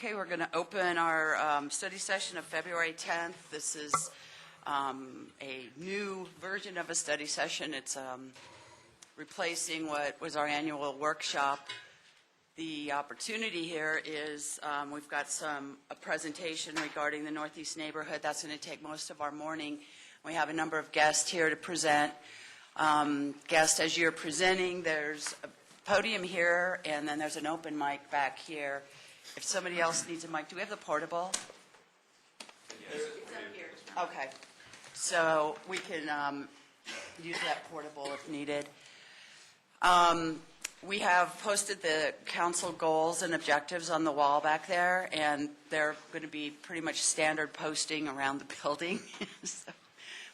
Okay, we're going to open our study session of February 10th. This is a new version of a study session. It's replacing what was our annual workshop. The opportunity here is we've got a presentation regarding the Northeast neighborhood. That's going to take most of our morning. We have a number of guests here to present. Guests, as you're presenting, there's a podium here, and then there's an open mic back here. If somebody else needs a mic, do we have the portable? Yes. It's up here. Okay. So we can use that portable if needed. We have posted the council goals and objectives on the wall back there, and they're going to be pretty much standard posting around the building. So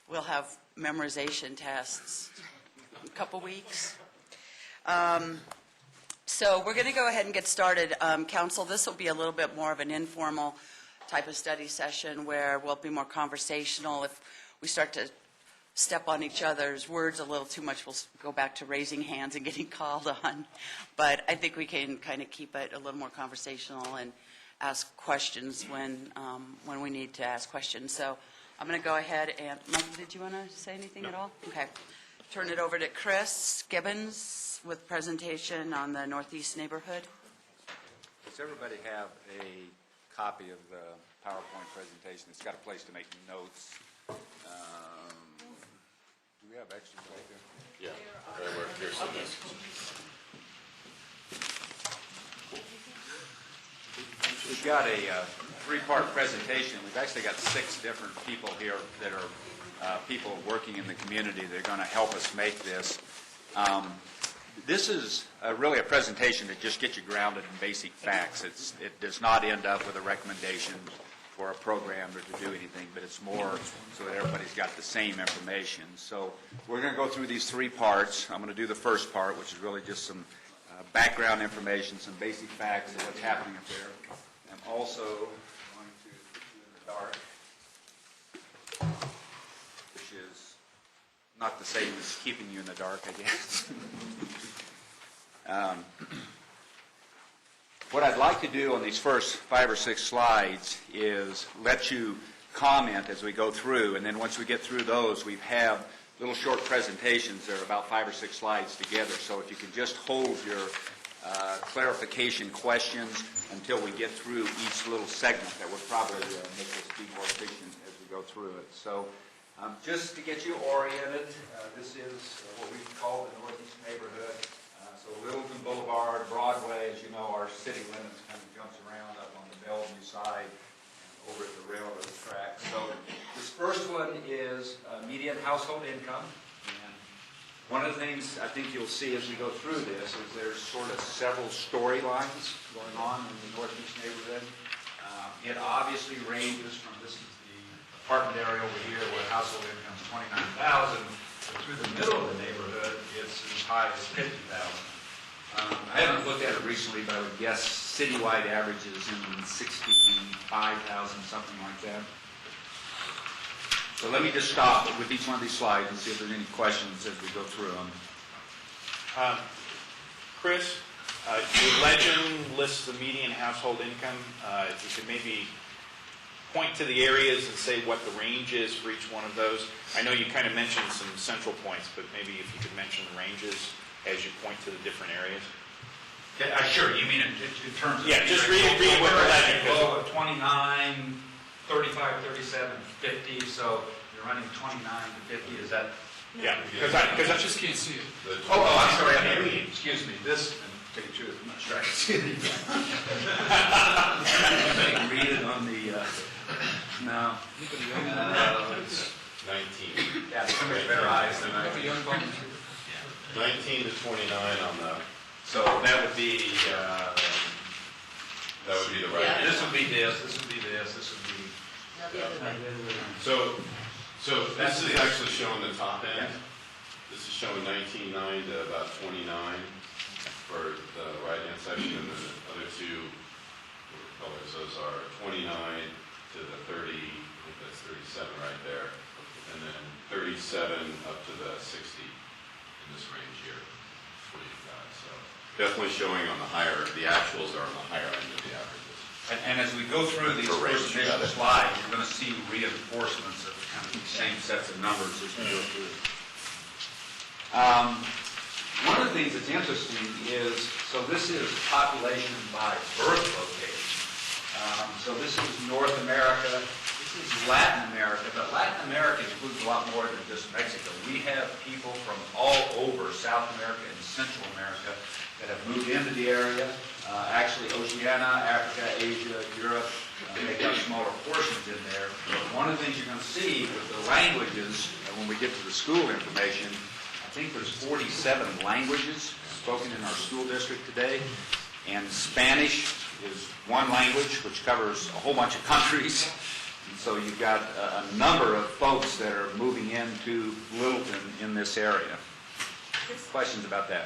we'll have memorization tests in a couple weeks. So we're going to go ahead and get started. Council, this will be a little bit more of an informal type of study session where we'll be more conversational. If we start to step on each other's words a little too much, we'll go back to raising hands and getting called on. But I think we can kind of keep it a little more conversational and ask questions when we need to ask questions. So I'm going to go ahead and, Mike, did you want to say anything at all? Okay. Turn it over to Chris Gibbons with presentation on the Northeast neighborhood. Does everybody have a copy of the PowerPoint presentation? It's got a place to make notes. Do we have extras right there? Yeah, right where Kirsten is. We've got a three-part presentation. We've actually got 6 different people here that are people working in the community that are going to help us make this. This is really a presentation that just gets you grounded in basic facts. It does not end up with a recommendation for a program or to do anything, but it's more so that everybody's got the same information. So we're going to go through these 3 parts. I'm going to do the first part, which is really just some background information, some basic facts of what's happening up there. I'm also going to put you in the dark, which is not the same as keeping you in the dark, I guess. What I'd like to do on these first 5 or 6 slides is let you comment as we go through, and then once we get through those, we have little short presentations that are about 5 or 6 slides together. So if you can just hold your clarification questions until we get through each little segment, that would probably make this be more efficient as we go through it. So just to get you oriented, this is what we call the Northeast neighborhood. So Littleton Boulevard, Broadway, as you know, our city limits kind of jumps around up on the Bellevue side and over at the railroad track. So this first one is median household income. And one of the things I think you'll see as we go through this is there's sort of several storylines going on in the Northeast neighborhood. It obviously ranges from, this is the apartment area over here where household income is $29,000. Through the middle of the neighborhood, it's as high as $50,000. I haven't looked at it recently, but I would guess citywide averages in 65,000, something like that. So let me just stop with each one of these slides and see if there's any questions as we go through them. Chris, your legend lists the median household income. If you could maybe point to the areas and say what the range is for each one of those. I know you kind of mentioned some central points, but maybe if you could mention the ranges as you point to the different areas. Yeah, sure. You mean in terms of... Yeah, just read what the legend is. Low of 29, 35, 37, 50, so you're running 29 to 50, is that... Yeah, because I just can't see it. Oh, I'm sorry, I can't read. Excuse me, this... Tell you the truth, I'm not sure I can see it. I can read it on the... No. it's 19. Yeah, so much better eyes than I have. 19 to 29 on the... So that would be... that would be the right. Yeah, this would be this, this would be this, this would be... So this is actually showing the top end. Yeah. This is showing 19.9 to about 29 for the right-hand section, and then the other 2 colors, those are 29 to the 30, I think that's 37 right there, and then 37 up to the 60 in this range here. That's what you've got. So definitely showing on the higher, the actuals are on the higher end of the averages. And as we go through these first initial slides, you're going to see reinforcements of kind of the same sets of numbers as we go through. One of the things that's interesting is, so this is population by birth location. So this is North America, this is Latin America, but Latin America includes a lot more than just Mexico. We have people from all over South America and Central America that have moved into the area. Actually, Oceania, Africa, Asia, Europe, make up smaller portions in there. But one of the things you're going to see with the languages, when we get to the school information, I think there's 47 languages spoken in our school district today. And Spanish is one language, which covers a whole bunch of countries. And so you've got a number of folks that are moving into Littleton in this area. Questions about that?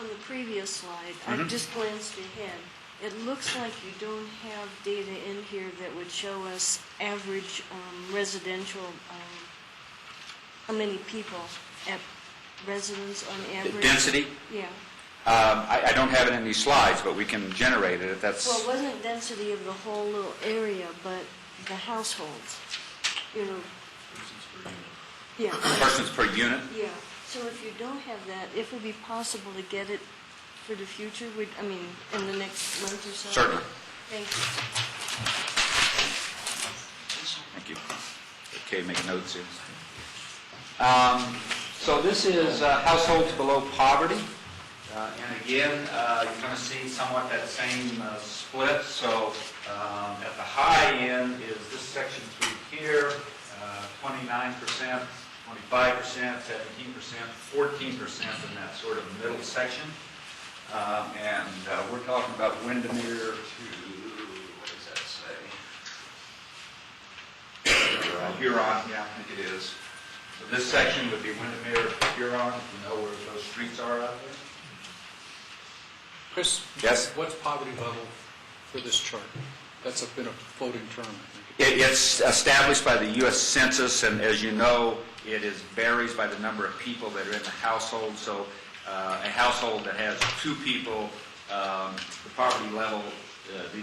On the previous slide, I just glanced ahead. It looks like you don't have data in here that would show us average residential, how many people at residence on average. Density? Yeah. I don't have it in these slides, but we can generate it if that's... Well, it wasn't density of the whole little area, but the households, you know. Yeah. Persons per unit? Yeah. So if you don't have that, if it would be possible to get it for the future, in the next month or so? Certainly. Thank you. Thank you. Okay, make notes here. So this is households below poverty. And again, you're going to see somewhat that same split. So at the high end is this section through here, 29%. 25%, 17%, 14% in that sort of middle section. And we're talking about Windermere to, what does that say? Huron, yeah, I think it is. So this section would be Windermere, Huron, if you know where those streets are out there. Chris? Yes? What's poverty level for this chart? That's been a floating term, I think. It's established by the U.S. Census, and as you know, it varies by the number of people that are in the household. So a household that has 2 people, the poverty level,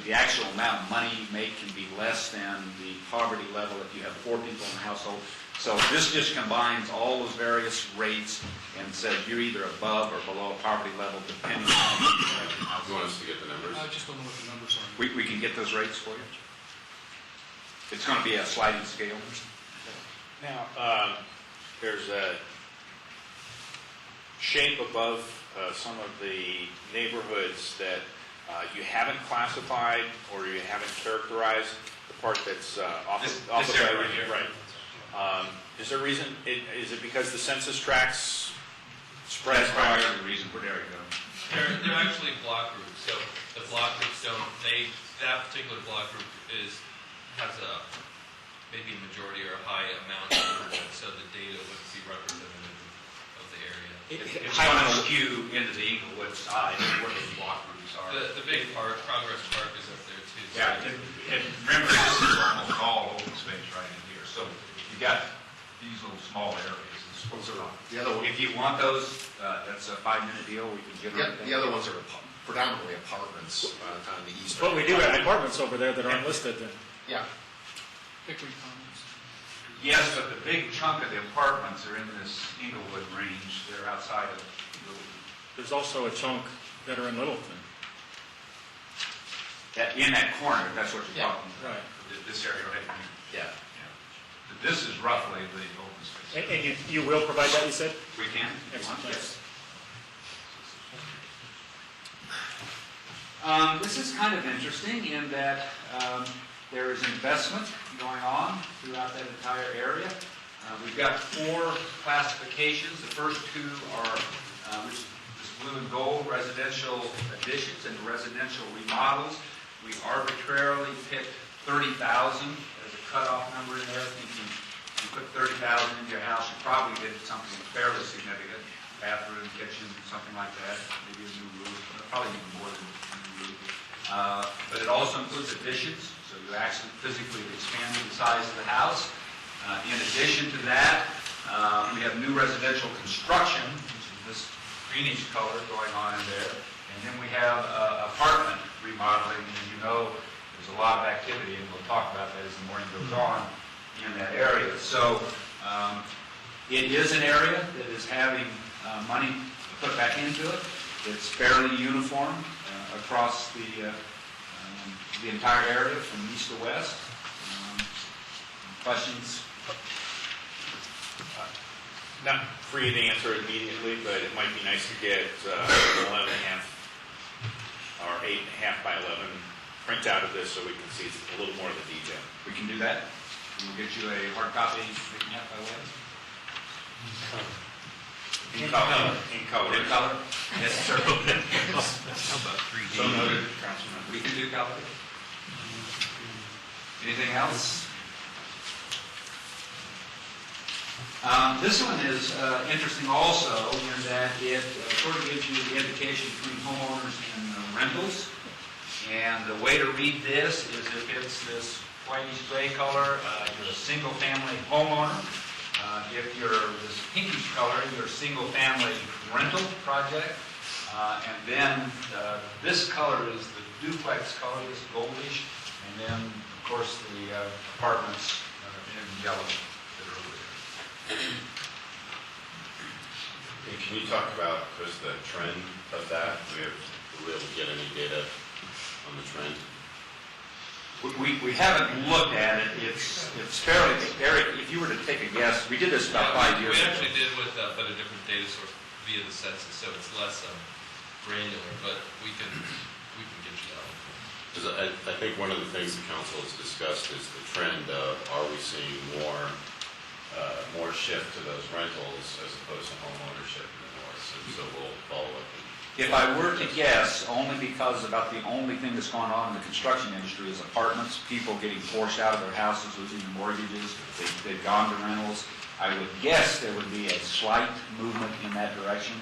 the actual amount of money you make can be less than the poverty level if you have 4 people in the household. So this just combines all those various rates and says you're either above or below poverty level depending on You want us to get the numbers? I just don't know what the numbers are. we can get those rates for you. It's going to be a sliding scale. Now, there's a shape above some of the neighborhoods that you haven't classified or you haven't characterized, the part that's off This the area right here. Right. Is there a reason? Is it because the census tracts spread? That's probably the reason for there you go. They're actually block groups, so the block groups that particular block group has maybe a majority or a high amount of it, so the data wouldn't be representative of the area. It's going to skew into the Inglewood side where the block groups are. The big park, Progress Park is up there too. So Yeah, and remember, this is almost all open space right in here. So you got these little small areas. The other one, If you want those, that's a 5-minute deal. We can generate that. the other ones are predominantly apartments on the east. But we do have apartments over there that aren't listed then. Yeah. Hickory Commons. Yes, but the big chunk of the apartments are in this Inglewood range. They're outside of Littleton. There's also a chunk that are in Littleton. In that corner, that's what you're Yeah. talking about. Right. This area right here. Yeah. Yeah. This is roughly the open space. And you will provide that, you said? We can, if you want. Excellent. Yes. This is kind of interesting in that there is investment going on throughout that entire area. We've got 4 classifications. The first 2 are which is this blue and gold, residential additions and residential remodels. We arbitrarily picked 30,000 as a cutoff number in there. Thinking if you put 30,000 into your house, you probably did something fairly significant. Bathroom, kitchen, something like that. Maybe a new roof, probably even more than a new roof. But it also includes additions, so you actually physically expanded the size of the house. In addition to that, we have new residential construction, which is this greenish color going on in there. And then we have apartment remodeling. And you know, there's a lot of activity, and we'll talk about that as the morning goes on in that area. So it is an area that is having money put back into it. It's fairly uniform across the entire area from east to west. Questions? Not for you to answer immediately, but it might be nice to get 11 and a half or 8.5 by 11 printout of this so we can see a little more of the detail. We can do that. We'll get you a hard copy, 8.5 by 11. In color. In color. In color? Yes, sir. How about 3D? So noted, Councilman. We can do color. Anything else? This one is interesting also in that it sort of gives you the indication between homeowners and rentals. And the way to read this is if it's this whitish gray color, you're a single-family homeowner. If you're this pinkish color, you're a single-family rental project. And then this color is the duplex color, this goldish. And then, of course, the apartments in yellow that are over there. Hey, can you talk about just the trend of that? Were we able to get any data on the trend? We haven't looked at it. It's fairly, Eric, if you were to take a guess, we did this about 5 years We ago. actually did with, but a different data source via the census, so it's less granular, but we can get you that one. Because I think one of the things the council has discussed is the trend of, are we seeing more shift to those rentals as opposed to home ownership in the north? And so we'll follow up. If I were to guess, only because about the only thing that's going on in the construction industry is apartments, people getting forced out of their houses, losing their mortgages, they've gone to rentals. I would guess there would be a slight movement in that direction.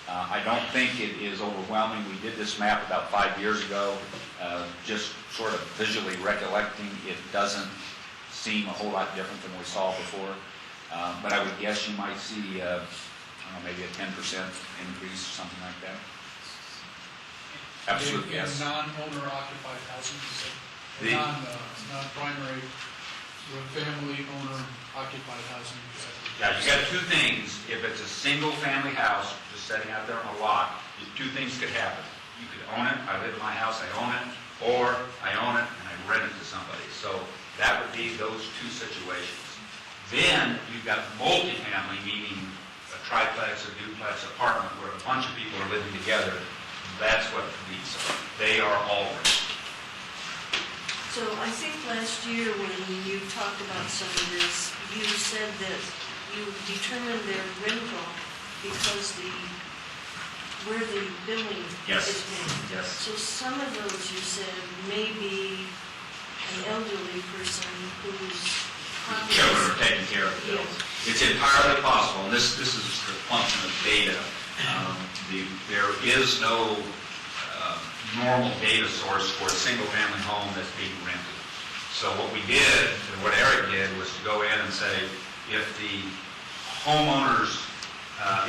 I don't think it is overwhelming. We did this map about 5 years ago, just sort of visually recollecting. It doesn't seem a whole lot different than we saw before. But I would guess you might see, I don't know, maybe a 10% increase or something like that. Absolute In yes. non-owner occupied housing, you said? The- Non-primary, family owner occupied housing. You said? Yeah, you got two things. If it's a single-family house, just sitting out there on a lot, two things could happen. You could own it, I live in my house, I own it, or I own it and I rent it to somebody. So that would be those two situations. Then you've got multifamily, meaning a triplex, a duplex apartment where a bunch of people are living together. That's what these are. They are all rented. So I think last year when you talked about some of this, you said that you determined their rental because where the billing Yes. is made. Yes. So some of those you said may be an elderly person who's Children are taken care of. Yes. It's entirely possible, and this is the function of data. There is no normal data source for a single-family home that's being rented. So what we did, and what Eric did, was to go in and say, if the homeowners,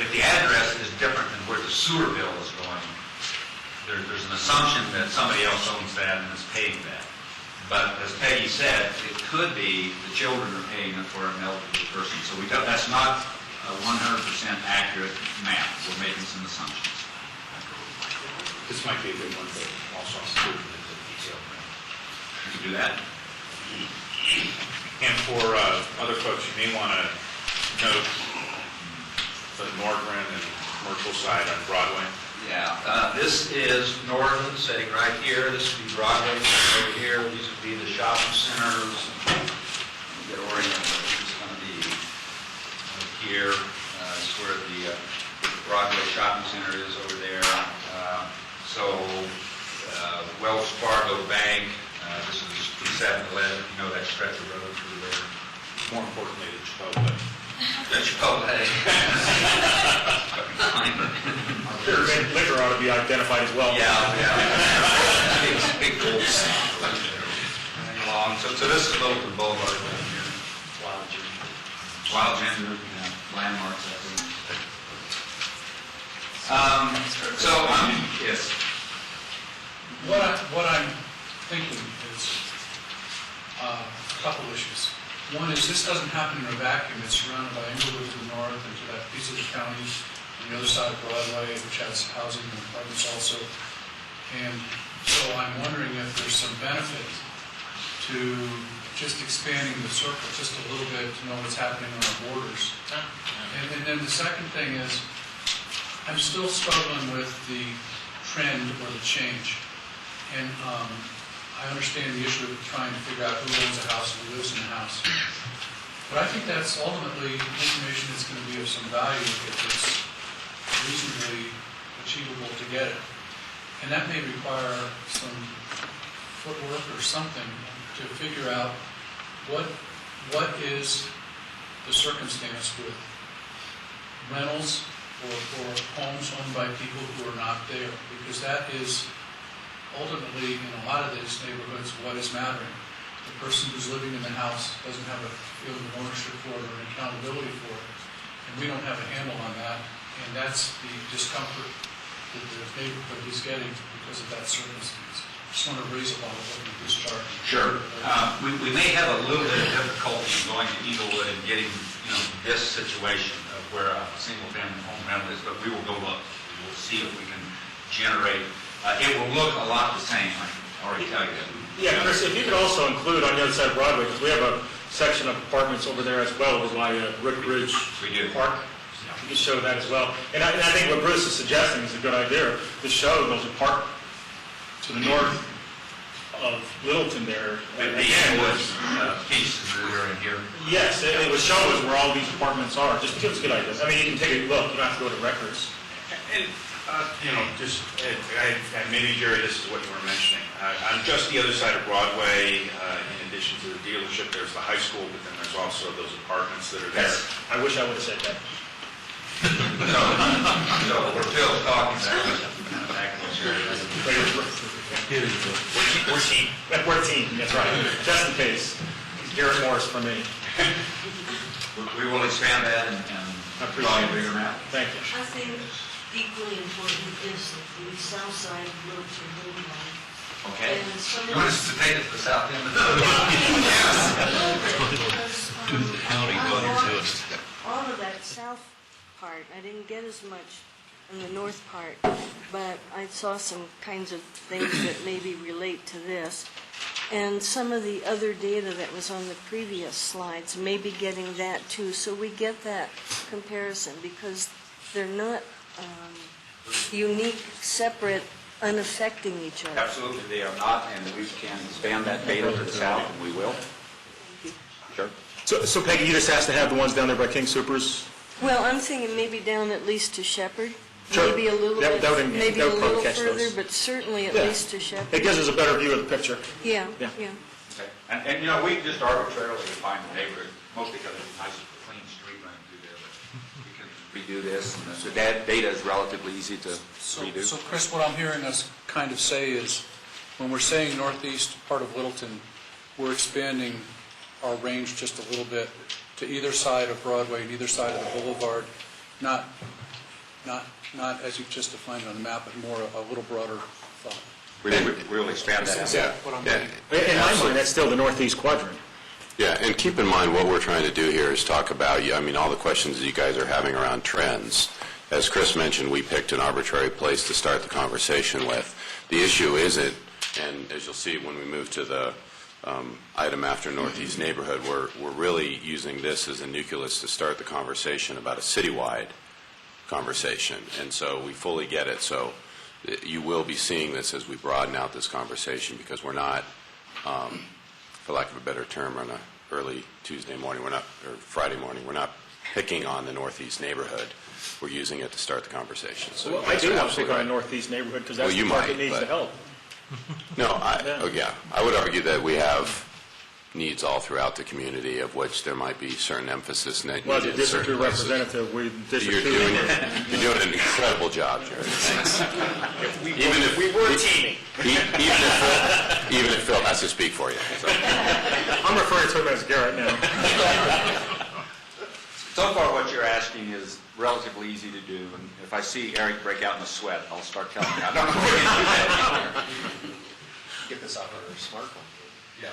if the address is different than where the sewer bill is going, there's an assumption that somebody else owns that and is paying that. But as Peggy said, it could be the children are paying it for an elderly person. So that's not a 100% accurate map. We're making some assumptions. This might be a good one to also include in the detail. You can do that. And for other folks, you may want to note the Nordgren and commercial side on Broadway. Yeah, this is Northern, sitting right here. This would be Broadway over here. These would be the shopping centers. Let me get oriented. This is going to be right here. It's where the Broadway shopping center is over there. Wells Fargo Bank. This is the 7-Eleven. You know that stretch of road through there. More importantly, the Chipotle. The Chipotle. Liquor ought to be identified as well. Yeah. Big goals. Along. So this is Littleton Boulevard right here. Wild Ginger, landmarks, I think. What I'm thinking is, A couple issues. One is this doesn't happen in a vacuum. It's surrounded by Inglewood to the north and to that piece of the county on the other side of Broadway, which has housing and apartments also. And so I'm wondering if there's some benefit to just expanding the circle just a little bit to know what's happening on our borders. And then the second thing is, I'm still struggling with the trend or the change. And I understand the issue of trying to figure out who owns a house and who lives in a house. But I think that's ultimately information that's going to be of some value if it's reasonably achievable to get it. And that may require some footwork or something to figure out what is the circumstance with rentals or homes owned by people who are not there, because that is ultimately, in a lot of these neighborhoods, what is mattering. The person who's living in the house doesn't have a feeling of ownership for it or an accountability for it, and we don't have a handle on that, and that's the discomfort that the neighborhood is getting because of that circumstance. I just want to raise a lot of looking at this chart. Sure. We may have a little bit of difficulty going to Eaglewood and getting, this situation of where a single-family home rental is, but we will go look. We will see if we can generate. It will look a lot the same, I can already tell you that. Yeah, Chris, if you could also include on the other side of Broadway, because we have a section of apartments over there as well, over by Rick Ridge Park. You can show that as well. And I think what Bruce is suggesting is a good idea, to show those apartments to the north of Littleton there. The Inglewood pieces that are in here. Yes, it would show us where all these apartments are, just to give us good ideas. I mean, you can take a look, you don't have to go to records. And, maybe Jerry, this is what you were mentioning. On just the other side of Broadway, in addition to the dealership, there's the high school, but then there's also those apartments that are there. Yes, I wish I would have said that. So we're still talking there. We're team, that's right. Just in case. Garrett Morris for me. We will expand that and draw a bigger map. Thank you. I think equally important is the south side of Littleton Boulevard. Okay. And some You of want the- us to take it to the south end of the all of that south part, I didn't get as much in the north part, but I saw some kinds of things that maybe relate to this. And some of the other data that was on the previous slides, maybe getting that too, so we get that comparison, because they're not unique, separate, unaffecting each other. Absolutely, they are not, and we can expand that data to the south, and we will. Sure. So Peggy, you just asked to have the ones down there by King Soopers? Well, I'm thinking maybe down at least to Shepherd. Sure. Maybe a little That bit, would maybe a probably little catch further, those. but certainly at Yeah. least to Shepherd. It gives us a better view of the picture. Yeah, Yeah. yeah. Okay. And we just arbitrarily define the neighborhood, mostly because it's nice, clean street running through there, but we can redo this, and so that data is relatively easy to redo. So Chris, what I'm hearing us kind of say is, when we're saying northeast part of Littleton, we're expanding our range just a little bit to either side of Broadway and either side of the boulevard, not as you've just defined it on the map, but more a little broader thought. We'll expand that. Yeah, In my mind, that's still the northeast quadrant. Yeah, and keep in mind, what we're trying to do here is talk about, all the questions you guys are having around trends. As Chris mentioned, we picked an arbitrary place to start the conversation with. The issue isn't, and as you'll see when we move to the item after Northeast Neighborhood, we're really using this as a nucleus to start the conversation about a citywide conversation, and so we fully get it. So you will be seeing this as we broaden out this conversation, because we're not, for lack of a better term, on an early Tuesday morning, or Friday morning, we're not picking on the Northeast Neighborhood. We're using it to start the conversation. So Well, I do want to pick on a northeast neighborhood, because that's Well, you the part might, that needs but- the help. No, I would argue that we have needs all throughout the community, of which there might be certain emphasis needed. Well, as a in District 2 certain places. representative, You're District 2... doing an incredible job, Jerry. Thanks. We were teaming. Even if Phil has to speak for you. So. I'm referring to him as Garrett now. So far, what you're asking is relatively easy to do, and if I see Eric break out in a sweat, I'll start telling you, I don't know where to do that. get this off our smartphone. Yeah.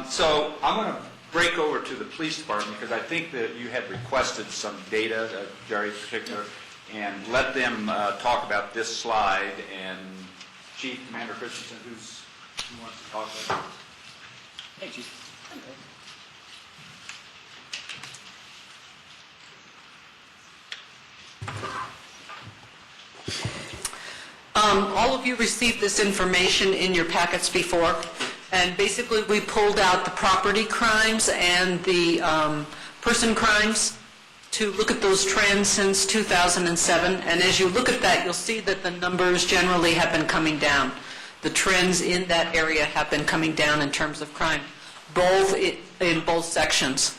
So I'm going to break over to the police department because I think that you had requested some data, Jerry in particular, and let them talk about this slide. And Chief Commander Christensen, who wants to talk about it? Hey, Chief. All of you received this information in your packets before, and basically we pulled out the property crimes and the person crimes to look at those trends since 2007, and as you look at that, you'll see that the numbers generally have been coming down. The trends in that area have been coming down in terms of crime, in both sections.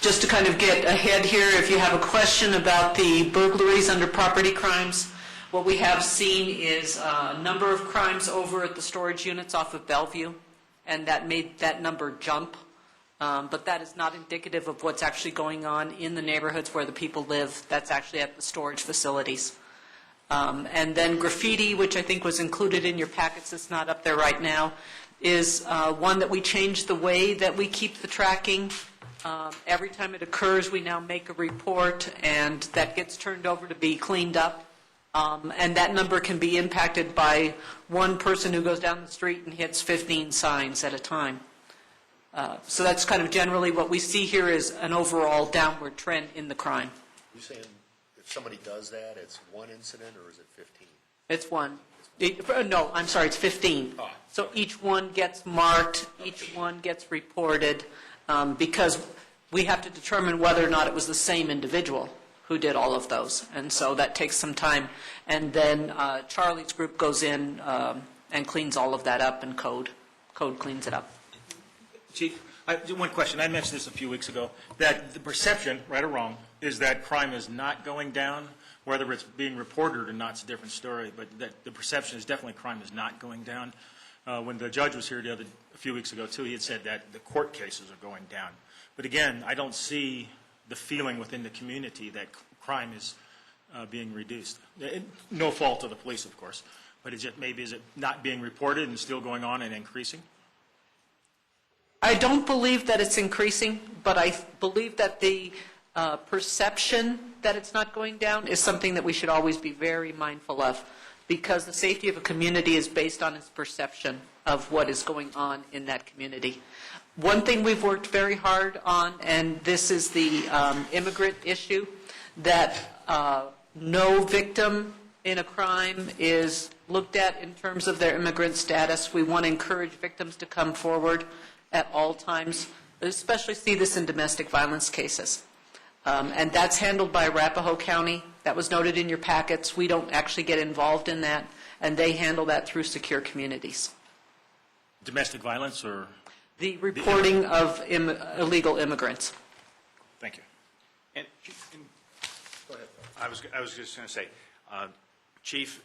Just to kind of get ahead here, if you have a question about the burglaries under property crimes, what we have seen is a number of crimes over at the storage units off of Bellevue, and that made that number jump. But that is not indicative of what's actually going on in the neighborhoods where the people live. That's actually at the storage facilities. And then graffiti, which I think was included in your packets, it's not up there right now, is one that we changed the way that we keep the tracking. Every time it occurs, we now make a report, and that gets turned over to be cleaned up. And that number can be impacted by one person who goes down the street and hits 15 signs at a time. So that's kind of generally what we see here is an overall downward trend in the crime. You're saying if somebody does that, it's one incident, or is it 15? It's one. No, I'm sorry, it's 15. Oh. So each one gets marked, each one gets reported, because we have to determine whether or not it was the same individual who did all of those. And so that takes some time. And then Charlie's group goes in and cleans all of that up, and code cleans it up. Chief, one question. I mentioned this a few weeks ago, that the perception, right or wrong, is that crime is not going down. Whether it's being reported or not is a different story, but that the perception is definitely crime is not going down. When the judge was here a few weeks ago, too, he had said that the court cases are going down. But again, I don't see the feeling within the community that crime is being reduced. No fault of the police, of course, but is it not being reported and still going on and increasing? I don't believe that it's increasing, but I believe that the perception that it's not going down is something that we should always be very mindful of, because the safety of a community is based on its perception of what is going on in that community. One thing we've worked very hard on, and this is the immigrant issue, that no victim in a crime is looked at in terms of their immigrant status. We want to encourage victims to come forward at all times, especially see this in domestic violence cases. And that's handled by Arapahoe County. That was noted in your packets. We don't actually get involved in that, and they handle that through secure communities. Domestic violence or? The reporting of illegal immigrants. Thank you. And Go ahead. I was just going to say, Chief,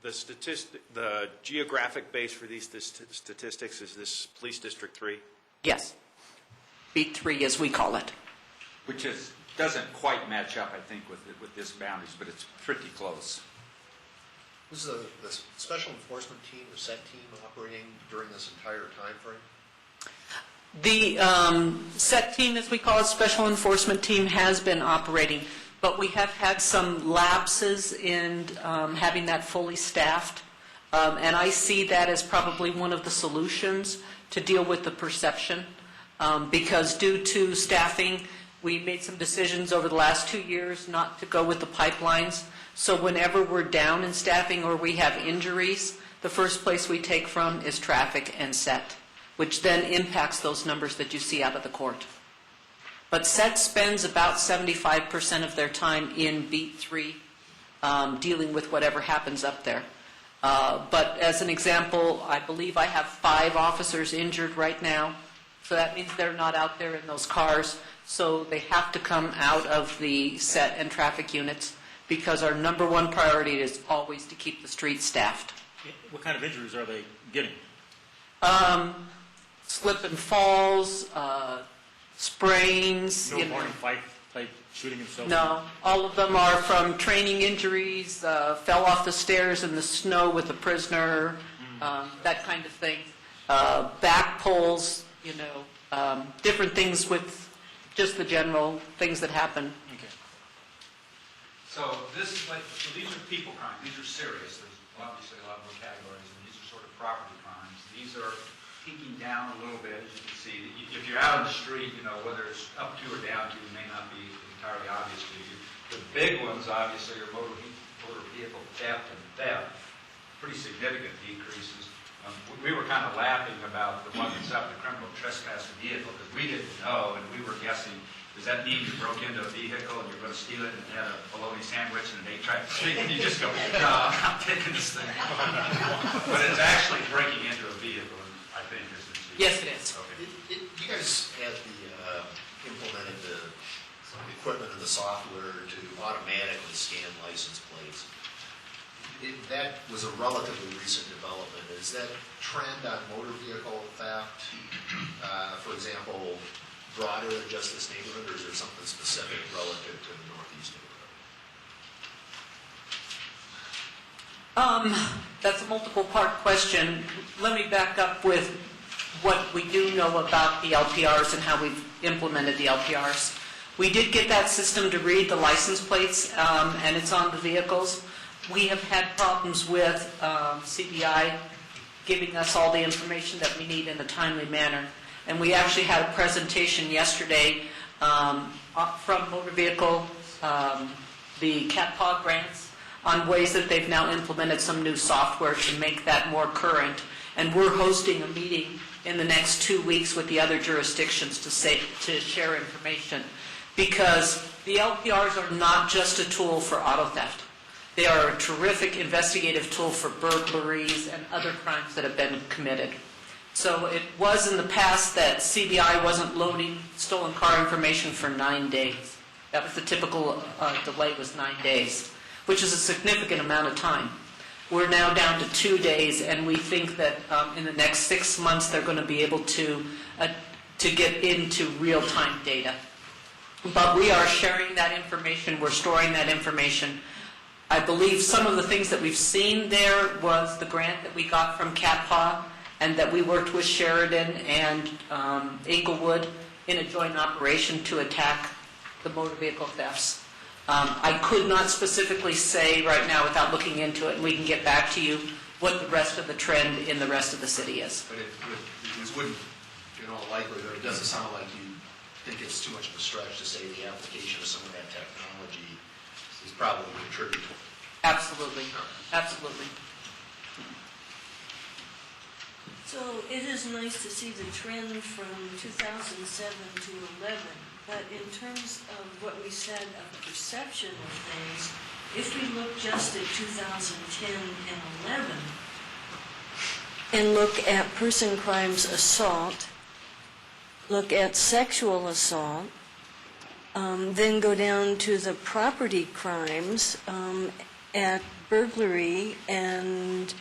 the geographic base for these statistics is this Police District 3? Yes. B3 as we call it. Which doesn't quite match up, I think, with this boundaries, but it's pretty close. Was the special enforcement team, the SET team, operating during this entire time frame? The SET team, as we call it, Special Enforcement Team, has been operating, but we have had some lapses in having that fully staffed, and I see that as probably one of the solutions to deal with the perception, because due to staffing, we made some decisions over the last 2 years not to go with the pipelines. So whenever we're down in staffing or we have injuries, the first place we take from is traffic and SET, which then impacts those numbers that you see out of the court. But SET spends about 75% of their time in Beat 3, dealing with whatever happens up there. But as an example, I believe I have 5 officers injured right now. So that means they're not out there in those cars. So they have to come out of the SET and traffic units, because our number one priority is always to keep the streets staffed. What kind of injuries are they getting? Slip and falls, sprains. No morning fight, shooting himself? No, all of them are from training injuries, fell off the stairs in the snow with a prisoner, that kind of thing. back poles, different things with just the general things that happen. So these are people crimes. These are serious. There's obviously a lot more categories, and these are sort of property crimes. These are peeking down a little bit, as you can see. If you're out on the street, whether it's up to or down to, may not be entirely obvious to you. The big ones, obviously, are motor vehicle theft and theft. Pretty significant decreases. We were kind of laughing about the one that's up, the criminal trespass vehicle, because we didn't know, and we were guessing, does that mean you broke into a vehicle and you're going to steal it and had a bologna sandwich and an 8-track street? And you just go, no, I'm not taking this thing. But it's actually breaking into a vehicle, I think, isn't it? Yes, it is. Okay. You guys had implemented the equipment and the software to automatically scan license plates. That was a relatively recent development. Is that trend on motor vehicle theft, for example, broader than just this neighborhood, or is there something specific relative to the northeast neighborhood? That's a multiple part question. Let me back up with what we do know about the LPRs and how we've implemented the LPRs. We did get that system to read the license plates, and it's on the vehicles. We have had problems with CBI giving us all the information that we need in a timely manner. And we actually had a presentation yesterday from Motor Vehicle, the CATPA grants, on ways that they've now implemented some new software to make that more current. And we're hosting a meeting in the next 2 weeks with the other jurisdictions to share information. Because the LPRs are not just a tool for auto theft. They are a terrific investigative tool for burglaries and other crimes that have been committed. So it was in the past that CBI wasn't loading stolen car information for 9 days. That was the typical delay, was 9 days, which is a significant amount of time. We're now down to 2 days, and we think that in the next 6 months they're going to be able to get into real-time data. But we are sharing that information. We're storing that information. I believe some of the things that we've seen there was the grant that we got from CATPA, and that we worked with Sheridan and Inglewood in a joint operation to attack the motor vehicle thefts. I could not specifically say right now without looking into it, and we can get back to you, what the rest of the trend in the rest of the city is. But it wouldn't, in all likelihood, it doesn't sound like you think it's too much of a stretch to say the application of some of that technology is probably contributing. Absolutely, absolutely. So it is nice to see the trend from 2007 to 11, but in terms of what we said of perception of things, if we look just at 2010 and 11, and look at person crimes assault, look at sexual assault, then go down to the property crimes at burglary and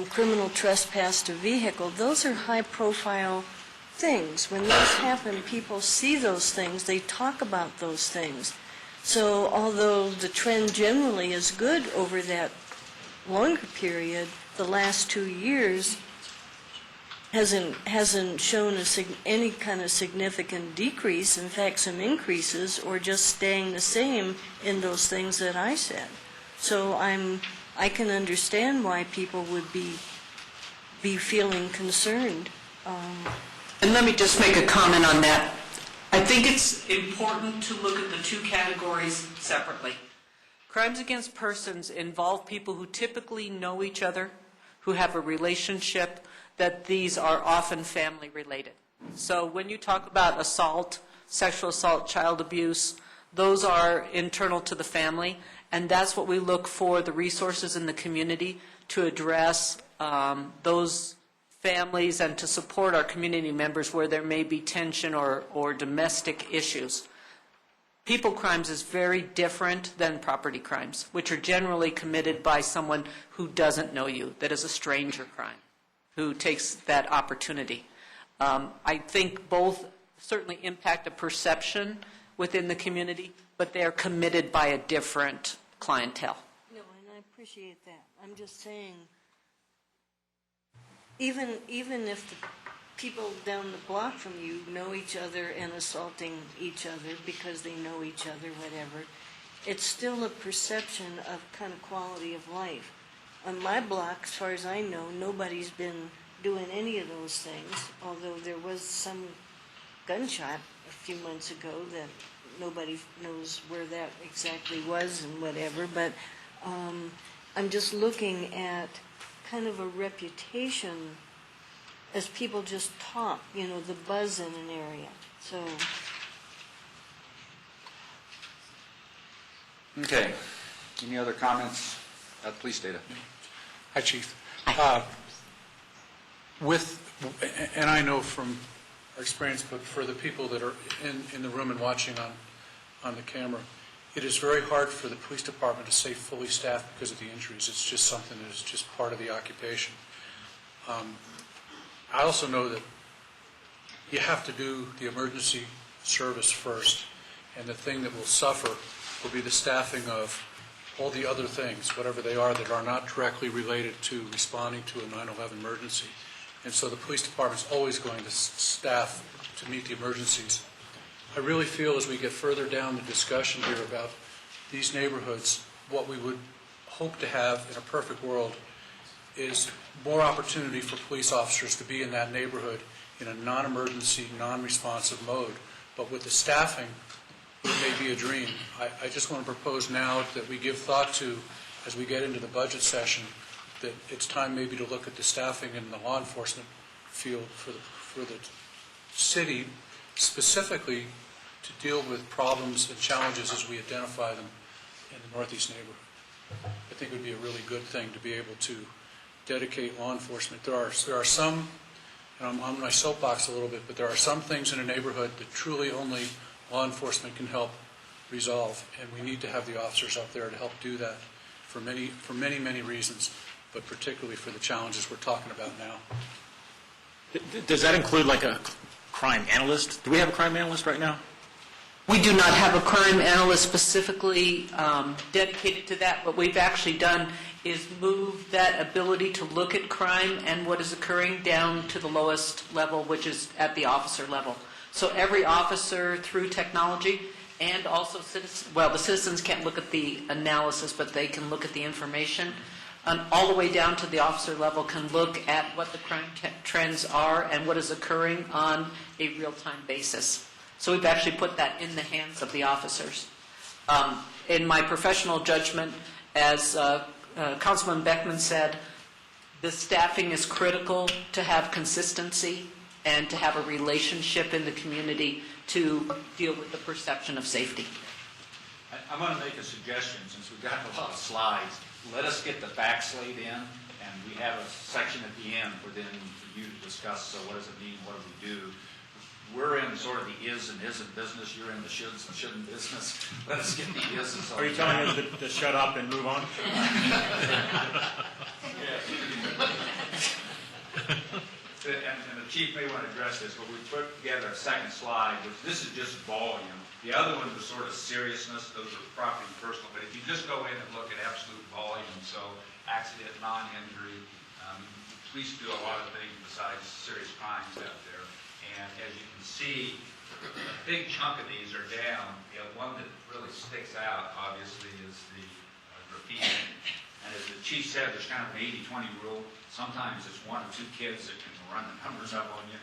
criminal trespass to vehicle, those are high-profile things. When those happen, people see those things, they talk about those things. So although the trend generally is good over that longer period, the last 2 years hasn't shown any kind of significant decrease, in fact some increases, or just staying the same in those things that I said. So I can understand why people would be feeling concerned. And let me just make a comment on that. I think it's important to look at the two categories separately. Crimes against persons involve people who typically know each other, who have a relationship, that these are often family related. So when you talk about assault, sexual assault, child abuse, those are internal to the family, and that's what we look for, the resources in the community to address those families and to support our community members where there may be tension or domestic issues. People crimes is very different than property crimes, which are generally committed by someone who doesn't know you, that is a stranger crime, who takes that opportunity. I think both certainly impact a perception within the community, but they are committed by a different clientele. No, and I appreciate that. I'm just saying, even if the people down the block from you know each other and assaulting each other because they know each other, whatever, it's still a perception of kind of quality of life. On my block, as far as I know, nobody's been doing any of those things, although there was some gunshot a few months ago that nobody knows where that exactly was and whatever, but I'm just looking at kind of a reputation as people just talk, you know, the buzz in an area. So, Okay. Any other comments about the police data? Hi, Chief. And I know from our experience, but for the people that are in the room and watching on the camera, it is very hard for the police department to stay fully staffed because of the injuries. It's just something that is just part of the occupation. I also know that you have to do the emergency service first, and the thing that will suffer will be the staffing of all the other things, whatever they are, that are not directly related to responding to a 9/11 emergency. And so the police department's always going to staff to meet the emergencies. I really feel as we get further down the discussion here about these neighborhoods, what we would hope to have in a perfect world is more opportunity for police officers to be in that neighborhood in a non-emergency, non-responsive mode. But with the staffing, it may be a dream. I just want to propose now that we give thought to, as we get into the budget session, that it's time maybe to look at the staffing in the law enforcement field for the city, specifically to deal with problems and challenges as we identify them in the Northeast neighborhood. I think it would be a really good thing to be able to dedicate law enforcement. There are some, and I'm on my soapbox a little bit, but there are some things in a neighborhood that truly only law enforcement can help resolve, and we need to have the officers up there to help do that for many reasons, but particularly for the challenges we're talking about now. Does that include like a crime analyst? Do we have a crime analyst right now? We do not have a crime analyst specifically dedicated to that. What we've actually done is move that ability to look at crime and what is occurring down to the lowest level, which is at the officer level. So every officer, through technology, and also citizens, well, the citizens can't look at the analysis, but they can look at the information. All the way down to the officer level can look at what the crime trends are and what is occurring on a real-time basis. So we've actually put that in the hands of the officers. In my professional judgment, as Councilman Beckman said, the staffing is critical to have consistency and to have a relationship in the community to deal with the perception of safety. I'm going to make a suggestion, since we've got a lot of slides. Let us get the facts laid in, and we have a section at the end for you to discuss, so what does it mean, what do we do? We're in sort of the is and isn't business, you're in the shoulds and shouldn't business. Let us get the is's. Are you telling us to shut up and move on? And the chief may want to address this, but we put together a second slide, which this is just volume. The other one was sort of seriousness, those are property and personal, but if you just go in and look at absolute volume, so accident, non-injury, police do a lot of things besides serious crimes out there. And as you can see, a big chunk of these are down. One that really sticks out, obviously, is the graffiti. And as the chief said, there's kind of an 80-20 rule. Sometimes it's one or two kids that can run the numbers up on you,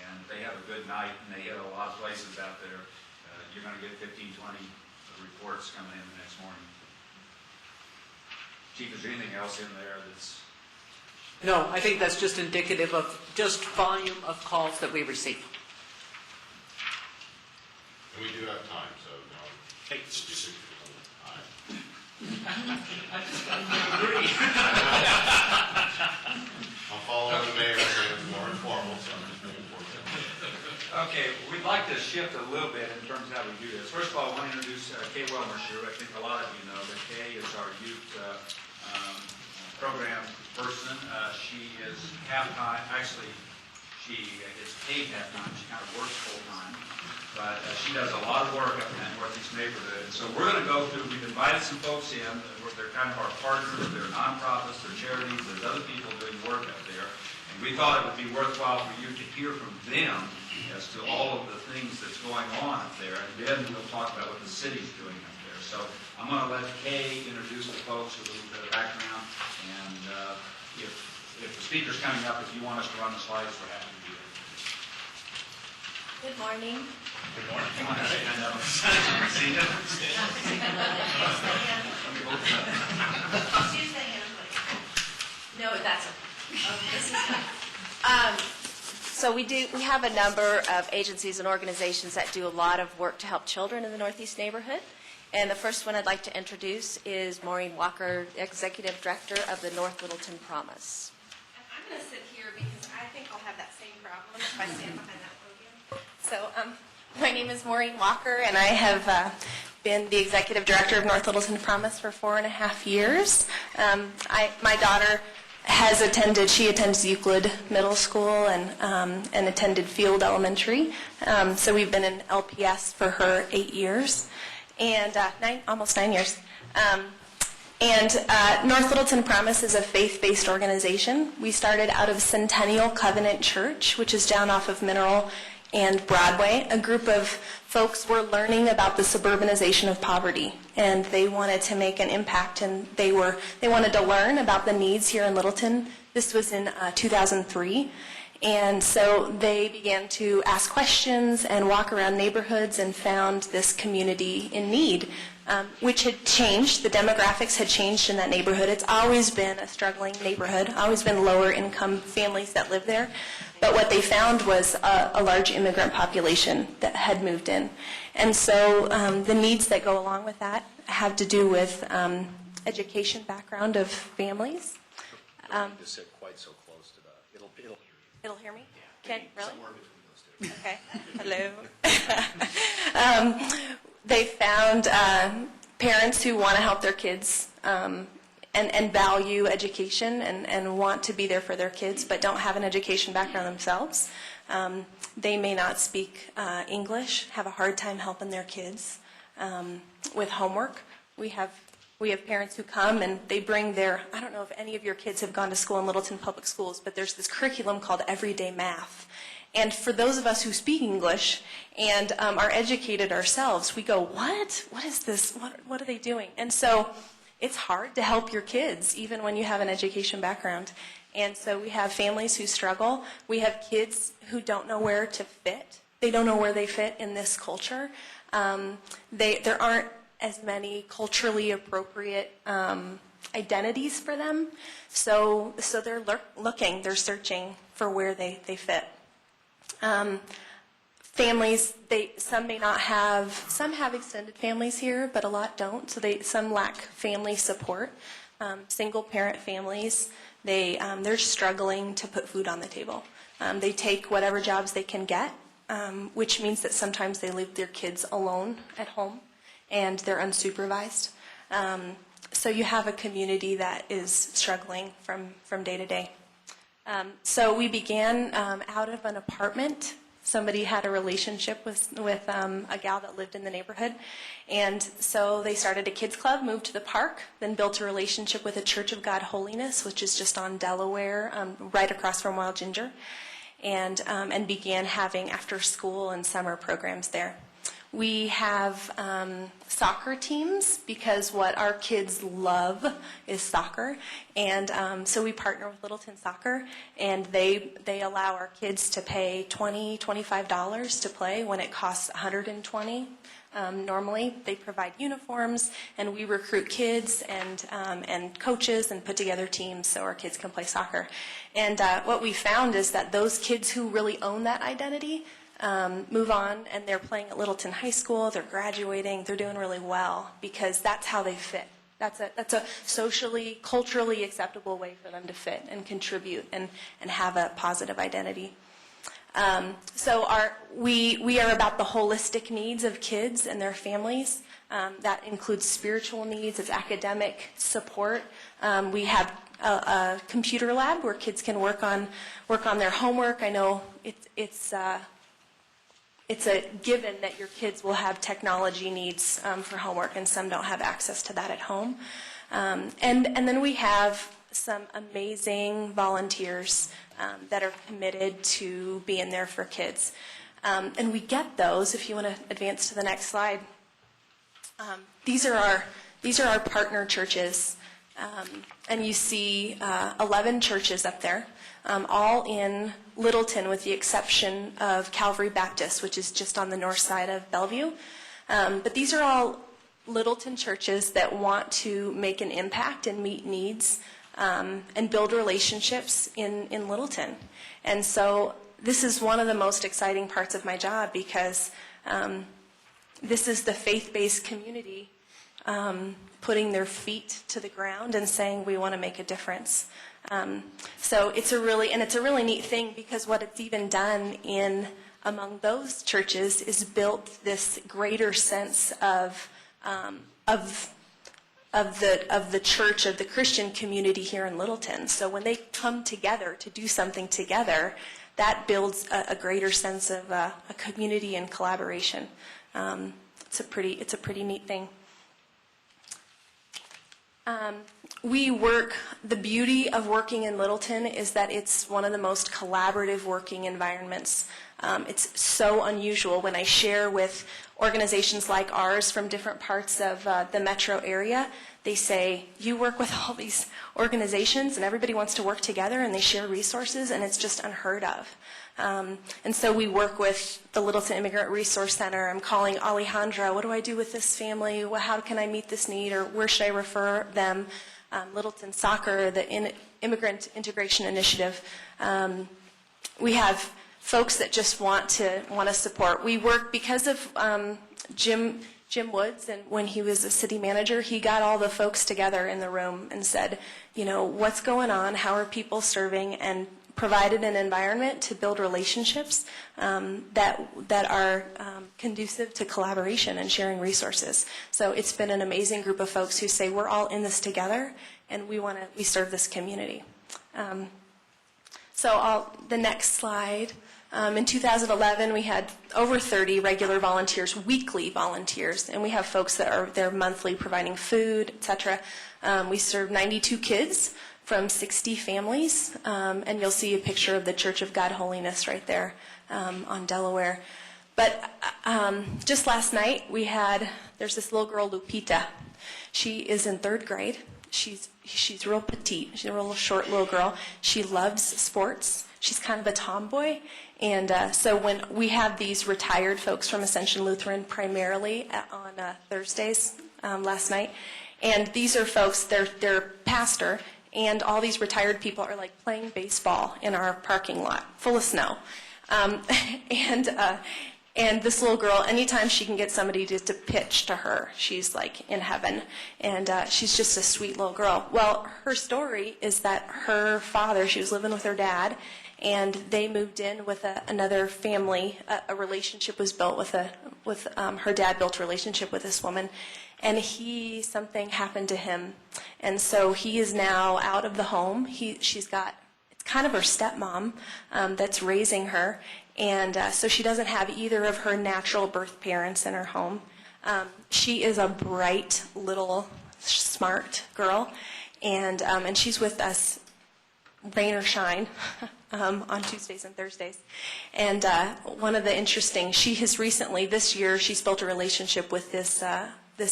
and they have a good night, and they hit a lot of places out there. You're going to get 15, 20 reports coming in the next morning. Chief, is there anything else in there that's... No, I think that's just indicative of just volume of calls that we receive. And we do have time, so no. Hey, I'll follow the mayor saying it's more informal, so I'm just moving forward. Okay, we'd like to shift a little bit in terms of how we do this. First of all, I want to introduce Kay Welmersher. I think a lot of you know that Kay is our youth program person. She is half-time, actually, she is paid half-time. She kind of works full-time, but she does a lot of work up in that Northeast neighborhood. So we're going to go through, we've invited some folks in. They're kind of our partners. They're nonprofits, they're charities, there's other people doing work up there. And And we thought it would be worthwhile for you to hear from them as to all of the things that's going on up there, and then we'll talk about what the city's doing up there. So I'm going to let Kay introduce the folks, a little bit of background, and if the speaker's coming up, if you want us to run the slides, we're happy to do that. Good morning. Good morning. Come on, I know. See you. Use the hand, please. No, that's okay. This is fine. So we have a number of agencies and organizations that do a lot of work to help children in the Northeast neighborhood. And the first one I'd like to introduce is Maureen Walker, Executive Director of the North Littleton Promise. I'm going to sit here because I think I'll have that same problem if I stand behind that podium. So my name is Maureen Walker, and I have been the Executive Director of North Littleton Promise for 4.5 years. My daughter she attends Euclid Middle School and attended Field Elementary. So we've been in LPS for her 8 years, and almost 9 years. North Littleton Promise is a faith-based organization. We started out of Centennial Covenant Church, which is down off of Mineral and Broadway. A group of folks were learning about the suburbanization of poverty, and they wanted to make an impact, and they wanted to learn about the needs here in Littleton. This was in 2003. And so they began to ask questions and walk around neighborhoods and found this community in need, which had changed. The demographics had changed in that neighborhood. It's always been a struggling neighborhood, always been lower income families that live there. But what they found was a large immigrant population that had moved in. And so the needs that go along with that have to do with education background of families. To sit quite so close to the, It'll hear me? yeah, Okay, really? somewhere between those two. Okay, hello. They found parents who want to help their kids and value education and want to be there for their kids but don't have an education background themselves. They may not speak English, have a hard time helping their kids with homework. We have parents who come and they bring I don't know if any of your kids have gone to school in Littleton Public Schools, but there's this curriculum called Everyday Math. And for those of us who speak English and are educated ourselves, we go, what? What is this? What are they doing? And so it's hard to help your kids, even when you have an education background. And so we have families who struggle. We have kids who don't know where to fit. They don't know where they fit in this culture. There aren't as many culturally appropriate identities for them. So they're looking, they're searching for where they fit. Families, some may not have, some have extended families here, but a lot don't. So some lack family support. Single parent families, they're struggling to put food on the table. They take whatever jobs they can get, which means that sometimes they leave their kids alone at home and they're unsupervised. So you have a community that is struggling from day to day. So we began out of an apartment. Somebody had a relationship with a gal that lived in the neighborhood. And so they started a kids club, moved to the park, then built a relationship with a Church of God Holiness, which is just on Delaware, right across from Wild Ginger, and began having after school and summer programs there. We have soccer teams because what our kids love is soccer. And so we partner with Littleton Soccer, and they allow our kids to pay $20, $25 to play when it costs $120. Normally, they provide uniforms, and we recruit kids and coaches and put together teams so our kids can play soccer. And what we found is that those kids who really own that identity move on, and they're playing at Littleton High School, they're graduating, they're doing really well because that's how they fit. That's a socially, culturally acceptable way for them to fit and contribute and have a positive identity. So we are about the holistic needs of kids and their families. That includes spiritual needs, it's academic support. We have a computer lab where kids can work on their homework. I know it's a given that your kids will have technology needs for homework, and some don't have access to that at home. And then we have some amazing volunteers that are committed to being there for kids. And we get those, if you want to advance to the next slide. These are our partner churches. And you see 11 churches up there, all in Littleton with the exception of Calvary Baptist, which is just on the north side of Bellevue. But these are all Littleton churches that want to make an impact and meet needs and build relationships in Littleton. And so this is one of the most exciting parts of my job because this is the faith-based community putting their feet to the ground and saying we want to make a difference. So it's a really neat thing because what it's even done among those churches is built this greater sense of the church, of the Christian community here in Littleton. So when they come together to do something together, that builds a greater sense of a community and collaboration. It's a pretty neat thing. The beauty of working in Littleton is that it's one of the most collaborative working environments. It's so unusual when I share with organizations like ours from different parts of the metro area. They say, you work with all these organizations and everybody wants to work together and they share resources and it's just unheard of. And so we work with the Littleton Immigrant Resource Center. I'm calling Alejandra, what do I do with this family? How can I meet this need? Or where should I refer them? Littleton Soccer, the Immigrant Integration Initiative. We have folks that just want to support. We work because of Jim Woods, and when he was a city manager, he got all the folks together in the room and said, what's going on? How are people serving? And provided an environment to build relationships that are conducive to collaboration and sharing resources. So it's been an amazing group of folks who say we're all in this together and we serve this community. The next slide. In 2011, we had over 30 regular volunteers, weekly volunteers, and we have folks that are there monthly providing food, etc. We serve 92 kids from 60 families, and you'll see a picture of the Church of God Holiness right there on Delaware. But just last night, there's this little girl, Lupita. She is in 3rd grade. She's real petite. She's a real short little girl. She loves sports. She's kind of a tomboy. And so when we have these retired folks from Ascension Lutheran primarily on Thursdays last night, and these are folks, they're pastor, and all these retired people are like playing baseball in our parking lot, full of snow. And this little girl, anytime she can get somebody to pitch to her, she's like in heaven. And she's just a sweet little girl. Well, her story is that her father, she was living with her dad, and they moved in with another family. A relationship was built her dad built a relationship with this woman. And something happened to him. And so he is now out of the home. It's kind of her stepmom that's raising her. And so she doesn't have either of her natural birth parents in her home. She is a bright, little, smart girl. And she's with us, rain or shine, on Tuesdays and Thursdays. And one of the interesting, she has recently, this year, she's built a relationship with this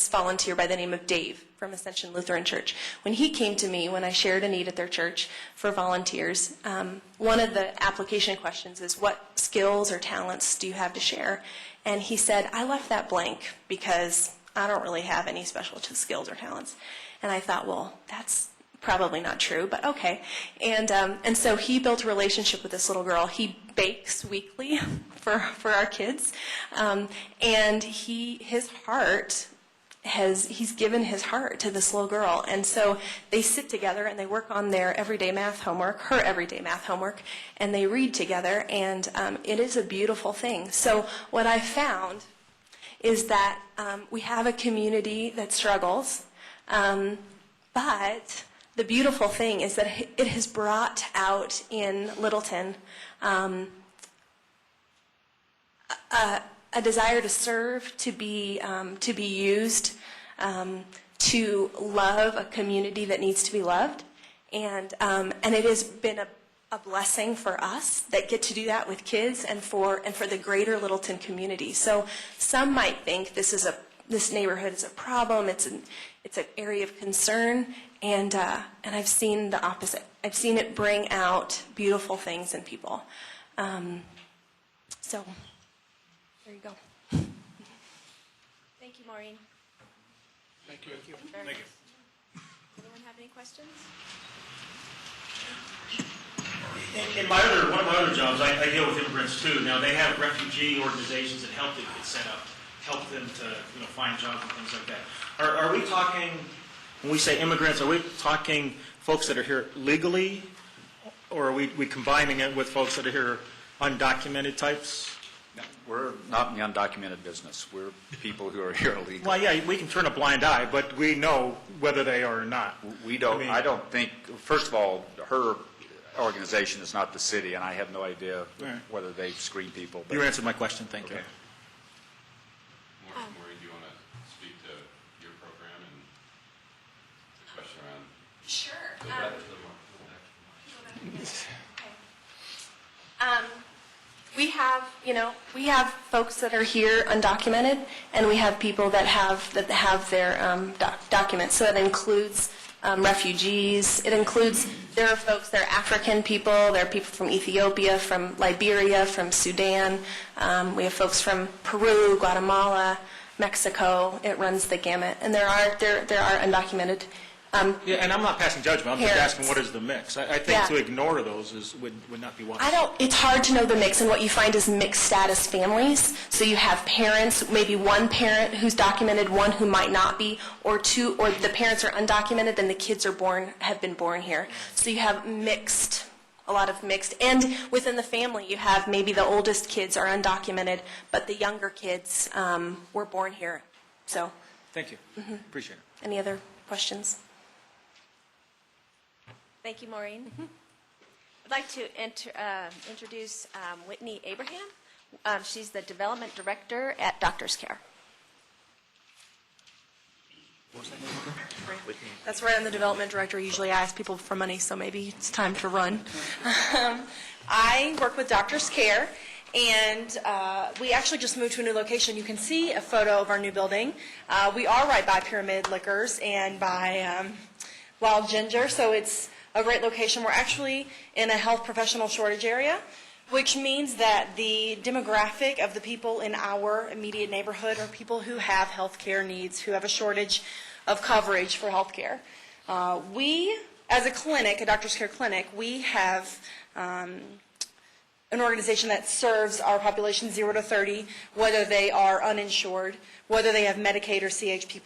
volunteer by the name of Dave from Ascension Lutheran Church. When he came to me, when I shared a need at their church for volunteers, one of the application questions is, what skills or talents do you have to share? And he said, I left that blank because I don't really have any special skills or talents. And I thought, well, that's probably not true, but okay. And so he built a relationship with this little girl. He bakes weekly for our kids. And he's given his heart to this little girl. And so they sit together and they work on their everyday math homework, her everyday math homework, and they read together, and it is a beautiful thing. So what I found is that we have a community that struggles, but the beautiful thing is that it has brought out in Littleton a desire to serve, to be used, to love a community that needs to be loved, And it has been a blessing for us that get to do that with kids and for the greater Littleton community. So some might think this neighborhood is a problem. It's an area of concern, and I've seen the opposite. I've seen it bring out beautiful things in people. So there you go. Thank you, Maureen. Thank you. Thank you. Anyone have any questions? In one of my other jobs, I deal with immigrants too. Now, they have refugee organizations that help them get set up, help them to find jobs and things like that. Are we talking, when we say immigrants, are we talking folks that are here legally, or are we combining it with folks that are here undocumented types? No, we're not in the undocumented business. We're people who are here illegally. Well, yeah, we can turn a blind eye, but we know whether they are or not. We don't. I don't think. First of all, her organization is not the city, and I have no idea whether they screen people. You answered my question. Thank you. Maureen, do you want to speak to your program and the question around? Sure. We have folks that are here undocumented, and we have people that have their documents. So it includes refugees. There are folks that are African people. There are people from Ethiopia, from Liberia, from Sudan. We have folks from Peru, Guatemala, Mexico. It runs the gamut, and there are undocumented. Yeah, and I'm not passing judgment. I'm just Parents. asking what is the mix. I think to ignore those would not be wise. It's hard to know the mix, and what you find is mixed status families. So you have parents, maybe one parent who's documented, one who might not be, or the parents are undocumented, and the kids have been born here. So you have a lot of mixed. And within the family, you have maybe the oldest kids are undocumented, but the younger kids were born here. So. Thank you. Appreciate it. Any other questions? Thank you, Maureen. I'd like to introduce Whitney Abraham. She's the Development Director at Doctors Care. That's right, I'm the development director. Usually I ask people for money, so maybe it's time to run. I work with Doctors Care, and we actually just moved to a new location. You can see a photo of our new building. We are right by Pyramid Liquors and by Wild Ginger, so it's a great location. We're actually in a health professional shortage area, which means that the demographic of the people in our immediate neighborhood are people who have health care needs, who have a shortage of coverage for health care. We, as a clinic, a Doctors Care clinic, we have an organization that serves our population 0 to 30, whether they are uninsured, whether they have Medicaid or CHP+.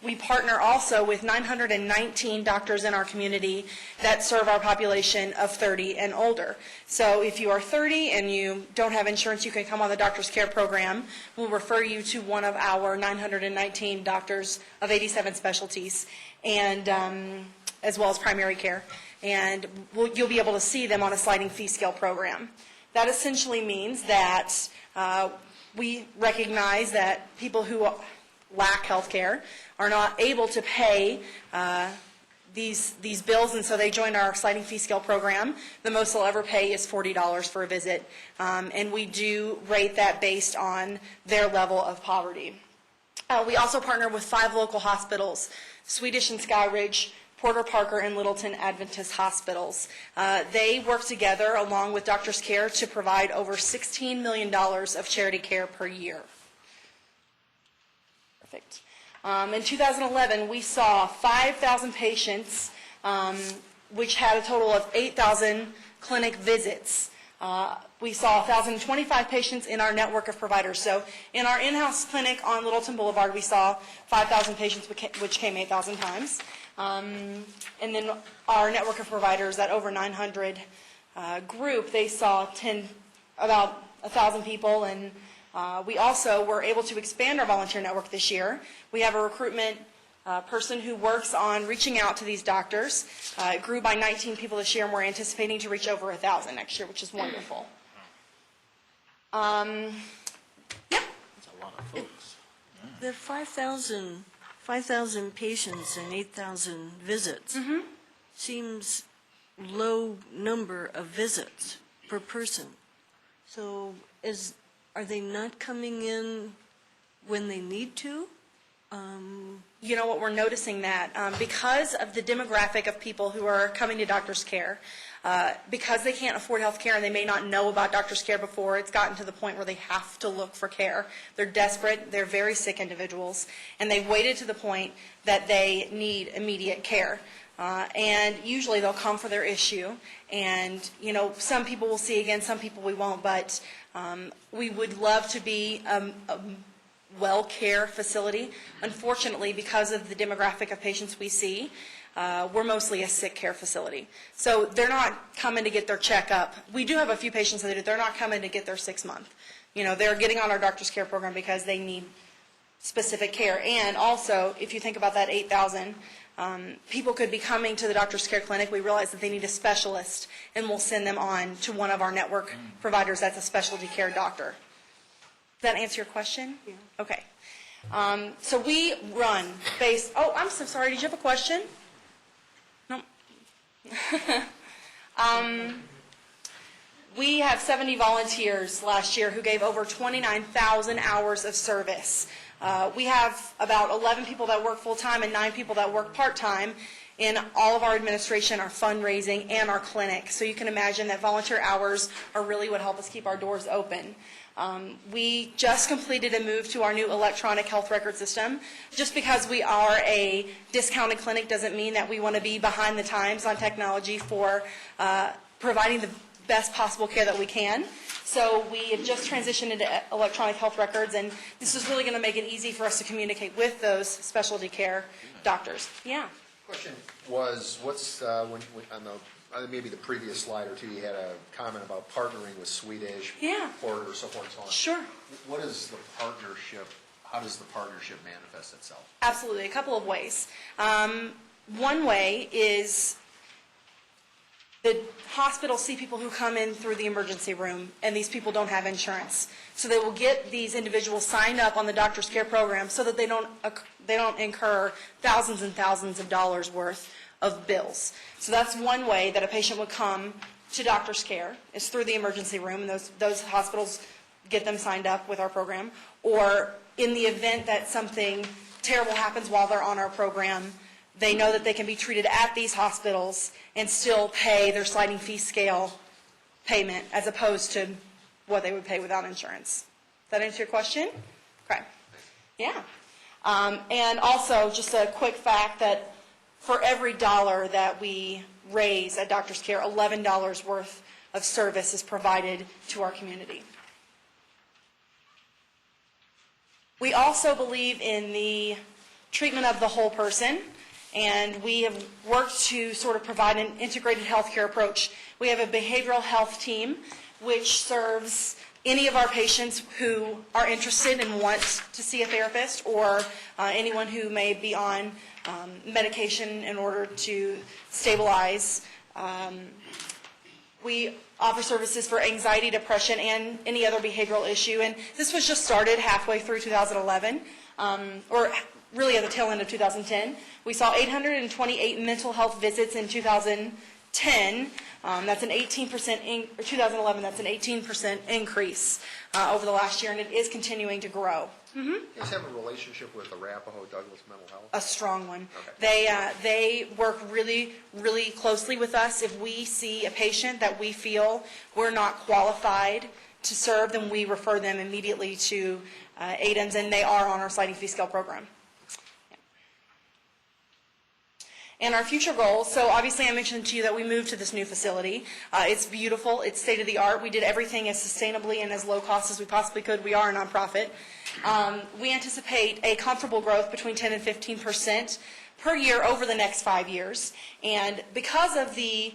We partner also with 919 doctors in our community that serve our population of 30 and older. So if you are 30 and you don't have insurance, you can come on the Doctors Care program. We'll refer you to one of our 919 doctors of 87 specialties, and as well as primary care. And you'll be able to see them on a sliding fee scale program. That essentially means that we recognize that people who lack health care are not able to pay these bills, and so they join our sliding fee scale program. The most they'll ever pay is $40 for a visit, and we do rate that based on their level of poverty. We also partner with 5 local hospitals, Swedish and Skyridge, Porter Parker, and Littleton Adventist hospitals. They work together along with Doctors Care to provide over $16 million of charity care per year. Perfect. In 2011, we saw 5,000 patients, which had a total of 8,000 clinic visits. We saw 1,025 patients in our network of providers. So in our in-house clinic on Littleton Boulevard, we saw 5,000 patients, which came 8,000 times. And then our network of providers, that over 900 group, they saw about 1,000 people, and we also were able to expand our volunteer network this year. We have a recruitment person who works on reaching out to these doctors. It grew by 19 people this year, and we're anticipating to reach over 1,000 next year, which is wonderful. The 5,000 5,000 patients and 8,000 visits seems low number of visits per person. So are they not coming in when they need to? You know what, we're noticing that because of the demographic of people who are coming to Doctor's Care, because they can't afford health care and they may not know about Doctor's Care before, it's gotten to the point where they have to look for care. They're desperate, they're very sick individuals, and they've waited to the point that they need immediate care. And usually they'll come for their issue, and some people we'll see again, some people we won't, but we would love to be a well-care facility. Unfortunately, because of the demographic of patients we see, we're mostly a sick care facility. So they're not coming to get their checkup. We do have a few patients that they're not coming to get their 6-month. They're getting on our Doctor's Care program because they need specific care. And also, if you think about that 8,000, people could be coming to the Doctor's Care clinic. We realize that they need a specialist, and we'll send them on to one of our network providers that's a specialty care doctor. Does that answer your question? Yeah. Okay. So we run based, oh, I'm so sorry, did you have a question? No. We have 70 volunteers last year who gave over 29,000 hours of service. We have about 11 people that work full-time and 9 people that work part-time in all of our administration, our fundraising, and our clinic. So you can imagine that volunteer hours are really what help us keep our doors open. We just completed a move to our new electronic health record system. Just because we are a discounted clinic doesn't mean that we want to be behind the times on technology for providing the best possible care that we can. So we have just transitioned into electronic health records, and this is really going to make it easy for us to communicate with those specialty care doctors. Yeah. Question was, what's, when on the, maybe the previous slide or two, you had a comment about partnering with Swedish, Port, or so forth and so on. Sure. What is the partnership, how does the partnership manifest itself? Absolutely, a couple of ways. One way is the hospitals see people who come in through the emergency room, and these people don't have insurance. So they will get these individuals signed up on the Doctor's Care program so that they don't incur thousands and thousands of dollars worth of bills. So that's one way that a patient would come to Doctor's Care, is through the emergency room, and those hospitals get them signed up with our program. Or in the event that something terrible happens while they're on our program, they know that they can be treated at these hospitals and still pay their sliding fee scale payment as opposed to what they would pay without insurance. Does that answer your question? Okay. Yeah. And also, just a quick fact that for every dollar that we raise at Doctor's Care, $11 worth of service is provided to our community. We also believe in the treatment of the whole person, and we have worked to sort of provide an integrated healthcare approach. We have a behavioral health team which serves any of our patients who are interested and want to see a therapist, or anyone who may be on medication in order to stabilize. We offer services for anxiety, depression, and any other behavioral issue. And this was just started halfway through 2011, or really at the tail end of 2010. We saw 828 mental health visits in 2010. That's an 18% 2011. That's an 18% increase over the last year, and it is continuing to grow. You guys have a relationship with Arapahoe Douglas Mental Health? A strong one. Okay. They work really, really closely with us. If we see a patient that we feel we're not qualified to serve, then we refer them immediately to ADEMS, and they are on our sliding fee scale program. And our future goals, so obviously I mentioned to you that we moved to this new facility. It's beautiful, it's state-of-the-art. We did everything as sustainably and as low cost as we possibly could. We are a nonprofit. We anticipate a comfortable growth between 10 and 15% per year over the next 5 years. And because of the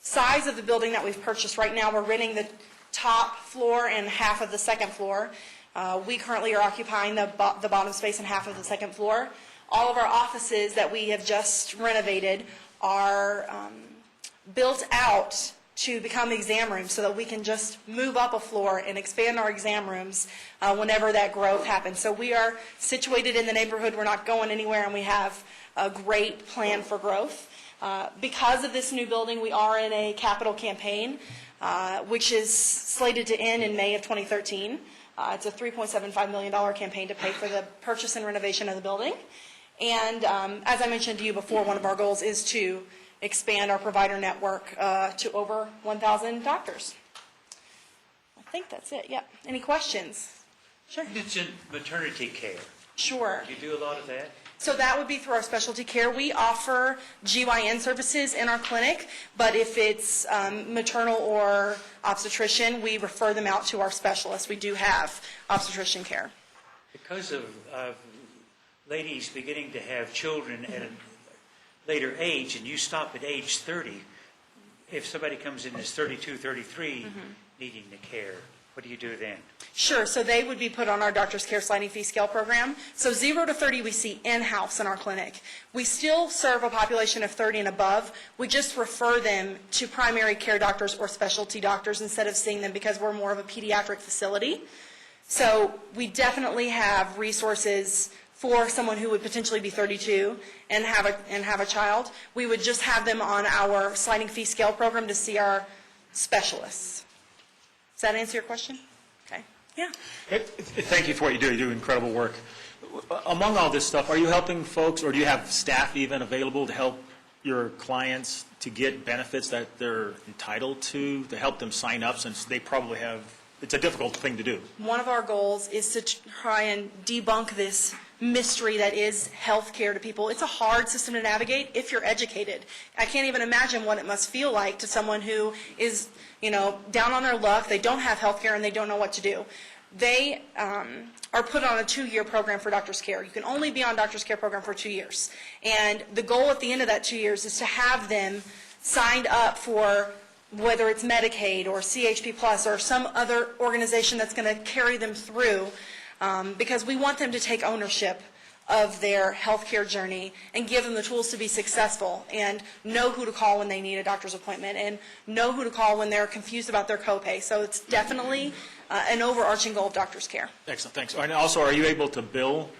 size of the building that we've purchased right now, we're renting the top floor and half of the second floor. We currently are occupying the bottom space and half of the second floor. All of our offices that we have just renovated are built out to become exam rooms so that we can just move up a floor and expand our exam rooms whenever that growth happens. So we are situated in the neighborhood. We're not going anywhere, and we have a great plan for growth. Because of this new building, we are in a capital campaign, which is slated to end in May of 2013. It's a $3.75 million campaign to pay for the purchase and renovation of the building. And as I mentioned to you before, one of our goals is to expand our provider network to over 1,000 doctors. I think that's it, yep. Any questions? Sure. Indigent maternity care. Sure. Do you do a lot of that? So that would be through our specialty care. We offer GYN services in our clinic, but if it's maternal or obstetrician, we refer them out to our specialists. We do have obstetrician care. Because of ladies beginning to have children at a later age, and you stop at age 30, if somebody comes in as 32, 33, needing the care, what do you do then? Sure, so they would be put on our Doctor's Care Sliding Fee Scale program. So 0 to 30 we see in-house in our clinic. We still serve a population of 30 and above. We just refer them to primary care doctors or specialty doctors instead of seeing them because we're more of a pediatric facility. So we definitely have resources for someone who would potentially be 32 and have a child. We would just have them on our sliding fee scale program to see our specialists. Does that answer your question? Okay. Yeah. Thank you for what you do. You do incredible work. Among all this stuff, are you helping folks, or do you have staff even available to help your clients to get benefits that they're entitled to help them sign up, since they probably have, it's a difficult thing to do? One of our goals is to try and debunk this mystery that is health care to people. It's a hard system to navigate if you're educated. I can't even imagine what it must feel like to someone who is, down on their luck, they don't have health care and they don't know what to do. They are put on a 2-year program for Doctor's Care. You can only be on Doctor's Care program for 2 years. And the goal at the end of that 2 years is to have them signed up for whether it's Medicaid or CHP Plus or some other organization that's going to carry them through, because we want them to take ownership of their healthcare journey and give them the tools to be successful and know who to call when they need a doctor's appointment and know who to call when they're confused about their copay. So it's definitely an overarching goal of Doctor's Care. Excellent, thanks. And also, are you able to bill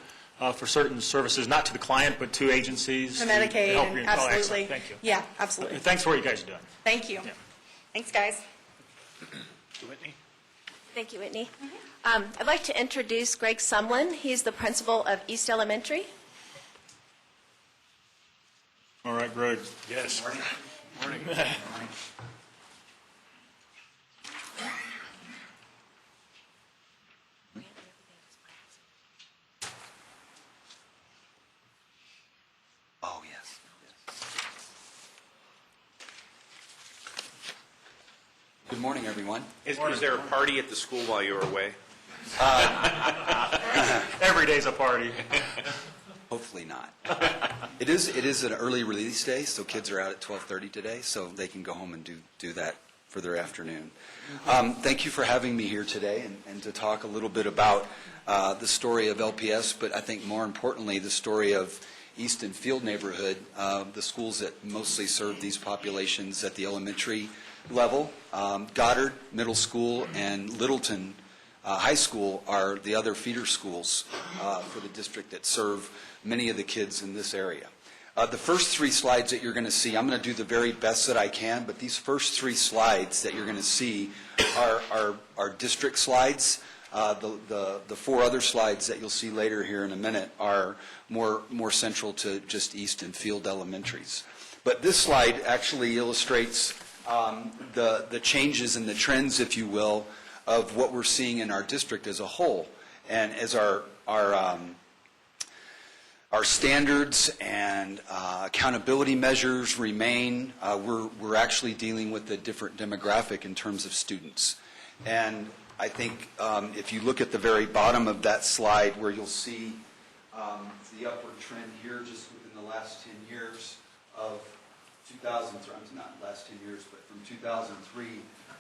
for certain services, not to the client, but to agencies? To Medicaid, help you? absolutely. Oh, excellent. Thank you. Yeah, absolutely. Thanks for what you guys are doing. Thank you. Yeah. Thanks, guys. Whitney? Thank you, Whitney. I'd like to introduce Greg Sumlin. He's the principal of East Elementary. All right, Greg. Yes. Morning. Oh, yes. Good morning, everyone. Is there a party at the school while you're away? Every day's a party. Hopefully not. It is an early release day, so kids are out at 12:30 today, so they can go home and do that for their afternoon. Thank you for having me here today and to talk a little bit about the story of LPS, but I think more importantly, the story of Easton Field neighborhood, the schools that mostly serve these populations at the elementary level. Goddard Middle School and Littleton High School are the other feeder schools for the district that serve many of the kids in this area. The first 3 slides that you're going to see, I'm going to do the very best that I can, but these first 3 slides that you're going to see are district slides. The 4 other slides that you'll see later here in a minute are more central to just Easton Field Elementaries. But this slide actually illustrates the changes and the trends, if you will, of what we're seeing in our district as a whole. And as our standards and accountability measures remain, we're actually dealing with a different demographic in terms of students. And I think if you look at the very bottom of that slide where you'll see the upward trend here just within the last 10 years of 2003, not last 10 years, but from 2003,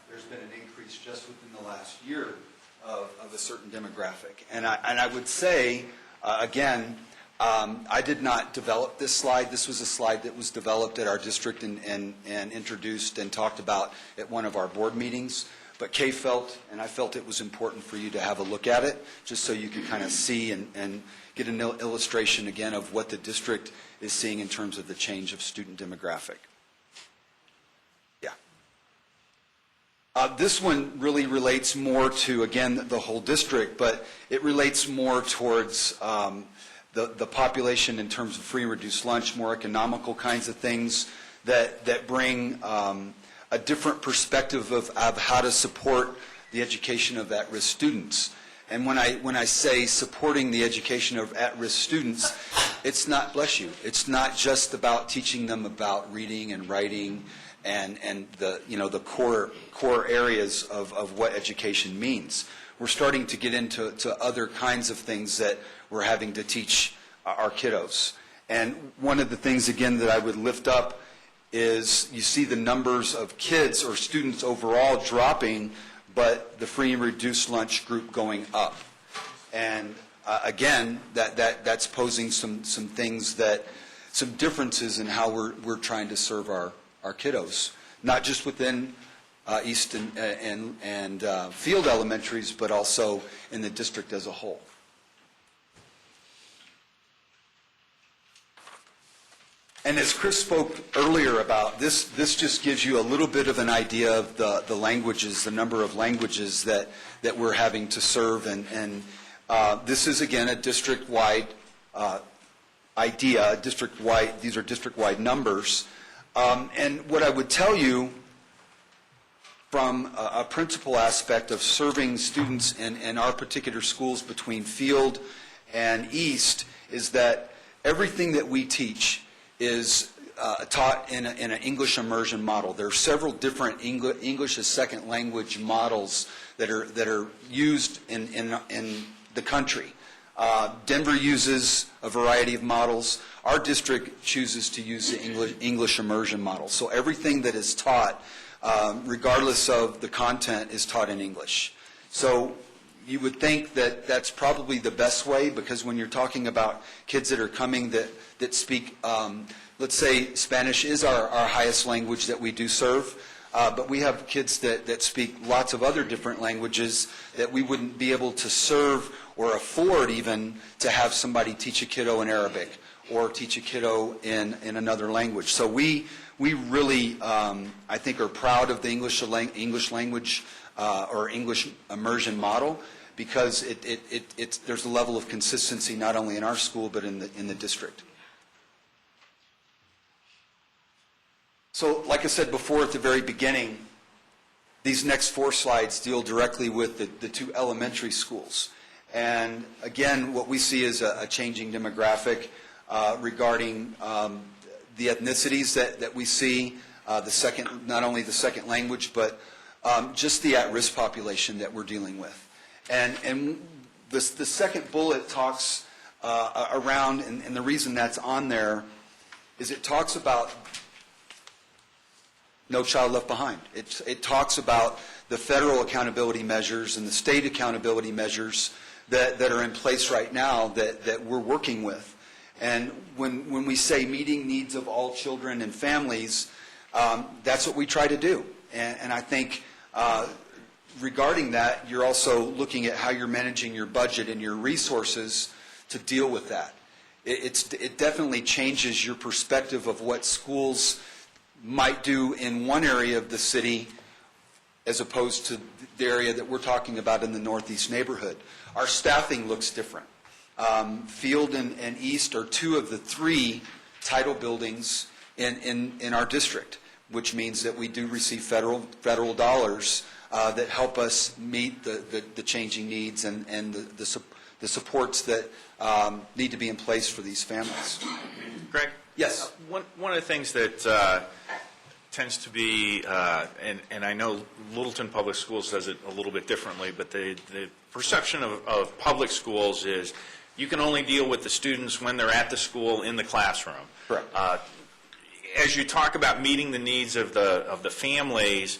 there's been an increase just within the last year of a certain demographic. And I would say, again, I did not develop this slide. This was a slide that was developed at our district and introduced and talked about at one of our board meetings. But Kay felt, and I felt it was important for you to have a look at it, just so you could kind of see and get an illustration again of what the district is seeing in terms of the change of student demographic. Yeah. This one really relates more to, again, the whole district, but it relates more towards the population in terms of free and reduced lunch, more economical kinds of things that bring a different perspective of how to support the education of at-risk students. And when I say supporting the education of at-risk students, it's not, bless you, it's not just about teaching them about reading and writing and the core areas of what education means. We're starting to get into other kinds of things that we're having to teach our kiddos. And one of the things, again, that I would lift up is you see the numbers of kids or students overall dropping, but the free and reduced lunch group going up. And again, that's posing some things some differences in how we're trying to serve our kiddos, not just within East and Field Elementaries, but also in the district as a whole. And as Chris spoke earlier about, this just gives you a little bit of an idea of the languages, the number of languages that we're having to serve. And this is, again, a district-wide idea, these are district-wide numbers. And what I would tell you from a principal aspect of serving students in our particular schools between Field and East is that everything that we teach is taught in an English immersion model. There are several different English as second language models that are used in the country. Denver uses a variety of models. Our district chooses to use the English immersion model. So everything that is taught, regardless of the content, is taught in English. So you would think that that's probably the best way, because when you're talking about kids that are coming that speak, let's say Spanish is our highest language that we do serve, but we have kids that speak lots of other different languages that we wouldn't be able to serve or afford even to have somebody teach a kiddo in Arabic or teach a kiddo in another language. So we really, I think, are proud of the English language or English immersion model, because there's a level of consistency not only in our school but in the district. So, like I said before at the very beginning, these next 4 slides deal directly with the 2 elementary schools. And again, what we see is a changing demographic regarding the ethnicities that we see, not only the second language, but just the at-risk population that we're dealing with. And the second bullet talks around, and the reason that's on there is it talks about No Child Left Behind. It talks about the federal accountability measures and the state accountability measures that are in place right now that we're working with. And when we say meeting needs of all children and families, that's what we try to do. And I think regarding that, you're also looking at how you're managing your budget and your resources to deal with that. It definitely changes your perspective of what schools might do in one area of the city as opposed to the area that we're talking about in the Northeast neighborhood. Our staffing looks different. Field and East are 2 of the 3 title buildings in our district, which means that we do receive federal dollars that help us meet the changing needs and the supports that need to be in place for these families. Greg? Yes. One of the things that tends to be, and I know Littleton Public Schools does it a little bit differently, but the perception of public schools is you can only deal with the students when they're at the school in the classroom. Correct. As you talk about meeting the needs of the families,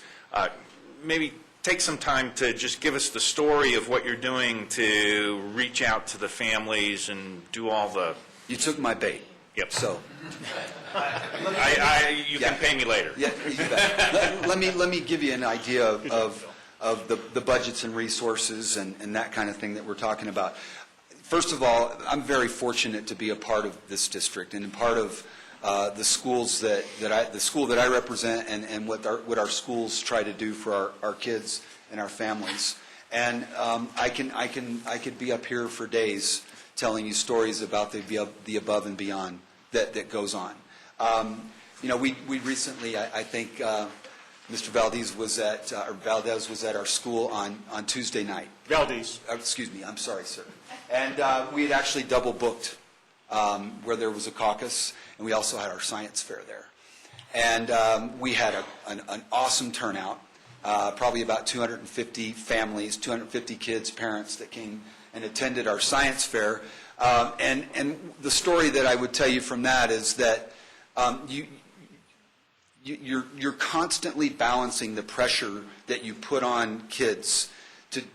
maybe take some time to just give us the story of what you're doing to reach out to the families and do all the You took my bait. Yep. So, You can pay me later. yeah, you bet. Let me give you an idea of the budgets and resources and that kind of thing that we're talking about. First of all, I'm very fortunate to be a part of this district and part of the schools the school that I represent and what our schools try to do for our kids and our families. And I could be up here for days telling you stories about the above and beyond that goes on. We recently, I think, Mr. Valdez was at our school on Tuesday night. Valdez. Excuse me, I'm sorry, sir. And we had actually double booked where there was a caucus, and we also had our science fair there. And we had an awesome turnout, probably about 250 families, 250 kids, parents that came and attended our science fair. And the story that I would tell you from that is that you're constantly balancing the pressure that you put on kids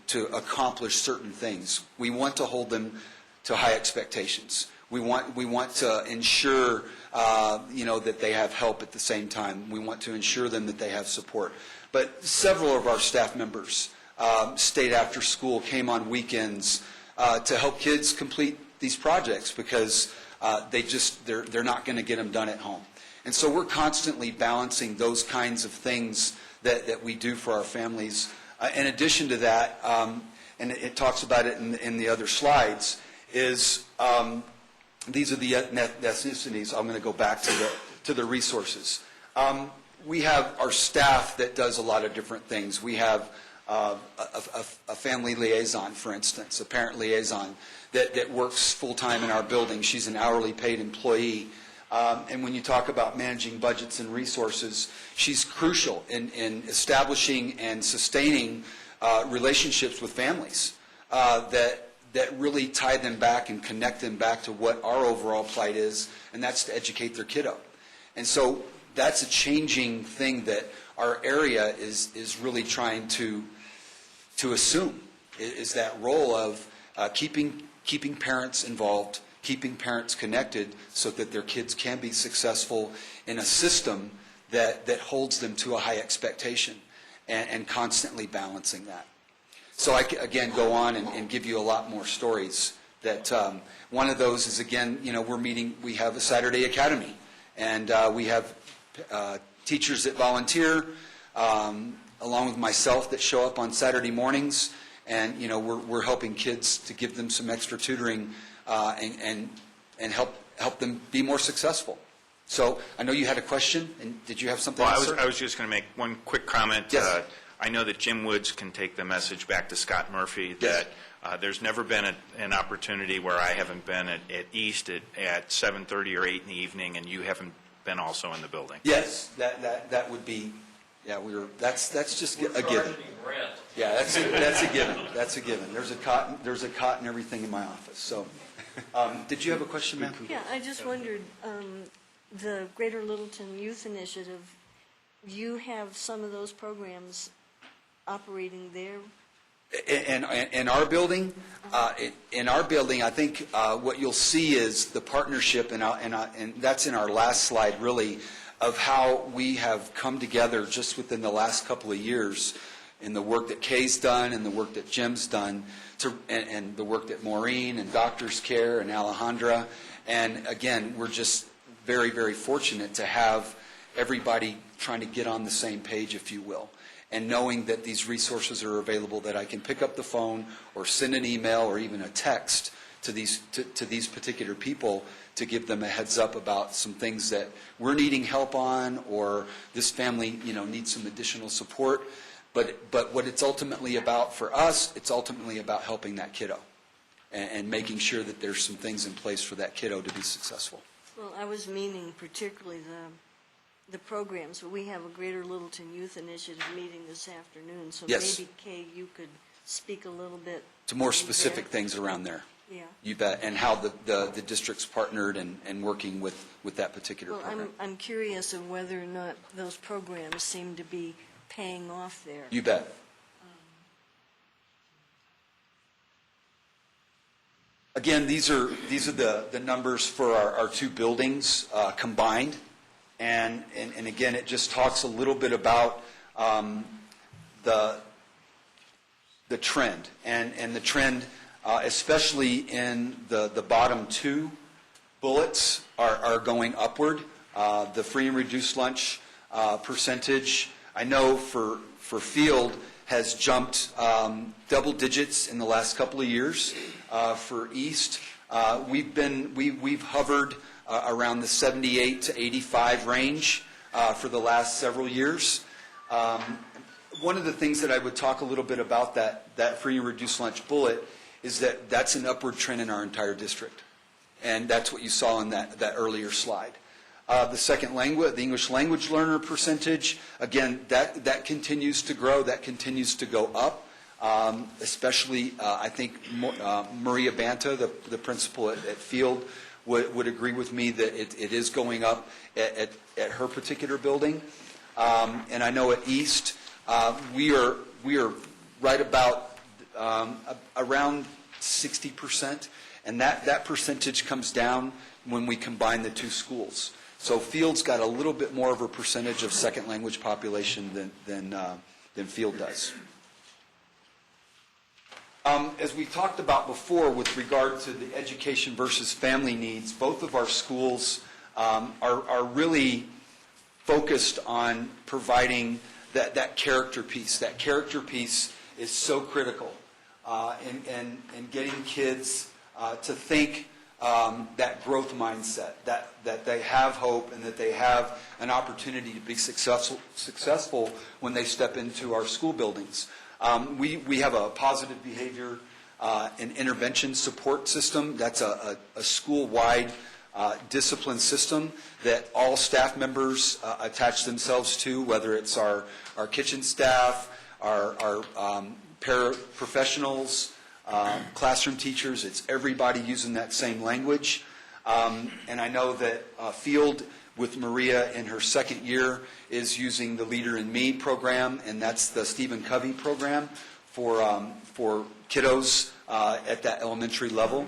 to accomplish certain things. We want to hold them to high expectations. We want to ensure that they have help at the same time. We want to ensure them that they have support. But several of our staff members stayed after school, came on weekends to help kids complete these projects because they're not going to get them done at home. And so we're constantly balancing those kinds of things that we do for our families. In addition to that, and it talks about it in the other slides, is these are the ethnicities. I'm going to go back to the resources. We have our staff that does a lot of different things. We have a family liaison, for instance, a parent liaison that works full-time in our building. She's an hourly paid employee. And when you talk about managing budgets and resources, she's crucial in establishing and sustaining relationships with families that really tie them back and connect them back to what our overall plight is, and that's to educate their kiddo. And so that's a changing thing that our area is really trying to assume, is that role of keeping parents involved, keeping parents connected so that their kids can be successful in a system that holds them to a high expectation and constantly balancing that. So I, again, go on and give you a lot more stories. That one of those is, again, we have a Saturday Academy, and we have teachers that volunteer, along with myself, that show up on Saturday mornings, and we're helping kids to give them some extra tutoring and help them be more successful. So I know you had a question, and did you have something else, sir? I was just going to make one quick comment. Yes. I know that Jim Woods can take the message back to Scott Murphy that there's never been an opportunity where I haven't been at East at 7:30 or 8 in the evening, and you haven't been also in the building. Yes, that would be. Yeah, that's just a given. Yeah, that's a given. That's a given. There's a cot and everything in my office. So, did you have a question, ma'am? Yeah, I just wondered, the Greater Littleton Youth Initiative, you have some of those programs operating there? In our building, I think what you'll see is the partnership, and that's in our last slide, really, of how we have come together just within the last couple of years in the work that Kay's done and the work that Jim's done, and the work that Maureen and Doctors Care and Alejandra. And again, we're just very, very fortunate to have everybody trying to get on the same page, if you will, and knowing that these resources are available, that I can pick up the phone or send an email or even a text to these particular people to give them a heads up about some things that we're needing help on, or this family needs some additional support. But what it's ultimately about for us, it's ultimately about helping that kiddo and making sure that there's some things in place for that kiddo to be successful. Well, I was meaning particularly the programs, but we have a Greater Littleton Youth Initiative meeting this afternoon, so Yes. maybe, Kay, you could speak a little bit To more specific things around there. Yeah. You bet. And how the district's partnered and working with that particular Well, program. I'm curious of whether or not those programs seem to be paying off there. You bet. Again, these are the numbers for our two buildings combined. And again, it just talks a little bit about the trend. And the trend, especially in the bottom two bullets, are going upward. The free and reduced lunch percentage, I know for Field, has jumped double digits in the last couple of years. For East, we've hovered around the 78 to 85 range for the last several years. One of the things that I would talk a little bit about that free and reduced lunch bullet is that that's an upward trend in our entire district. And that's what you saw in that earlier slide. The second language, the English language learner percentage, again, that continues to grow, that continues to go up. Especially, I think Maria Banta, the principal at Field, would agree with me that it is going up at her particular building. And I know at East, we are right about around 60%, and that percentage comes down when we combine the two schools. So Field's got a little bit more of a percentage of second language population than Field does. As we talked about before with regard to the education versus family needs, both of our schools are really focused on providing that character piece. That character piece is so critical in getting kids to think that growth mindset, that they have hope and that they have an opportunity to be successful when they step into our school buildings. We have a positive behavior and intervention support system. That's a school-wide discipline system that all staff members attach themselves to, whether it's our kitchen staff, our paraprofessionals, classroom teachers. It's everybody using that same language. And I know that Field, with Maria in her second year, is using the Leader in Me program, and that's the Stephen Covey program for kiddos at that elementary level.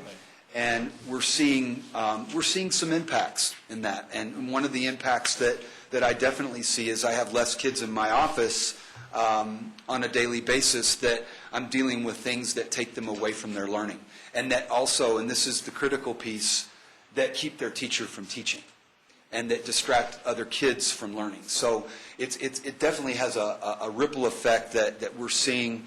And we're seeing some impacts in that. And one of the impacts that I definitely see is I have less kids in my office on a daily basis that I'm dealing with things that take them away from their learning. And that also, and this is the critical piece, that keep their teacher from teaching and that distract other kids from learning. So it definitely has a ripple effect that we're seeing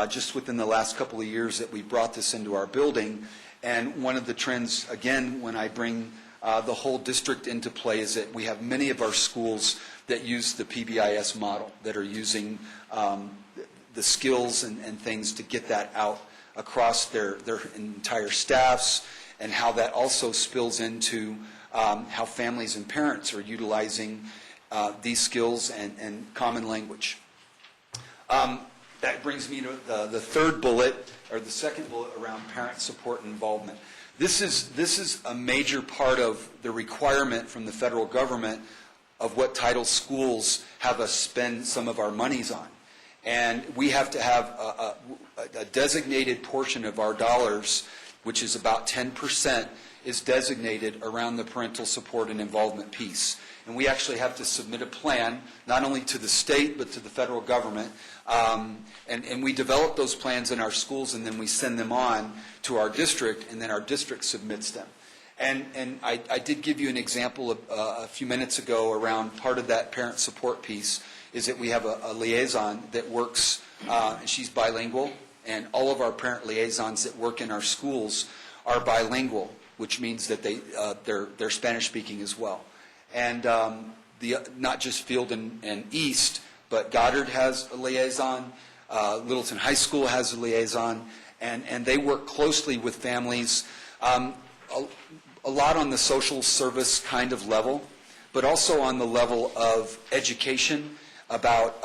just within the last couple of years that we brought this into our building. And one of the trends, again, when I bring the whole district into play, is that we have many of our schools that use the PBIS model, that are using the skills and things to get that out across their entire staffs, and how that also spills into how families and parents are utilizing these skills and common language. That brings me to the third bullet, or the second bullet, around parent support and involvement. This is a major part of the requirement from the federal government of what title schools have us spend some of our monies on. And we have to have a designated portion of our dollars, which is about 10%, is designated around the parental support and involvement piece. And we actually have to submit a plan, not only to the state, but to the federal government. And we develop those plans in our schools, and then we send them on to our district, and then our district submits them. And I did give you an example a few minutes ago around part of that parent support piece, is that we have a liaison that works, and she's bilingual, and all of our parent liaisons that work in our schools are bilingual, which means that they're Spanish speaking as well. And not just Field and East, but Goddard has a liaison, Littleton High School has a liaison, and they work closely with families, a lot on the social service kind of level, but also on the level of education about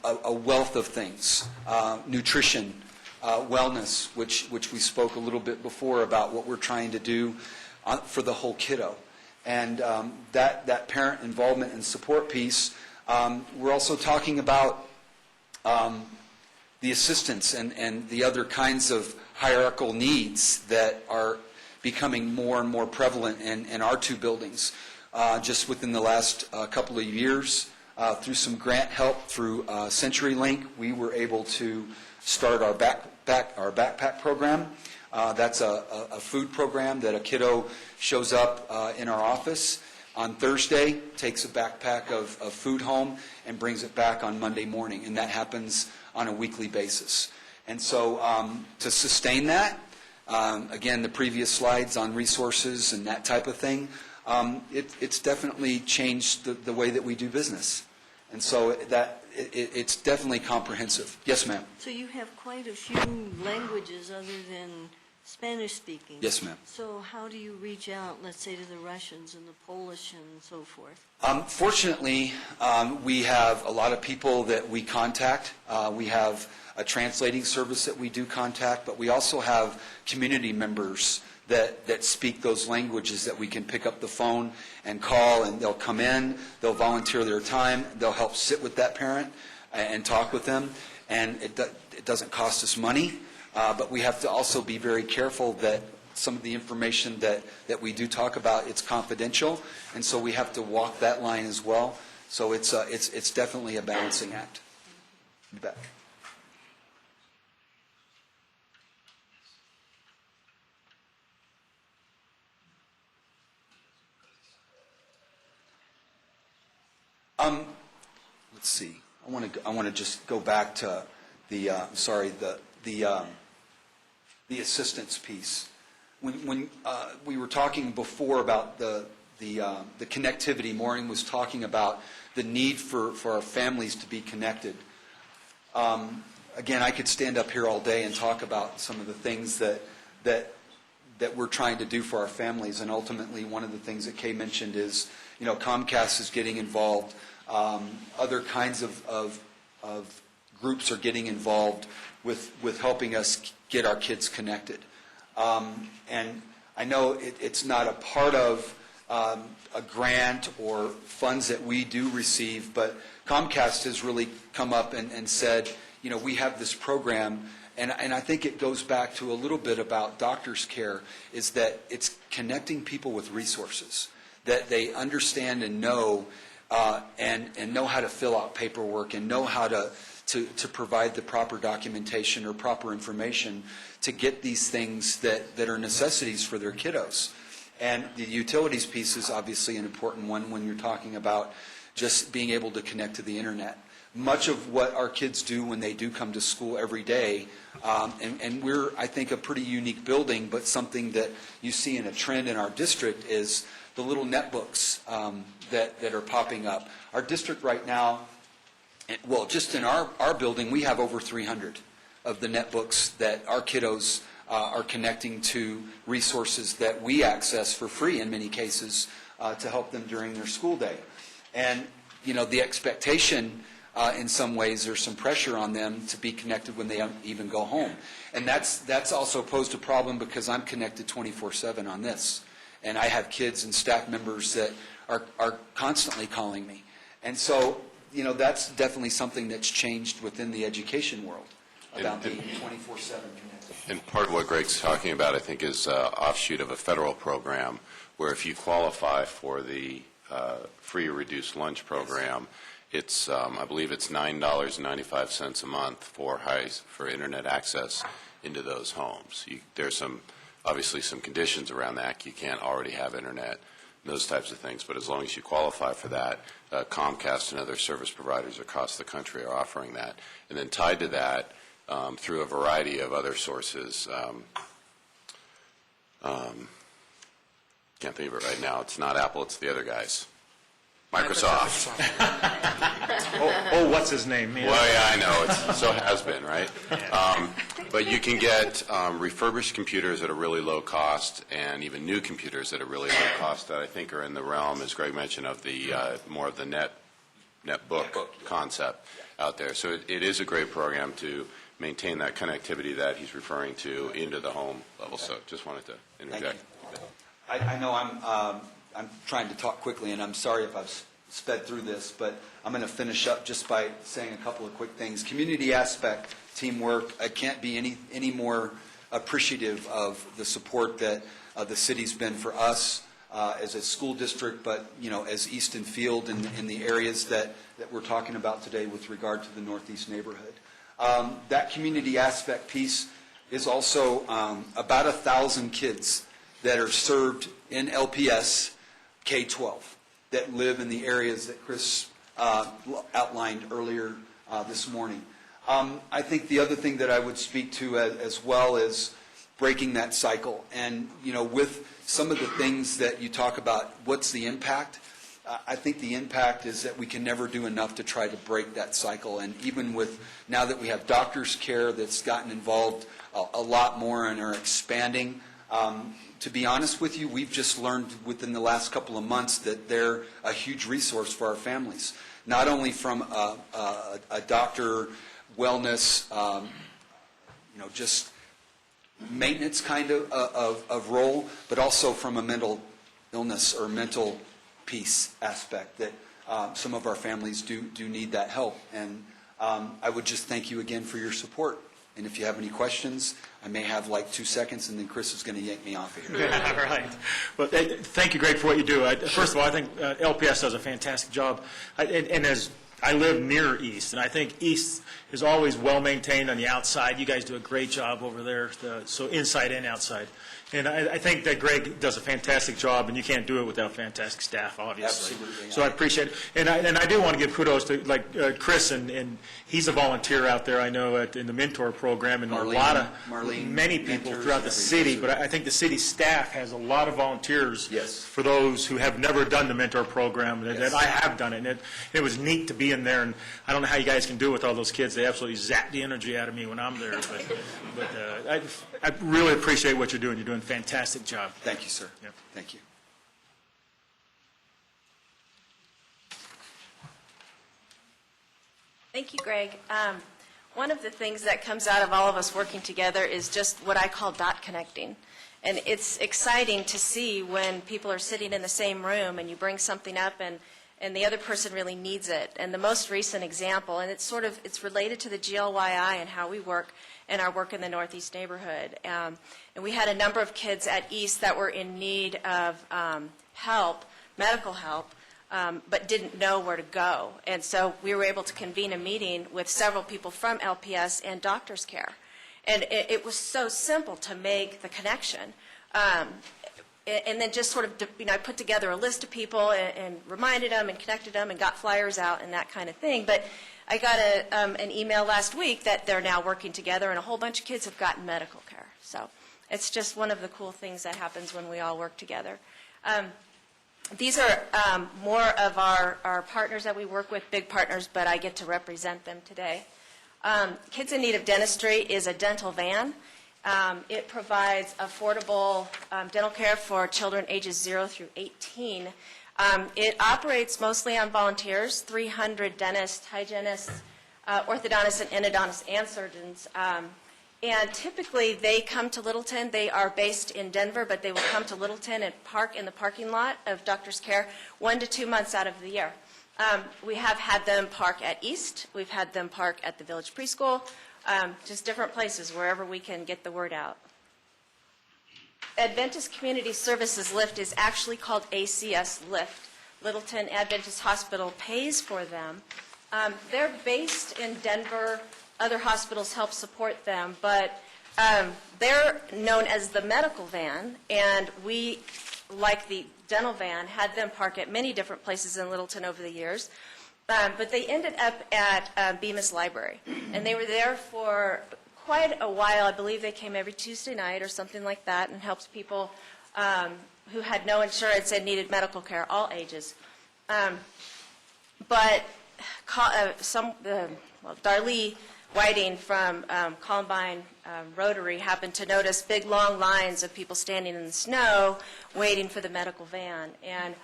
a wealth of things, nutrition, wellness, which we spoke a little bit before about what we're trying to do for the whole kiddo. And that parent involvement and support piece, we're also talking about the assistance and the other kinds of hierarchical needs that are becoming more and more prevalent in our two buildings. Just within the last couple of years, through some grant help through CenturyLink, we were able to start our backpack program. That's a food program that a kiddo shows up in our office on Thursday, takes a backpack of food home, and brings it back on Monday morning. And that happens on a weekly basis. And so to sustain that, again, the previous slides on resources and that type of thing, it's definitely changed the way that we do business. And so it's definitely comprehensive. Yes, ma'am. So you have quite a few languages other than Spanish speaking. Yes, ma'am. So how do you reach out, let's say, to the Russians and the Polish and so forth? Fortunately, we have a lot of people that we contact. We have a translating service that we do contact, but we also have community members that speak those languages that we can pick up the phone and call, and they'll come in, they'll volunteer their time, they'll help sit with that parent and talk with them, and it doesn't cost us money, but we have to also be very careful that some of the information that we do talk about, it's confidential, and so we have to walk that line as well. So it's definitely a balancing act. You bet. Let's see. I want to just go back to the assistance piece. When we were talking before about the connectivity, Maureen was talking about the need for our families to be connected. Again, I could stand up here all day and talk about some of the things that we're trying to do for our families, and ultimately one of the things that Kay mentioned is, Comcast is getting involved. Other kinds of groups are getting involved with helping us get our kids connected. And I know it's not a part of a grant or funds that we do receive, but Comcast has really come up and said, we have this program, and I think it goes back to a little bit about doctor's care, is that it's connecting people with resources, that they understand and know and know how to fill out paperwork and know how to provide the proper documentation or proper information to get these things that are necessities for their kiddos. And the utilities piece is obviously an important one when you're talking about just being able to connect to the internet. Much of what our kids do when they do come to school every day, and we're, I think, a pretty unique building, but something that you see in a trend in our district is the little netbooks that are popping up. Our district right now, well, just in our building, we have over 300 of the netbooks that our kiddos are connecting to resources that we access for free in many cases to help them during their school day. And, the expectation in some ways, there's some pressure on them to be connected when they even go home. And that's also posed a problem because I'm connected 24/7 on this. And I have kids and staff members that are constantly calling me. And so, that's definitely something that's changed within the education world about being 24/7 connected. And part of what Greg's talking about, I think, is an offshoot of a federal program where if you qualify for the free or reduced lunch program, it's, I believe it's $9.95 a month for internet access into those homes. There's obviously some conditions around that. You can't already have internet, those types of things, but as long as you qualify for that, Comcast and other service providers across the country are offering that. And then tied to that, through a variety of other sources, can't think of it right now. It's not Apple, it's the other guys. Microsoft. What's his name? Man. Well, yeah, I know. It so has been, right? But you can get refurbished computers at a really low cost, and even new computers at a really low cost that I think are in the realm, as Greg mentioned, of the more of the netbook concept out there. So it is a great program to maintain that connectivity that he's referring to into the home level. So just wanted to interject. I know I'm trying to talk quickly, and I'm sorry if I've sped through this, but I'm going to finish up just by saying a couple of quick things. Community aspect teamwork. I can't be any more appreciative of the support that the city's been for us as a school district, but, as Easton Field and in the areas that we're talking about today with regard to the Northeast neighborhood. That community aspect piece is also about 1,000 kids that are served in LPS K-12 that live in the areas that Chris outlined earlier this morning. I think the other thing that I would speak to as well is breaking that cycle. And, with some of the things that you talk about, what's the impact? I think the impact is that we can never do enough to try to break that cycle. And even with, now that we have doctor's care that's gotten involved a lot more and are expanding, to be honest with you, we've just learned within the last couple of months that they're a huge resource for our families. Not only from a doctor, wellness, just maintenance kind of role, but also from a mental illness or mental peace aspect that some of our families do need that help. And I would just thank you again for your support. And if you have any questions, I may have like 2 seconds, and then Chris is going to yank me off of here. All right. Well, thank you, Greg, for what you do. First of all, I think LPS does a fantastic job. And as I live near East, and I think East is always well-maintained on the outside. You guys do a great job over there, so inside and outside. And I think that Greg does a fantastic job, and you can't do it without fantastic staff, obviously. Absolutely. So I appreciate it. And I do want to give kudos to Chris, and he's a volunteer out there, I know, in the mentor program, and many people throughout the city. But I think the city staff has a lot of volunteers for those who have never done the mentor program. That I have done it, and it was neat to be in there. And I don't know how you guys can do it with all those kids. They absolutely zap the energy out of me when I'm there. But I really appreciate what you're doing. You're doing a fantastic job. Thank you, sir. Yep. Thank you. Thank you, Greg. One of the things that comes out of all of us working together is just what I call dot connecting. And it's exciting to see when people are sitting in the same room and you bring something up and the other person really needs it. And the most recent example, and it's related to the GLYI and how we work and our work in the Northeast neighborhood. And we had a number of kids at East that were in need of help, medical help, but didn't know where to go. And so we were able to convene a meeting with several people from LPS and Doctor's Care. And it was so simple to make the connection. And then just sort of, I put together a list of people and reminded them and connected them and got flyers out and that kind of thing. But I got an email last week that they're now working together and a whole bunch of kids have gotten medical care. So it's just one of the cool things that happens when we all work together. These are more of our partners that we work with, big partners, but I get to represent them today. Kids in Need of Dentistry is a dental van. It provides affordable dental care for children ages 0 through 18. It operates mostly on volunteers, 300 dentists, hygienists, orthodontists, and endodontists, and surgeons. And typically they come to Littleton. They are based in Denver, but they will come to Littleton and park in the parking lot of Doctor's Care 1 to 2 months out of the year. We have had them park at East. We've had them park at the Village Preschool, just different places, wherever we can get the word out. Adventist Community Services Lift is actually called ACS Lift. Littleton Adventist Hospital pays for them. They're based in Denver. Other hospitals help support them, but they're known as the medical van, and we, like the dental van, had them park at many different places in Littleton over the years. But they ended up at Bemis Library, and they were there for quite a while. I believe they came every Tuesday night or something like that and helped people who had no insurance and needed medical care, all ages. But Darlene Whiting from Columbine Rotary happened to notice big, long lines of people standing in the snow waiting for the medical van, and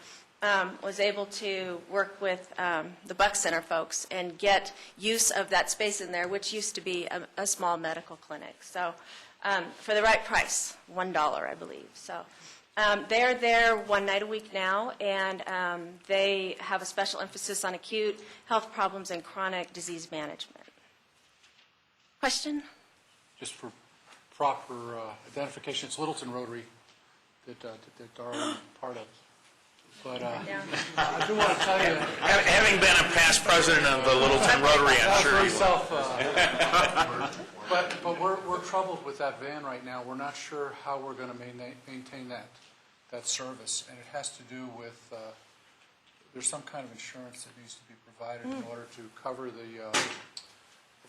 was able to work with the Buck Center folks and get use of that space in there, which used to be a small medical clinic. So for the right price, $1, I believe. So they're there 1 night a week now, and they have a special emphasis on acute health problems and chronic disease management. Question? Just for proper identification, it's Littleton Rotary that Darlene part of. But I do want to tell you... Having been a past president of the Littleton Rotary, I'm sure you will. But we're troubled with that van right now. We're not sure how we're going to maintain that service. And it has to do with, there's some kind of insurance that needs to be provided in order to cover the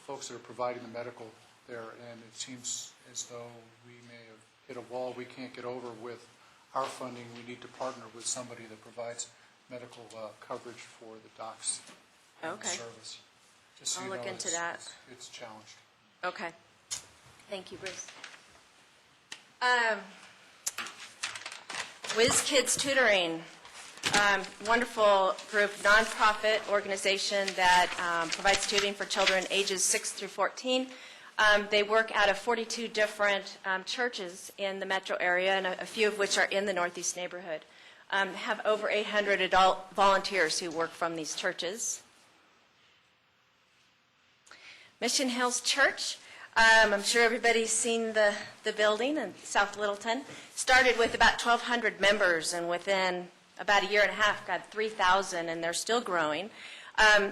folks that are providing the medical there. And it seems as though we may have hit a wall we can't get over with our funding. We need to partner with somebody that provides medical coverage for the docs service. Just so I'll you look know, into that. It's challenged. Okay. Thank you, Bruce. Whiz Kids Tutoring, wonderful group, nonprofit organization that provides tutoring for children ages 6 through 14. They work out of 42 different churches in the metro area, and a few of which are in the Northeast neighborhood. Have over 800 adult volunteers who work from these churches. Mission Hills Church, I'm sure everybody's seen the building in South Littleton. Started with about 1,200 members, and within about a year and a half got 3,000, and they're still growing.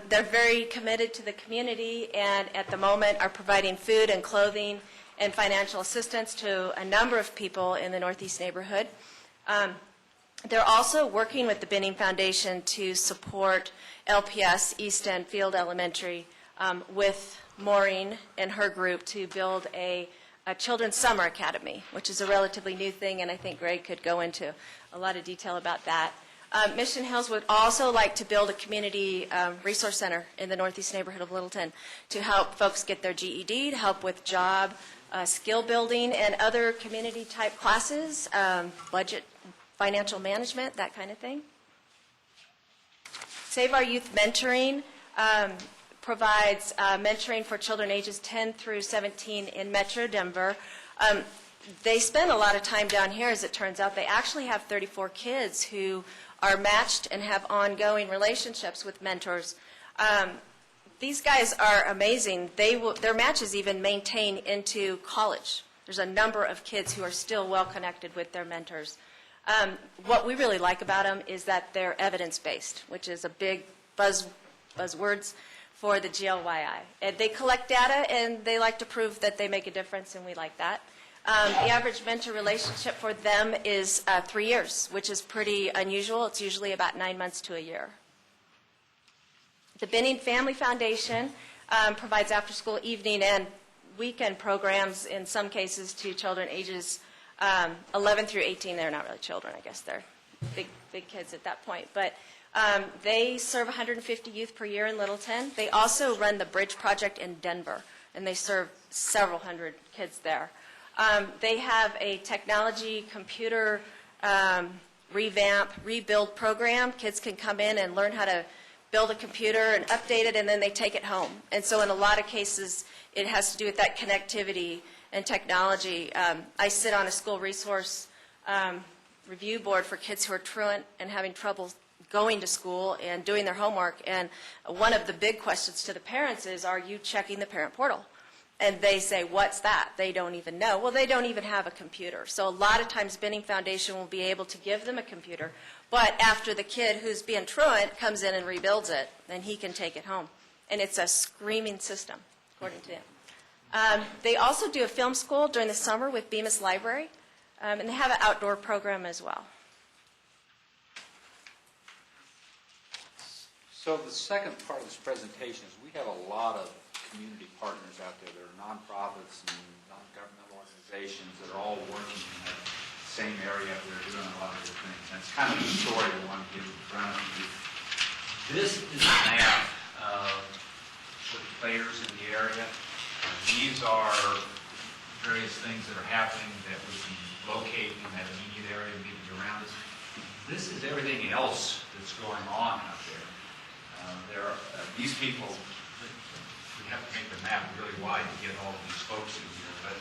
They're very committed to the community, and at the moment are providing food and clothing and financial assistance to a number of people in the Northeast neighborhood. They're also working with the Binning Foundation to support LPS, East End Field Elementary, with Maureen and her group to build a children's summer academy, which is a relatively new thing, and I think Greg could go into a lot of detail about that. Mission Hills would also like to build a community resource center in the Northeast neighborhood of Littleton to help folks get their GED, to help with job, skill building, and other community-type classes, budget, financial management, that kind of thing. Save Our Youth Mentoring provides mentoring for children ages 10 through 17 in Metro Denver. They spend a lot of time down here, as it turns out. They actually have 34 kids who are matched and have ongoing relationships with mentors. These guys are amazing. Their matches even maintain into college. There's a number of kids who are still well connected with their mentors. What we really like about them is that they're evidence-based, which is a big buzzwords for the GLYI. And they collect data, and they like to prove that they make a difference, and we like that. The average mentor relationship for them is 3 years, which is pretty unusual. It's usually about 9 months to a year. The Binning Family Foundation provides after-school, evening, and weekend programs, in some cases, to children ages 11 through 18. They're not really children, I guess. They're big kids at that point. But they serve 150 youth per year in Littleton. They also run the Bridge Project in Denver, and they serve several hundred kids there. They have a technology computer rebuild program. Kids can come in and learn how to build a computer and update it, and then they take it home. And so in a lot of cases, it has to do with that connectivity and technology. I sit on a school resource review board for kids who are truant and having trouble going to school and doing their homework. And one of the big questions to the parents is, are you checking the parent portal? And they say, what's that? They don't even know. Well, they don't even have a computer. So a lot of times Binning Foundation will be able to give them a computer, but after the kid who's being truant comes in and rebuilds it, then he can take it home. And it's a screaming system, according to them. They also do a film school during the summer with Bemis Library, and they have an outdoor program as well. So the second part of this presentation is we have a lot of community partners out there. There are nonprofits and non-governmental organizations that are all working in that same area. They're doing a lot of good things. And it's kind of the story I want to give in front of you. This is a map of the players in the area. These are various things that are happening that we can locate in that immediate area immediately around us. This is everything else that's going on out there. These people, we have to make the map really wide to get all of these folks in here, but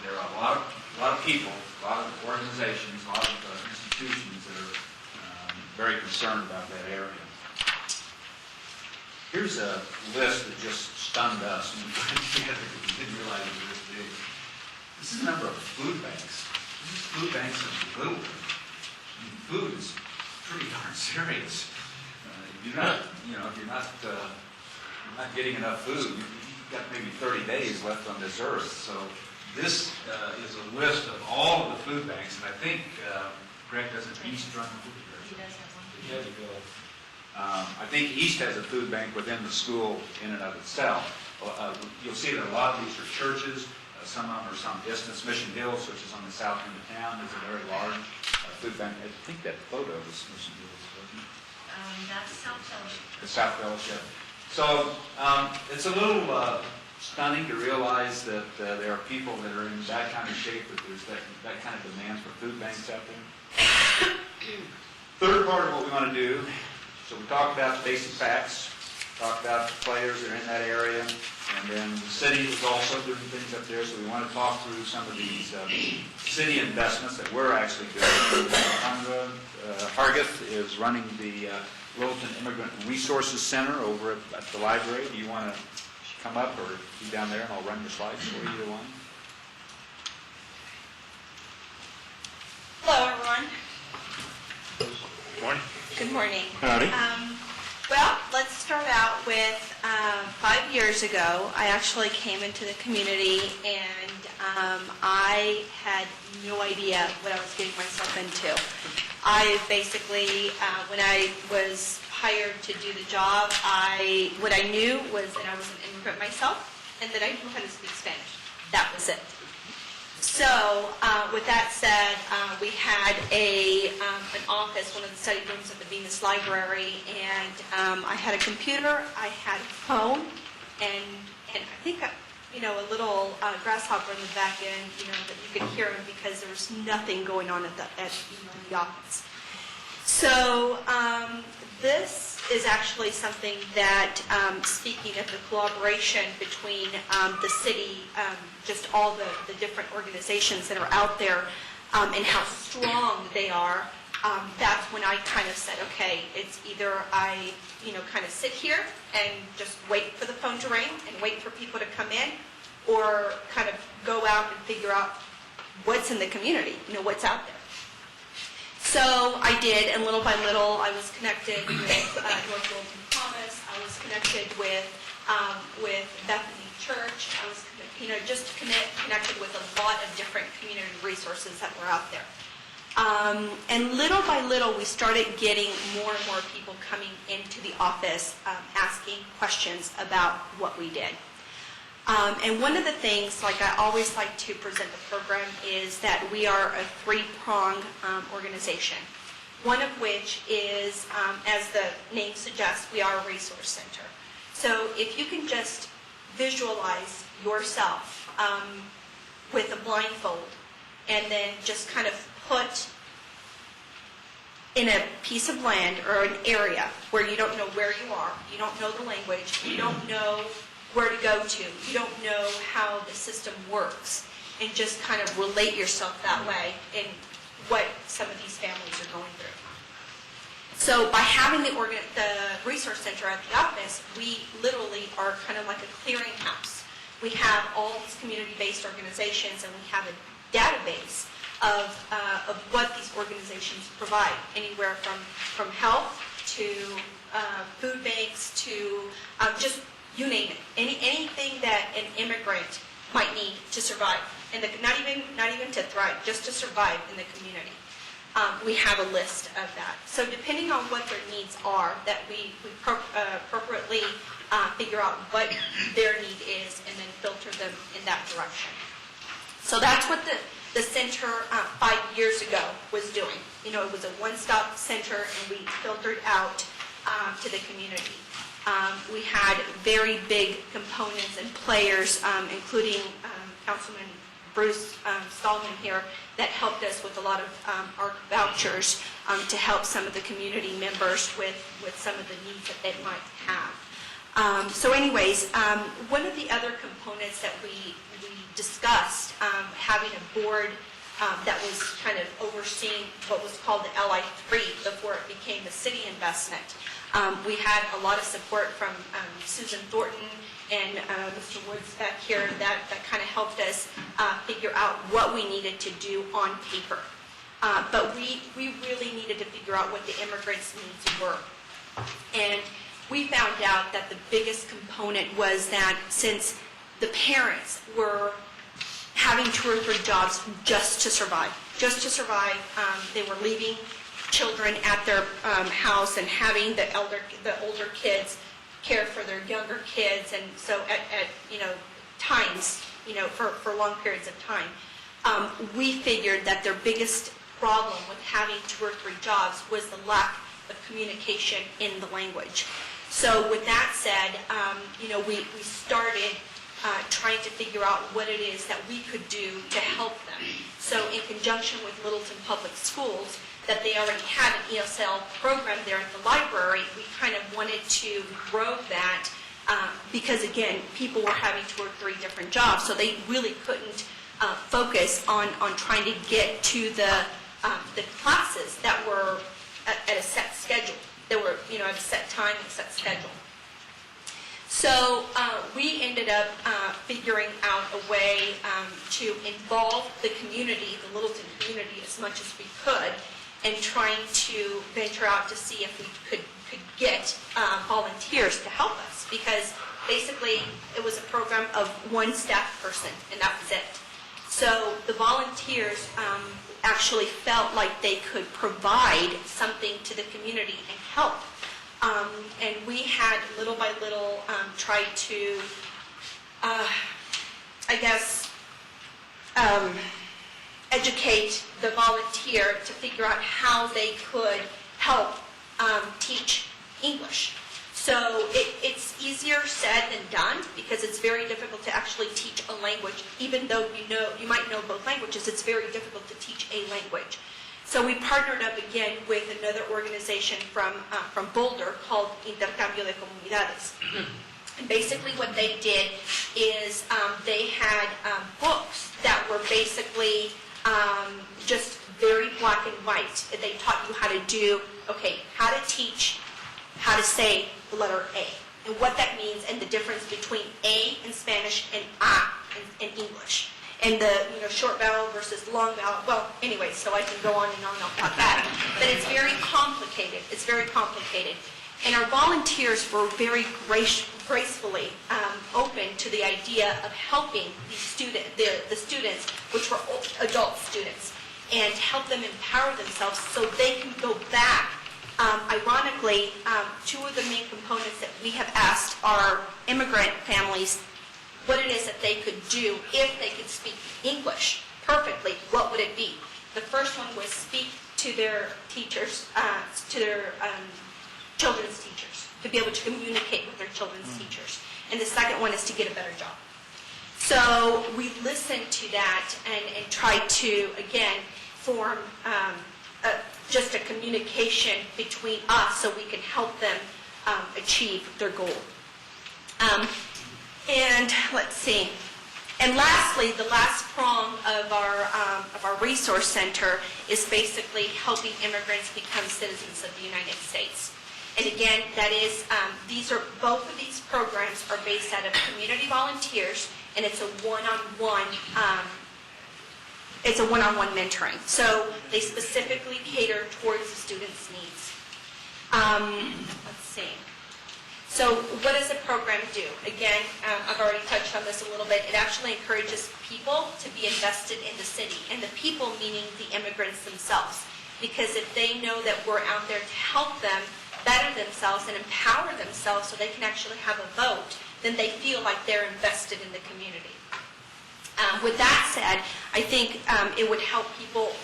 there are a lot of people, a lot of organizations, a lot of institutions that are very concerned about that area. Here's a list that just stunned us when we put it together, because we didn't realize it was this big. This is the number of food banks. This is food banks in Littleton. I mean, food is pretty darn serious. You're not, if you're not getting enough food, you've got maybe 30 days left on this earth. So this is a list of all of the food banks, and I think Greg doesn't East run the food bank. He does have one. Yeah, you go. I think East has a food bank within the school in and of itself. You'll see that a lot of these are churches. Some of them are some distance. Mission Hills, which is on the south end of town, is a very large food bank. I think that photo is Mission Hills, wasn't it? That's South Fellowship. The South Fellowship. So it's a little stunning to realize that there are people that are in that kind of shape, that there's that kind of demand for food banks out there. Third part of what we want to do, so we talked about the basic facts, talked about the players that are in that area, and then the city is also doing things up there, so we want to talk through some of these city investments that we're actually doing. Alejandra Hargith is running the Littleton Immigrant Resources Center over at the library. Do you want to come up or be down there, and I'll run your slides for you, either one? Hello, everyone. Good morning. Good morning. Howdy. Well, let's start out with 5 years ago, I actually came into the community, and I had no idea what I was getting myself into. I basically, when I was hired to do the job, what I knew was that I was an immigrant myself, and that I knew how to speak Spanish. That was it. So, with that said, we had an office, one of the study rooms at the Venus Library, and I had a computer, I had a phone, and I think a little grasshopper in the back end, that you could hear him because there was nothing going on at the office. So, this is actually something that, speaking of the collaboration between the city, just all the different organizations that are out there, and how strong they are, that's when I kind of said, okay, it's either I, kind of sit here and just wait for the phone to ring and wait for people to come in, or kind of go out and figure out what's in the community, what's out there. So I did, and little by little, I was connected with North Littleton Thomas. I was connected with Bethany Church. I was, just connected with a lot of different community resources that were out there. And little by little, we started getting more and more people coming into the office, asking questions about what we did. And one of the things, like I always like to present the program, is that we are a three-pronged organization. One of which is, as the name suggests, we are a resource center. So if you can just visualize yourself with a blindfold, and then just kind of put in a piece of land or an area where you don't know where you are, you don't know the language, you don't know where to go to, you don't know how the system works, and just kind of relate yourself that way in what some of these families are going through. So by having the resource center at the office, we literally are kind of like a clearinghouse. We have all these community-based organizations, and we have a database of what these organizations provide, anywhere from health to food banks to just you name it, anything that an immigrant might need to survive, and not even to thrive, just to survive in the community. We have a list of that. So depending on what their needs are, that we appropriately figure out what their need is, and then filter them in that direction. So that's what the center 5 years ago was doing. It was a one-stop center, and we filtered out to the community. We had very big components and players, including Councilman Bruce Stallman here, that helped us with a lot of ARC vouchers to help some of the community members with some of the needs that they might have. So anyways, one of the other components that we discussed, having a board that was kind of overseeing what was called the LI3 before it became the city investment. We had a lot of support from Susan Thornton and Mr. Woods back here that kind of helped us figure out what we needed to do on paper. But we really needed to figure out what the immigrants' needs were. And we found out that the biggest component was that since the parents were having 2 or 3 jobs just to survive, they were leaving children at their house and having the older kids care for their younger kids, and so at times, for long periods of time, we figured that their biggest problem with having 2 or 3 jobs was the lack of communication in the language. So with that said, we started trying to figure out what it is that we could do to help them. So in conjunction with Littleton Public Schools, that they already had an ESL program there at the library, we kind of wanted to grow that because, again, people were having 2 or 3 different jobs, so they really couldn't focus on trying to get to the classes that were at a set schedule. They were, at a set time and set schedule. So we ended up figuring out a way to involve the community, the Littleton community, as much as we could, and trying to venture out to see if we could get volunteers to help us, because basically it was a program of 1 staff person, and that was it. So the volunteers actually felt like they could provide something to the community and help. And we had, little by little, tried to, educate the volunteer to figure out how they could help teach English. So it's easier said than done, because it's very difficult to actually teach a language. Even though you might know both languages, it's very difficult to teach a language. So we partnered up again with another organization from Boulder called Intercambio de Comunidades. And basically what they did is they had books that were basically just very black and white. They taught you how to do, how to teach, how to say the letter A, and what that means, and the difference between A in Spanish and A in English. And the short vowel versus long vowel. Well, anyway, so I can go on and on about that. But it's very complicated. It's very complicated. And our volunteers were very gracefully open to the idea of helping the students, which were adult students, and help them empower themselves so they can go back. Ironically, 2 of the main components that we have asked our immigrant families what it is that they could do if they could speak English perfectly, what would it be? The first one was speak to their teachers, to their children's teachers, to be able to communicate with their children's teachers. And the second one is to get a better job. So we listened to that and tried to, again, form just a communication between us so we can help them achieve their goal. And let's see. And lastly, the last prong of our resource center is basically helping immigrants become citizens of the United States. And again, that is, both of these programs are based out of community volunteers, and it's a one-on-one mentoring. So they specifically cater towards the students' needs. Let's see. So what does the program do? Again, I've already touched on this a little bit. It actually encourages people to be invested in the city, and the people meaning the immigrants themselves. Because if they know that we're out there to help them better themselves and empower themselves so they can actually have a vote, then they feel like they're invested in the community. With that said, I think it would help people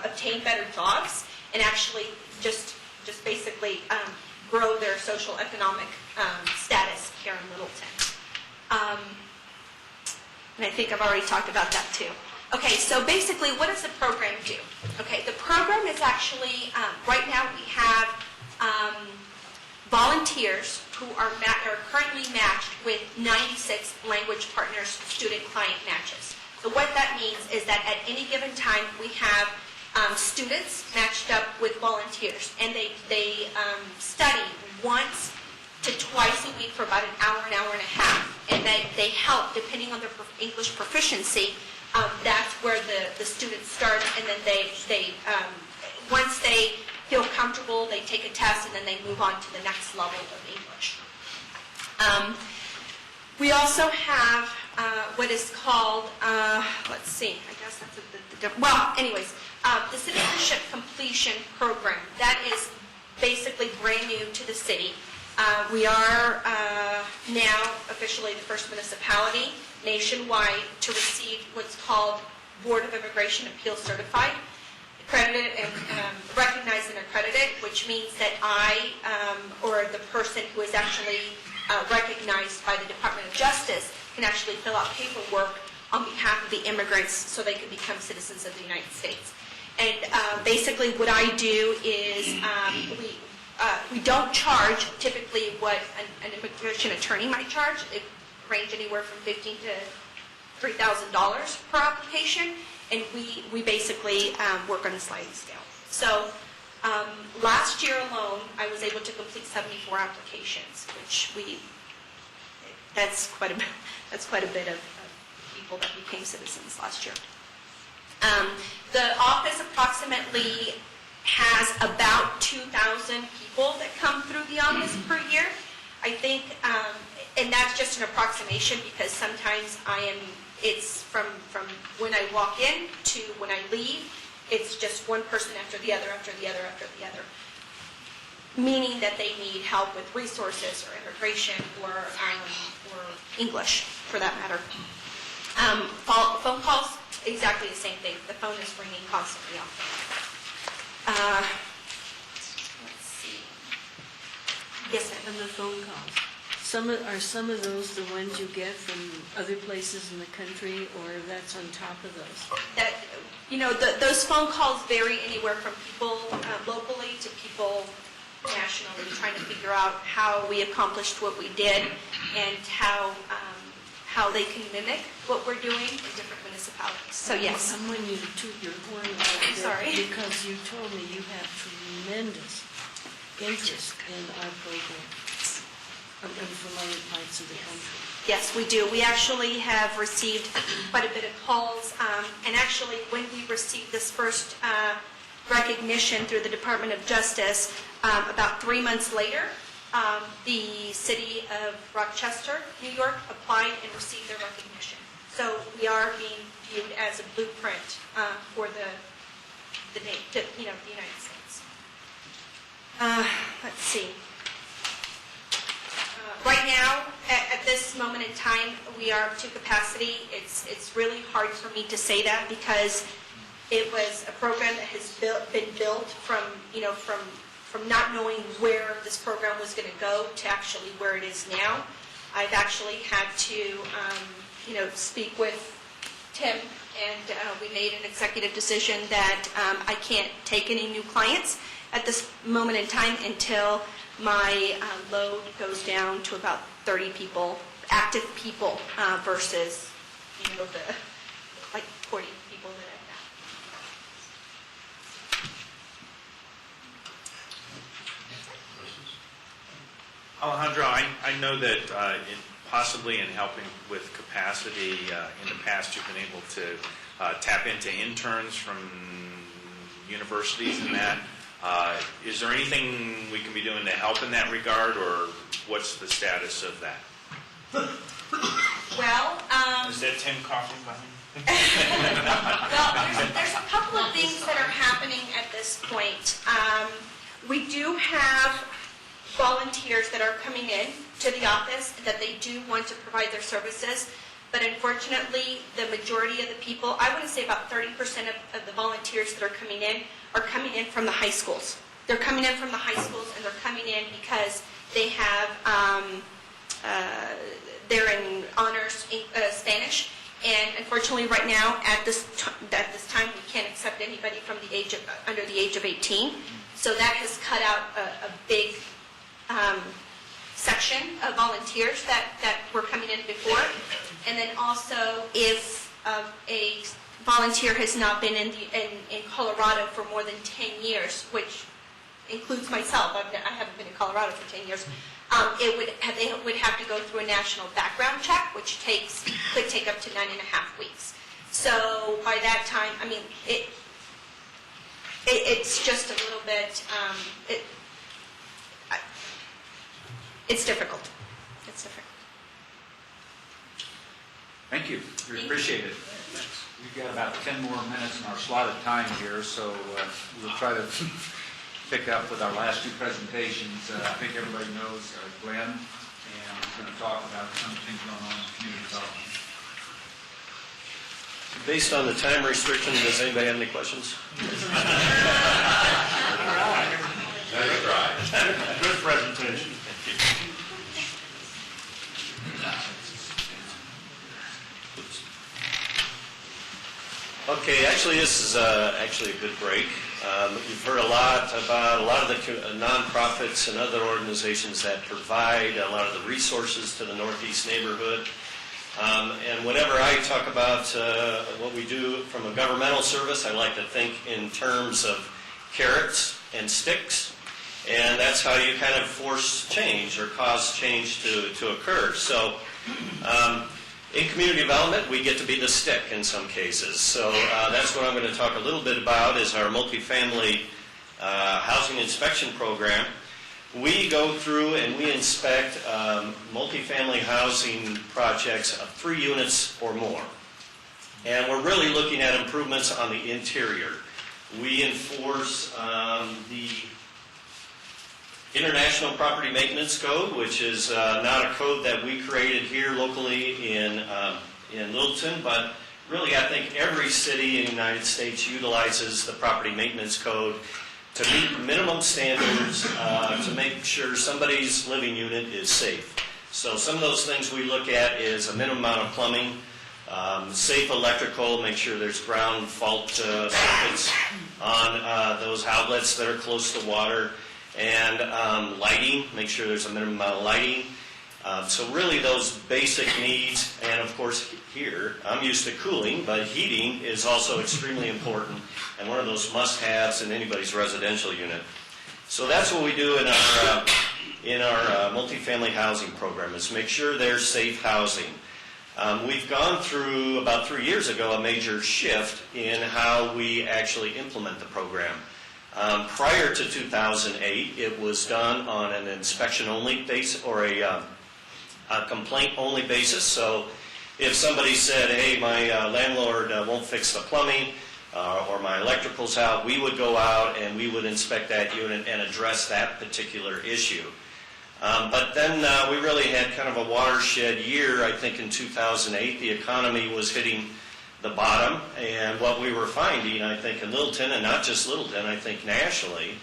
obtain better jobs and actually just basically grow their social economic status here in Littleton. And I think I've already talked about that too. Okay, so basically what does the program do? Okay, the program is actually, right now we have volunteers who are currently matched with 96 language partners student-client matches. So what that means is that at any given time we have students matched up with volunteers, and they study once to twice a week for about an hour and a half. And they help, depending on their English proficiency, that's where the students start, and then once they feel comfortable, they take a test, and then they move on to the next level of English. We also have what is called, let's see, I guess that's the Citizenship Completion Program. That is basically brand new to the city. We are now officially the first municipality nationwide to receive what's called Board of Immigration Appeals Certified, accredited and recognized and accredited, which means that I, or the person who is actually recognized by the Department of Justice, can actually fill out paperwork on behalf of the immigrants so they can become citizens of the United States. And basically what I do is we don't charge typically what an immigration attorney might charge. It range anywhere from $1,500 to $3,000 per application, and we basically work on a sliding scale. So last year alone, I was able to complete 74 applications, which that's quite a bit of people that became citizens last year. The office approximately has about 2,000 people that come through the office per year. I think, and that's just an approximation because sometimes it's from when I walk in to when I leave, it's just one person after the other, after the other, after the other. Meaning that they need help with resources or immigration or English, for that matter. Phone calls, exactly the same thing. The phone is ringing constantly off. Let's see. Yes, ma'am. And the phone calls. Are some of those the ones you get from other places in the country, or that's on top of those? Those phone calls vary anywhere from people locally to people nationally, trying to figure out how we accomplished what we did and how they can mimic what we're doing in different municipalities. So yes. I'm wanting you to toot your horn a little bit. Sorry. Because you told me you have tremendous interest in our program from other parts of the country. Yes, we do. We actually have received quite a bit of calls, and actually when we received this first recognition through the Department of Justice, about 3 months later, the city of Rochester, New York, applied and received their recognition. So we are being viewed as a blueprint for the United States. Let's see. Right now, at this moment in time, we are up to capacity. It's really hard for me to say that because it was a program that has been built from not knowing where this program was going to go to actually where it is now. I've actually had to, speak with Tim, and we made an executive decision that I can't take any new clients at this moment in time until my load goes down to about 30 people, active people, versus, the 40 people that I've got. Alejandro, I know that possibly in helping with capacity, in the past you've been able to tap into interns from universities and that. Is there anything we can be doing to help in that regard, or what's the status of that? Well, Is that Tim coughing behind me? well, there's a couple of things that are happening at this point. We do have volunteers that are coming in to the office that they do want to provide their services, but unfortunately, the majority of the people, I want to say about 30% of the volunteers that are coming in from the high schools. They're coming in from the high schools, and they're coming in because they have, they're in honors Spanish, and unfortunately, right now, at this time, we can't accept anybody from under the age of 18. So that has cut out a big section of volunteers that were coming in before. And then also, if a volunteer has not been in Colorado for more than 10 years, which includes myself, I haven't been in Colorado for 10 years, they would have to go through a national background check, which could take up to 9.5 weeks. So by that time, I mean, it's just a little bit, it's difficult. It's difficult. Thank you. We appreciate it. We've got about 10 more minutes in our slotted time here, so we'll try to pick up with our last two presentations. I think everybody knows Glenn, and he's going to talk about some of the things going on in community development. Based on the time restriction, does anybody have any questions? Nice try. Good presentation. Okay, actually, this is actually a good break. You've heard a lot about a lot of the nonprofits and other organizations that provide a lot of the resources to the Northeast neighborhood. And whenever I talk about what we do from a governmental service, I like to think in terms of carrots and sticks. And that's how you kind of force change or cause change to occur. So in community development, we get to be the stick in some cases. So that's what I'm going to talk a little bit about is our multifamily housing inspection program. We go through and we inspect multifamily housing projects of 3 units or more. And we're really looking at improvements on the interior. We enforce the International Property Maintenance Code, which is not a code that we created here locally in Littleton, but really I think every city in the United States utilizes the Property Maintenance Code to meet minimum standards to make sure somebody's living unit is safe. So some of those things we look at is a minimum amount of plumbing, safe electrical, make sure there's ground fault circuits on those outlets that are close to water, and lighting, make sure there's a minimum amount of lighting. So really those basic needs, and of course here, I'm used to cooling, but heating is also extremely important and one of those must-haves in anybody's residential unit. So that's what we do in our multifamily housing program, is make sure there's safe housing. We've gone through, about 3 years ago, a major shift in how we actually implement the program. Prior to 2008, it was done on an inspection-only basis or a complaint-only basis. So if somebody said, hey, my landlord won't fix the plumbing or my electrical's out, we would go out and we would inspect that unit and address that particular issue. But then we really had kind of a watershed year, I think in 2008. The economy was hitting the bottom, and what we were finding, I think, in Littleton, and not just Littleton, I think nationally,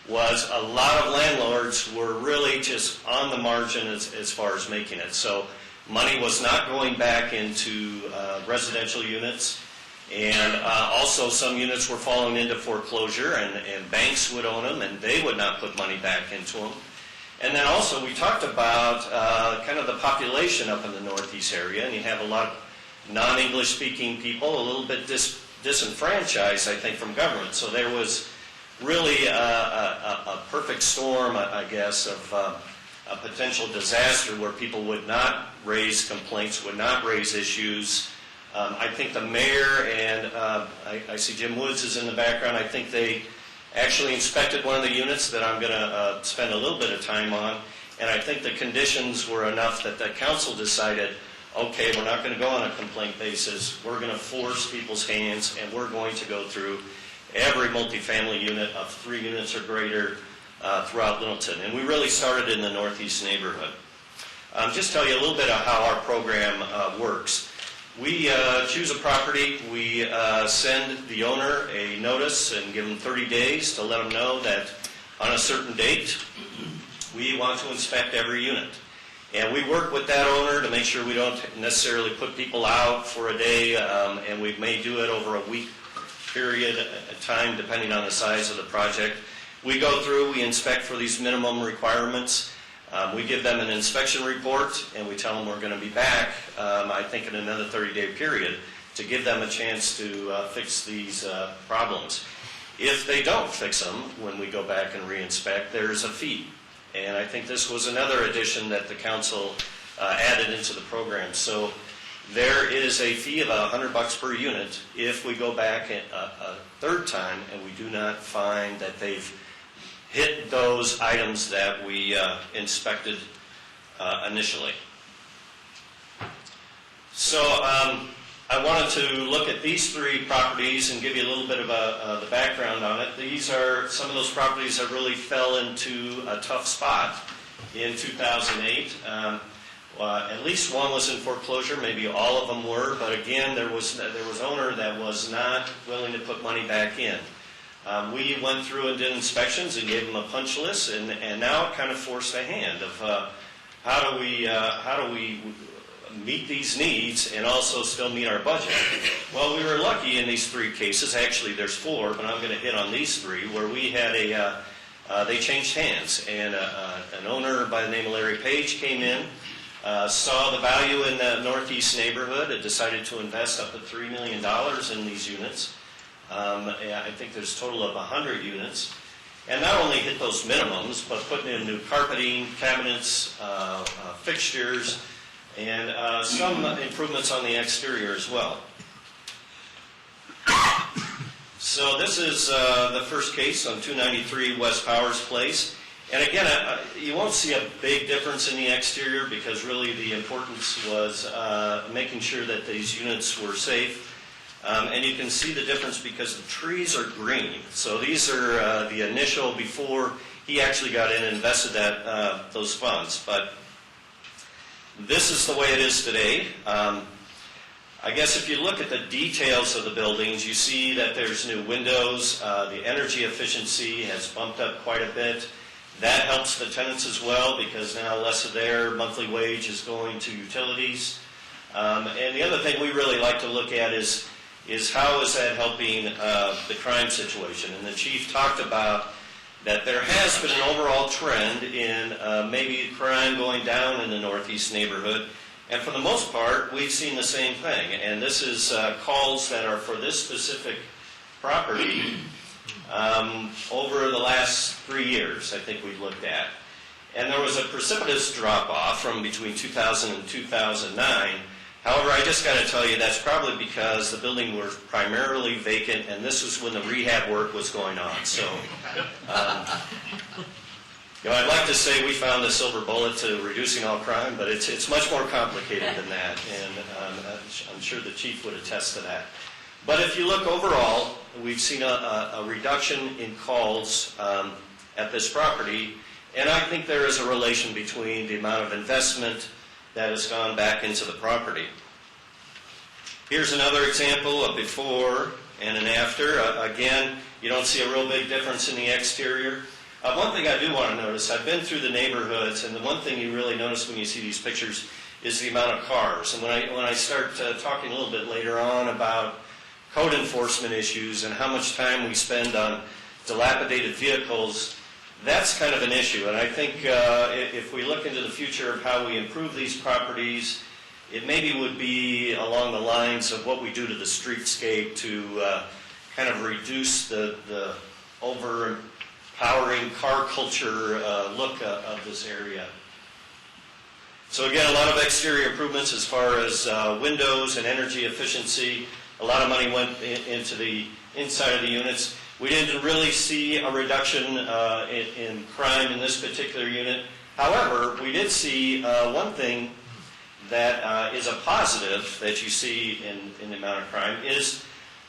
was a lot of landlords were really just on the margin as far as making it. So money was not going back into residential units, and also some units were falling into foreclosure, and banks would own them, and they would not put money back into them. And then also we talked about kind of the population up in the Northeast area, and you have a lot of non-English speaking people, a little bit disenfranchised, I think, from government. So there was really a perfect storm, I guess, of a potential disaster where people would not raise complaints, would not raise issues. I think the mayor and I see Jim Woods is in the background. I think they actually inspected one of the units that I'm going to spend a little bit of time on, and I think the conditions were enough that the council decided, okay, we're not going to go on a complaint basis. We're going to force people's hands, and we're going to go through every multifamily unit of 3 units or greater throughout Littleton. And we really started in the Northeast neighborhood. Just tell you a little bit of how our program works. We choose a property. We send the owner a notice and give them 30 days to let them know that on a certain date, we want to inspect every unit. And we work with that owner to make sure we don't necessarily put people out for a day, and we may do it over a week period of time, depending on the size of the project. We go through, we inspect for these minimum requirements. We give them an inspection report, and we tell them we're going to be back, I think, in another 30-day period to give them a chance to fix these problems. If they don't fix them, when we go back and re-inspect, there's a fee. And I think this was another addition that the council added into the program. So there is a fee of $100 per unit if we go back a third time and we do not find that they've hit those items that we inspected initially. So I wanted to look at these three properties and give you a little bit of the background on it. These are some of those properties that really fell into a tough spot in 2008. At least one was in foreclosure, maybe all of them were, but again, there was owner that was not willing to put money back in. We went through and did inspections and gave them a punch list, and now it kind of forced a hand of how do we meet these needs and also still meet our budget. Well, we were lucky in these three cases. Actually, there's four, but I'm going to hit on these three, where we had they changed hands, and an owner by the name of Larry Page came in, saw the value in the Northeast neighborhood, and decided to invest up to $3 million in these units. I think there's a total of 100 units. And not only hit those minimums, but putting in new carpeting, cabinets, fixtures, and some improvements on the exterior as well. So this is the first case on 293 West Powers Place. And again, you won't see a big difference in the exterior because really the importance was making sure that these units were safe. And you can see the difference because the trees are green. So these are the initial before he actually got in and invested those funds. But this is the way it is today. I guess if you look at the details of the buildings, you see that there's new windows. The energy efficiency has bumped up quite a bit. That helps the tenants as well because now less of their monthly wage is going to utilities. And the other thing we really like to look at is how is that helping the crime situation. And the chief talked about that there has been an overall trend in maybe crime going down in the Northeast neighborhood. And for the most part, we've seen the same thing. And this is calls that are for this specific property over the last 3 years, I think we've looked at. And there was a precipitous drop-off from between 2000 and 2009. However, I just got to tell you that's probably because the building was primarily vacant, and this was when the rehab work was going on. So, I'd like to say we found the silver bullet to reducing all crime, but it's much more complicated than that, and I'm sure the chief would attest to that. But if you look overall, we've seen a reduction in calls at this property, and I think there is a relation between the amount of investment that has gone back into the property. Here's another example of before and an after. Again, you don't see a real big difference in the exterior. One thing I do want to notice, I've been through the neighborhoods, and the one thing you really notice when you see these pictures is the amount of cars. And when I start talking a little bit later on about code enforcement issues and how much time we spend on dilapidated vehicles, that's kind of an issue. And I think if we look into the future of how we improve these properties, it maybe would be along the lines of what we do to the streetscape to kind of reduce the overpowering car culture look of this area. So again, a lot of exterior improvements as far as windows and energy efficiency. A lot of money went into the inside of the units. We didn't really see a reduction in crime in this particular unit. However, we did see one thing that is a positive that you see in the amount of crime is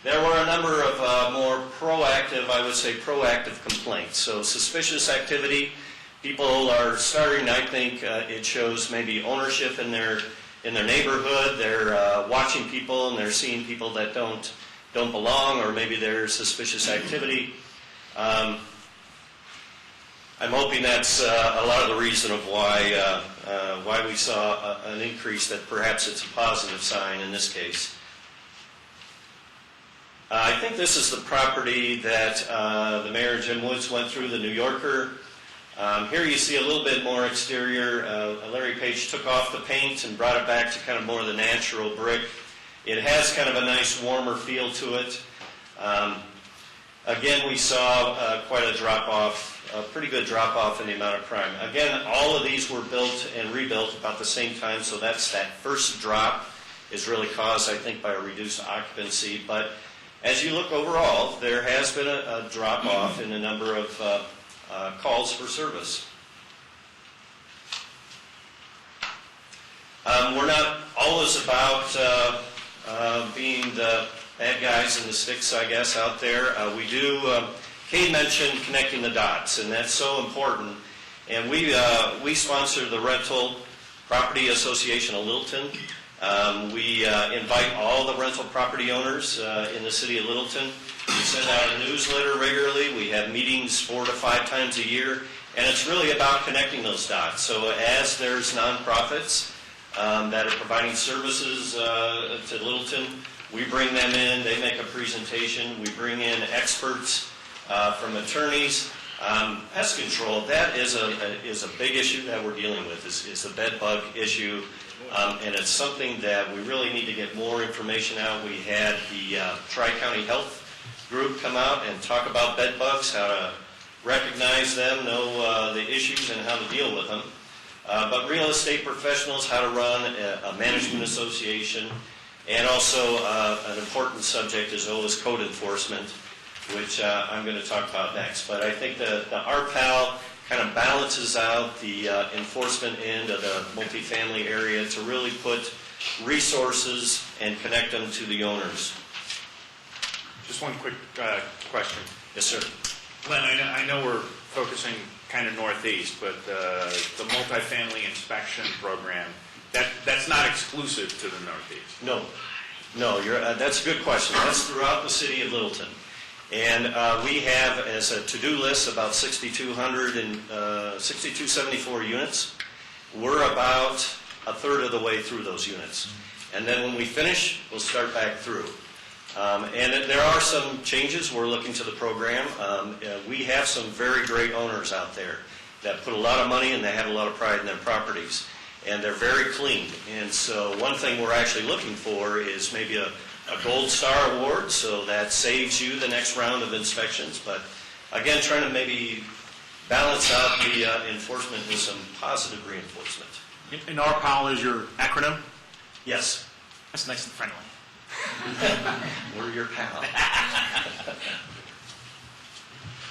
there were a number of more proactive, I would say proactive complaints. So suspicious activity, people are starting, I think it shows maybe ownership in their neighborhood. They're watching people and they're seeing people that don't belong, or maybe there's suspicious activity. I'm hoping that's a lot of the reason of why we saw an increase, that perhaps it's a positive sign in this case. I think this is the property that the mayor, Jim Woods, went through, the New Yorker. Here you see a little bit more exterior. Larry Page took off the paint and brought it back to kind of more of the natural brick. It has kind of a nice warmer feel to it. Again, we saw quite a drop-off, a pretty good drop-off in the amount of crime. Again, all of these were built and rebuilt about the same time, so that first drop is really caused, I think, by a reduced occupancy. But as you look overall, there has been a drop-off in the number of calls for service. We're not always about being the bad guys and the sticks, I guess, out there. We do, Kate mentioned connecting the dots, and that's so important. And we sponsor the Rental Property Association of Littleton. We invite all the rental property owners in the city of Littleton. We send out a newsletter regularly. We have meetings 4 to 5 times a year, and it's really about connecting those dots. So as there's nonprofits that are providing services to Littleton, we bring them in, they make a presentation, we bring in experts from attorneys. Pest control, that is a big issue that we're dealing with, is the bed bug issue. And it's something that we really need to get more information out. We had the Tri-County Health Group come out and talk about bed bugs, how to recognize them, know the issues and how to deal with them. But real estate professionals, how to run a management association. And also an important subject is always code enforcement, which I'm going to talk about next. But I think the RPAL kind of balances out the enforcement end of the multifamily area to really put resources and connect them to the owners. Just one quick question. Yes, sir. Len, I know we're focusing kind of northeast, but the multifamily inspection program, that's not exclusive to the northeast. No, that's a good question. That's throughout the city of Littleton. And we have, as a to-do list, about 6,274 units. We're about a third of the way through those units. And then when we finish, we'll start back through. And there are some changes. We're looking to the program. We have some very great owners out there that put a lot of money and they have a lot of pride in their properties. And they're very clean. And so one thing we're actually looking for is maybe a Gold Star Award, so that saves you the next round of inspections. But again, trying to maybe balance out the enforcement with some positive reinforcement. And RPAL is your acronym? Yes. That's nice and friendly. We're your pal.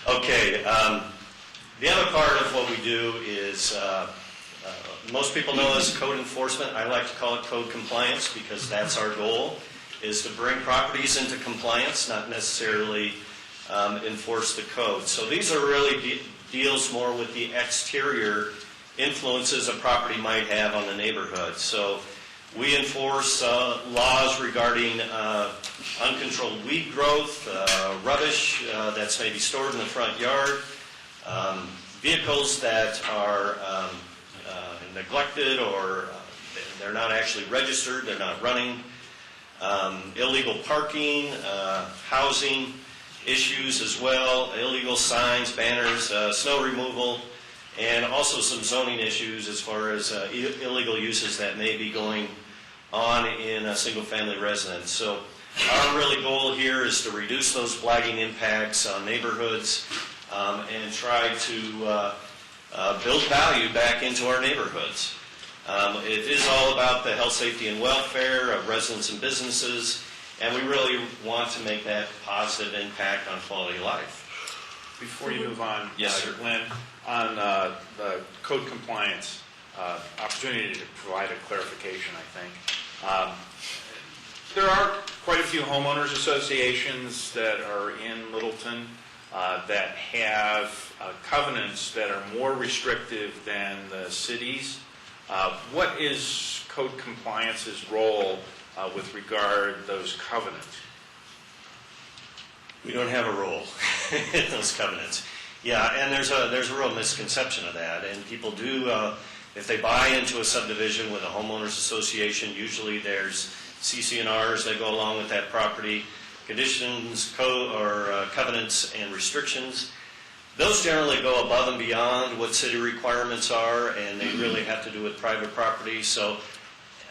Okay. The other part of what we do is, most people know as code enforcement. I like to call it code compliance because that's our goal, is to bring properties into compliance, not necessarily enforce the code. So these are really deals more with the exterior influences a property might have on the neighborhood. So we enforce laws regarding uncontrolled weed growth, rubbish that's maybe stored in the front yard, vehicles that are neglected or they're not actually registered, they're not running, illegal parking, housing issues as well, illegal signs, banners, snow removal, and also some zoning issues as far as illegal uses that may be going on in a single-family residence. So our really goal here is to reduce those flagging impacts on neighborhoods and try to build value back into our neighborhoods. It is all about the health, safety, and welfare of residents and businesses, and we really want to make that positive impact on quality of life. Before you move on, Yes, sir. Lynn, on the code compliance, opportunity to provide a clarification, I think. There are quite a few homeowners associations that are in Littleton that have covenants that are more restrictive than the city's. What is code compliance's role with regard to those covenants? We don't have a role in those covenants. Yeah, and there's a real misconception of that. And people do, if they buy into a subdivision with a homeowners association, usually there's CC&Rs that go along with that property, conditions, covenants, and restrictions. Those generally go above and beyond what city requirements are, and they really have to do with private property. So,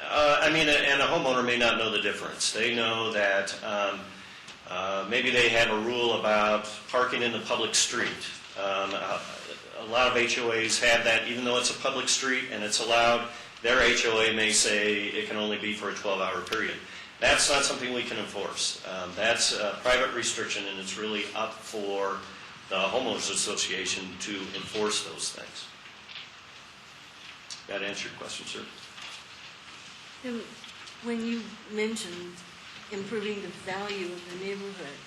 and a homeowner may not know the difference. They know that Maybe they have a rule about parking in the public street. A lot of HOAs have that, even though it's a public street and it's allowed, their HOA may say it can only be for a 12-hour period. That's not something we can enforce. That's a private restriction, and it's really up for the homeowners association to enforce those things. That answer your question, sir? And when you mentioned improving the value of the neighborhood,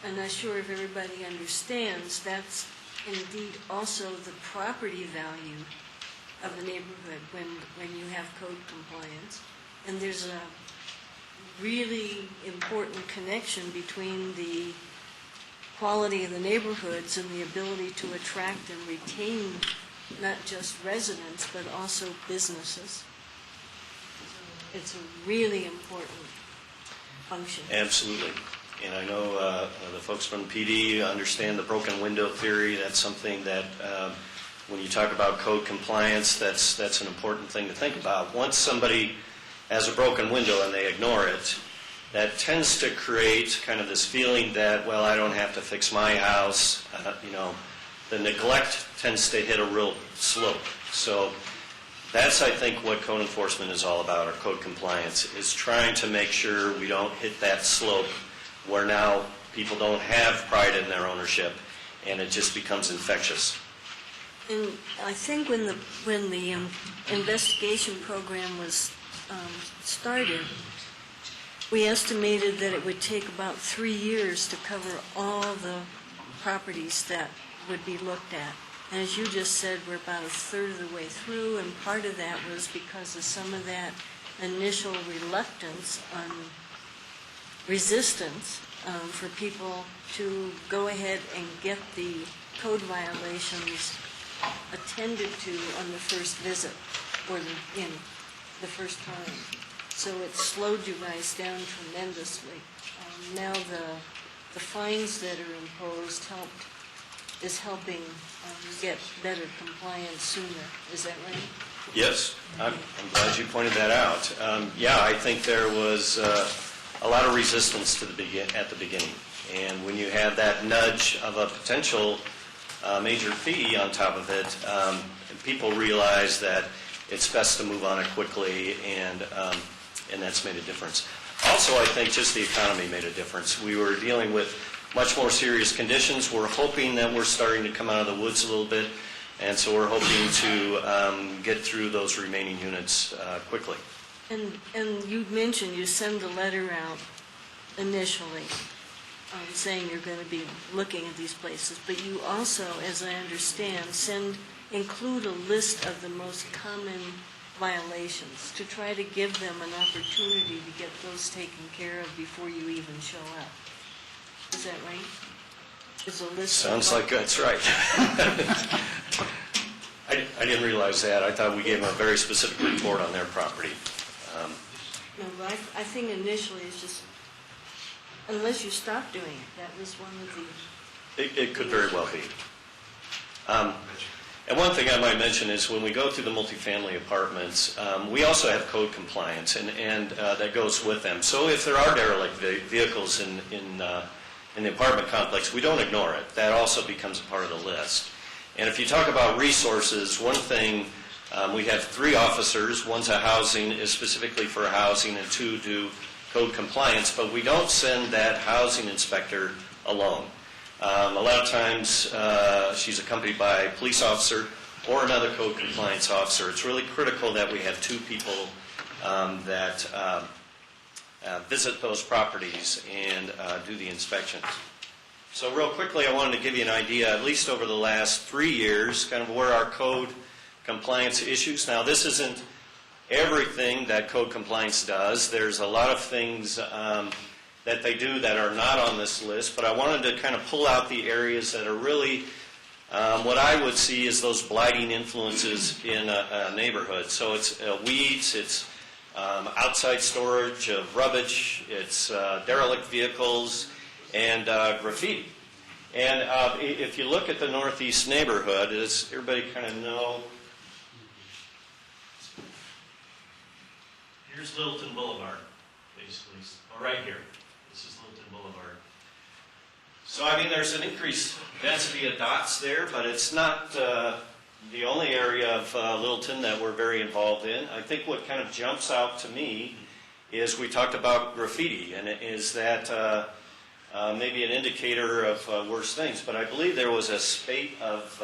I'm not sure if everybody understands, that's indeed also the property value of the neighborhood when you have code compliance. And there's a really important connection between the quality of the neighborhoods and the ability to attract and retain not just residents, but also businesses. It's a really important function. Absolutely. And I know the folks from PD understand the broken window theory. That's something that when you talk about code compliance, that's an important thing to think about. Once somebody has a broken window and they ignore it, that tends to create kind of this feeling that, well, I don't have to fix my house. The neglect tends to hit a real slope. So that's, I think, what code enforcement is all about, or code compliance, is trying to make sure we don't hit that slope where now people don't have pride in their ownership and it just becomes infectious. And I think when the investigation program was started, we estimated that it would take about 3 years to cover all the properties that would be looked at. And as you just said, we're about a third of the way through, and part of that was because of some of that initial reluctance on resistance for people to go ahead and get the code violations attended to on the first visit or the first time. So it slowed you guys down tremendously. Now the fines that are imposed is helping get better compliance sooner. Is that right? Yes, I'm glad you pointed that out. I think there was a lot of resistance at the beginning. And when you have that nudge of a potential major fee on top of it, people realize that it's best to move on it quickly, and that's made a difference. Also, I think just the economy made a difference. We were dealing with much more serious conditions. We're hoping that we're starting to come out of the woods a little bit, and so we're hoping to get through those remaining units quickly. And you mentioned you send a letter out initially saying you're going to be looking at these places, but you also, as I understand, include a list of the most common violations to try to give them an opportunity to get those taken care of before you even show up. Is that right? Is a list? Sounds like that's right. I didn't realize that. I thought we gave them a very specific report on their property. No, but I think initially it's just, unless you stop doing it, that was one of the... It could very well be. And one thing I might mention is when we go through the multifamily apartments, we also have code compliance, and that goes with them. So if there are derelict vehicles in the apartment complex, we don't ignore it. That also becomes a part of the list. And if you talk about resources, one thing, we have 3 officers. One's is specifically for housing, and 2 do code compliance, but we don't send that housing inspector alone. A lot of times she's accompanied by a police officer or another code compliance officer. It's really critical that we have 2 people that visit those properties and do the inspections. So real quickly, I wanted to give you an idea, at least over the last 3 years, kind of where our code compliance issues. Now, this isn't everything that code compliance does. There's a lot of things that they do that are not on this list, but I wanted to kind of pull out the areas that are really what I would see as those blighting influences in a neighborhood. So it's weeds, it's outside storage of rubbish, it's derelict vehicles, and graffiti. And if you look at the northeast neighborhood, does everybody kind of know? Here's Littleton Boulevard, basically, right here. This is Littleton Boulevard. So, I mean, there's an increased density of dots there, but it's not the only area of Littleton that we're very involved in. I think what kind of jumps out to me is we talked about graffiti, and is that maybe an indicator of worse things. But I believe there was a spate of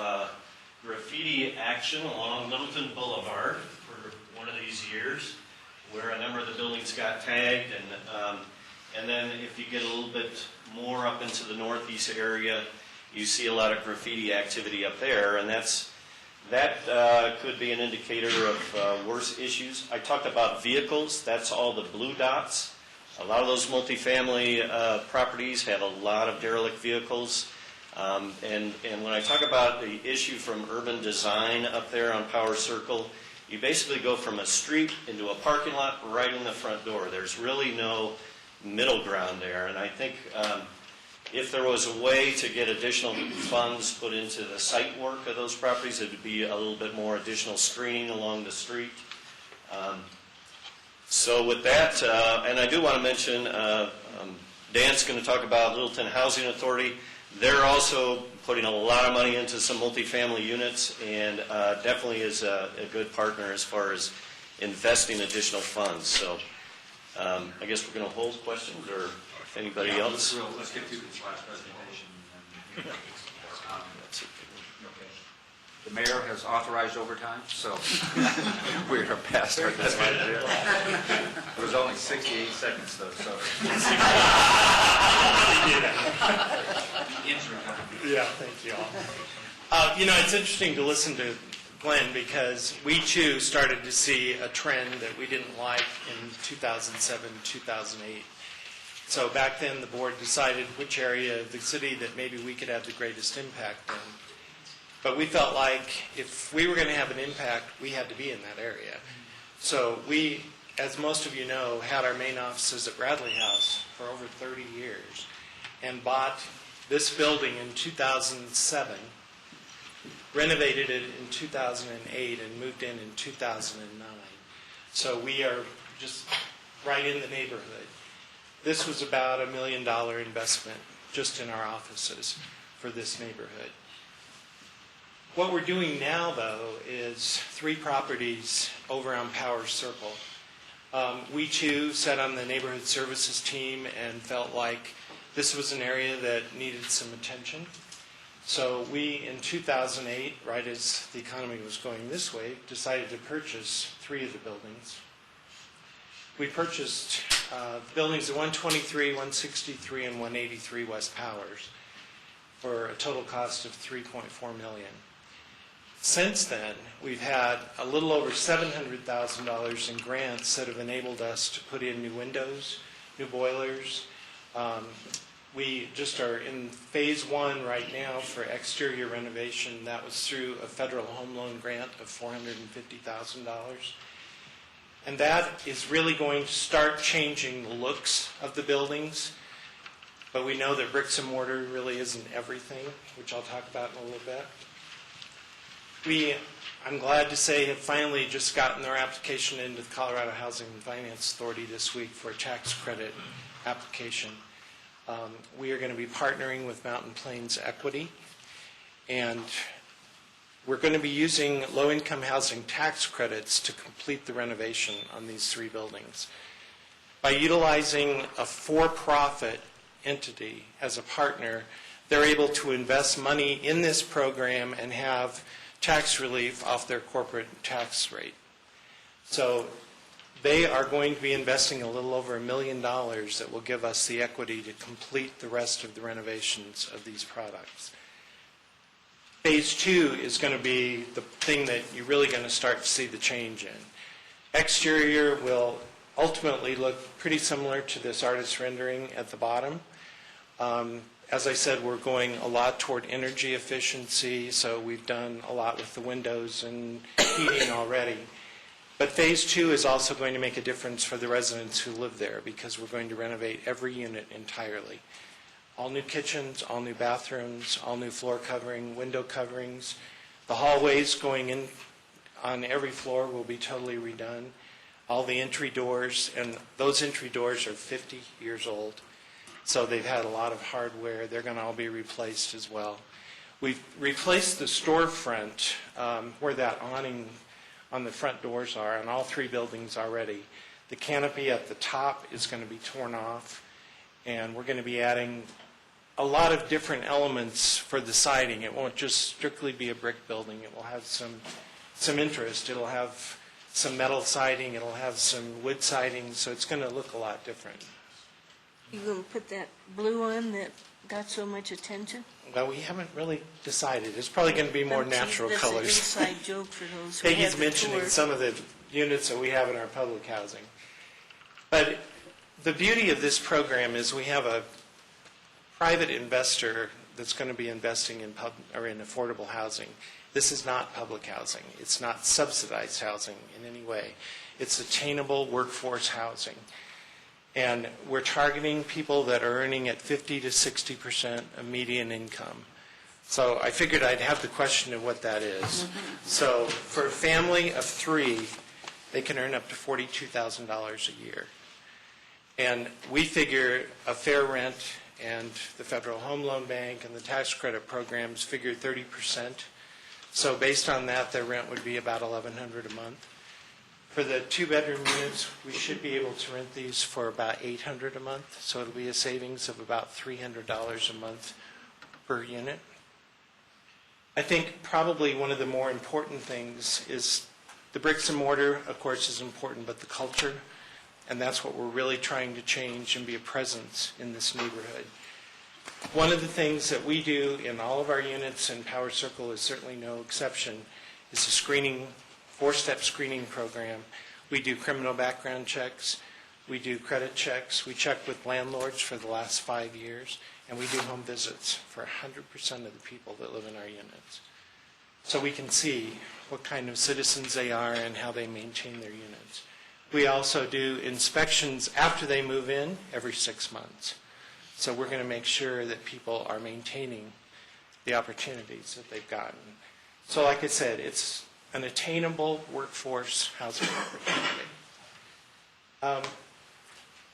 graffiti action along Littleton Boulevard for one of these years, where a number of the buildings got tagged, and then if you get a little bit more up into the northeast area, you see a lot of graffiti activity up there, and that could be an indicator of worse issues. I talked about vehicles. That's all the blue dots. A lot of those multifamily properties have a lot of derelict vehicles. And when I talk about the issue from urban design up there on Power Circle, you basically go from a street into a parking lot right in the front door. There's really no middle ground there. And I think if there was a way to get additional funds put into the site work of those properties, it would be a little bit more additional screening along the street. So with that, and I do want to mention, Dan's going to talk about Littleton Housing Authority. They're also putting a lot of money into some multifamily units, and definitely is a good partner as far as investing additional funds. So I guess we're going to hold questions, or if anybody else. Let's get through this last presentation. The mayor has authorized overtime, so we are past our deadline there. It was only 68 seconds, though, so. Yeah, thank you all. You know, it's interesting to listen to Glenn, because we too started to see a trend that we didn't like in 2007, 2008. So back then, the board decided which area of the city that maybe we could have the greatest impact in. But we felt like if we were going to have an impact, we had to be in that area. So we, as most of you know, had our main offices at Bradley House for over 30 years and bought this building in 2007, renovated it in 2008, and moved in 2009. So we are just right in the neighborhood. This was about $1 million investment just in our offices for this neighborhood. What we're doing now, though, is 3 properties over on Power Circle. We, too, sat on the neighborhood services team and felt like this was an area that needed some attention. So we, in 2008, right as the economy was going this way, decided to purchase 3 of the buildings. We purchased buildings at 123, 163, and 183 West Powers for a total cost of $3.4 million. Since then, we've had a little over $700,000 in grants that have enabled us to put in new windows, new boilers. We just are in phase 1 right now for exterior renovation. That was through a federal home loan grant of $450,000. And that is really going to start changing the looks of the buildings. But we know that bricks and mortar really isn't everything, which I'll talk about in a little bit. We, I'm glad to say, have finally just gotten our application into the Colorado Housing and Finance Authority this week for a tax credit application. We are going to be partnering with Mountain Plains Equity, and we're going to be using low-income housing tax credits to complete the renovation on these 3 buildings. By utilizing a for-profit entity as a partner, they're able to invest money in this program and have tax relief off their corporate tax rate. So they are going to be investing a little over $1 million that will give us the equity to complete the rest of the renovations of these products. Phase 2 is going to be the thing that you're really going to start to see the change in. Exterior will ultimately look pretty similar to this artist's rendering at the bottom. As I said, we're going a lot toward energy efficiency, so we've done a lot with the windows and heating already. But phase 2 is also going to make a difference for the residents who live there, because we're going to renovate every unit entirely. All new kitchens, all new bathrooms, all new floor covering, window coverings. The hallways going in on every floor will be totally redone. All the entry doors, and those entry doors are 50 years old. So they've had a lot of hardware. They're going to all be replaced as well. We've replaced the storefront where that awning on the front doors are in all 3 buildings already. The canopy at the top is going to be torn off, and we're going to be adding a lot of different elements for the siding. It won't just strictly be a brick building. It will have some interest. It'll have some metal siding. It'll have some wood siding, so it's going to look a lot different. You going to put that blue on that got so much attention? Well, we haven't really decided. It's probably going to be more natural colors. That's an inside joke for those who Peggy's have the mentioning tour. some of the units that we have in our public housing. But the beauty of this program is we have a private investor that's going to be investing in affordable housing. This is not public housing. It's not subsidized housing in any way. It's attainable workforce housing. And we're targeting people that are earning at 50 to 60% of median income. So I figured I'd have the question of what that is. So for a family of 3, they can earn up to $42,000 a year. And we figure a fair rent and the Federal Home Loan Bank and the tax credit programs figure 30%. So based on that, their rent would be about $1,100 a month. For the 2-bedroom units, we should be able to rent these for about $800 a month. So it'll be a savings of about $300 a month per unit. I think probably one of the more important things is the bricks and mortar, of course, is important, but the culture. And that's what we're really trying to change and be a presence in this neighborhood. One of the things that we do in all of our units, and Power Circle is certainly no exception, is a screening, 4-step screening program. We do criminal background checks. We do credit checks. We check with landlords for the last 5 years. And we do home visits for 100% of the people that live in our units. So we can see what kind of citizens they are and how they maintain their units. We also do inspections after they move in every 6 months. So we're going to make sure that people are maintaining the opportunities that they've gotten. So like I said, it's an attainable workforce housing opportunity.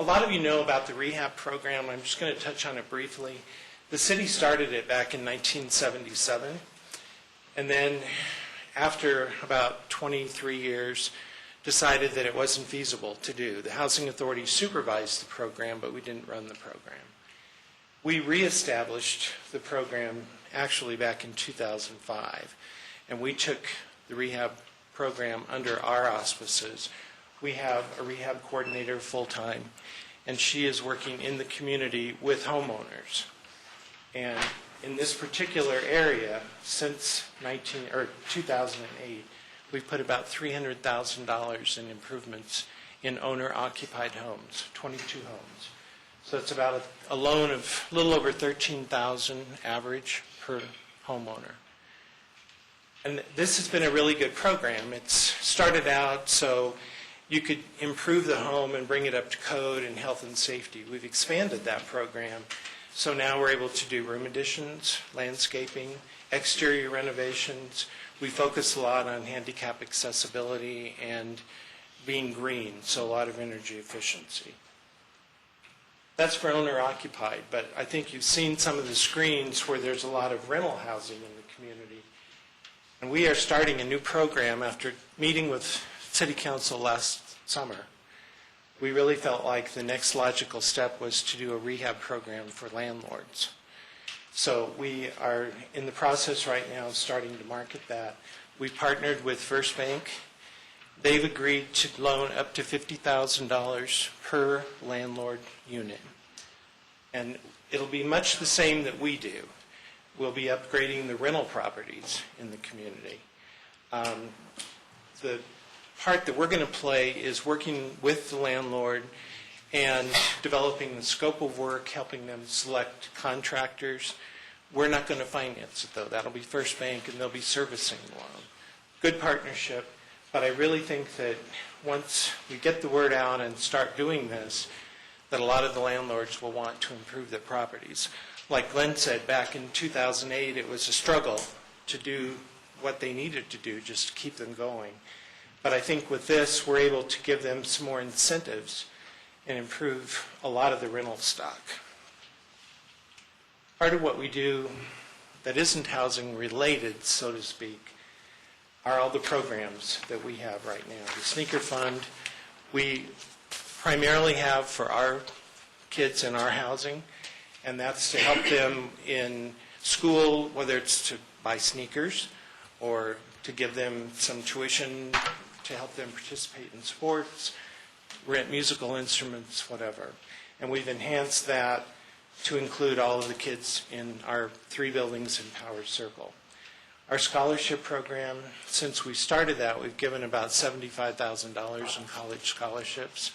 A lot of you know about the rehab program. I'm just going to touch on it briefly. The city started it back in 1977. And then after about 23 years, decided that it wasn't feasible to do. The Housing Authority supervised the program, but we didn't run the program. We reestablished the program actually back in 2005, and we took the rehab program under our auspices. We have a rehab coordinator full-time, and she is working in the community with homeowners. And in this particular area, since 2008, we've put about $300,000 in improvements in owner-occupied homes, 22 homes. So it's about a loan of a little over $13,000 average per homeowner. And this has been a really good program. It's started out so you could improve the home and bring it up to code and health and safety. We've expanded that program. So now we're able to do room additions, landscaping, exterior renovations. We focus a lot on handicap accessibility and being green, so a lot of energy efficiency. That's for owner-occupied, but I think you've seen some of the screens where there's a lot of rental housing in the community. And we are starting a new program after meeting with City Council last summer. We really felt like the next logical step was to do a rehab program for landlords. So we are in the process right now of starting to market that. We partnered with First Bank. They've agreed to loan up to $50,000 per landlord unit. And it'll be much the same that we do. We'll be upgrading the rental properties in the community. The part that we're going to play is working with the landlord and developing the scope of work, helping them select contractors. We're not going to finance it, though. That'll be First Bank, and they'll be servicing the loan. Good partnership, but I really think that once we get the word out and start doing this, that a lot of the landlords will want to improve their properties. Like Glenn said, back in 2008, it was a struggle to do what they needed to do just to keep them going. But I think with this, we're able to give them some more incentives and improve a lot of the rental stock. Part of what we do that isn't housing related, so to speak, are all the programs that we have right now. The Sneaker Fund, we primarily have for our kids in our housing, and that's to help them in school, whether it's to buy sneakers or to give them some tuition to help them participate in sports, rent musical instruments, whatever. And we've enhanced that to include all of the kids in our 3 buildings in Power Circle. Our scholarship program, since we started that, we've given about $75,000 in college scholarships.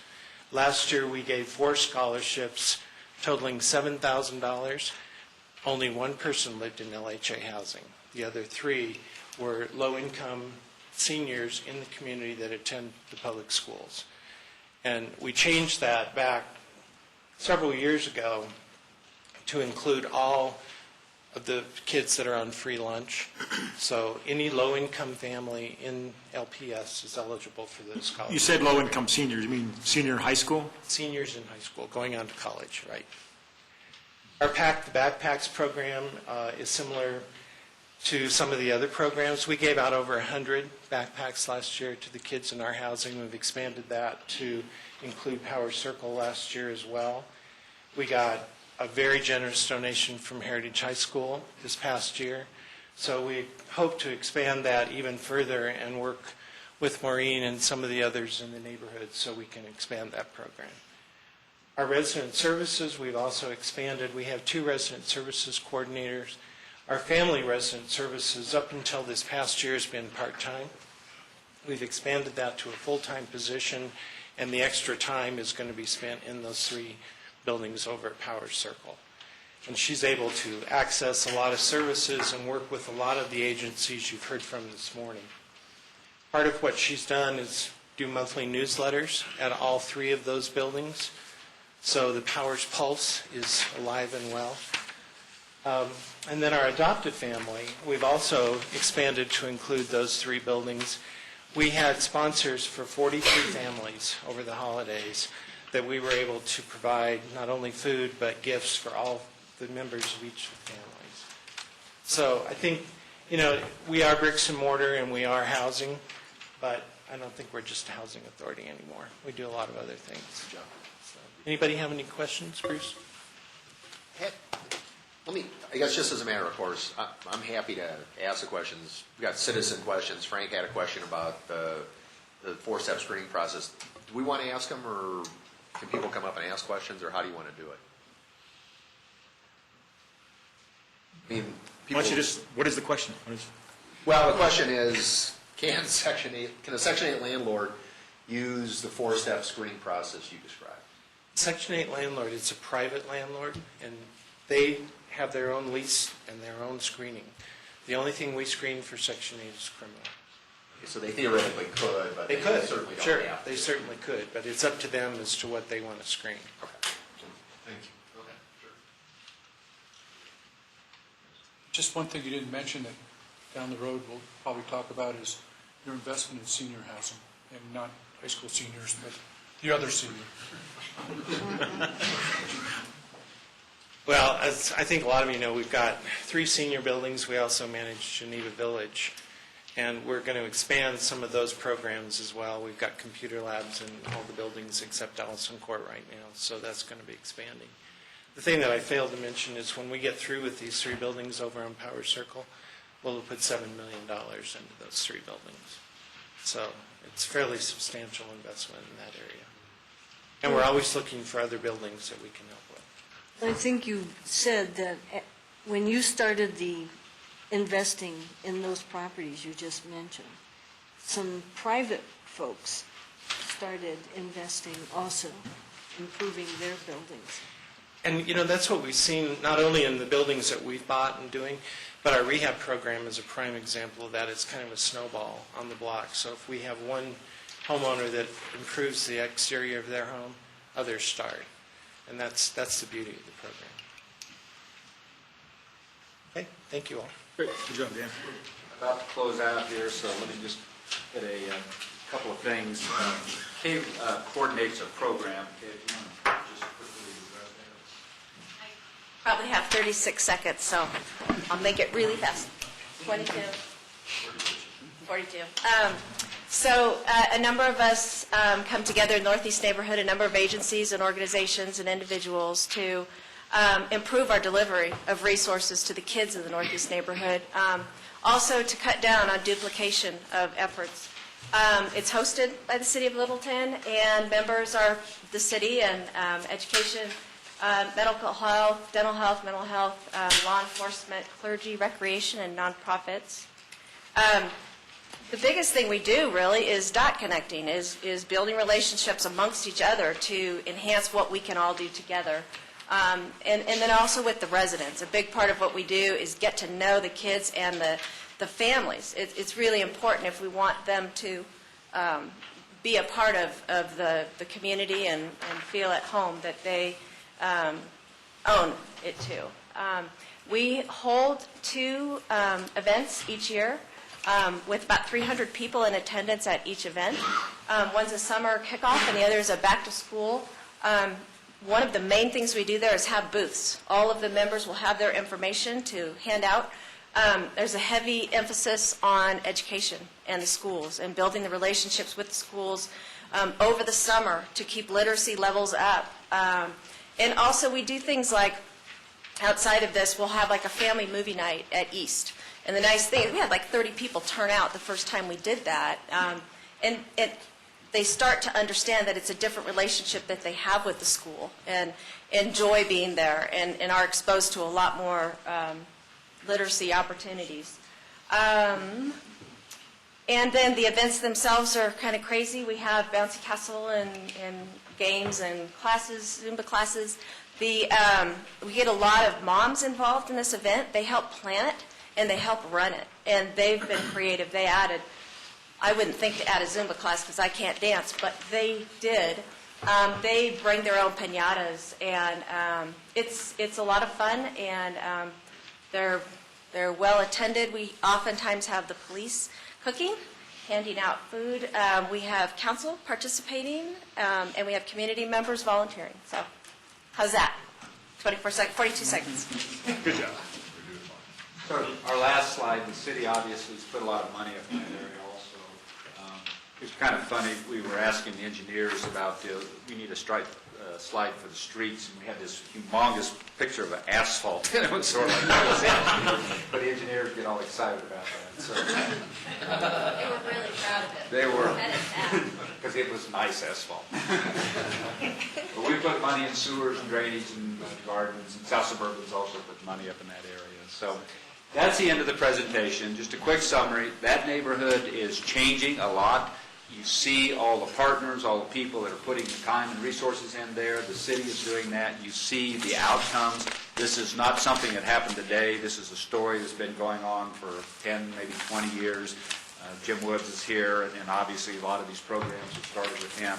Last year, we gave 4 scholarships totaling $7,000. Only 1 person lived in LHA housing. The other 3 were low-income seniors in the community that attend the public schools. And we changed that back several years ago to include all of the kids that are on free lunch. So any low-income family in LPS is eligible for the scholarship. You said low-income seniors, you mean senior high school? Seniors in high school, going on to college, right. Our Pack the Backpacks program is similar to some of the other programs. We gave out over 100 backpacks last year to the kids in our housing. We've expanded that to include Power Circle last year as well. We got a very generous donation from Heritage High School this past year. So we hope to expand that even further and work with Maureen and some of the others in the neighborhood so we can expand that program. Our resident services, we've also expanded. We have 2 resident services coordinators. Our family resident services, up until this past year, has been part-time. We've expanded that to a full-time position, and the extra time is going to be spent in those 3 buildings over at Power Circle. And she's able to access a lot of services and work with a lot of the agencies you've heard from this morning. Part of what she's done is do monthly newsletters at all 3 of those buildings. So the Powers Pulse is alive and well. And then our adopted family, we've also expanded to include those 3 buildings. We had sponsors for 43 families over the holidays that we were able to provide not only food but gifts for all the members of each of the families. So I think, we are bricks and mortar and we are housing, but I don't think we're just a housing authority anymore. We do a lot of other things. So, anybody have any questions, Bruce? I guess just as a matter of course, I'm happy to ask the questions. We've got citizen questions. Frank had a question about the 4-step screening process. Do we want to ask them, or can people come up and ask questions, or how do you want to do it? I mean, Why don't you just, what is the question? Well, the question is, can a Section 8 landlord use the 4-step screening process you described? Section 8 landlord is a private landlord, and they have their own lease and their own screening. The only thing we screen for Section 8 is criminal. Okay, so they theoretically could, but they certainly don't have to. They certainly could, but it's up to them as to what they want to screen. Okay. Thank you. Okay, sure. Just one thing you didn't mention that down the road we'll probably talk about is your investment in senior housing, and not high school seniors, but the other senior. Well, as I think a lot of you know, we've got 3 senior buildings. We also manage Geneva Village, and we're going to expand some of those programs as well. We've got computer labs in all the buildings except Allison Court right now, so that's going to be expanding. The thing that I failed to mention is when we get through with these 3 buildings over on Power Circle, we'll put $7 million into those 3 buildings. So it's a fairly substantial investment in that area. And we're always looking for other buildings that we can help with. I think you said that when you started the investing in those properties you just mentioned, some private folks started investing also, improving their buildings. And, that's what we've seen not only in the buildings that we've bought and doing, but our rehab program is a prime example of that. It's kind of a snowball on the block. So if we have one homeowner that improves the exterior of their home, others start. And that's the beauty of the program. Okay, thank you all. Great, good job, Dan. About to close out here, so let me just hit a couple of things. Kay coordinates a program. Kay, if you want to just quickly address Probably have 36 seconds, so I'll make it really fast. 22. 42. So a number of us come together in the Northeast neighborhood, a number of agencies and organizations and individuals to improve our delivery of resources to the kids of the Northeast neighborhood. Also to cut down on duplication of efforts. It's hosted by the City of Littleton, and members are the city and education, medical health, dental health, mental health, law enforcement, clergy, recreation, and nonprofits. The biggest thing we do really is dot connecting, is building relationships amongst each other to enhance what we can all do together. And then also with the residents. A big part of what we do is get to know the kids and the families. It's really important if we want them to be a part of the community and feel at home that they own it too. We hold 2 events each year with about 300 people in attendance at each event. One's a summer kickoff and the other is a back to school. One of the main things we do there is have booths. All of the members will have their information to hand out. There's a heavy emphasis on education and the schools and building the relationships with the schools over the summer to keep literacy levels up. And also we do things like, outside of this, we'll have like a family movie night at East. And the nice thing is we had like 30 people turn out the first time we did that. And they start to understand that it's a different relationship that they have with the school and enjoy being there and are exposed to a lot more literacy opportunities. And then the events themselves are kind of crazy. We have bouncy castle and games and classes, Zumba classes. We get a lot of moms involved in this event. They help plan it and they help run it. And they've been creative. They added, I wouldn't think to add a Zumba class because I can't dance, but they did. They bring their own piñatas, and it's a lot of fun, and they're well attended. We oftentimes have the police cooking, handing out food. We have council participating, and we have community members volunteering. So, how's that? 42 seconds. Good job. So our last slide, the city obviously has put a lot of money up in that area also. It's kind of funny, we were asking the engineers about, we need a slide for the streets, and we had this humongous picture of asphalt. It was sort of like, that was it. But the engineers get all excited about that. So, They were really proud of it. they were, because it was nice asphalt. But we put money in sewers and drainage and gardens, and South Suburban's also put money up in that area. So that's the end of the presentation. Just a quick summary. That neighborhood is changing a lot. You see all the partners, all the people that are putting the time and resources in there. The city is doing that. You see the outcomes. This is not something that happened today. This is a story that's been going on for 10, maybe 20 years. Jim Woods is here, and obviously a lot of these programs have started with him.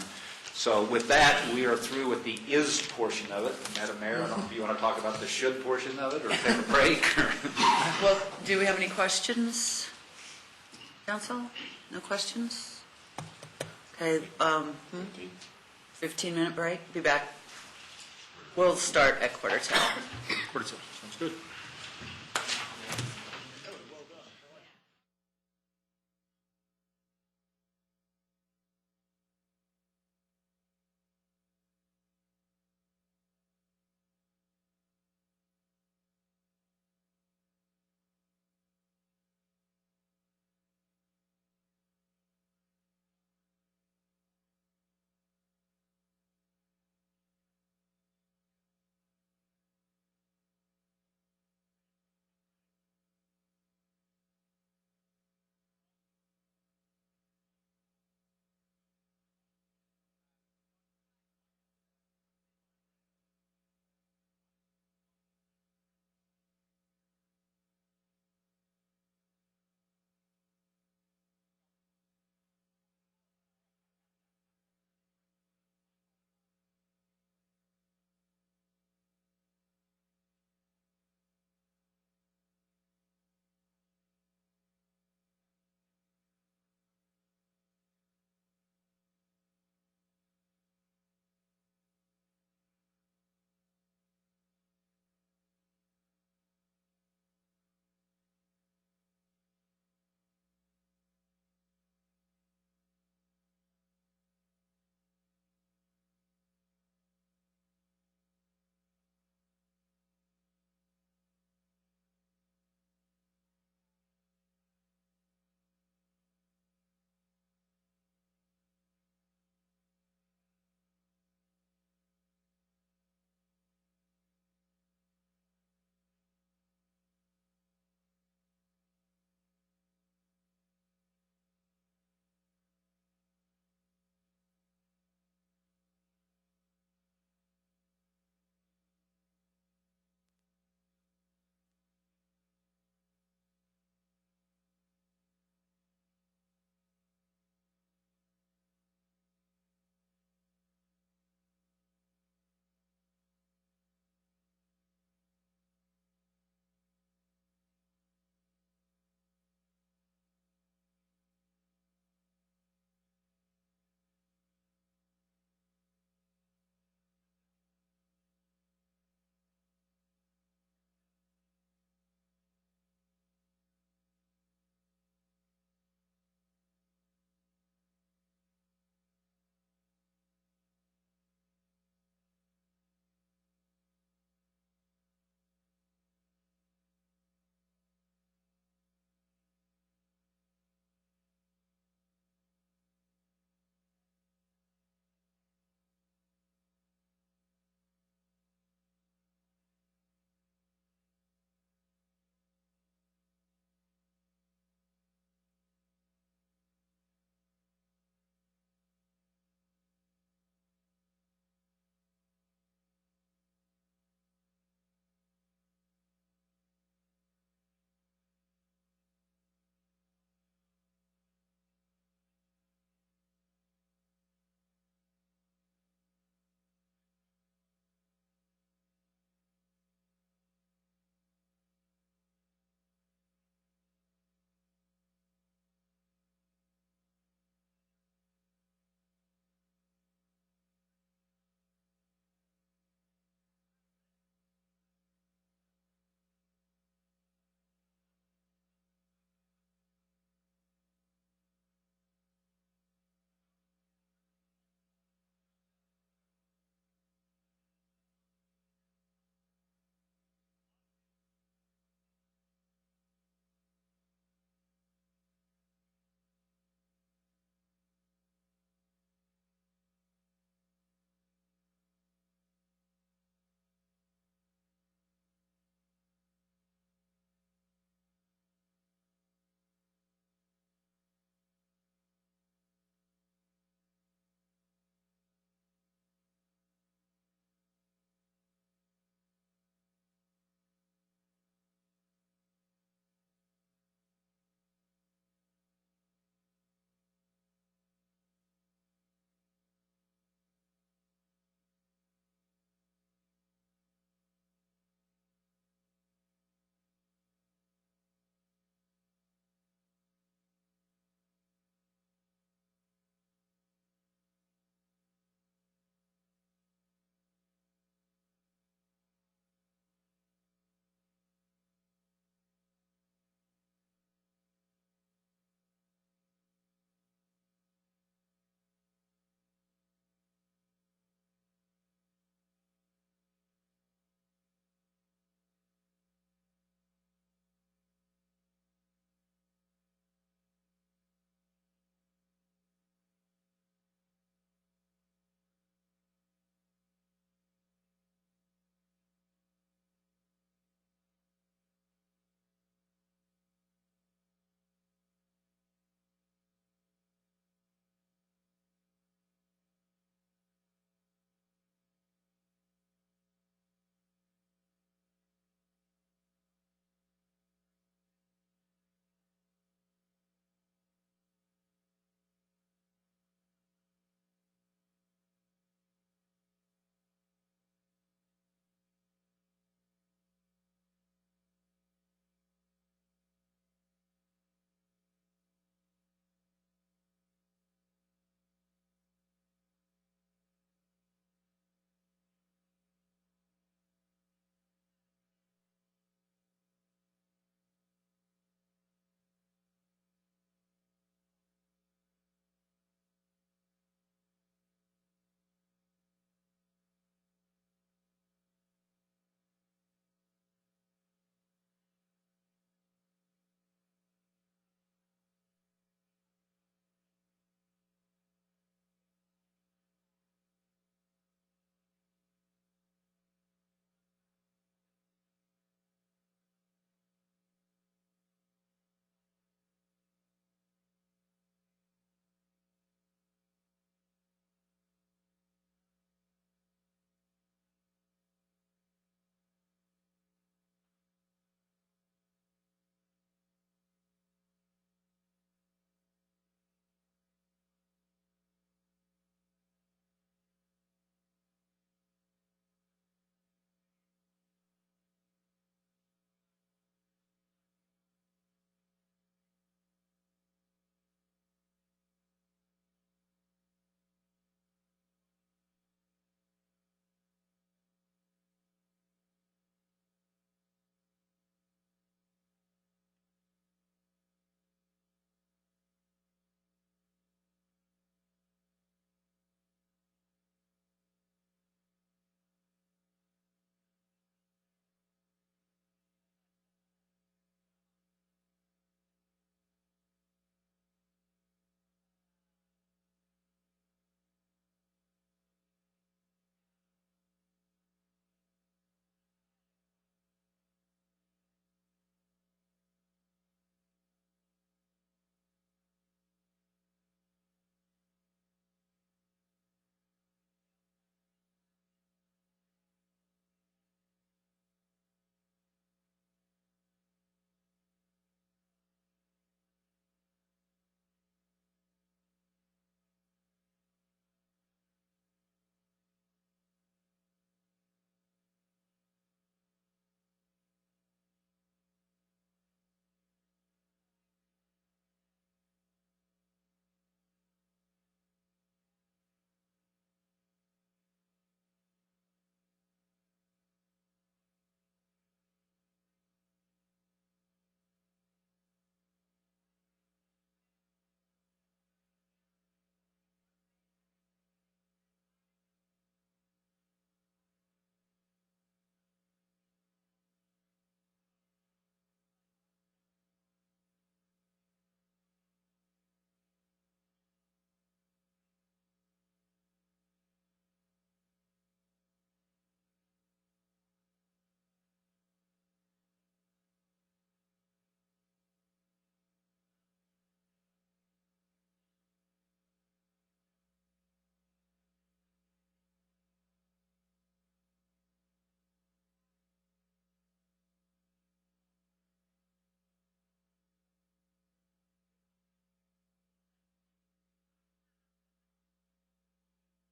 So with that, we are through with the is portion of it. Madam Mayor, I don't know if you want to talk about the should portion of it or take a break. Well, do we have any questions? Council? No questions? Okay, 15-minute break. Be back. We'll start at 11:45. 42. Sounds good.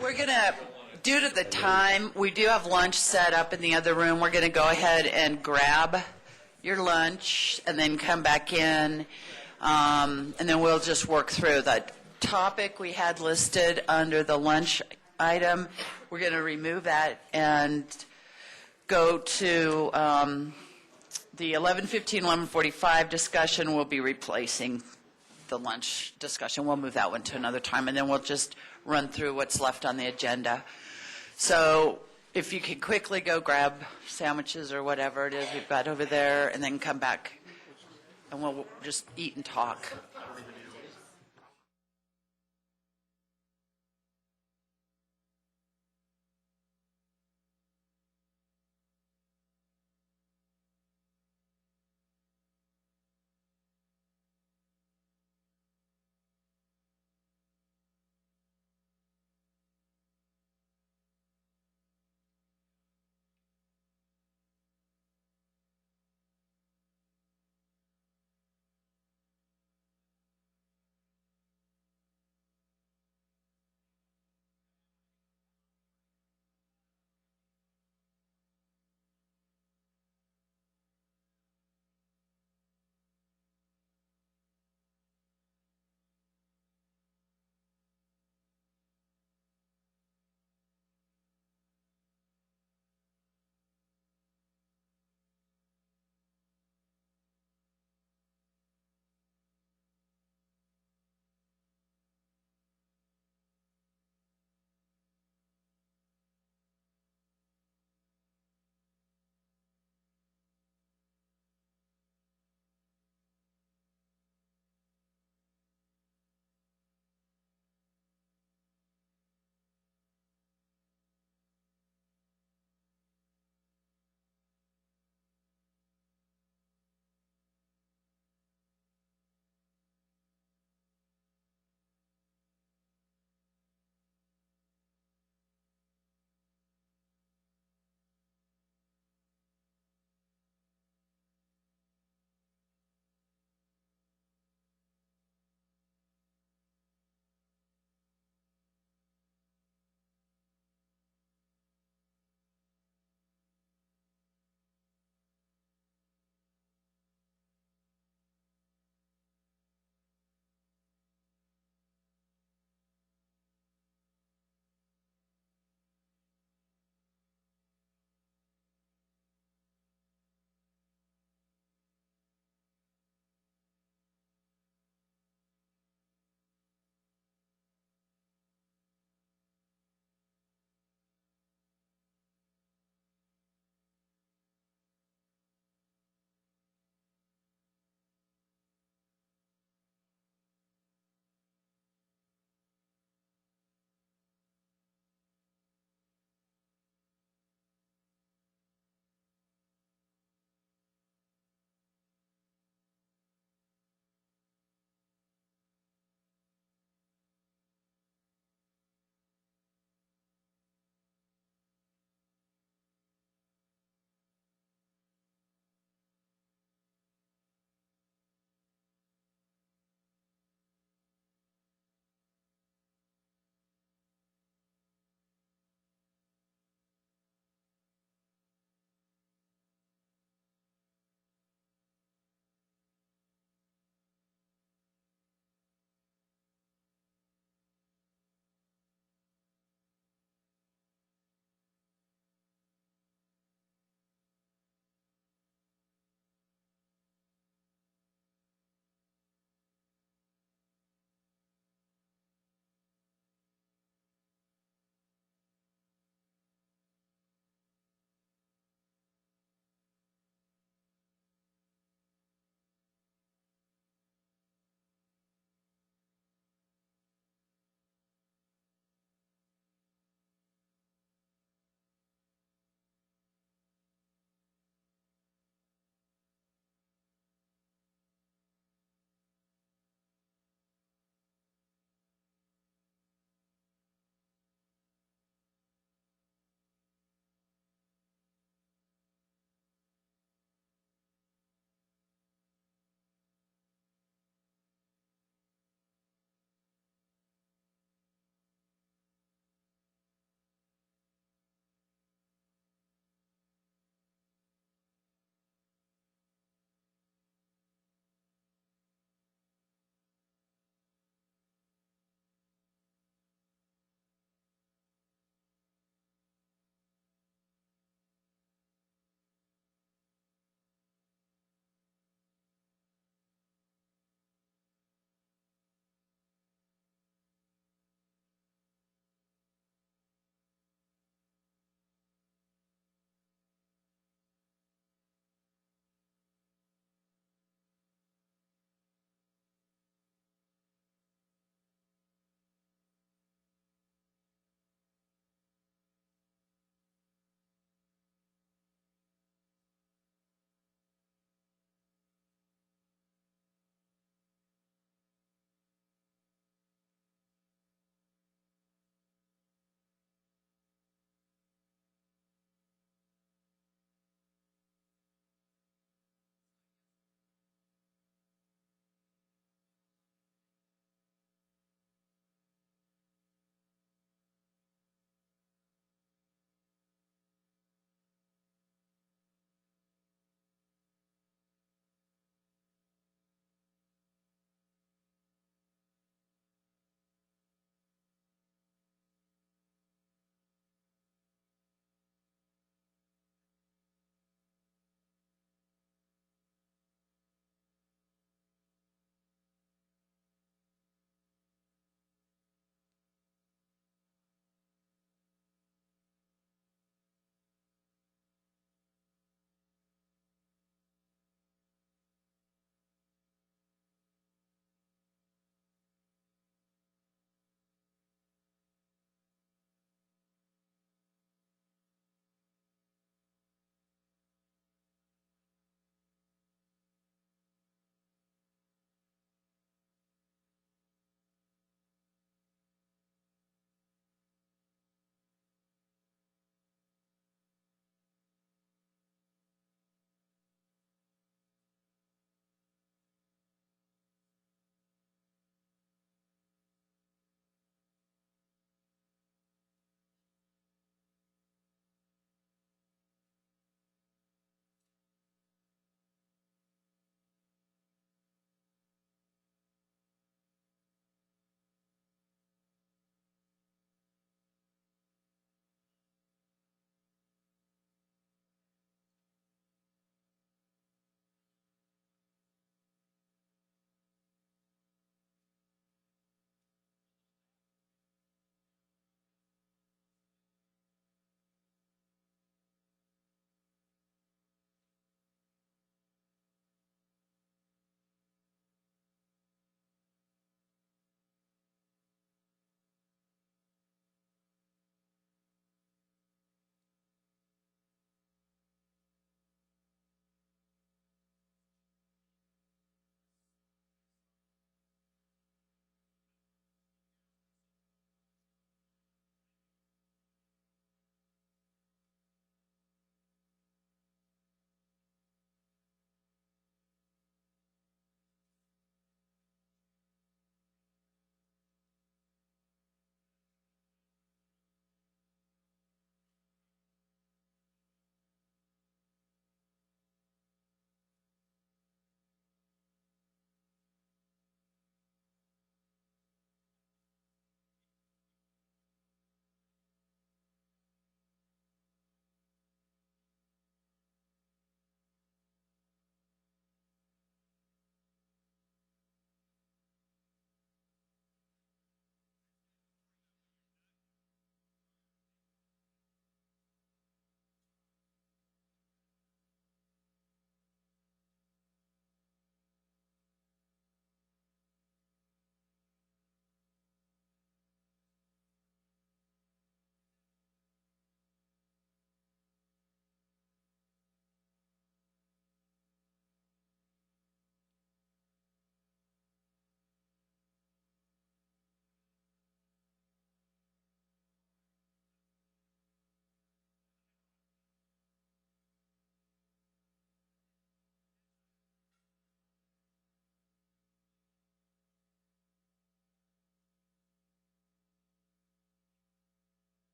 We're going to, due to the time, we do have lunch set up in the other room. We're going to go ahead and grab your lunch and then come back in, and then we'll just work through that topic we had listed under the lunch item. We're going to remove that and go to the 11:15, 11:45 discussion. We'll be replacing the lunch discussion. We'll move that one to another time, and then we'll just run through what's left on the agenda. So if you could quickly go grab sandwiches or whatever it is we've got over there, and then come back, and we'll just eat and talk.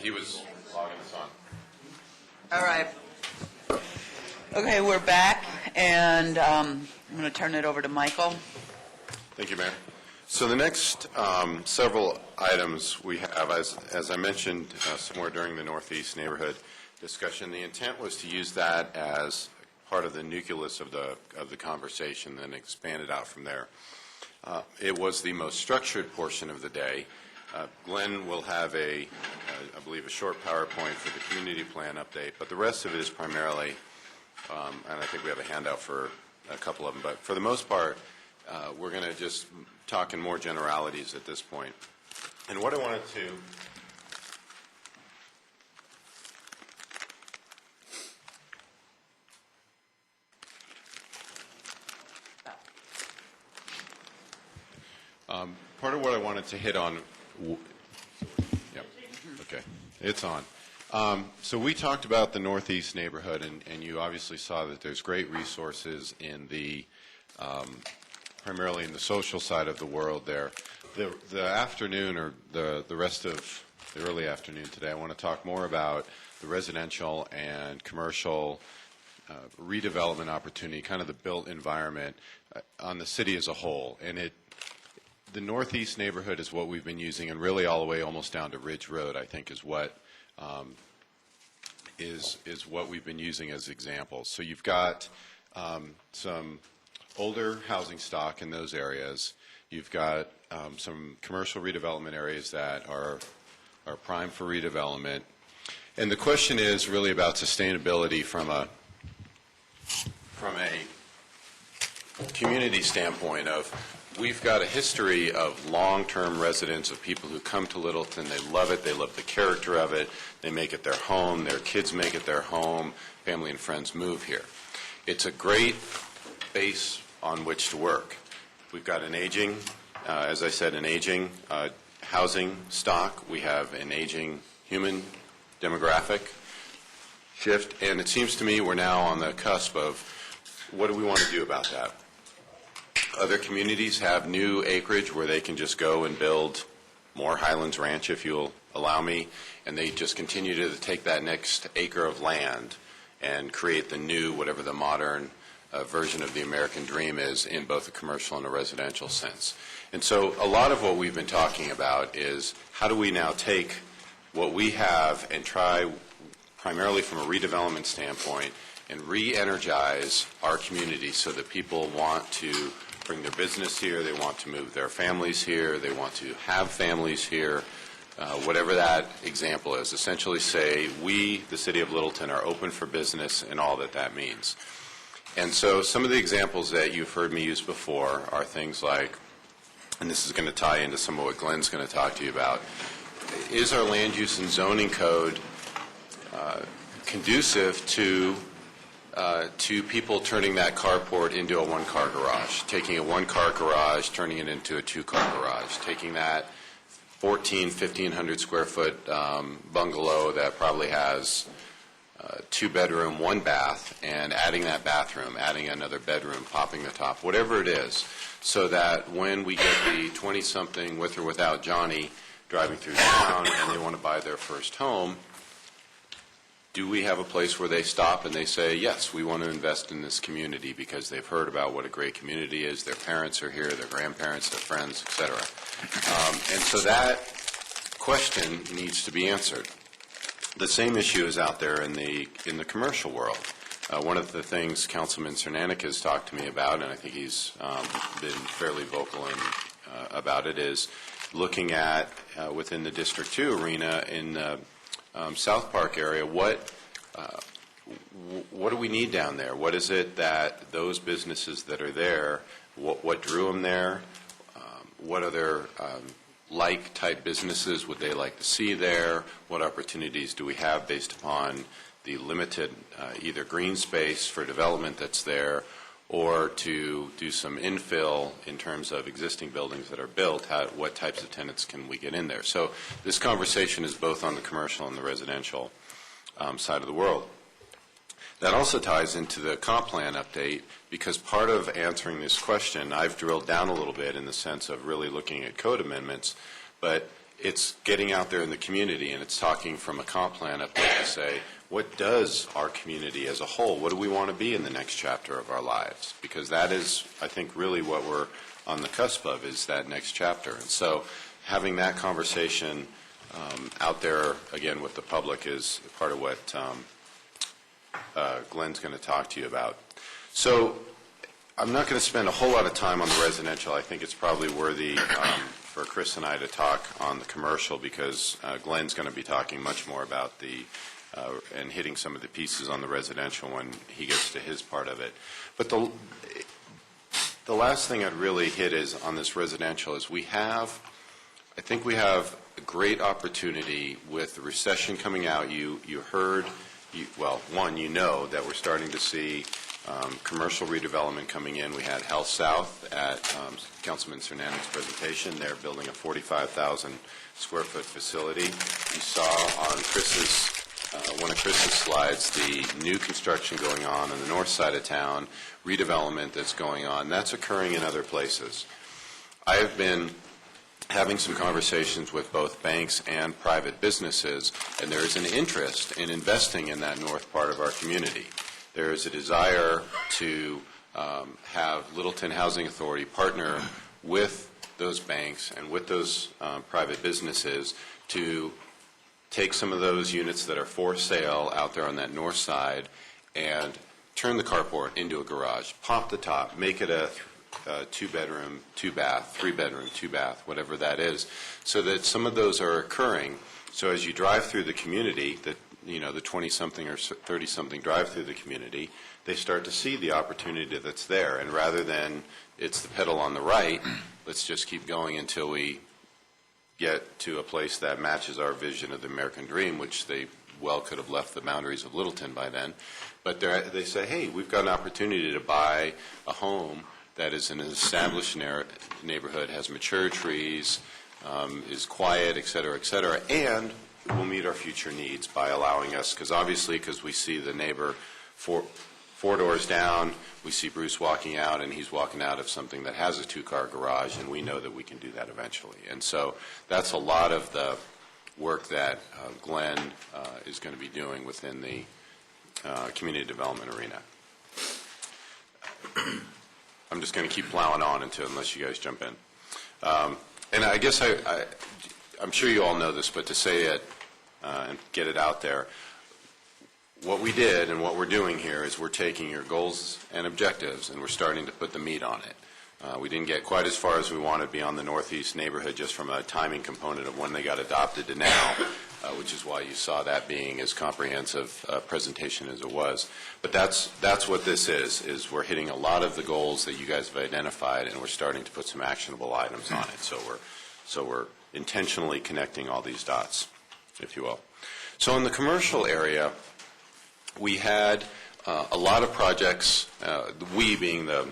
He was logging us on. All right. Okay, we're back, and I'm going to turn it over to Michael. Thank you, Mayor. So the next several items we have, as I mentioned somewhere during the Northeast neighborhood discussion, the intent was to use that as part of the nucleus of the conversation, then expand it out from there. It was the most structured portion of the day. Glenn will have I believe, a short PowerPoint for the community plan update, but the rest of it is primarily, and I think we have a handout for a couple of them, but for the most part, we're going to just talk in more generalities at this point. And what I wanted to part of what I wanted to hit on, yep, okay, it's on. So we talked about the Northeast neighborhood, and you obviously saw that there's great resources in the, primarily in the social side of the world there. The afternoon, or the rest of the early afternoon today, I want to talk more about the residential and commercial redevelopment opportunity, kind of the built environment on the city as a whole. And the Northeast neighborhood is what we've been using, and really all the way almost down to Ridge Road, I think, is what what we've been using as examples. So you've got some older housing stock in those areas. You've got some commercial redevelopment areas that are prime for redevelopment. And the question is really about sustainability from a community standpoint of, we've got a history of long-term residents, of people who come to Littleton. They love it. They love the character of it. They make it their home. Their kids make it their home. Family and friends move here. It's a great base on which to work. We've got an aging, as I said, an aging housing stock. We have an aging human demographic shift. And it seems to me we're now on the cusp of, what do we want to do about that? Other communities have new acreage where they can just go and build more Highlands Ranch, if you'll allow me, and they just continue to take that next acre of land and create the new, whatever the modern version of the American dream is, in both a commercial and a residential sense. And so a lot of what we've been talking about is, how do we now take what we have and try, primarily from a redevelopment standpoint, and re-energize our community so that people want to bring their business here, they want to move their families here, they want to have families here, whatever that example is. Essentially say, we, the City of Littleton, are open for business and all that that means. And so some of the examples that you've heard me use before are things like, and this is going to tie into some of what Glenn's going to talk to you about, is our land use and zoning code conducive to people turning that carport into a one-car garage, taking a one-car garage, turning it into a two-car garage, taking that 1,500 square foot bungalow that probably has two-bedroom, one bath, and adding that bathroom, adding another bedroom, popping the top, whatever it is, so that when we get the 20-something with or without Johnny driving through town and they want to buy their first home, do we have a place where they stop and they say, yes, we want to invest in this community because they've heard about what a great community is, their parents are here, their grandparents, their friends, et cetera. And so that question needs to be answered. The same issue is out there in the commercial world. One of the things Councilman Cernanek has talked to me about, and I think he's been fairly vocal about it, is looking at, within the District 2 arena in the South Park area, what do we need down there? What is it that those businesses that are there, what drew them there? What other like-type businesses would they like to see there? What opportunities do we have based upon the limited either green space for development that's there, or to do some infill in terms of existing buildings that are built? What types of tenants can we get in there? So this conversation is both on the commercial and the residential side of the world. That also ties into the comp plan update, because part of answering this question, I've drilled down a little bit in the sense of really looking at code amendments, but it's getting out there in the community, and it's talking from a comp plan up there to say, what does our community as a whole, what do we want to be in the next chapter of our lives? Because that is, I think, really what we're on the cusp of, is that next chapter. And so having that conversation out there, again, with the public is part of what Glenn's going to talk to you about. So I'm not going to spend a whole lot of time on the residential. I think it's probably worthy for Chris and I to talk on the commercial, because Glenn's going to be talking much more about the and hitting some of the pieces on the residential when he gets to his part of it. But the last thing I'd really hit is on this residential is I think we have a great opportunity with the recession coming out. You heard, one, you know that we're starting to see commercial redevelopment coming in. We had Health South at Councilman Cernando's presentation. They're building a 45,000 square foot facility. You saw on one of Chris's slides the new construction going on the north side of town, redevelopment that's going on. That's occurring in other places. I have been having some conversations with both banks and private businesses, and there is an interest in investing in that north part of our community. There is a desire to have Littleton Housing Authority partner with those banks and with those private businesses to take some of those units that are for sale out there on that north side and turn the carport into a garage, pop the top, make it a two-bedroom, two-bath, three-bedroom, two-bath, whatever that is, so that some of those are occurring. So as you drive through the community, the 20-something or 30-something drive through the community, they start to see the opportunity that's there. And rather than it's the pedal on the right, let's just keep going until we get to a place that matches our vision of the American dream, which they well could have left the boundaries of Littleton by then. But they say, hey, we've got an opportunity to buy a home that is in an established neighborhood, has mature trees, is quiet, et cetera, and will meet our future needs by allowing us, because we see the neighbor four doors down, we see Bruce walking out, and he's walking out of something that has a two-car garage, and we know that we can do that eventually. And so that's a lot of the work that Glenn is going to be doing within the community development arena. I'm just going to keep plowing on unless you guys jump in. And I guess I'm sure you all know this, but to say it and get it out there, what we did and what we're doing here is we're taking your goals and objectives and we're starting to put the meat on it. We didn't get quite as far as we wanted beyond the Northeast neighborhood just from a timing component of when they got adopted to now, which is why you saw that being as comprehensive a presentation as it was. But that's what this is we're hitting a lot of the goals that you guys have identified, and we're starting to put some actionable items on it. So we're intentionally connecting all these dots, if you will. So in the commercial area, we had a lot of projects, we being the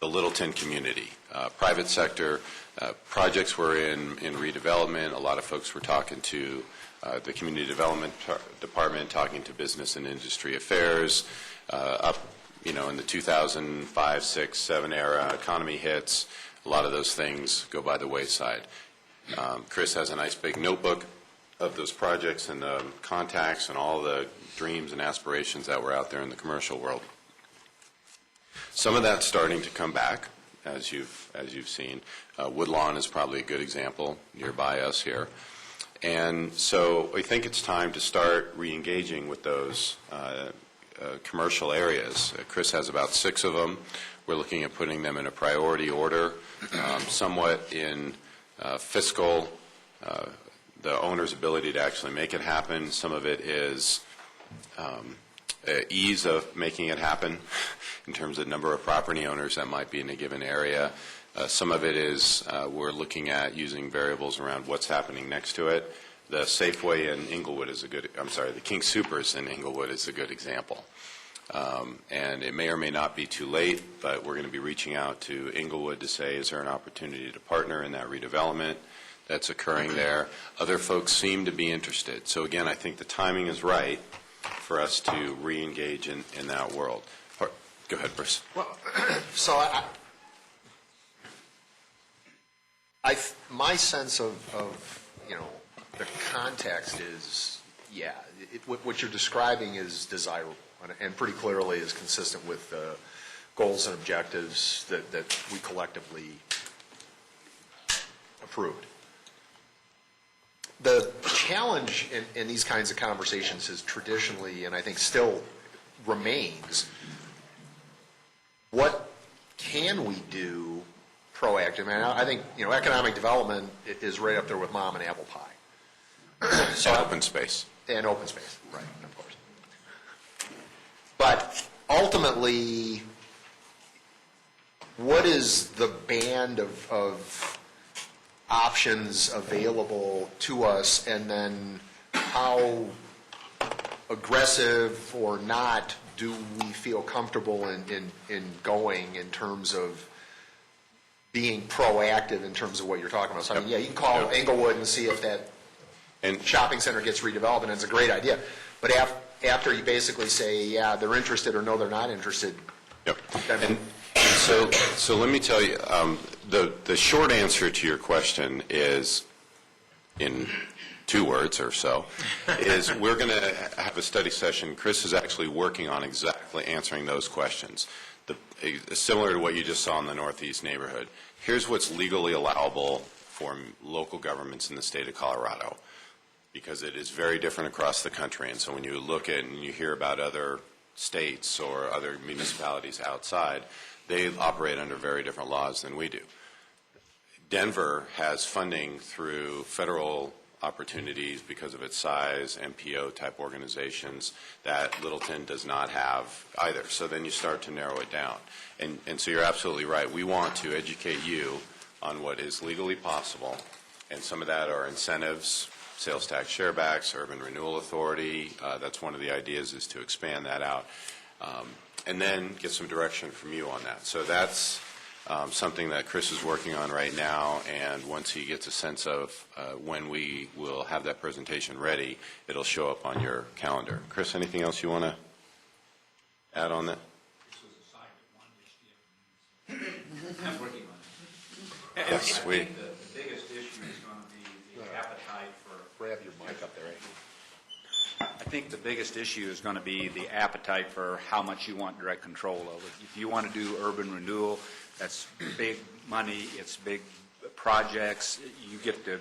Littleton community. Private sector projects were in redevelopment. A lot of folks were talking to the community development department, talking to business and industry affairs. Up, in the 2005, 6, 7 era, economy hits. A lot of those things go by the wayside. Chris has a nice big notebook of those projects and the contacts and all the dreams and aspirations that were out there in the commercial world. Some of that's starting to come back, as you've seen. Woodlawn is probably a good example nearby us here. And so I think it's time to start re-engaging with those commercial areas. Chris has about 6 of them. We're looking at putting them in a priority order, somewhat in fiscal, the owner's ability to actually make it happen. Some of it is ease of making it happen in terms of number of property owners that might be in a given area. Some of it is we're looking at using variables around what's happening next to it. The Safeway in Inglewood is the King Soopers in Inglewood is a good example. And it may or may not be too late, but we're going to be reaching out to Inglewood to say, is there an opportunity to partner in that redevelopment that's occurring there? Other folks seem to be interested. So again, I think the timing is right for us to re-engage in that world. Go ahead, Bruce. Well, so My sense of, the context is, what you're describing is desirable and pretty clearly is consistent with the goals and objectives that we collectively approved. The challenge in these kinds of conversations is traditionally, and I think still remains, what can we do proactive? I mean, I think, economic development is right up there with mom and apple pie. So open space. And open space, right, of course. But ultimately, what is the band of options available to us, and then how aggressive or not do we feel comfortable in going in terms of being proactive in terms of what you're talking about? So, I mean, you can call Englewood and see if that shopping center gets redeveloped, and it's a great idea. But after you basically say, they're interested or no, they're not interested. Yep. And so let me tell you, the short answer to your question is, in 2 words or so, is we're going to have a study session. Chris is actually working on exactly answering those questions. Similar to what you just saw in the Northeast neighborhood. Here's what's legally allowable for local governments in the state of Colorado, because it is very different across the country. And so when you look at and you hear about other states or other municipalities outside, they operate under very different laws than we do. Denver has funding through federal opportunities because of its size, MPO-type organizations, that Littleton does not have either. So then you start to narrow it down. And so you're absolutely right. We want to educate you on what is legally possible, and some of that are incentives, sales tax sharebacks, urban renewal authority. That's one of the ideas, is to expand that out. And then get some direction from you on that. So that's something that Chris is working on right now, and once he gets a sense of when we will have that presentation ready, it'll show up on your calendar. Chris, anything else you want to add on that? I'm working on it. Yes, I think the biggest issue is going to be the appetite for... Grab your mic up there, I think the biggest issue is going to be the appetite for how much you want direct control over it. If you want to do urban renewal, that's big money, it's big projects, you get to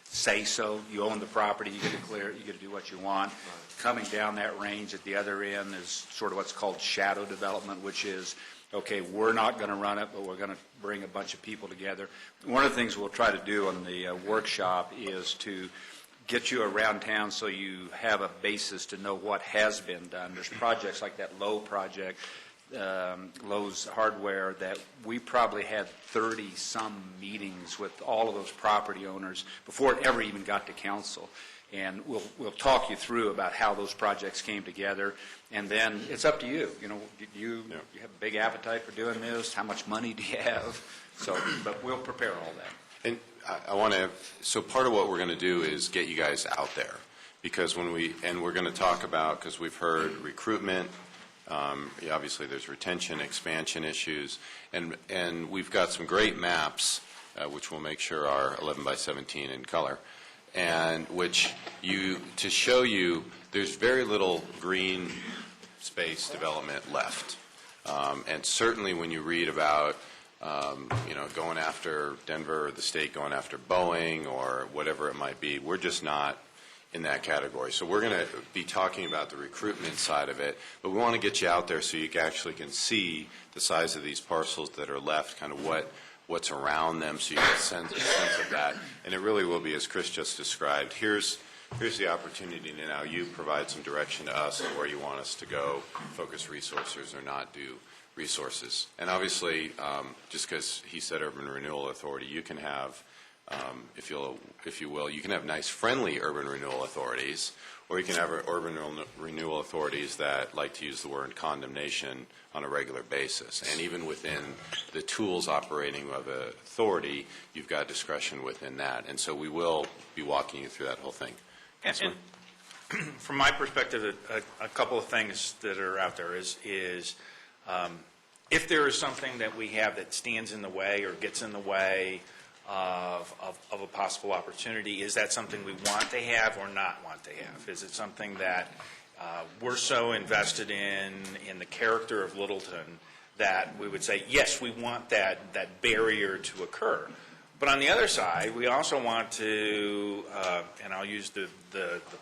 say so, you own the property, you get to clear it, you get to do what you want. Coming down that range at the other end is sort of what's called shadow development, which is, okay, we're not going to run it, but we're going to bring a bunch of people together. One of the things we'll try to do on the workshop is to get you around town so you have a basis to know what has been done. There's projects like that Lowe project, Lowe's Hardware, that we probably had 30-some meetings with all of those property owners before it ever even got to council. And we'll talk you through about how those projects came together, and then it's up to you. You know, you have a big appetite for doing this? How much money do you have? So, but we'll prepare all that. And I want to, so part of what we're going to do is get you guys out there, because when we're going to talk about, because we've heard recruitment, obviously there's retention, expansion issues, and we've got some great maps, which we'll make sure are 11 by 17 in color, and which to show you there's very little green space development left. And certainly when you read about going after Denver or the state going after Boeing or whatever it might be, we're just not in that category. So we're going to be talking about the recruitment side of it, but we want to get you out there so you actually can see the size of these parcels that are left, kind of what's around them, so you get a sense of that. And it really will be, as Chris just described, here's the opportunity to now you provide some direction to us on where you want us to go, focus resources or not do resources. And obviously, just because he said Urban Renewal Authority, you can have, if you will, you can have nice, friendly urban renewal authorities, or you can have urban renewal authorities that like to use the word condemnation on a regular basis. And even within the tools operating of an authority, you've got discretion within that. And so we will be walking you through that whole thing. And from my perspective, a couple of things that are out there is if there is something that we have that stands in the way or gets in the way of a possible opportunity. Is that something we want to have or not want to have? Is it something that we're so invested in the character of Littleton that we would say, yes, we want that barrier to occur. But on the other side, we also want to, and I'll use the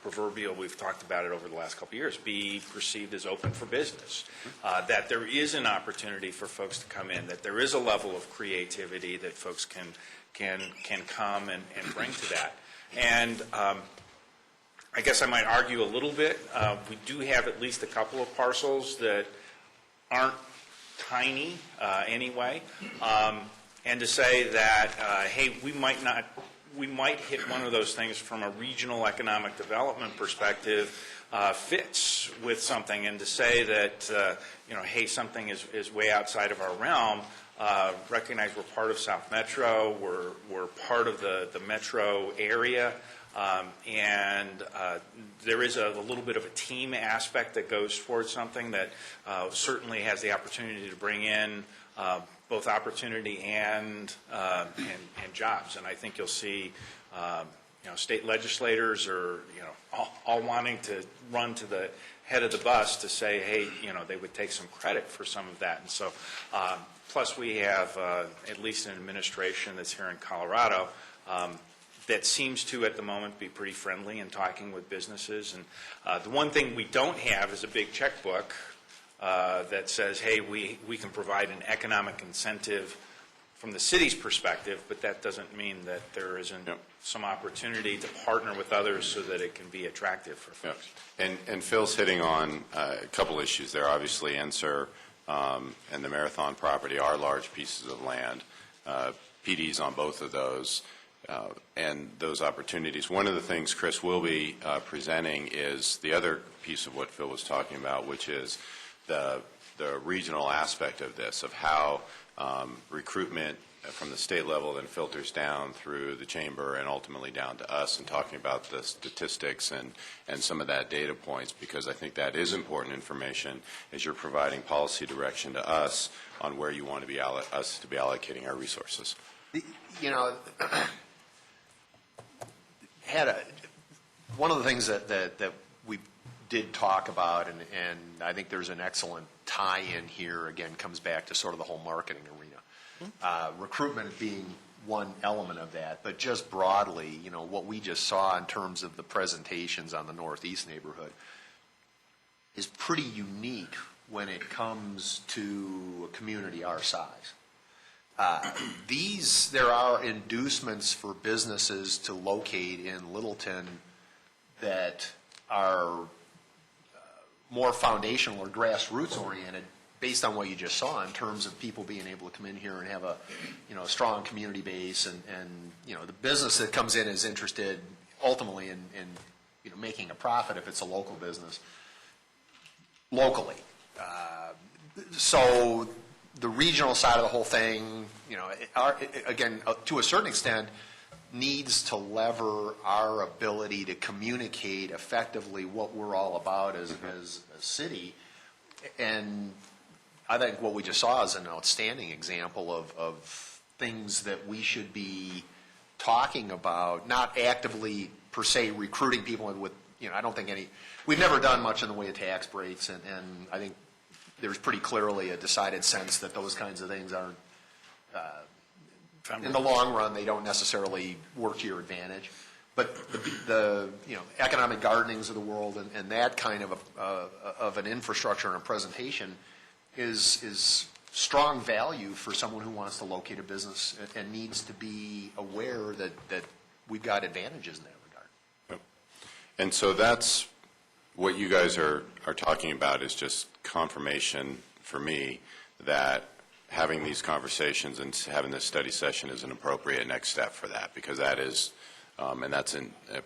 proverbial, we've talked about it over the last couple of years, be perceived as open for business. That there is an opportunity for folks to come in, that there is a level of creativity that folks can come and bring to that. And I guess I might argue a little bit. We do have at least a couple of parcels that aren't tiny anyway. And to say that, hey, we might hit one of those things from a regional economic development perspective fits with something, and to say that, hey, something is way outside of our realm, recognize we're part of South Metro, we're part of the metro area, and there is a little bit of a team aspect that goes towards something that certainly has the opportunity to bring in both opportunity and jobs. And I think you'll see, state legislators are, all wanting to run to the head of the bus to say, hey, they would take some credit for some of that. And so, plus we have at least an administration that's here in Colorado that seems to, at the moment, be pretty friendly in talking with businesses. And the one thing we don't have is a big checkbook that says, hey, we can provide an economic incentive from the city's perspective, but that doesn't mean that there isn't some opportunity to partner with others so that it can be attractive for folks. And Phil's hitting on a couple issues there. Obviously, Ensor and the Marathon property are large pieces of land. PDs on both of those. And those opportunities. One of the things Chris will be presenting is the other piece of what Phil was talking about, which is the regional aspect of this, of how recruitment from the state level then filters down through the chamber and ultimately down to us, and talking about the statistics and some of that data points, because I think that is important information as you're providing policy direction to us on where you want to be us to be allocating our resources. One of the things that we did talk about, and I think there's an excellent tie-in here, again, comes back to sort of the whole marketing arena. Recruitment being one element of that, but just broadly, what we just saw in terms of the presentations on the Northeast neighborhood is pretty unique when it comes to a community our size. There are inducements for businesses to locate in Littleton that are more foundational or grassroots oriented, based on what you just saw in terms of people being able to come in here and have a strong community base, and the business that comes in is interested ultimately in making a profit if it's a local business locally. So the regional side of the whole thing, again, to a certain extent, needs to lever our ability to communicate effectively what we're all about as a city. And I think what we just saw is an outstanding example of things that we should be talking about, not actively per se recruiting people with, I don't think we've never done much in the way of tax breaks, and I think there's pretty clearly a decided sense that those kinds of things aren't, in the long run, they don't necessarily work to your advantage. But the economic gardenings of the world and that kind of an infrastructure and a presentation is strong value for someone who wants to locate a business and needs to be aware that we've got advantages in that regard. Yep. And so that's what you guys are talking about, is just confirmation for me that having these conversations and having this study session is an appropriate next step for that, because that is, and that's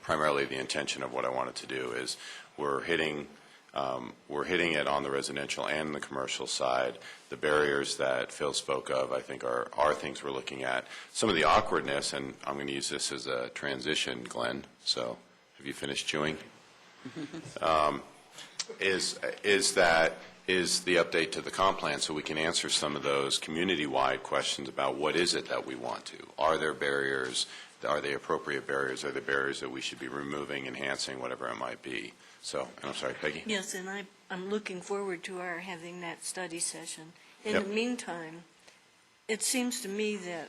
primarily the intention of what I wanted to do, is we're hitting it on the residential and the commercial side. The barriers that Phil spoke of, I think, are things we're looking at. Some of the awkwardness, and I'm going to use this as a transition, Glenn, so have you finished chewing? Is that is the update to the comp plan, so we can answer some of those community-wide questions about what is it that we want to. Are there barriers? Are they appropriate barriers? Are there barriers that we should be removing, enhancing, whatever it might be? So, and I'm sorry, Peggy? Yes, and I'm looking forward to our having that study session. In Yep. the meantime, it seems to me that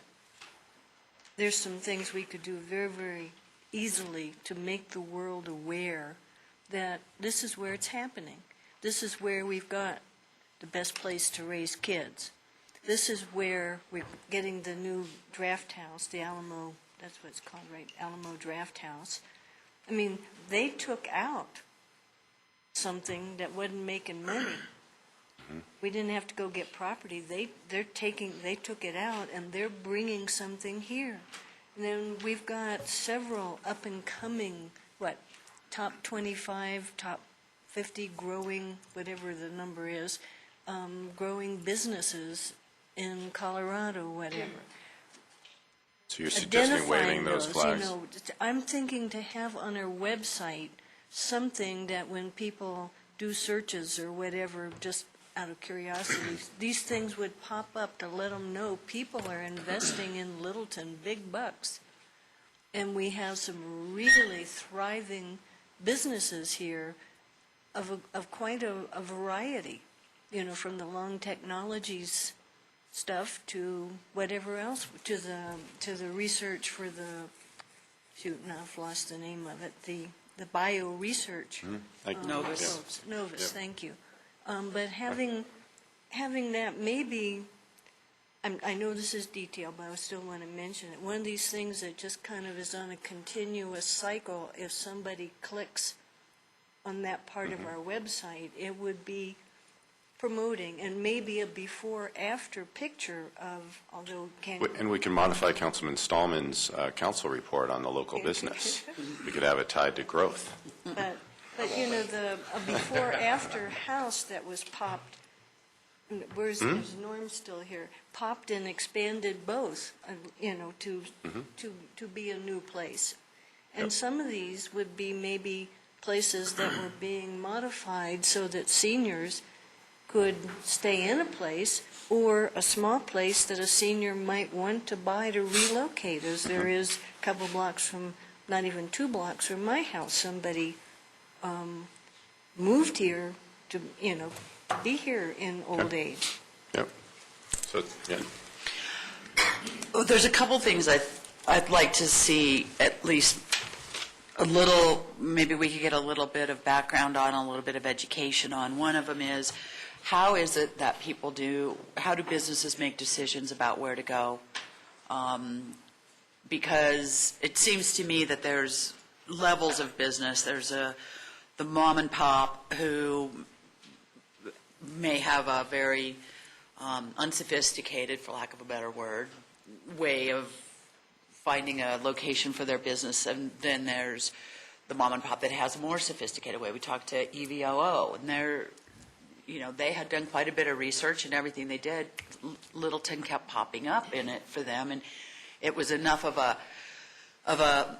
there's some things we could do very, very easily to make the world aware that this is where it's happening. This is where we've got the best place to raise kids. This is where we're getting the new draft house, the Alamo, that's what it's called, right? Alamo Draft House. I mean, they took out something that wasn't making money. We didn't have to go get property. They took it out and they're bringing something here. And then we've got several up and coming, top 25, top 50 growing, whatever the number is, growing businesses in Colorado, whatever. So you're suggesting waving those flags? You know, I'm thinking to have on our website something that when people do searches or whatever, just out of curiosity, these things would pop up to let them know people are investing in Littleton big bucks. And we have some really thriving businesses here of quite a variety, you know, from the long technologies stuff to whatever else, to the research for the, now I've lost the name of it, the bio research. Novus. Novus, Yep. thank you. But having that, maybe, I know this is detailed, but I still want to mention it. One of these things that just kind of is on a continuous cycle, if somebody clicks on that part of our website, it would be promoting, and maybe a before-after picture of, although can... And we can modify Councilman Stallman's council report on the local business. We could have it tied to growth. But you know, a before-after house that was popped, is Norm still here? Popped and expanded both, you know, to be a new place. And some of these would be maybe places that were being modified so that seniors could stay in a place, or a small place that a senior might want to buy to relocate, as there is a couple blocks from, not even 2 blocks from my house, somebody moved here to, you know, be here in old age. Yep. So, yeah. Oh, there's a couple things I'd like to see, at least a little, maybe we could get a little bit of background on, a little bit of education on. One of them is, how is it that how do businesses make decisions about where to go? Because it seems to me that there's levels of business. There's the mom and pop who may have a very unsophisticated, for lack of a better word, way of finding a location for their business, and then there's the mom and pop that has a more sophisticated way. We talked to EVOO, and they had done quite a bit of research, and everything they did, Littleton kept popping up in it for them, and it was enough of a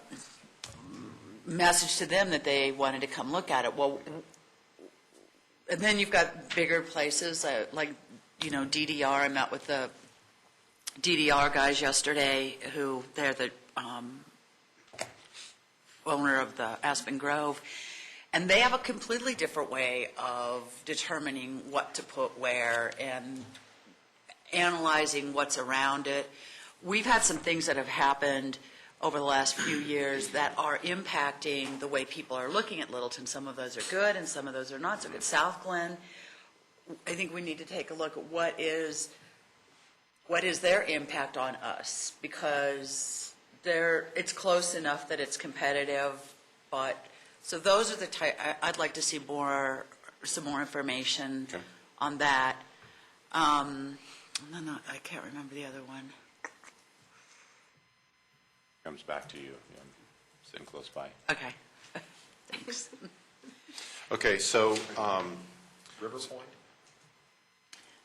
message to them that they wanted to come look at it. Well, and then you've got bigger places like, DDR. I met with the DDR guys yesterday, who they're the owner of the Aspen Grove, and they have a completely different way of determining what to put where and analyzing what's around it. We've had some things that have happened over the last few years that are impacting the way people are looking at Littleton. Some of those are good and some of those are not so good. South Glen, I think we need to take a look at what is their impact on us, because it's close enough that it's competitive, but so those are the type. I'd like to see some more information on that. And then I can't remember the other one. Comes back to you. Yeah, I'm sitting close by. Okay. Thanks. Okay, so Rivers Point?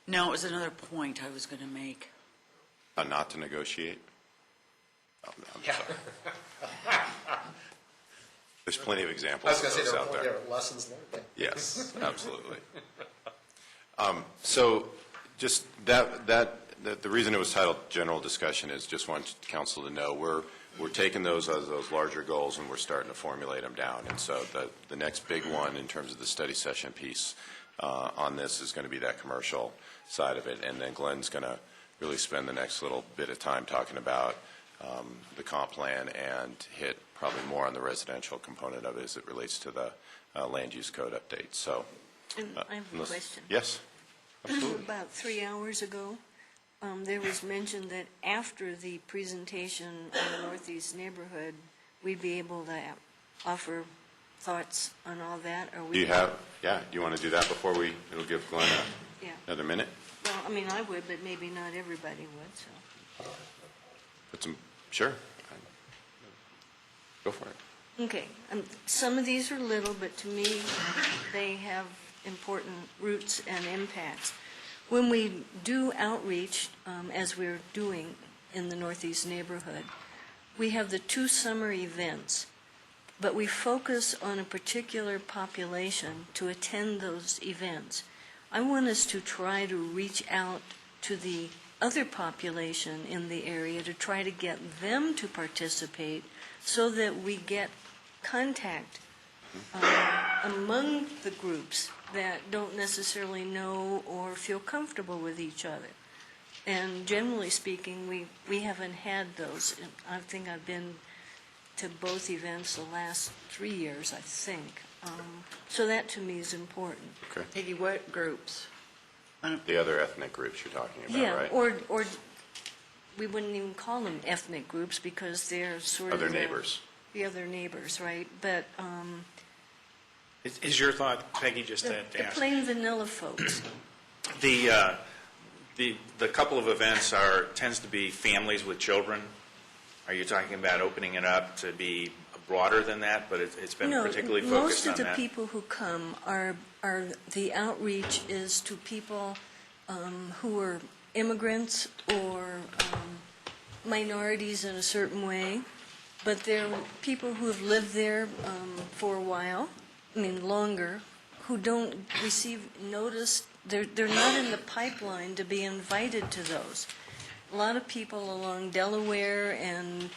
No, it was another point I was going to make. Not to negotiate? Oh, no, I'm sorry. There's plenty of examples I was going of to say those out there. there are lessons learned. Yes, absolutely. So just the reason it was titled general discussion is just want council to know we're taking those as those larger goals and we're starting to formulate them down. And so the next big one in terms of the study session piece on this is going to be that commercial side of it. And then Glenn's going to really spend the next little bit of time talking about the comp plan and hit probably more on the residential component of it as it relates to the land use code update. So, And I have a question. Yes, absolutely. About 3 hours ago, there was mention that after the presentation on the Northeast neighborhood, we'd be able to offer thoughts on all that. Do you have, do you want to do that before it'll give Glenn Yeah. another minute? Well, I mean, I would, but maybe not everybody would, so. Sure. Go for it. Okay, some of these are little, but to me, they have important roots and impacts. When we do outreach, as we're doing in the Northeast neighborhood, we have the 2 summer events, but we focus on a particular population to attend those events. I want us to try to reach out to the other population in the area to try to get them to participate so that we get contact among the groups that don't necessarily know or feel comfortable with each other. And generally speaking, we haven't had those. I think I've been to both events the last 3 years, I think. So that to me is important. Okay. Peggy, what groups? The other ethnic groups you're talking about, Yeah, right? or we wouldn't even call them ethnic groups because they're sort of Other neighbors. The other neighbors, right? But Is your thought, Peggy, just the to ask? plain vanilla folks. The couple of events tends to be families with children. Are you talking about opening it up to be broader than that, but it's been particularly focused on that? Most of the people who come are the outreach is to people who are immigrants or minorities in a certain way, but they're people who have lived there for a while, longer, who don't receive notice. They're not in the pipeline to be invited to those. A lot of people along Delaware and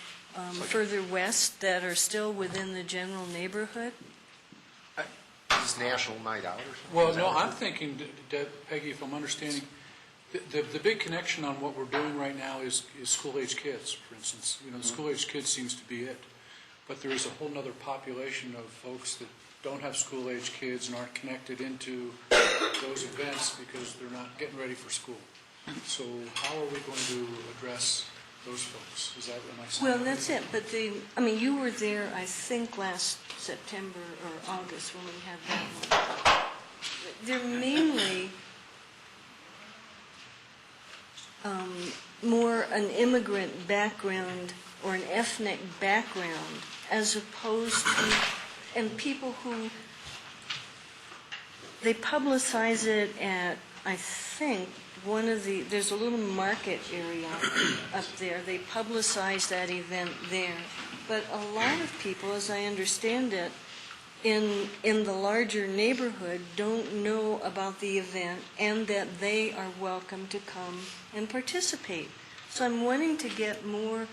further west that are still within the general neighborhood. Is National Night Out or something? Well, no, I'm thinking, Peggy, if I'm understanding, the big connection on what we're doing right now is school-age kids, for instance. The school-age kids seems to be it. But there is a whole other population of folks that don't have school-age kids and aren't connected into those events because they're not getting ready for school. So how are we going to address those folks? Is that what am I saying? Well, that's it, but you were there, I think, last September or August when we had that one. They're mainly more an immigrant background or an ethnic background as opposed to, and people who, they publicize it at, I think, there's a little market area up there. They publicize that event there. But a lot of people, as I understand it, in the larger neighborhood don't know about the event and that they are welcome to come and participate. So I'm wanting to get more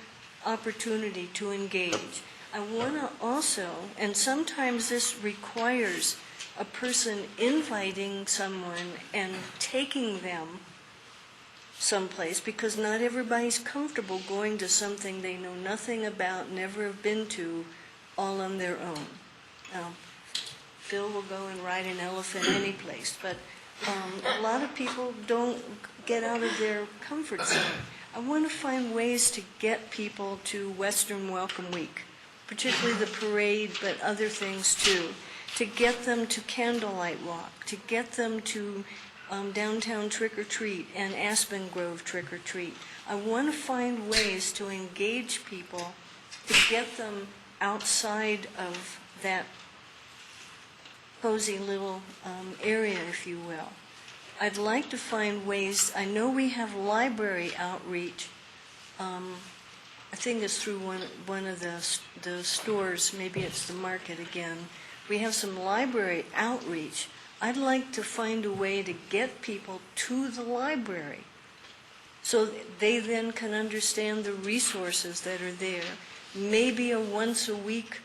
opportunity to engage. I want to also, and sometimes this requires a person inviting someone and taking them someplace because not everybody's comfortable going to something they know nothing about, never have been to, all on their own. Now, Phil will go and ride an elephant any place, but a lot of people don't get out of their comfort zone. I want to find ways to get people to Western Welcome Week, particularly the parade, but other things too, to get them to Candlelight Walk, to get them to downtown trick-or-treat and Aspen Grove trick-or-treat. I want to find ways to engage people, to get them outside of that cozy little area, if you will. I'd like to find ways, I know we have library outreach. I think it's through one of the stores, maybe it's the market again. We have some library outreach. I'd like to find a way to get people to the library so they then can understand the resources that are there. Maybe a once-a-week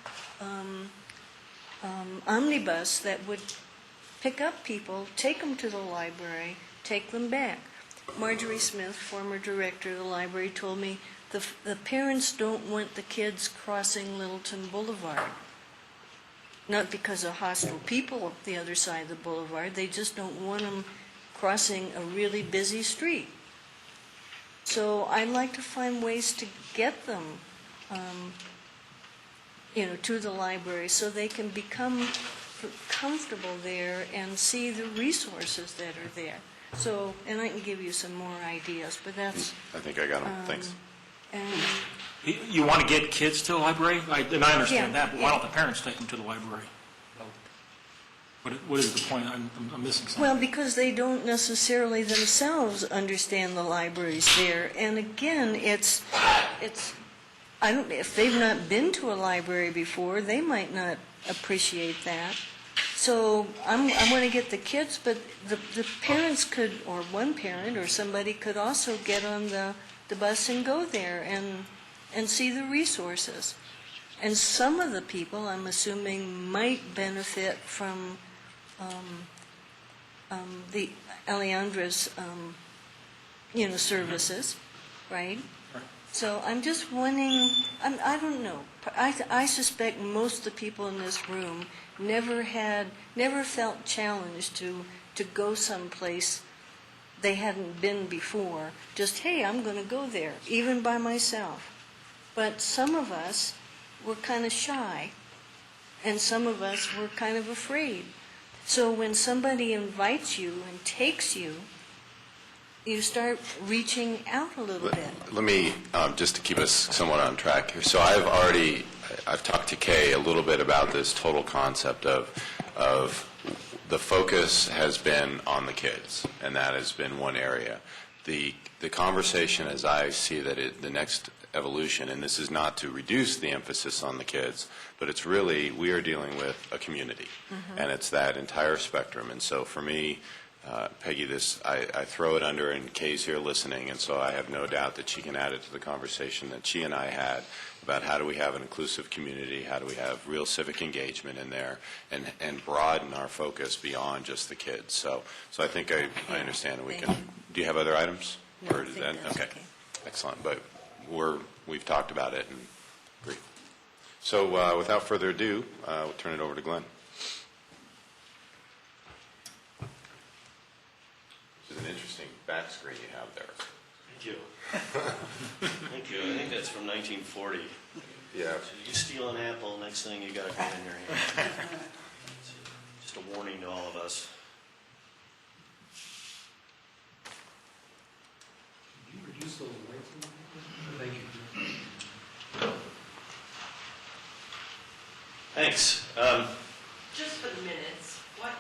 omnibus that would pick up people, take them to the library, take them back. Marjorie Smith, former director of the library, told me the parents don't want the kids crossing Littleton Boulevard. Not because of hostile people up the other side of the boulevard, they just don't want them crossing a really busy street. So I'd like to find ways to get them, to the library so they can become comfortable there and see the resources that are there. So, and I can give you some more ideas, but that's... I think I got them. Thanks. And You want to get kids to the library? And I understand Yeah, that, but why don't the parents take them to the library? What is the point? I'm missing something. Well, because they don't necessarily themselves understand the libraries there. And again, it's I don't, if they've not been to a library before, they might not appreciate that. So I want to get the kids, but the parents could, or one parent or somebody could also get on the bus and go there and see the resources. And some of the people, I'm assuming, might benefit from the Alejandro's, services, right? So I'm just wondering, I don't know. I suspect most of the people in this room never felt challenged to go someplace they hadn't been before. Just, hey, I'm going to go there, even by myself. But some of us were kind of shy, and some of us were kind of afraid. So when somebody invites you and takes you, you start reaching out a little bit. Let me, just to keep us somewhat on track here. So I've talked to Kay a little bit about this total concept of the focus has been on the kids, and that has been one area. The conversation, as I see that the next evolution, and this is not to reduce the emphasis on the kids, but it's really, we are dealing with a community, and it's that entire spectrum. And so for me, Peggy, I throw it under, and Kay's here listening, and so I have no doubt that she can add it to the conversation that she and I had about how do we have an inclusive community, how do we have real civic engagement in there, and broaden our focus beyond just the kids. So I think I understand, and we can. Do you have other items? No, I think that's okay. Excellent. But we've talked about it and agree. So without further ado, we'll turn it over to Glenn. Which is an interesting back screen you have there. Thank you. Thank you. I think that's from 1940. Yeah. So you steal an apple, next thing you got a gun in your hand. Just a warning to all of us. Can you reduce those lights a little bit? Thank you. Thanks. Just for the minutes, what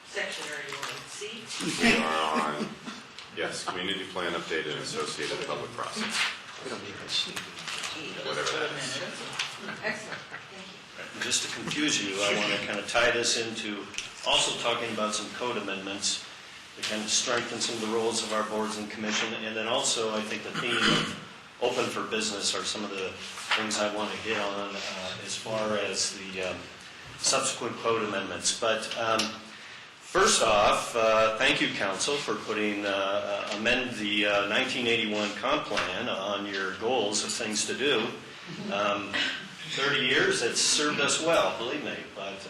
section are you on? C? We are on, yes, community plan update and associated public process. Whatever that is. Excellent, thank you. Just to confuse you, I want to kind of tie this into also talking about some code amendments to kind of strengthen some of the roles of our boards and commission. And then also, I think the theme of open for business are some of the things I want to hit on as far as the subsequent code amendments. But first off, thank you, Council, for amend the 1981 comp plan on your goals of things to do. 30 years, it's served us well, believe me. But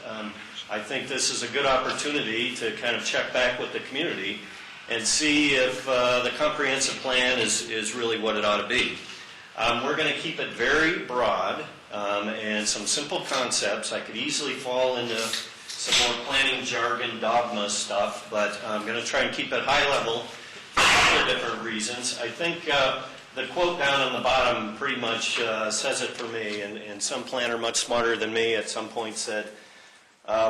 I think this is a good opportunity to kind of check back with the community and see if the comprehensive plan is really what it ought to be. We're going to keep it very broad and some simple concepts. I could easily fall into some more planning jargon, dogma stuff, but I'm going to try and keep it high level for a couple of different reasons. I think the quote down on the bottom pretty much says it for me, and some planner much smarter than me at some point said,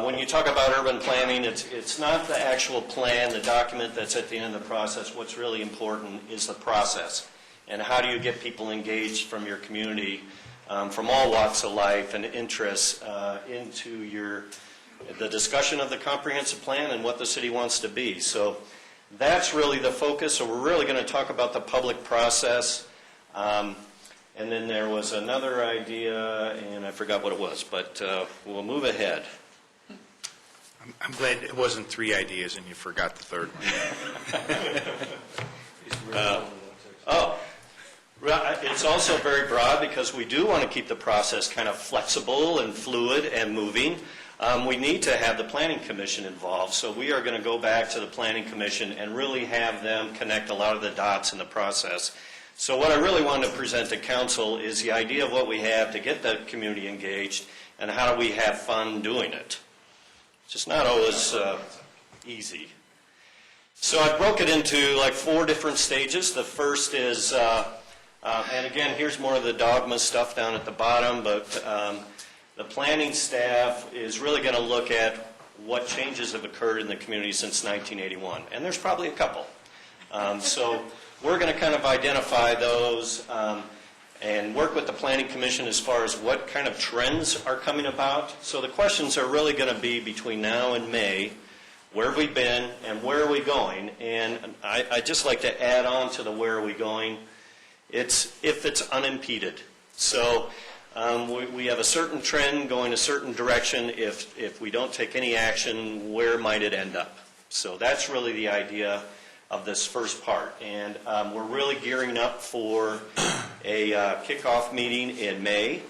when you talk about urban planning, it's not the actual plan, the document that's at the end of the process. What's really important is the process. And how do you get people engaged from your community, from all walks of life and interests, into your the discussion of the comprehensive plan and what the city wants to be. So that's really the focus. So we're really going to talk about the public process. And then there was another idea, and I forgot what it was, but we'll move ahead. I'm glad it wasn't 3 ideas and you forgot the third one. It's also very broad because we do want to keep the process kind of flexible and fluid and moving. We need to have the Planning Commission involved, so we are going to go back to the Planning Commission and really have them connect a lot of the dots in the process. So what I really wanted to present to Council is the idea of what we have to get the community engaged and how do we have fun doing it. It's just not always easy. So I broke it into like 4 different stages. The first is, and again, here's more of the dogma stuff down at the bottom, but the planning staff is really going to look at what changes have occurred in the community since 1981. And there's probably a couple. So we're going to kind of identify those and work with the Planning Commission as far as what kind of trends are coming about. So the questions are really going to be between now and May, where have we been and where are we going? And I'd just like to add on to the where are we going, it's if it's unimpeded. So we have a certain trend going a certain direction. If we don't take any action, where might it end up? So that's really the idea of this first part. And we're really gearing up for a kickoff meeting in May.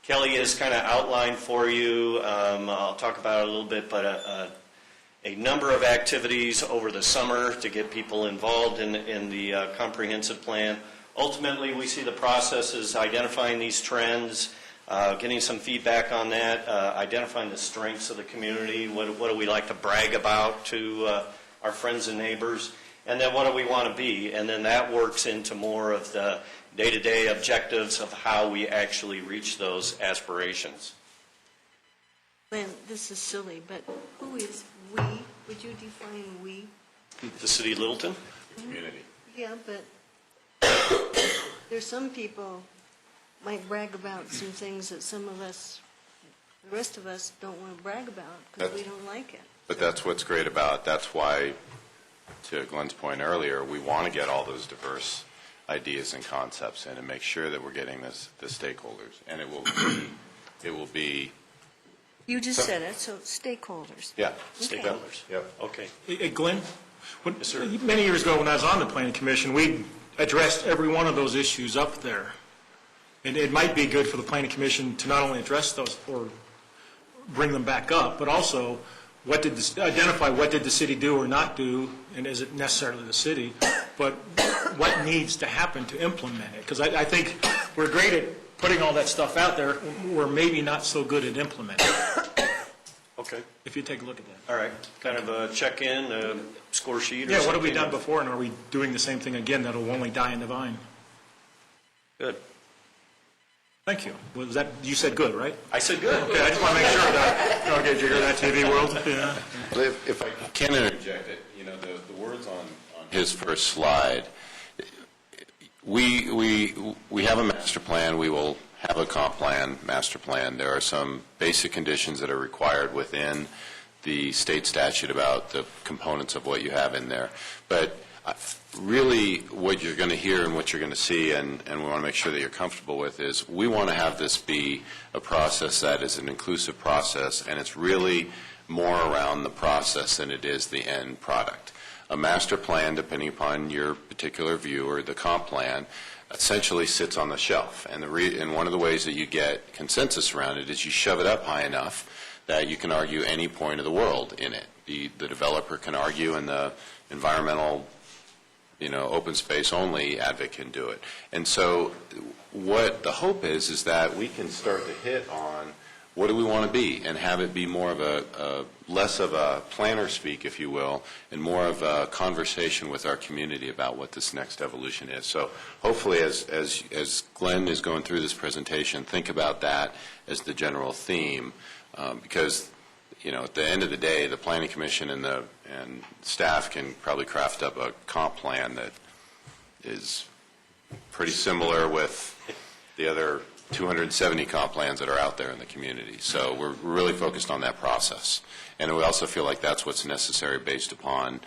Kelly has kind of outlined for you, I'll talk about it a little bit, but a number of activities over the summer to get people involved in the comprehensive plan. Ultimately, we see the process as identifying these trends, getting some feedback on that, identifying the strengths of the community, what do we like to brag about to our friends and neighbors, and then what do we want to be, and then that works into more of the day-to-day objectives of how we actually reach those aspirations. Lynn, this is silly, but who is we? Would you define we? The city of Littleton? Community. Yeah, but there's some people might brag about some things that some of us, the rest of us, don't want to brag about because we don't like it. But that's what's great about it. That's why, to Glenn's point earlier, we want to get all those diverse ideas and concepts in and make sure that we're getting the stakeholders. And it will be. You just said it, so stakeholders. Yeah, Okay. stakeholders. Yep. Okay. Hey, Glenn, Yes, sir. many years ago when I was on the Planning Commission, we addressed every one of those issues up there. And it might be good for the Planning Commission to not only address those or bring them back up, but also identify what did the city do or not do, and is it necessarily the city, but what needs to happen to implement it. Because I think we're great at putting all that stuff out there, we're maybe not so good at implementing it. Okay. If you take a look at that. All right. Kind of a check-in, a score sheet or Yeah, something? what have we done before, and are we doing the same thing again that'll only die in the vine? Good. Thank you. Was that, you said good, right? I said good. Okay, I just want to make sure that, okay, did you hear that, TV world? Yeah. If I can interject it, the words on his first slide, we have a master plan. We will have a comp plan, master plan. There are some basic conditions that are required within the state statute about the components of what you have in there. But really what you're going to hear and what you're going to see, and we want to make sure that you're comfortable with, is we want to have this be a process that is an inclusive process, and it's really more around the process than it is the end product. A master plan, depending upon your particular view, or the comp plan, essentially sits on the shelf. And one of the ways that you get consensus around it is you shove it up high enough that you can argue any point of the world in it. The developer can argue, and the environmental open space only advocate can do it. And so what the hope is that we can start to hit on what do we want to be, and have it be more of less of a planner speak, if you will, and more of a conversation with our community about what this next evolution is. So hopefully as Glenn is going through this presentation, think about that as the general theme, because at the end of the day, the Planning Commission and staff can probably craft up a comp plan that is pretty similar with the other 270 comp plans that are out there in the community. So we're really focused on that process. And we also feel like that's what's necessary based upon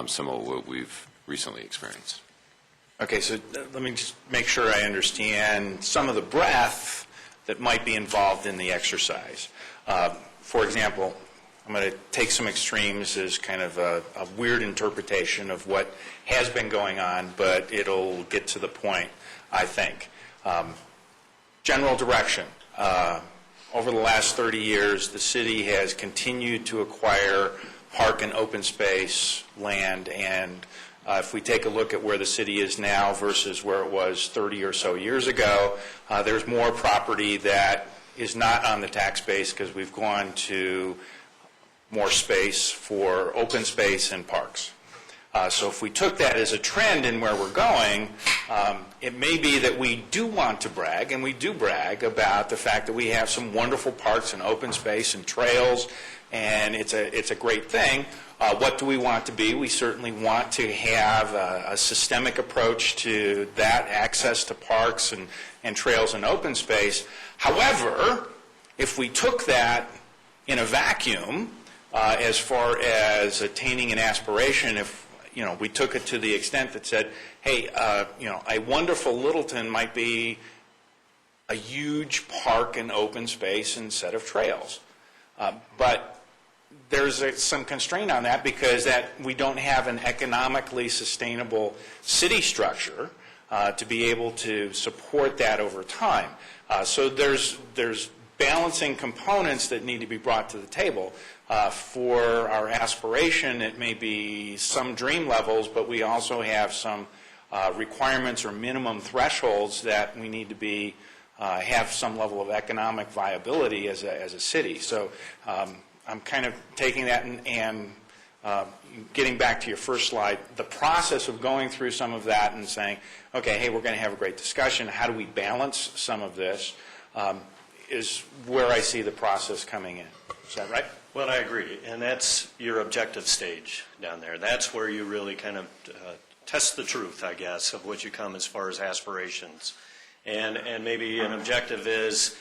some of what we've recently experienced. Okay, so let me just make sure I understand some of the breadth that might be involved in the exercise. For example, I'm going to take some extremes as kind of a weird interpretation of what has been going on, but it'll get to the point, I think. General direction. Over the last 30 years, the city has continued to acquire park and open space land, and if we take a look at where the city is now versus where it was 30 or so years ago, there's more property that is not on the tax base because we've gone to more space for open space and parks. So if we took that as a trend in where we're going, it may be that we do want to brag, and we do brag about the fact that we have some wonderful parks and open space and trails, and it's a great thing. What do we want to be? We certainly want to have a systemic approach to that, access to parks and trails and open space. However, if we took that in a vacuum, as far as attaining an aspiration, if we took it to the extent that said, hey, a wonderful Littleton might be a huge park and open space and set of trails. But there's some constraint on that because we don't have an economically sustainable city structure to be able to support that over time. So there's balancing components that need to be brought to the table. For our aspiration, it may be some dream levels, but we also have some requirements or minimum thresholds that we need to have some level of economic viability as a city. So I'm kind of taking that and getting back to your first slide, the process of going through some of that and saying, okay, hey, we're going to have a great discussion. How do we balance some of this is where I see the process coming in. Is that right? Well, I agree, and that's your objective stage down there. That's where you really kind of test the truth, I guess, of what you come as far as aspirations. And maybe an objective is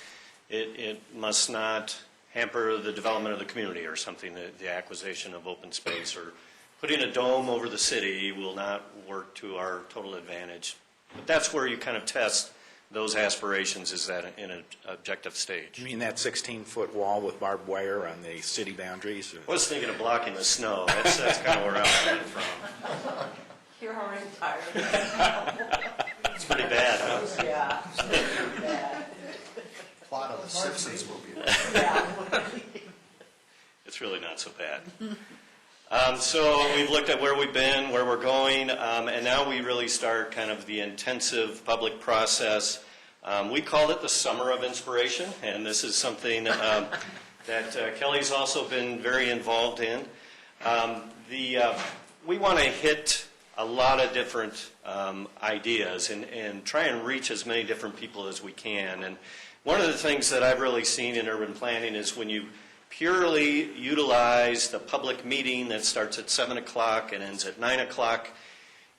it must not hamper the development of the community or something, the acquisition of open space, or putting a dome over the city will not work to our total advantage. But that's where you kind of test those aspirations, is that in an objective stage. You mean that 16-foot wall with barbed wire on the city boundaries? I was thinking of blocking the snow. That's kind of where I'm coming from. You're already tired. It's pretty bad, huh? Yeah. Pretty bad. Plot of The Simpsons movie. It's really not so bad. So we've looked at where we've been, where we're going, and now we really start kind of the intensive public process. We called it the Summer of Inspiration, and this is something that Kelly's also been very involved in. We want to hit a lot of different ideas and try and reach as many different people as we can. And one of the things that I've really seen in urban planning is when you purely utilize the public meeting that starts at 7 o'clock and ends at 9 o'clock,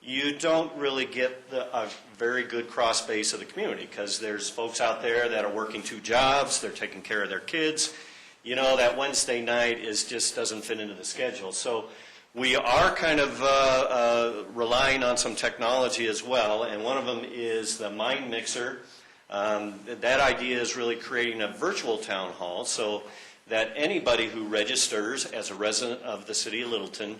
you don't really get a very good cross base of the community, because there's folks out there that are working 2 jobs, they're taking care of their kids. That Wednesday night just doesn't fit into the schedule. So we are kind of relying on some technology as well, and one of them is the Mind Mixer. That idea is really creating a virtual town hall so that anybody who registers as a resident of the city of Littleton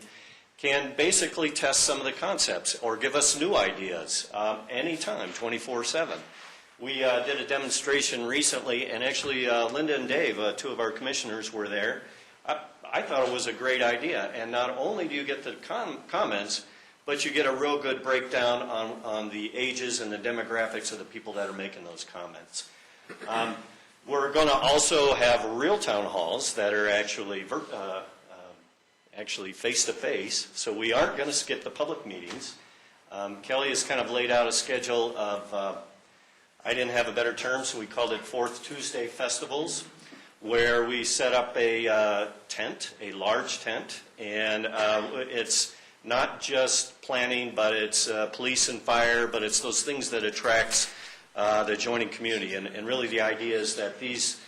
can basically test some of the concepts or give us new ideas anytime, 24/7. We did a demonstration recently, and actually Linda and Dave, 2 of our commissioners, were there. I thought it was a great idea, and not only do you get the comments, but you get a real good breakdown on the ages and the demographics of the people that are making those comments. We're going to also have real town halls that are actually face-to-face, so we aren't going to skip the public meetings. Kelly has kind of laid out a schedule of, I didn't have a better term, so we called it 4th Tuesday Festivals, where we set up a tent, a large tent, and it's not just planning, but it's police and fire, but it's those things that attracts the adjoining community. And really the idea is that these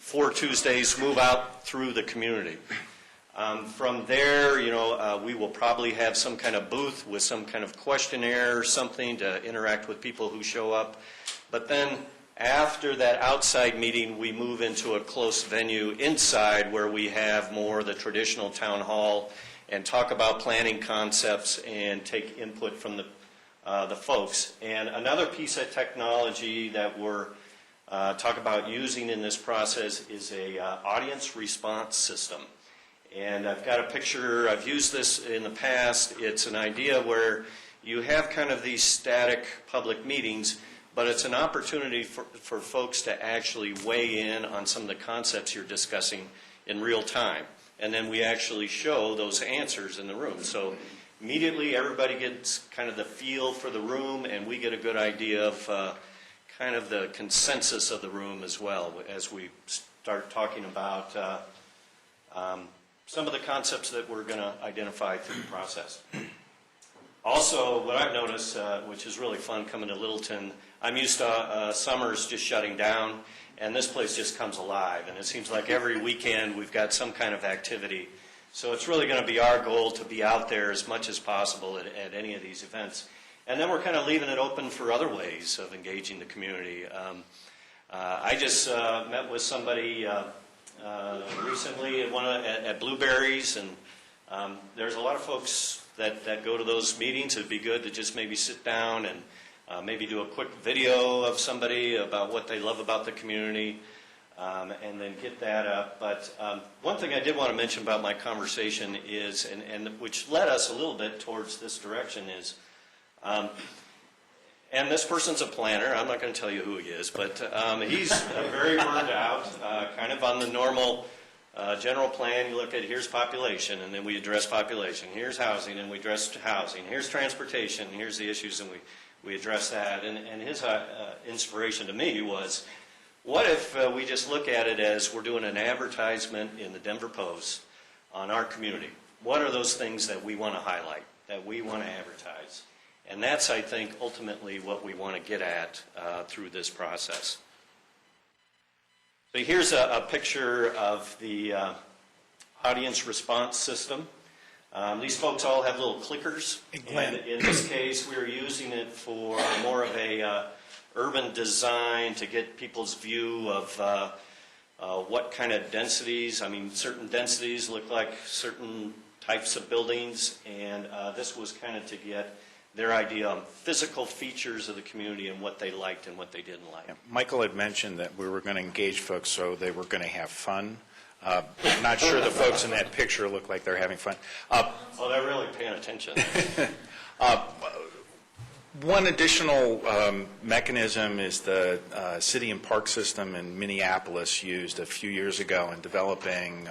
4 Tuesdays move out through the community. From there, we will probably have some kind of booth with some kind of questionnaire or something to interact with people who show up. But then after that outside meeting, we move into a close venue inside where we have more of the traditional town hall and talk about planning concepts and take input from the folks. And another piece of technology that we're talk about using in this process is a audience response system. And I've got a picture, I've used this in the past. It's an idea where you have kind of these static public meetings, but it's an opportunity for folks to actually weigh in on some of the concepts you're discussing in real time. And then we actually show those answers in the room. So immediately everybody gets kind of the feel for the room, and we get a good idea of kind of the consensus of the room as well as we start talking about some of the concepts that we're going to identify through the process. Also, what I've noticed, which is really fun coming to Littleton, I'm used to summers just shutting down, and this place just comes alive. And it seems like every weekend we've got some kind of activity. So it's really going to be our goal to be out there as much as possible at any of these events. And then we're kind of leaving it open for other ways of engaging the community. I just met with somebody recently at Blueberries, and there's a lot of folks that go to those meetings. It'd be good to just maybe sit down and maybe do a quick video of somebody about what they love about the community, and then get that up. But one thing I did want to mention about my conversation is, and which led us a little bit towards this direction is, and this person's a planner. I'm not going to tell you who he is, but he's very burned out, kind of on the normal general plan. You look at, here's population, and then we address population. Here's housing, and we address housing. Here's transportation, and here's the issues, and we address that. And his inspiration to me was, what if we just look at it as we're doing an advertisement in the Denver Post on our community? What are those things that we want to highlight, that we want to advertise? And that's, I think, ultimately what we want to get at through this process. So here's a picture of the audience response system. These folks all have little clickers. And in this case, we're using it for more of a urban design to get people's view of what kind of densities. I mean, certain densities look like certain types of buildings, and this was kind of to get their idea on physical features of the community and what they liked and what they didn't like. Yeah, Michael had mentioned that we were going to engage folks so they were going to have fun. Not sure the folks in that picture look like they're having fun. Oh, they're really paying attention. One additional mechanism is the city and park system in Minneapolis used a few years ago in developing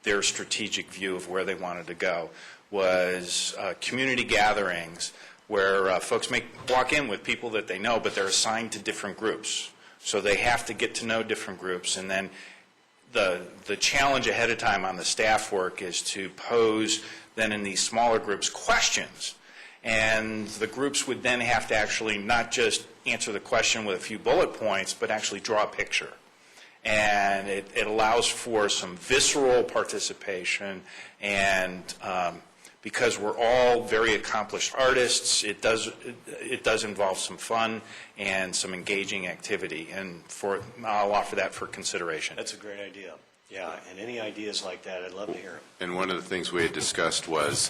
their strategic view of where they wanted to go, was community gatherings where folks may walk in with people that they know, but they're assigned to different groups. So they have to get to know different groups, and then the challenge ahead of time on the staff work is to pose then in these smaller groups questions. And the groups would then have to actually not just answer the question with a few bullet points, but actually draw a picture. And it allows for some visceral participation, and because we're all very accomplished artists, it does involve some fun and some engaging activity, and I'll offer that for consideration. That's a great idea. Yeah, and any ideas like that, I'd love to hear them. And one of the things we had discussed was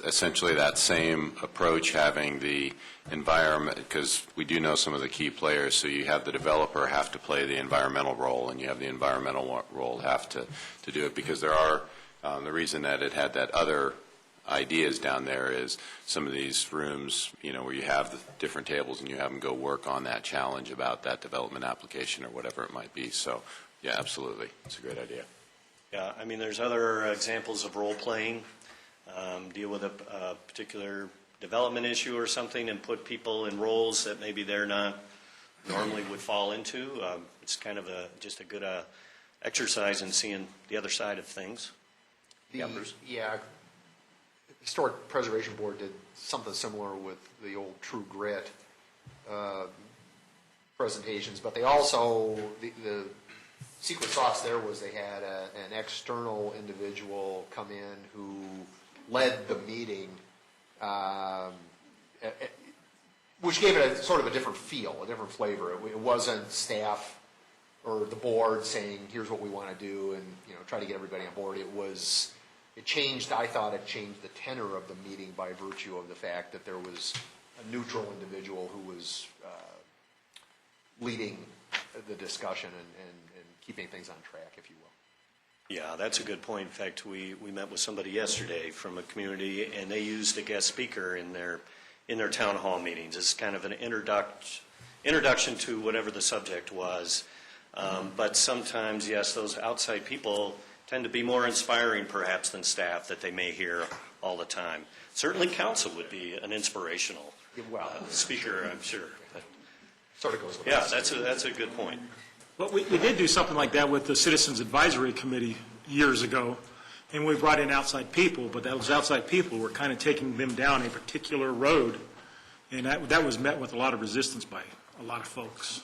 essentially that same approach, having the environment, because we do know some of the key players, so you have the developer have to play the environmental role, and you have the environmental role have to do it, because there are, the reason that it had that other ideas down there is some of these rooms, where you have the different tables and you have them go work on that challenge about that development application or whatever it might be. So, yeah, absolutely. It's a great idea. Yeah, I mean, there's other examples of role-playing. Deal with a particular development issue or something and put people in roles that maybe they're not normally would fall into. It's kind of just a good exercise in seeing the other side of things. Yeah, Historic Preservation Board did something similar with the old True Grit, presentations, but they also, the secret sauce there was they had an external individual come in who led the meeting, which gave it a sort of a different feel, a different flavor. It wasn't staff or the board saying, here's what we want to do, and try to get everybody on board. It changed, I thought it changed the tenor of the meeting by virtue of the fact that there was a neutral individual who was leading the discussion and keeping things on track, if you will. Yeah, that's a good point. In fact, we met with somebody yesterday from a community, and they used a guest speaker in their town hall meetings. It's kind of an introduction to whatever the subject was. But sometimes, yes, those outside people tend to be more inspiring, perhaps, than staff that they may hear all the time. Certainly, council would be an inspirational speaker, I'm sure. Sort of goes with yeah, that's a good point. Well, we did do something like that with the Citizens Advisory Committee years ago, and we brought in outside people, but those outside people were kind of taking them down a particular road, and that was met with a lot of resistance by a lot of folks.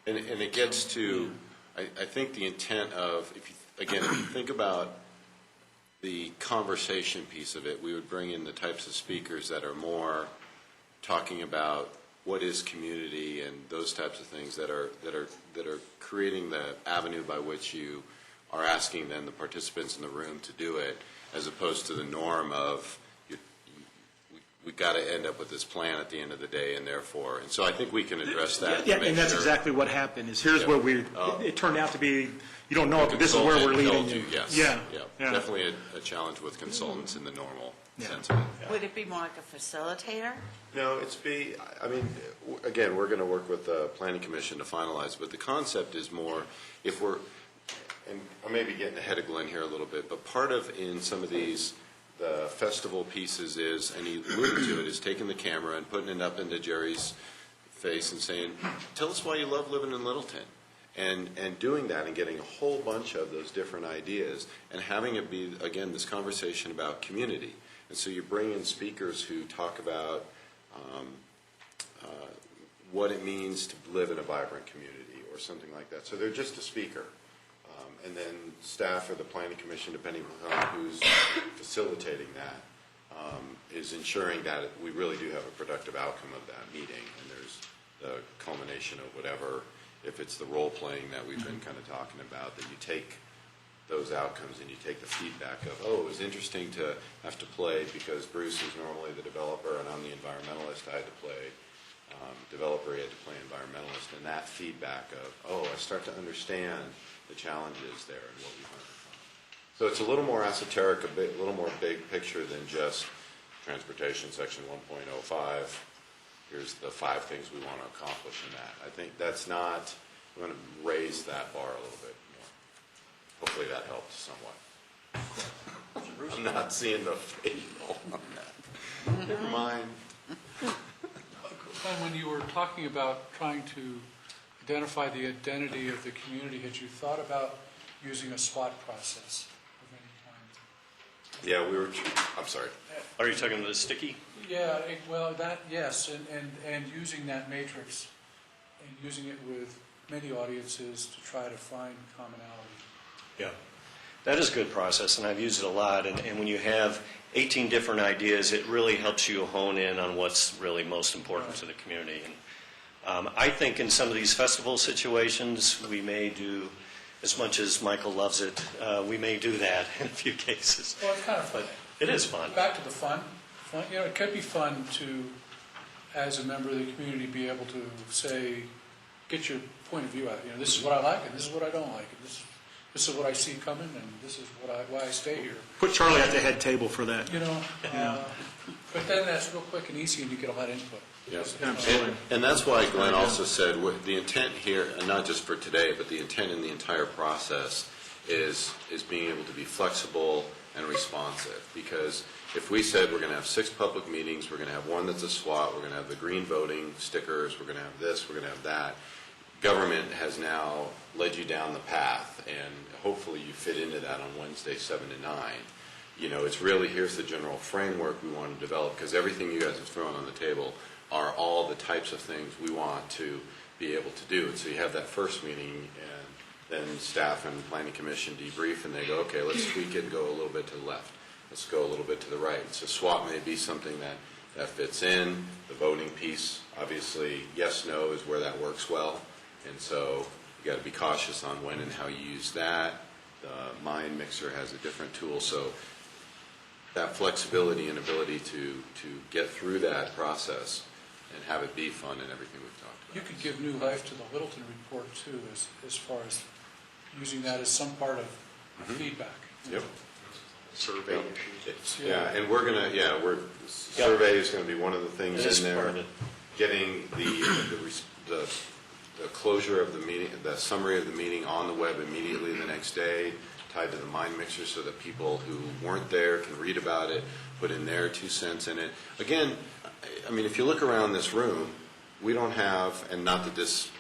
And it gets to, I think, the intent of, if you think about the conversation piece of it, we would bring in the types of speakers that are more talking about what is community and those types of things that are creating the avenue by which you are asking then the participants in the room to do it, as opposed to the norm of we've got to end up with this plan at the end of the day, and therefore, and so I think we can address that. Yeah, and that's exactly what happened. Is here's where it turned out to be. You don't know if this is where we're leading you. Yes. Yeah. Definitely a challenge with consultants in the normal sense of it. Yeah. Would it be more like a facilitator? No, again, we're going to work with the Planning Commission to finalize, but the concept is more, and I may be getting ahead of Glenn here a little bit, but part of in some of these, the festival pieces is, and he alluded to it, is taking the camera and putting it up into Jerry's face and saying, tell us why you love living in Littleton. And doing that and getting a whole bunch of those different ideas and having it be, again, this conversation about community. And so you bring in speakers who talk about what it means to live in a vibrant community or something like that. So they're just a speaker. And then staff or the Planning Commission, depending on who's facilitating that, is ensuring that we really do have a productive outcome of that meeting. And there's the culmination of whatever, if it's the role-playing that we've been kind of talking about, that you take those outcomes and you take the feedback of, it was interesting to have to play because Bruce is normally the developer and I'm the environmentalist. I had to play developer, he had to play environmentalist, and that feedback of, I start to understand the challenges there and what we've overcome. So it's a little more esoteric, a little more big picture than just transportation section 1.05. Here's the 5 things we want to accomplish in that. I think that's not, we want to raise that bar a little bit more. Hopefully that helped somewhat. I'm not seeing the facial on that. Never mind. And when you were talking about trying to identify the identity of the community, had you thought about using a SWOT process of any kind? Yeah, I'm sorry. Are you talking about the sticky? Yeah, yes, and using that matrix and using it with many audiences to try to find commonality. Yeah, that is a good process, and I've used it a lot. And when you have 18 different ideas, it really helps you hone in on what's really most important to the community. And I think in some of these festival situations, we may do, as much as Michael loves it, we may do that in a few cases. Well, it's kind of fun. It is fun. Back to the fun. It could be fun to, as a member of the community, be able to say, get your point of view out. This is what I like, and this is what I don't like, and this is what I see coming, and this is why I stay here. Put Charlie at the head table for that. But then that's real quick and easy, and you get a lot of input. Yes, and that's why Glenn also said the intent here, and not just for today, but the intent in the entire process is being able to be flexible and responsive. Because if we said we're going to have 6 public meetings, we're going to have one that's a SWAT, we're going to have the green voting stickers, we're going to have this, we're going to have that. Government has now led you down the path, and hopefully you fit into that on Wednesday, 7 to 9. It's really, here's the general framework we want to develop, because everything you guys have thrown on the table, are all the types of things we want to be able to do. And so you have that first meeting, and then staff and planning commission debrief, and they go, okay, let's tweak it and go a little bit to the left. Let's go a little bit to the right. So SWAT may be something that fits in. The voting piece, obviously, yes, no is where that works well. And so you got to be cautious on when and how you use that. The mind mixer has a different tool. So that flexibility and ability to get through that process and have it be fun and everything we've talked about. You could give new life to the Littleton report too, as far as using that as some part of feedback. Yep. Survey. Yeah, and survey is going to be one of the things in there. Getting the closure of the meeting, the summary of the meeting on the web immediately the next day, tied to the mind mixer, so that people who weren't there can read about it, put in their 2 cents in it. Again, I mean, if you look around this room, we don't have, and not that this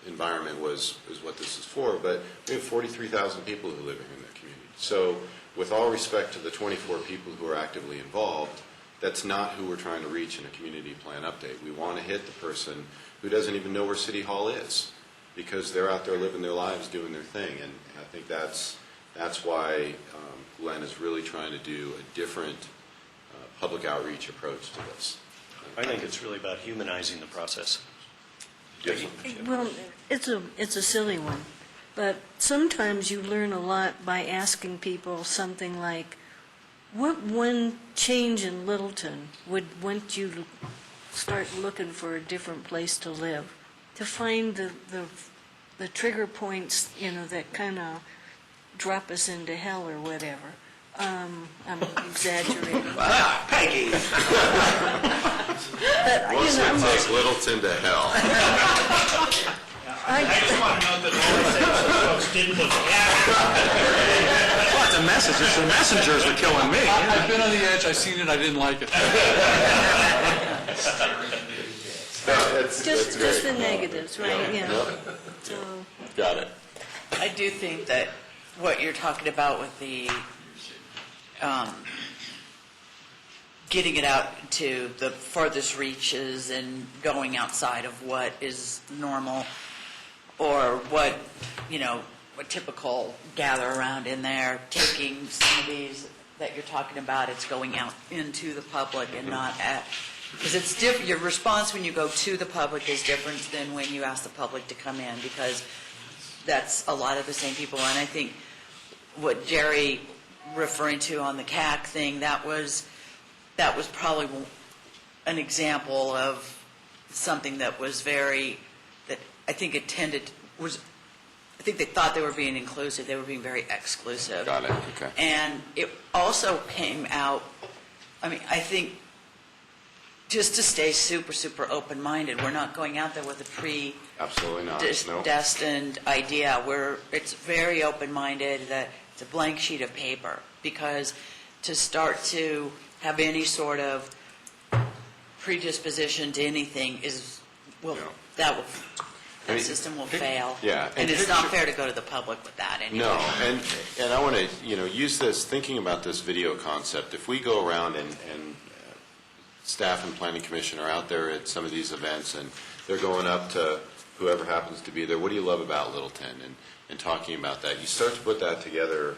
environment is what this is for, but we have 43,000 people who live in the community. So with all respect to the 24 people who are actively involved, that's not who we're trying to reach in a community plan update. We want to hit the person who doesn't even know where City Hall is, because they're out there living their lives, doing their thing. And I think that's why Glenn is really trying to do a different public outreach approach to this. I think it's really about humanizing the process. Yes. Well, it's a silly one, but sometimes you learn a lot by asking people something like, what one change in Littleton would want you to start looking for a different place to live? To find the trigger points, that kind of drop us into hell or whatever. I'm exaggerating. Peggy! But, What's it take Littleton to hell? I just want to note that all I said was folks didn't look Well, it's a message. It's the messengers that are killing me. I've been on the edge, I've seen it, I didn't like it. Just the negatives, right? Yeah. So, Got it. I do think that what you're talking about with the getting it out to the farthest reaches and going outside of what is normal or what typical gather around in there, taking some of these that you're talking about, it's going out into the public and not at, because it's different. Your response when you go to the public is different than when you ask the public to come in, because that's a lot of the same people. And I think what Jerry referring to on the CAC thing, that was probably an example of something that was that I think I think they thought they were being inclusive, they were being very exclusive. Got it, okay. And it also came out, I think, just to stay super, super open-minded, we're not going out there with a Absolutely not. No. destined idea. It's very open-minded, that it's a blank sheet of paper, because to start to have any sort of predisposition to anything that system will fail. Yeah. And it's not fair to go to the public with that anyway. No, and I want to, use this, thinking about this video concept. If we go around and staff and planning commission are out there at some of these events, and they're going up to whoever happens to be there, what do you love about Littleton, and talking about that. You start to put that together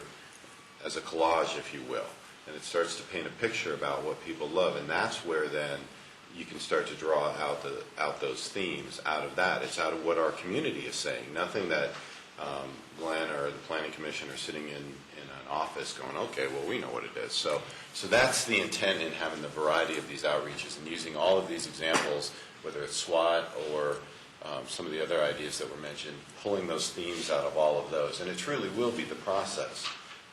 as a collage, if you will, and it starts to paint a picture about what people love, and that's where then you can start to draw out those themes out of that. It's out of what our community is saying. Nothing that Glenn or the planning commission are sitting in an office going, okay, well, we know what it is. So that's the intent in having the variety of these outreaches and using all of these examples, whether it's SWAT or some of the other ideas that were mentioned, pulling those themes out of all of those. And it truly will be the process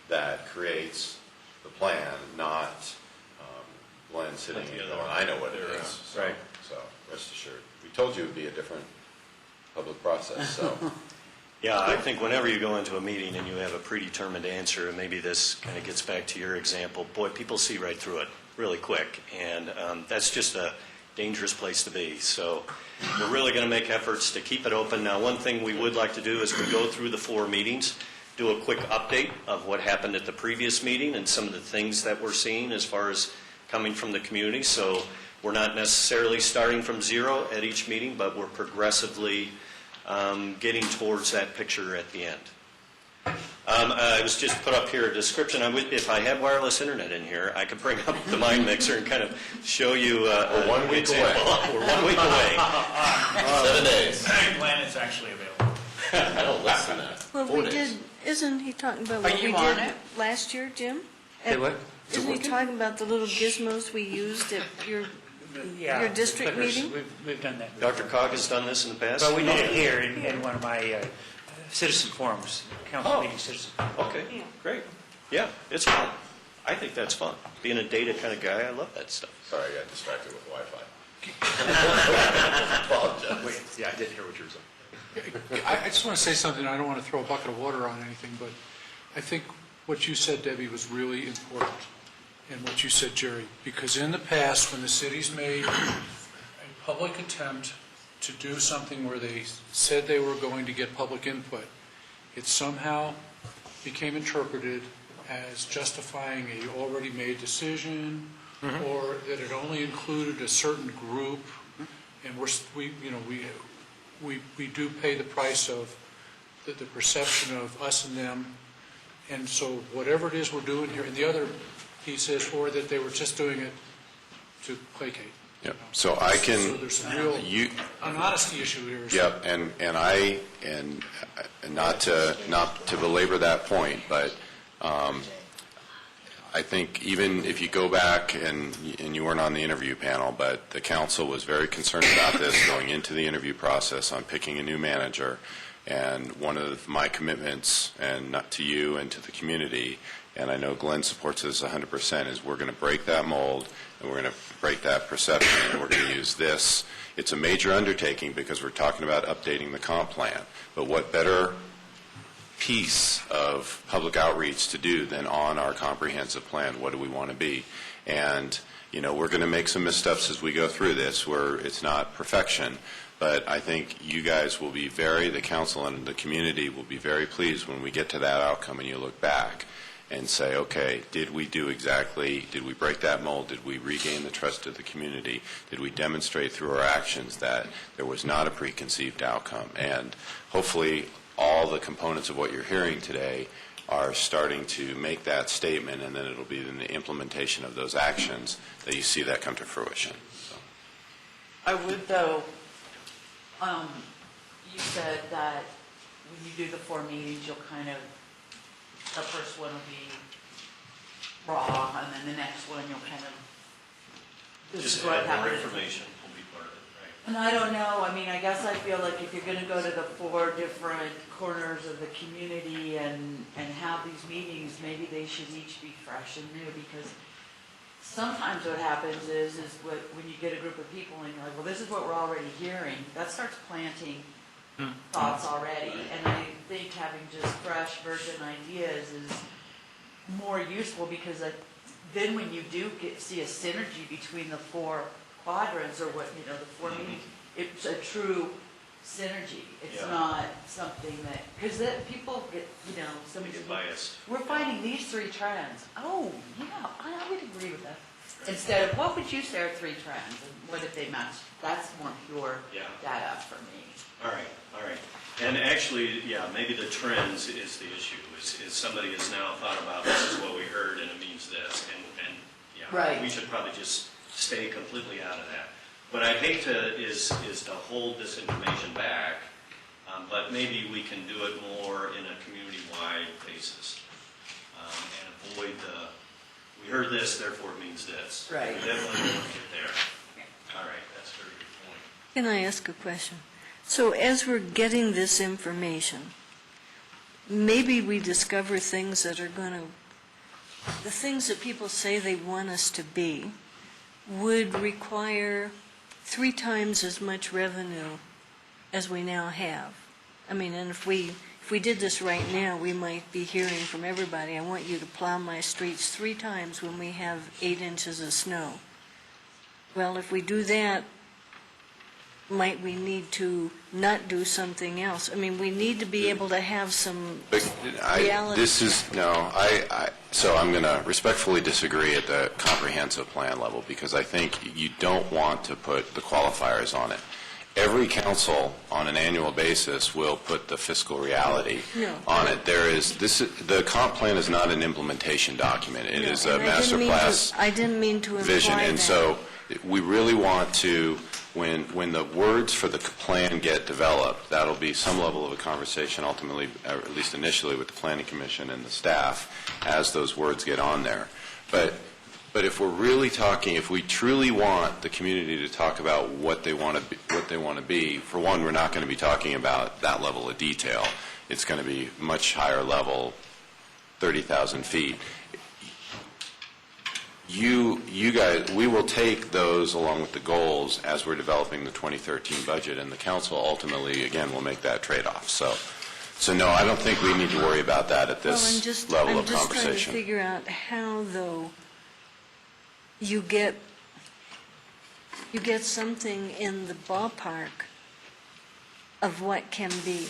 that creates the plan, not Glenn sitting and going, I know what it is. So rest assured. We told you it would be a different public process, so. Yeah, I think whenever you go into a meeting and you have a predetermined answer, and maybe this kind of gets back to your example, boy, people see right through it really quick, and that's just a dangerous place to be. So we're really going to make efforts to keep it open. Now, one thing we would like to do is we go through the 4 meetings, do a quick update of what happened at the previous meeting and some of the things that we're seeing as far as coming from the community. So We're not necessarily starting from zero at each meeting, but we're progressively getting towards that picture at the end. I was just put up here a description. If I had wireless internet in here, I could bring up the mind mixer and kind of show you We're 1 week away. We're 1 week away. 7 days. Plan is actually available. No, less than that. Well, 4 we days. did, isn't he talking about Are what we you on did it? last year, Jim? Say what? Isn't he talking about the little gizmos we used at your Yeah, district clickers. meeting? We've done that. Dr. Cog has done this in the past? Well, we did it here in one of my citizen forums, council meeting citizen. Okay, great. Yeah, it's fun. I think that's fun. Being a data kind of guy, I love that stuff. Sorry, I got distracted with Wi-Fi. Apologize. Wait, yeah, I didn't hear what you were saying. I just want to say something, I don't want to throw a bucket of water on anything, but I think what you said, Debbie, was really important, and what you said, Jerry, because in the past, when the cities made a public attempt to do something where they said they were going to get public input, it somehow became interpreted as justifying a already made decision, or that it only included a certain group, and we do pay the price of the perception of us and them, and so whatever it is we're doing here, and the other piece is, or that they were just doing it to placate. Yep. So I can. So there's some real an honesty issue here. Yep, and not to belabor that point, but I think even if you go back, and you weren't on the interview panel, but the council was very concerned about this going into the interview process on picking a new manager, and one of my commitments, and not to you and to the community, and I know Glenn supports this 100%, is we're going to break that mold, and we're going to break that perception, and we're going to use this. It's a major undertaking because we're talking about updating the comp plan, but what better piece of public outreach to do than on our comprehensive plan? What do we want to be? And, we're going to make some missteps as we go through this where it's not perfection, but I think you guys will be the council and the community will be very pleased when we get to that outcome and you look back and say, okay, did we break that mold? Did we regain the trust of the community? Did we demonstrate through our actions that there was not a preconceived outcome? And hopefully all the components of what you're hearing today are starting to make that statement, and then it'll be in the implementation of those actions that you see that come to fruition. So. I would, though, you said that when you do the 4 meetings, you'll kind of, the first one will be raw, and then the next one you'll kind of, this is what add more happened. information will be part of it, right? And I don't know, I guess I feel like if you're going to go to the 4 different corners of the community and have these meetings, maybe they should each be fresh and new, because sometimes what happens is when you get a group of people and you're like, well, this is what we're already hearing, that starts planting thoughts already, and I think having just fresh virgin ideas is more useful, because then when you do see a synergy between the 4 quadrants, or the 4 meetings, it's a true synergy. It's not something that, because people get, somebody Get biased. we're finding these 3 trends. Oh, yeah, I would agree with that. Instead of, what would you say are 3 trends, and what if they match? That's more pure data for me. All right. And actually, maybe the trends is the issue, is somebody has now thought about, this is what we heard and it means this, and Right. we should probably just stay completely out of that. What I'd hate is to hold this information back, but maybe we can do it more in a community-wide basis, and avoid we heard this, therefore it means this. Right. We definitely don't want to get there. All right, that's a very good point. Can I ask a question? So as we're getting this information, maybe we discover things that are the things that people say they want us to be would require 3 times as much revenue as we now have. And if we did this right now, we might be hearing from everybody, I want you to plow my streets 3 times when we have 8 inches of snow. Well, if we do that, might we need to not do something else? I mean, we need to be able to have some reality. So I'm going to respectfully disagree at the comprehensive plan level, because I think you don't want to put the qualifiers on it. Every council on an annual basis will put the fiscal reality on it. The comp plan is not an implementation document. It is a master class I didn't mean to imply vision. And that. so we really want to, when the words for the plan get developed, that'll be some level of a conversation ultimately, or at least initially, with the Planning Commission and the staff as those words get on there. But if we're really talking, if we truly want the community to talk about what they want to be, for one, we're not going to be talking about that level of detail. It's going to be much higher level, 30,000 feet. You guys, we will take those along with the goals as we're developing the 2013 budget, and the council ultimately, again, will make that trade-off. So no, I don't think we need to worry about that at this level of I'm just conversation. trying to figure out how, though, you get something in the ballpark of what can be.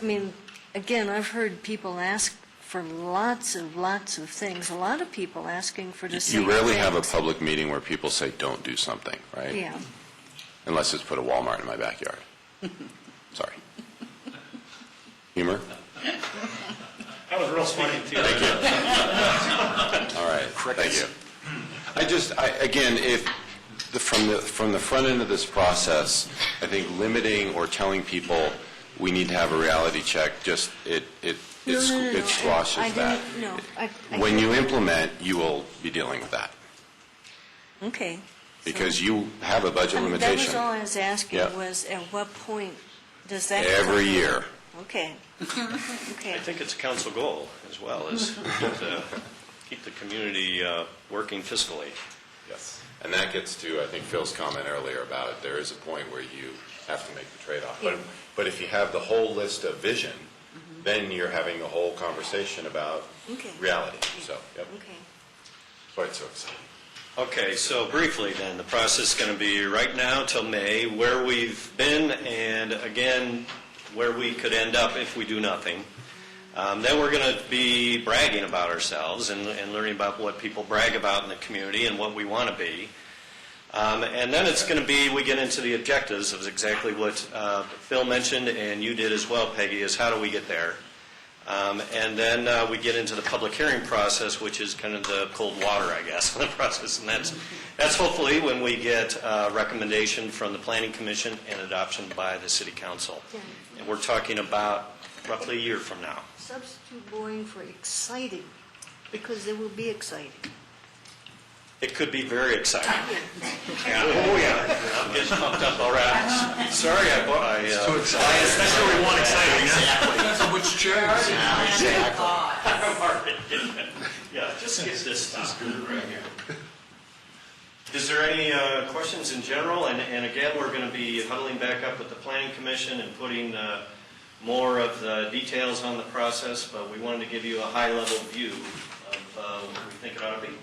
I mean, again, I've heard people ask for lots of things. A lot of people asking for the same You rarely things. have a public meeting where people say, don't do something, right? Yeah. Unless it's put a Walmart in my backyard. Sorry. Humor? That was real funny, too. Thank you. All right, thank you. Again, from the front end of this process, I think limiting or telling people we need to have a reality check, it squashes that. When you implement, you will be dealing with that. Okay. Because you have a budget limitation. That was all I was asking, Yeah. was at what point does that Every year. Okay. Okay. I think it's a council goal as well, is keep the community working fiscally. Yes. And that gets to, I think, Phil's comment earlier about there is a point where you have to make the trade-off. Yeah. But if you have the whole list of vision, then you're having a whole conversation about reality. So, yep. Okay. Quite so exciting. Okay, so briefly then, the process is going to be right now till May, where we've been, and again, where we could end up if we do nothing. Then we're going to be bragging about ourselves and learning about what people brag about in the community and what we want to be. And then it's going to be, we get into the objectives of exactly what Phil mentioned, and you did as well, Peggy, is how do we get there? And then we get into the public hearing process, which is kind of the cold water, I guess, in the process. And that's hopefully when we get a recommendation from the Planning Commission and adoption by the City Council. Yeah. And we're talking about roughly a year from now. Substitute boring for exciting, because it will be exciting. It could be very exciting. Yeah. Oh, yeah. I'm getting pumped up already. Sorry, it's too exciting. Especially when we want exciting. Depends on which chair you're sitting in. Yeah, just get this stuff right here. Is there any questions in general? And again, we're going to be huddling back up with the Planning Commission and putting more of the details on the process, but we wanted to give you a high-level view of what we think it ought to be.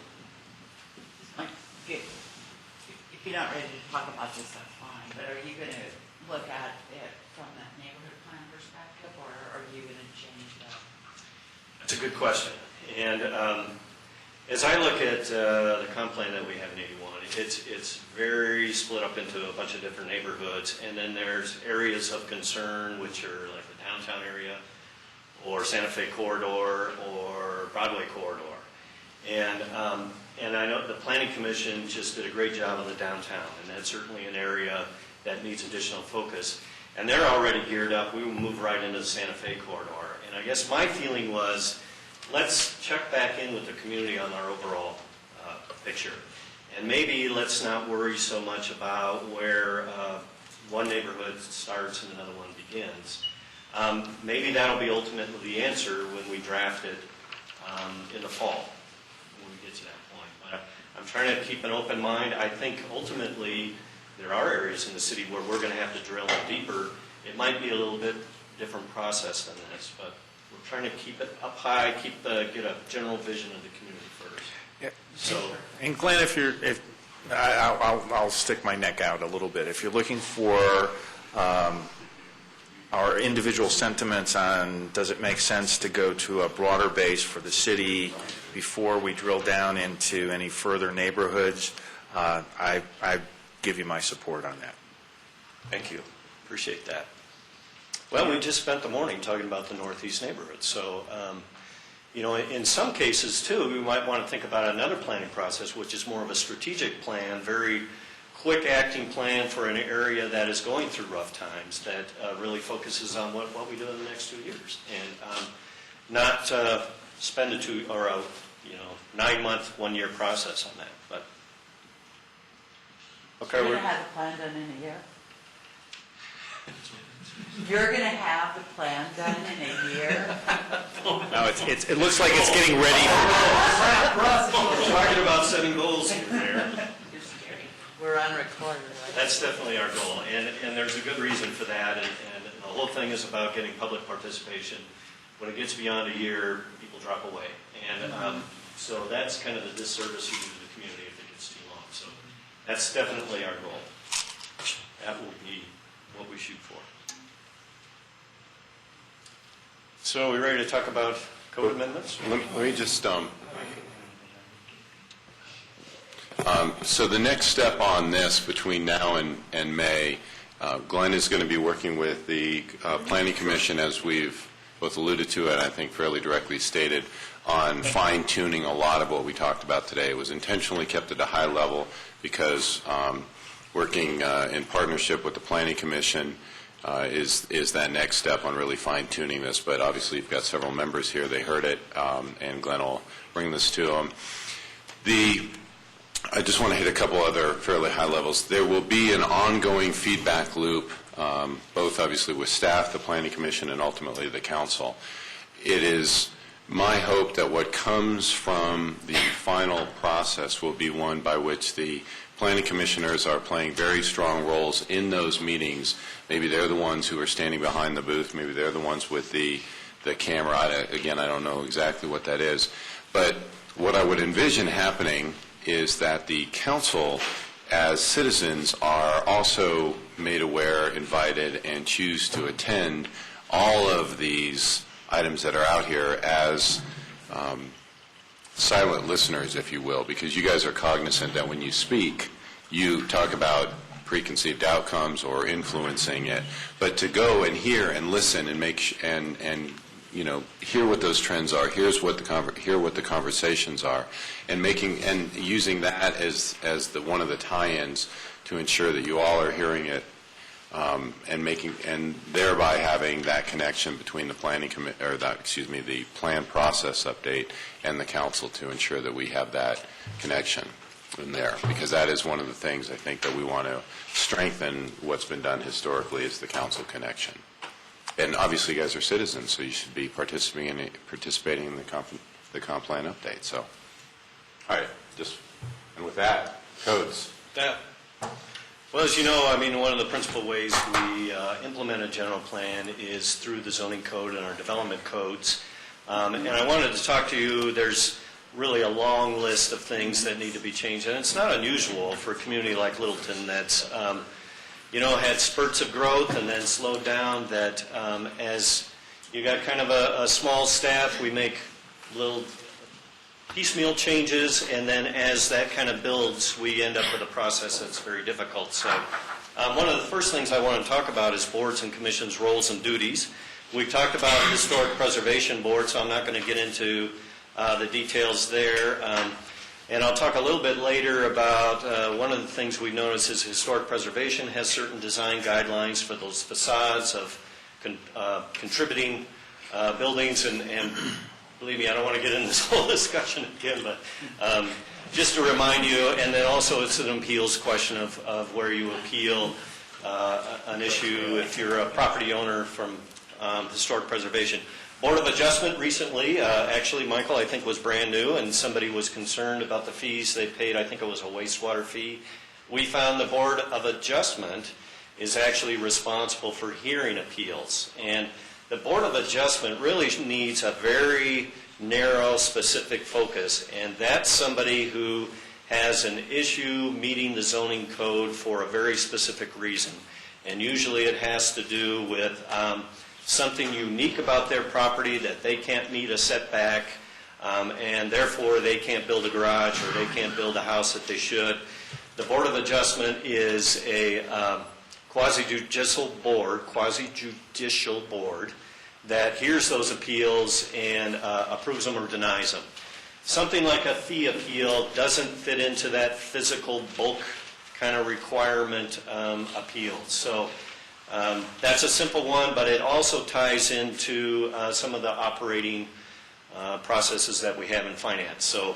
If you're not ready to talk about this, that's fine, but are you going to look at it from that neighborhood plan perspective, or are you going to change that? That's a good question. And as I look at the comp plan that we have in 81, it's very split up into a bunch of different neighborhoods, and then there's areas of concern, which are like the downtown area, or Santa Fe corridor, or Broadway corridor. And I know the Planning Commission just did a great job on the downtown, and that's certainly an area that needs additional focus. And they're already geared up. We will move right into the Santa Fe corridor. And I guess my feeling was, let's check back in with the community on our overall picture. And maybe let's not worry so much about where one neighborhood starts and another one begins. Maybe that'll be ultimately the answer when we draft it in the fall, when we get to that point. But I'm trying to keep an open mind. I think ultimately there are areas in the city where we're going to have to drill in deeper. It might be a little bit different process than this, but we're trying to keep it up high, get a general vision of the community first. Yeah. So, And Glenn, if I'll stick my neck out a little bit. If you're looking for our individual sentiments on, does it make sense to go to a broader base for the city before we drill down into any further neighborhoods, I give you my support on that. Thank you. Appreciate that. Well, we just spent the morning talking about the Northeast neighborhood. So, in some cases, too, we might want to think about another planning process, which is more of a strategic plan, very quick-acting plan for an area that is going through rough times, that really focuses on what we do in the next 2 years, and not spend a 9-month, 1-year process on that. But okay, You're going to have the plan done in a year? You're going to have the plan done in a year? No, it looks like it's getting ready. We're talking about setting goals here, Mayor. We're on record, right? That's definitely our goal, and there's a good reason for that, and the whole thing is about getting public participation. When it gets beyond a year, people drop away, and so that's kind of the disservice you do to the community if it gets too long. So that's definitely our goal. That will be what we shoot for. So are we ready to talk about code amendments? Let me just, so the next step on this between now and May, Glenn is going to be working with the Planning Commission, as we've both alluded to it, I think fairly directly stated, on fine-tuning a lot of what we talked about today. It was intentionally kept at a high level because working in partnership with the Planning Commission is that next step on really fine-tuning this. But obviously you've got several members here, they heard it, and Glenn will bring this to them. I just want to hit a couple other fairly high levels. There will be an ongoing feedback loop, both obviously with staff, the Planning Commission, and ultimately the council. It is my hope that what comes from the final process will be one by which the planning commissioners are playing very strong roles in those meetings. Maybe they're the ones who are standing behind the booth. Maybe they're the ones with the camera. Again, I don't know exactly what that is. But what I would envision happening is that the council, as citizens, are also made aware, invited, and choose to attend all of these items that are out here as silent listeners, if you will, because you guys are cognizant that when you speak, you talk about preconceived outcomes or influencing it. But to go and hear and listen and make and hear what those trends are, hear what the conversations are, and using that as one of the tie-ins to ensure that you all are hearing it, and thereby having that connection between the the plan process update and the council to ensure that we have that connection in there, because that is one of the things I think that we want to strengthen. What's been done historically is the council connection. And obviously you guys are citizens, so you should be participating in the comp plan update. So, all right, and with that, codes. Well, as you know, one of the principal ways we implement a general plan is through the zoning code and our development codes. And I wanted to talk to you, there's really a long list of things that need to be changed. And it's not unusual for a community like Littleton that's, had spurts of growth and then slowed down, that as you got kind of a small staff, we make little piecemeal changes, and then as that kind of builds, we end up with a process that's very difficult. So one of the first things I want to talk about is boards and commissions' roles and duties. We've talked about Historic Preservation Board, so I'm not going to get into the details there. And I'll talk a little bit later about one of the things we noticed is Historic Preservation has certain design guidelines for those facades of contributing buildings, and believe me, I don't want to get into this whole discussion again, but just to remind you, and then also it's an appeals question of where you appeal an issue if you're a property owner from Historic Preservation. Board of Adjustment recently, actually, Michael, I think was brand new, and somebody was concerned about the fees they paid. I think it was a wastewater fee. We found the Board of Adjustment is actually responsible for hearing appeals. And the Board of Adjustment really needs a very narrow, specific focus, and that's somebody who has an issue meeting the zoning code for a very specific reason. And usually it has to do with something unique about their property that they can't meet a setback, and therefore they can't build a garage or they can't build a house that they should. The Board of Adjustment is a quasi-judicial board that hears those appeals and approves them or denies them. Something like a fee appeal doesn't fit into that physical bulk kind of requirement appeal. So that's a simple one, but it also ties into some of the operating processes that we have in finance. So,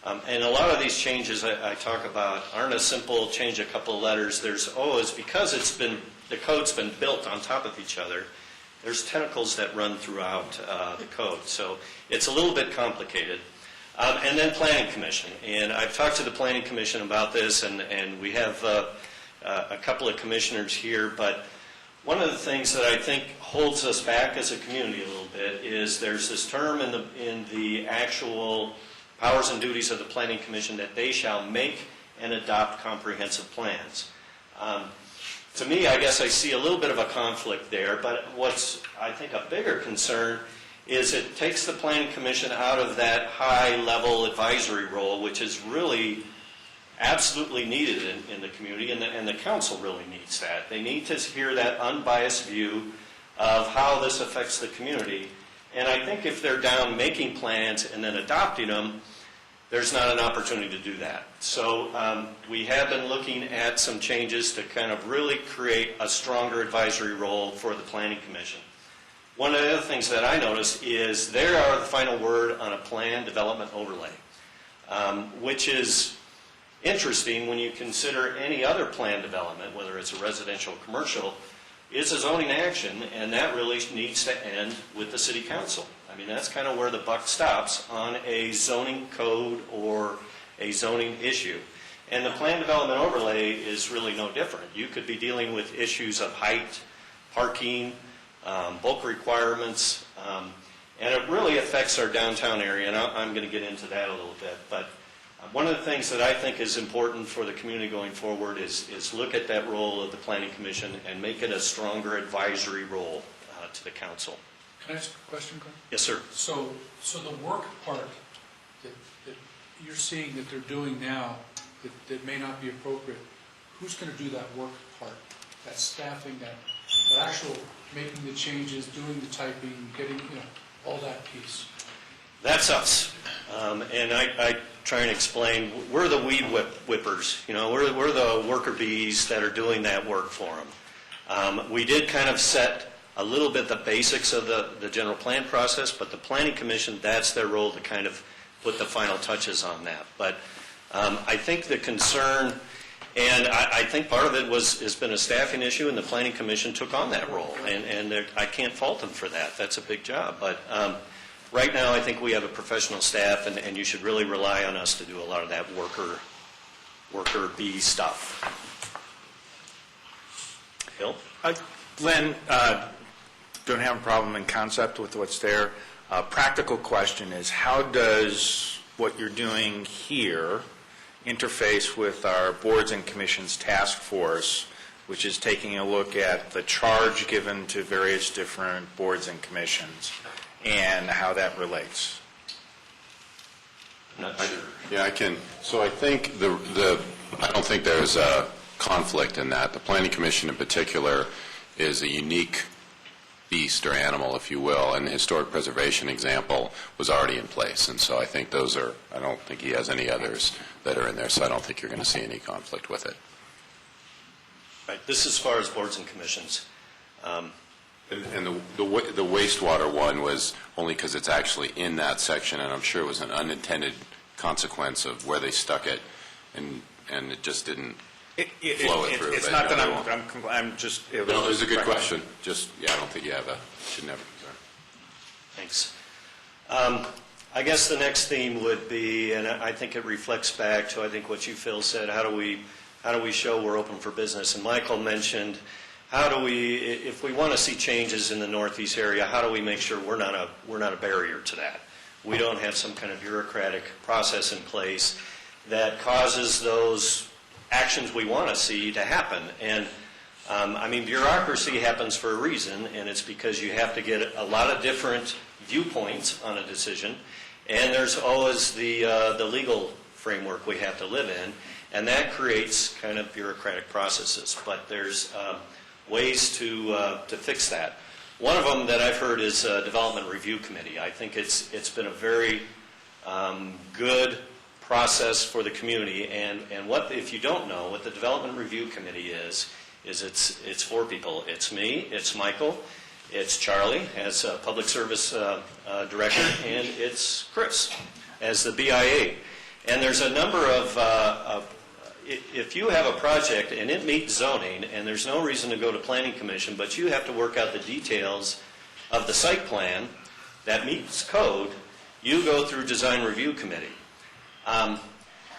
and a lot of these changes I talk about aren't a simple change a couple of letters. There's always, because the code's been built on top of each other, there's tentacles that run throughout the code. So it's a little bit complicated. And then Planning Commission. And I've talked to the Planning Commission about this, and we have a couple of commissioners here, but one of the things that I think holds us back as a community a little bit is there's this term in the actual powers and duties of the Planning Commission that they shall make and adopt comprehensive plans. To me, I guess I see a little bit of a conflict there, but what's, I think, a bigger concern is it takes the Planning Commission out of that high-level advisory role, which is really absolutely needed in the community, and the council really needs that. They need to hear that unbiased view of how this affects the community. And I think if they're down making plans and then adopting them, there's not an opportunity to do that. So we have been looking at some changes to kind of really create a stronger advisory role for the Planning Commission. One of the other things that I noticed is they are the final word on a plan development overlay, which is interesting when you consider any other plan development, whether it's a residential or commercial, is a zoning action, and that really needs to end with the city council. I mean, that's kind of where the buck stops on a zoning code or a zoning issue. And the plan development overlay is really no different. You could be dealing with issues of height, parking, bulk requirements, and it really affects our downtown area, and I'm going to get into that a little bit. But one of the things that I think is important for the community going forward is look at that role of the Planning Commission and make it a stronger advisory role to the council. Can I ask a question, Glenn? Yes, sir. So the work part that you're seeing that they're doing now that may not be appropriate, who's going to do that work part? That staffing, that actual making the changes, doing the typing, getting, all that piece? That's us. And I try and explain, we're the weed whippers. We're the worker bees that are doing that work for them. We did kind of set a little bit the basics of the general plan process, but the Planning Commission, that's their role to kind of put the final touches on that. But I think the concern, and I think part of it has been a staffing issue, and the Planning Commission took on that role, and I can't fault them for that. That's a big job. But right now, I think we have a professional staff, and you should really rely on us to do a lot of that worker bee stuff. Bill? Glenn, don't have a problem in concept with what's there. Practical question is, how does what you're doing here interface with our boards and commissions task force, which is taking a look at the charge given to various different boards and commissions and how that relates? I'm not sure. Yeah, I can. So I think I don't think there's a conflict in that. The Planning Commission in particular is a unique beast or animal, if you will, and the historic preservation example was already in place. And so I think I don't think he has any others that are in there, so I don't think you're going to see any conflict with it. Right. This is as far as boards and commissions. And the wastewater one was only because it's actually in that section, and I'm sure it was an unintended consequence of where they stuck it, and it just didn't flow it through. It's not that I'm just... No, it was a good question. I don't think you shouldn't have a concern. Thanks. I guess the next theme would be, and I think it reflects back to, I think, what you, Phil, said, how do we show we're open for business? And Michael mentioned, if we want to see changes in the Northeast area, how do we make sure we're not a barrier to that? We don't have some kind of bureaucratic process in place that causes those actions we want to see to happen. And I mean, bureaucracy happens for a reason, and it's because you have to get a lot of different viewpoints on a decision, and there's always the legal framework we have to live in, and that creates kind of bureaucratic processes. But there's ways to fix that. One of them that I've heard is a development review committee. I think it's been a very good process for the community. And what, if you don't know, what the development review committee is it's four people. It's me, it's Michael, it's Charlie as a public service director, and it's Chris as the BIA. And there's a number of if you have a project and it meets zoning and there's no reason to go to planning commission, but you have to work out the details of the site plan that meets code, you go through design review committee.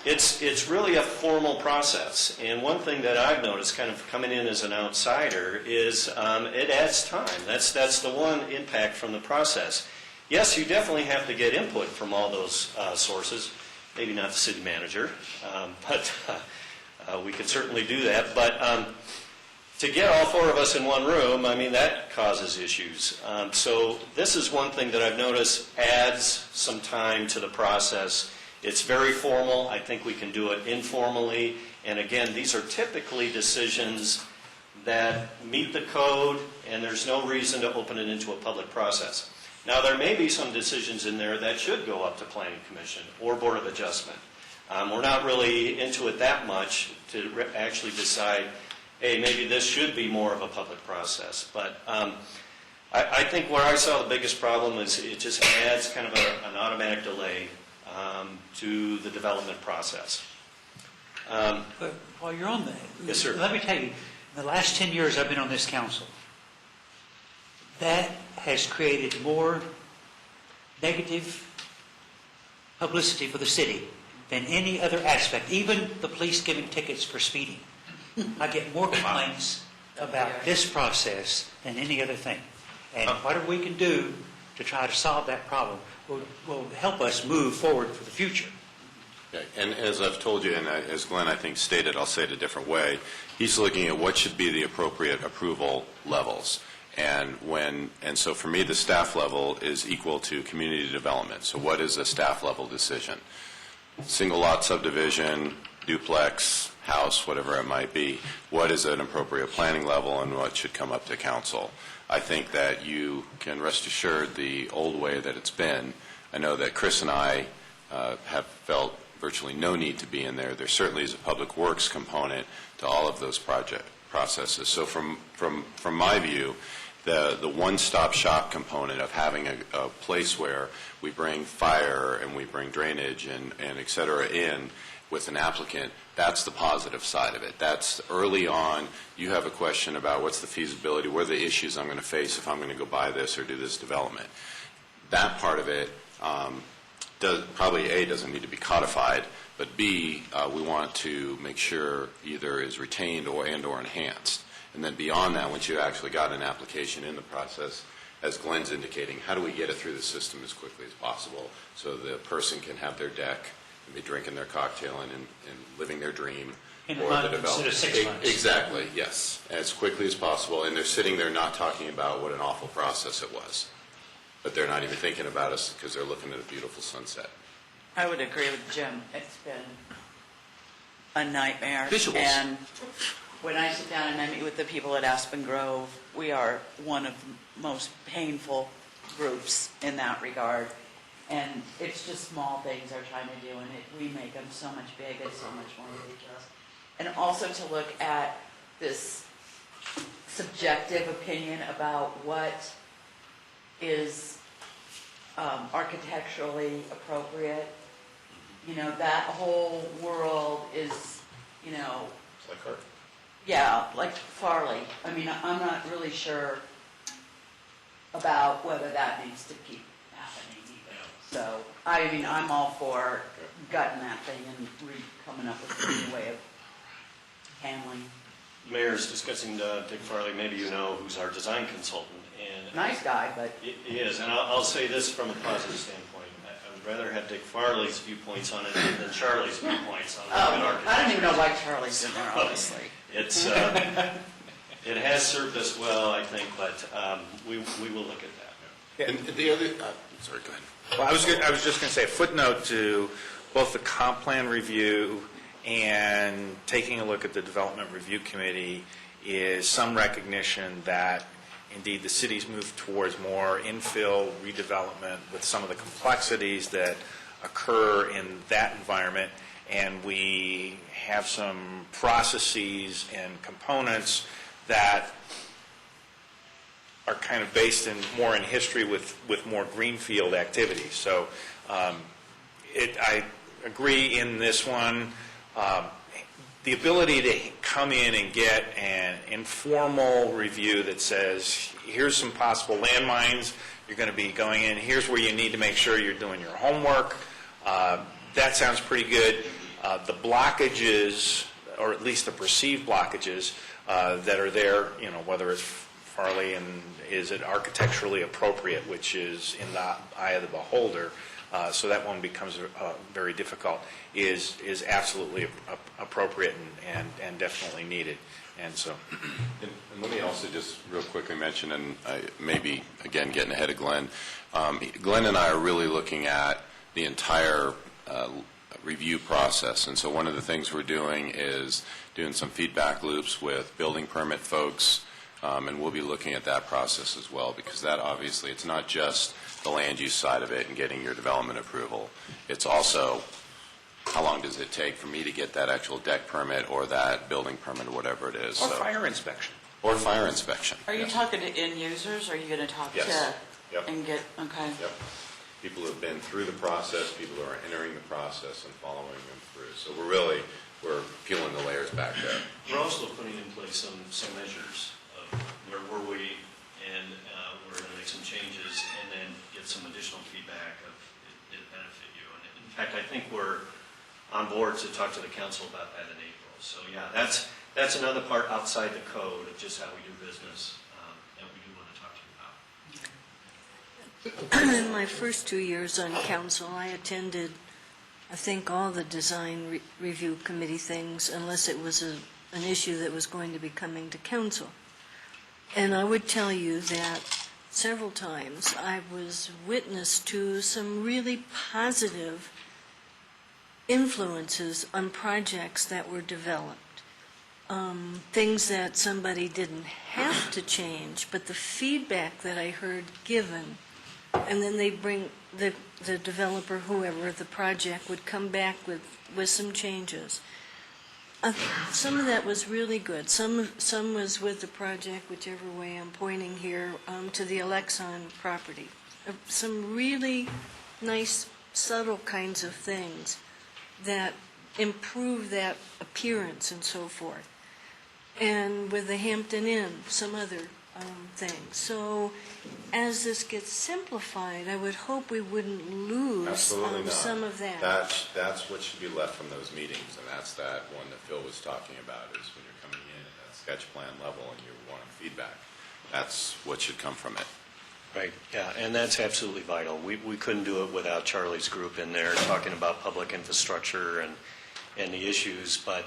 It's really a formal process. And one thing that I've noticed kind of coming in as an outsider is it adds time. That's the one impact from the process. Yes, you definitely have to get input from all those sources. Maybe not the city manager, but we could certainly do that. But to get all four of us in one room, I mean, that causes issues. So this is one thing that I've noticed adds some time to the process. It's very formal. I think we can do it informally. And again, these are typically decisions that meet the code, and there's no reason to open it into a public process. Now, there may be some decisions in there that should go up to Planning Commission or Board of Adjustment. We're not really into it that much to actually decide, hey, maybe this should be more of a public process. But I think where I saw the biggest problem is it just adds kind of an automatic delay to the development process. But while you're on that, yes, sir. Let me tell you, in the last 10 years I've been on this council, that has created more negative publicity for the city than any other aspect, even the police giving tickets for speeding. I get more complaints about this process than any other thing. And whatever we can do to try to solve that problem will help us move forward for the future. Okay. And as I've told you, and as Glenn, I think, stated, I'll say it a different way, he's looking at what should be the appropriate approval levels. And so for me, the staff level is equal to community development. So what is a staff level decision? Single lot subdivision, duplex, house, whatever it might be. What is an appropriate planning level and what should come up to council? I think that you can rest assured the old way that it's been. I know that Chris and I have felt virtually no need to be in there. There certainly is a public works component to all of those project processes. So from my view, the one-stop shop component of having a place where we bring fire and we bring drainage and et cetera in with an applicant, that's the positive side of it. That's early on, you have a question about what's the feasibility, what are the issues I'm going to face if I'm going to go buy this or do this development. That part of it probably A, doesn't need to be codified, but B, we want to make sure either is retained or enhanced. And then beyond that, once you actually got an application in the process, as Glenn's indicating, how do we get it through the system as quickly as possible so the person can have their deck and be drinking their cocktail and living their dream? In a month instead of 6 months. Exactly, yes, as quickly as possible. And they're sitting there not talking about what an awful process it was. But they're not even thinking about us because they're looking at a beautiful sunset. I would agree with Jim. It's been a nightmare. Visuals. And when I sit down and I meet with the people at Aspen Grove, we are one of the most painful groups in that regard. And it's just small things they're trying to do, and we make them so much big and so much more ridiculous. And also to look at this subjective opinion about what is architecturally appropriate. You know, that whole world is, you know... It's like her. Yeah, like Farley. I mean, I'm not really sure about whether that needs to keep happening either. So, I mean, I'm all for gutting that thing and coming up with a new way of handling. Mayor's discussing Dick Farley, maybe you know, who's our design consultant. And nice guy, but... He is, and I'll say this from a positive standpoint. I'm rather have Dick Farley's viewpoints on it than Charlie's viewpoints on it. Oh, I don't even know why Charlie's in there, honestly. It's, it has served us well, I think, but we will look at that. And the other, Sorry, go ahead. Well, I was just going to say a footnote to both the comp plan review and taking a look at the development review committee is some recognition that indeed the city's moved towards more infill redevelopment with some of the complexities that occur in that environment, and we have some processes and components that are kind of based more in history with more greenfield activities. So I agree in this one. The ability to come in and get an informal review that says, here's some possible landmines you're going to be going in, here's where you need to make sure you're doing your homework. That sounds pretty good. The blockages, or at least the perceived blockages that are there, whether it's Farley and is it architecturally appropriate, which is in the eye of the beholder, so that one becomes very difficult, is absolutely appropriate and definitely needed. And so, and let me also just real quickly mention, and maybe again getting ahead of Glenn. Glenn and I are really looking at the entire review process, and so one of the things we're doing is doing some feedback loops with building permit folks, and we'll be looking at that process as well, because that obviously, it's not just the land use side of it and getting your development approval. It's also how long does it take for me to get that actual deck permit or that building permit or whatever it is. Or fire inspection. Or fire inspection. Are you talking to end users, or are you going to talk Yes. to? Yep. And get, okay. Yep. People who have been through the process, people who are entering the process and following them through. So we're peeling the layers back there. We're also putting in place some measures of where were we, and we're going to make some changes and then get some additional feedback of it benefit you. And in fact, I think we're on board to talk to the council about that in April. So yeah, that's another part outside the code of just how we do business that we do want to talk to you about. In my first 2 years on council, I attended, I think, all the design review committee things, unless it was an issue that was going to be coming to council. And I would tell you that several times I was witness to some really positive influences on projects that were developed. Things that somebody didn't have to change, but the feedback that I heard given, and then they bring the developer, whoever the project, would come back with some changes. Some of that was really good. Some was with the project, whichever way I'm pointing here, to the Alexon property. Some really nice, subtle kinds of things that improve that appearance and so forth. And with the Hampton Inn, some other things. So as this gets simplified, I would hope we wouldn't lose Absolutely not. some of that. That's what should be left from those meetings, and that's that one that Phil was talking about, is when you're coming in at that sketch plan level and you're wanting feedback. That's what should come from it. Right, yeah, and that's absolutely vital. We couldn't do it without Charlie's group in there talking about public infrastructure and the issues, but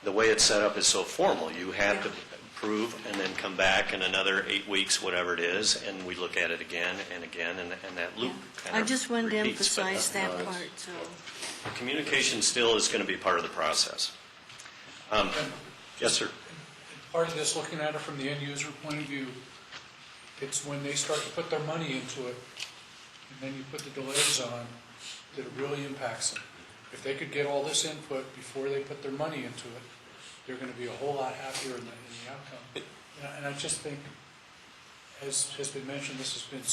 the way it's set up is so formal. You have to approve and then come back in another 8 weeks, whatever it is, and we look at it again and again, and that loop kind I of just wanted to repeats, but emphasize that part, so. communication still is going to be part of the process. Yes, sir. Part of this, looking at it from the end user point of view, it's when they start to put their money into it, and then you put the delays on, that it really impacts them. If they could get all this input before they put their money into it, they're going to be a whole lot happier in the outcome. And I just think, as has been mentioned, this has been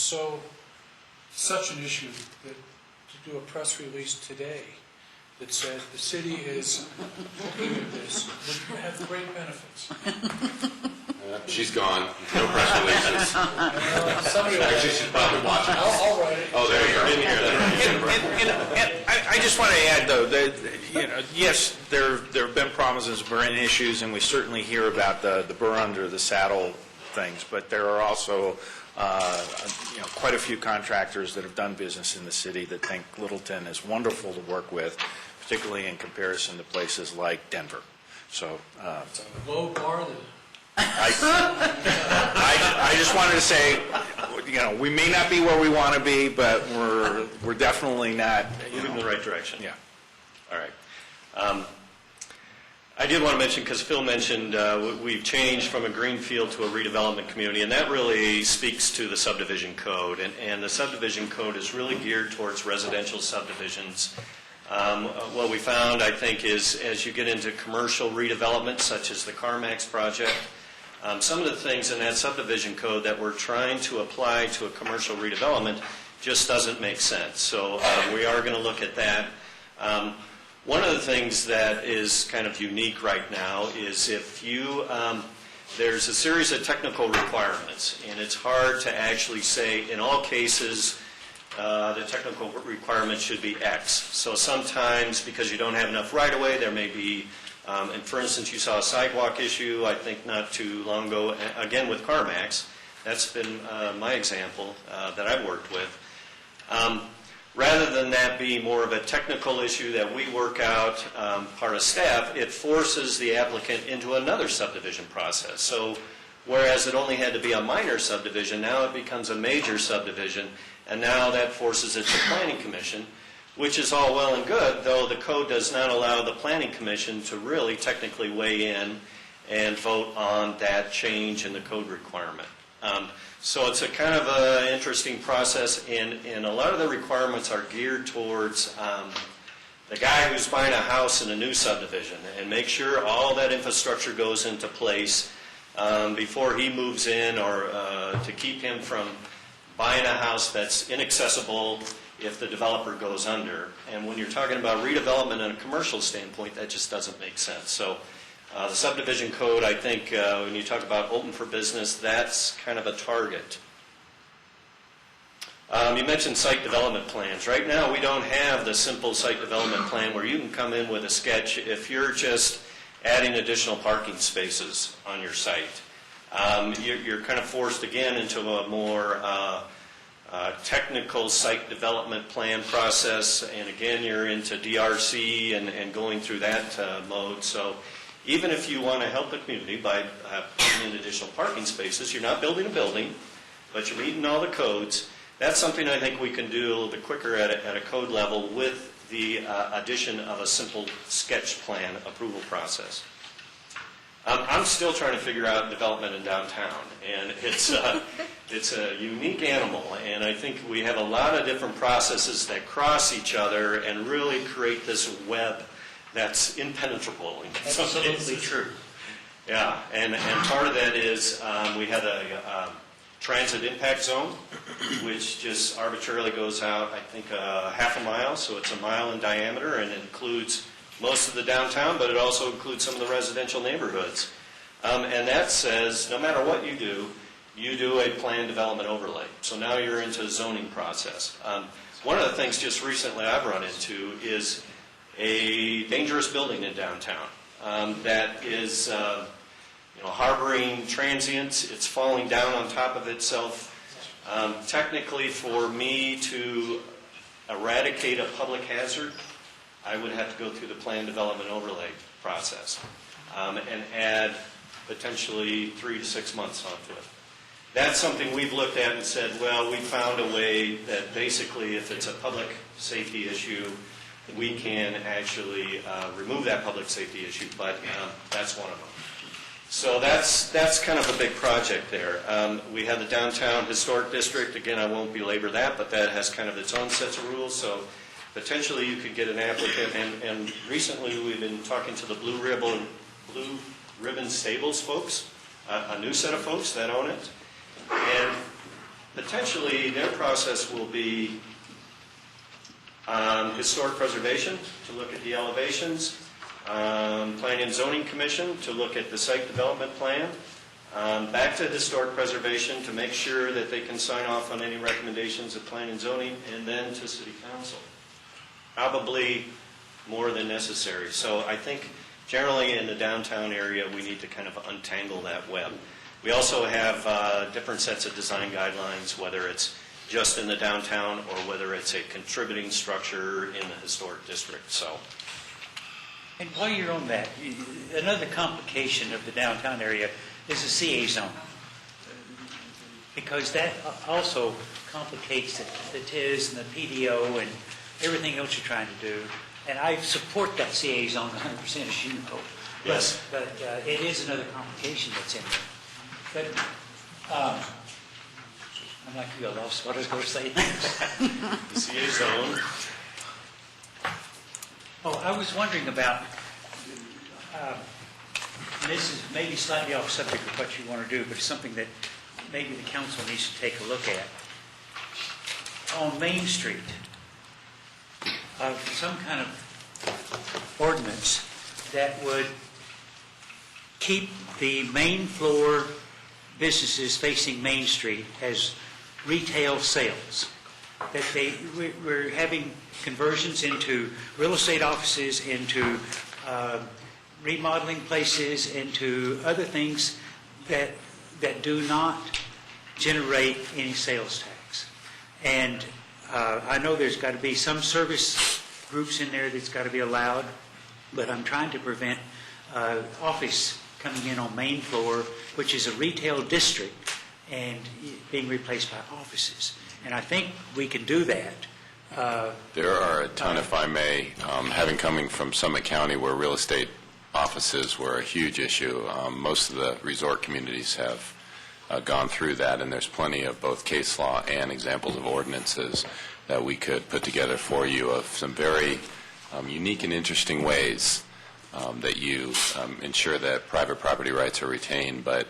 such an issue that to do a press release today that said the city is looking at this would have great benefits. She's gone. No press releases. Actually, she's probably watching. I'll write it. Oh, there you go. Didn't hear that. And I just want to add, though, that yes, there have been problems and there have been issues, and we certainly hear about the burr under the saddle things, but there are also, quite a few contractors that have done business in the city that think Littleton is wonderful to work with, particularly in comparison to places like Denver. So, Low bar that I just wanted to say, we may not be where we want to be, but we're definitely not. Moving in the right direction. Yeah. All right. I did want to mention, because Phil mentioned we've changed from a greenfield to a redevelopment community, and that really speaks to the subdivision code. And the subdivision code is really geared towards residential subdivisions. What we found, I think, is as you get into commercial redevelopment, such as the CarMax project, some of the things in that subdivision code that we're trying to apply to a commercial redevelopment just doesn't make sense. So we are going to look at that. One of the things that is kind of unique right now is if you, there's a series of technical requirements, and it's hard to actually say in all cases the technical requirement should be X. So sometimes because you don't have enough right-of-way, there may be, and for instance, you saw a sidewalk issue, I think not too long ago, again with CarMax. That's been my example that I've worked with. Rather than that be more of a technical issue that we work out, part of staff, it forces the applicant into another subdivision process. So whereas it only had to be a minor subdivision, now it becomes a major subdivision, and now that forces it to Planning Commission, which is all well and good, though the code does not allow the Planning Commission to really technically weigh in and vote on that change in the code requirement. So it's a kind of an interesting process, and a lot of the requirements are geared towards the guy who's buying a house in a new subdivision, and make sure all that infrastructure goes into place before he moves in, or to keep him from buying a house that's inaccessible if the developer goes under. And when you're talking about redevelopment in a commercial standpoint, that just doesn't make sense. So the subdivision code, I think, when you talk about open for business, that's kind of a target. You mentioned site development plans. Right now, we don't have the simple site development plan where you can come in with a sketch if you're just adding additional parking spaces on your site. You're kind of forced again into a more technical site development plan process, and again, you're into DRC and going through that mode. So even if you want to help the community by putting in additional parking spaces, you're not building a building, but you're meeting all the codes. That's something I think we can do a little bit quicker at a code level with the addition of a simple sketch plan approval process. I'm still trying to figure out development in downtown, and it's a unique animal, and I think we have a lot of different processes that cross each other and really create this web that's impenetrable. Absolutely true. Yeah, and part of that is we have a transit impact zone, which just arbitrarily goes out, I think, half a mile, so it's a mile in diameter, and it includes most of the downtown, but it also includes some of the residential neighborhoods. And that says, no matter what you do a planned development overlay. So now you're into a zoning process. One of the things just recently I've run into is a dangerous building in downtown that is harboring transients. It's falling down on top of itself. Technically, for me to eradicate a public hazard, I would have to go through the plan development overlay process and add potentially 3 to 6 months onto it. That's something we've looked at and said, well, we found a way that basically if it's a public safety issue, we can actually remove that public safety issue, but that's one of them. So that's kind of a big project there. We have the Downtown Historic District. Again, I won't belabor that, but that has kind of its own sets of rules. So potentially you could get an applicant, and recently we've been talking to the Blue Ribbon Stables folks, a new set of folks that own it. And potentially their process will be historic preservation, to look at the elevations, Planning and Zoning Commission, to look at the site development plan, back to historic preservation to make sure that they can sign off on any recommendations of Planning and Zoning, and then to City Council. Probably more than necessary. So I think generally in the downtown area we need to kind of untangle that web. We also have different sets of design guidelines, whether it's just in the downtown or whether it's a contributing structure in the historic district. So, And while you're on that, another complication of the downtown area is the CA zone. Because that also complicates the TIS and the PDO and everything else you're trying to do. And I support that CA zone 100%, as you know. Yes. But it is another complication that's in there. But I'm like you, I lost what I was going to say. the CA zone. Oh, I was wondering about, and this is maybe slightly off subject of what you want to do, but it's something that maybe the council needs to take a look at. On Main Street, some kind of ordinance that would keep the main floor businesses facing Main Street as retail sales. That we're having conversions into real estate offices, into remodeling places, into other things that do not generate any sales tax. And I know there's got to be some service groups in there that's got to be allowed, but I'm trying to prevent office coming in on main floor, which is a retail district, and being replaced by offices. And I think we can do that. There are a ton, if I may, having coming from Summit County where real estate offices were a huge issue. Most of the resort communities have gone through that, and there's plenty of both case law and examples of ordinances that we could put together for you of some very unique and interesting ways that you ensure that private property rights are retained, but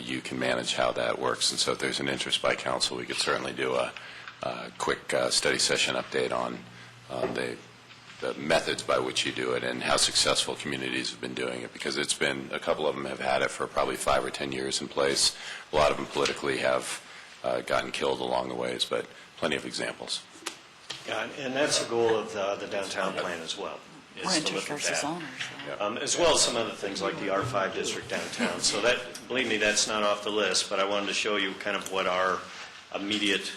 you can manage how that works. And so if there's an interest by council, we could certainly do a quick study session update on the methods by which you do it and how successful communities have been doing it, because it's been, a couple of them have had it for probably 5 or 10 years in place. A lot of them politically have gotten killed along the ways, but plenty of examples. Yeah, and that's the goal of the downtown plan as well. is to Renters look at versus that. owners. As well as some other things like the R5 district downtown. So that, believe me, that's not off the list, but I wanted to show you kind of what our immediate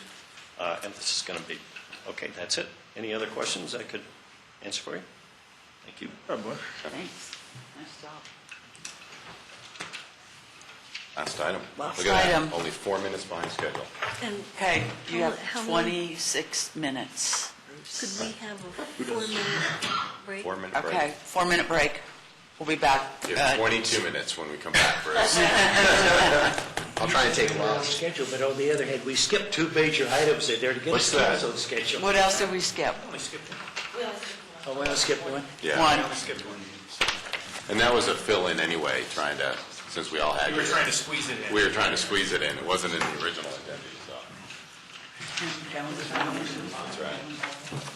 emphasis is going to be. Okay, that's it. Any other questions I could answer for you? Thank you. Thanks. Nice job. Last item. Last Look at that. item. Only 4 minutes behind schedule. And Okay, you have how many- 26 minutes. could we have a 4-minute break? 4 minute break. Okay, 4-minute break. We'll be back. You have 22 minutes when we come back, Bruce. I'll try and take We're on less. schedule, but on the other hand, we skipped 2 major items there to get What's us that? on schedule. What else did we skip? We skipped one. Oh, we only skipped one? Yeah. One. And that was a fill-in anyway, trying to, since we all had. We were trying to squeeze it in. We were trying to squeeze it in. It wasn't in the original agenda, so. That's right.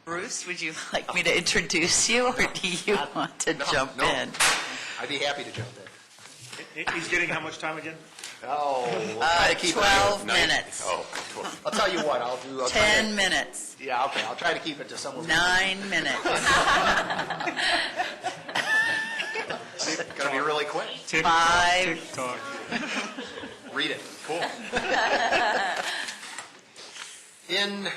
Bruce, would you like me to introduce you, or do you want to jump in? I'd be happy to jump in. He's getting how much time again? Oh, we'll try to keep 12 minutes. Oh, I'll tell you what, I'll 10 minutes. Yeah, okay, I'll try to keep it to somewhere. 9 minutes. It's going to be really quick. 5. Read it. Cool. In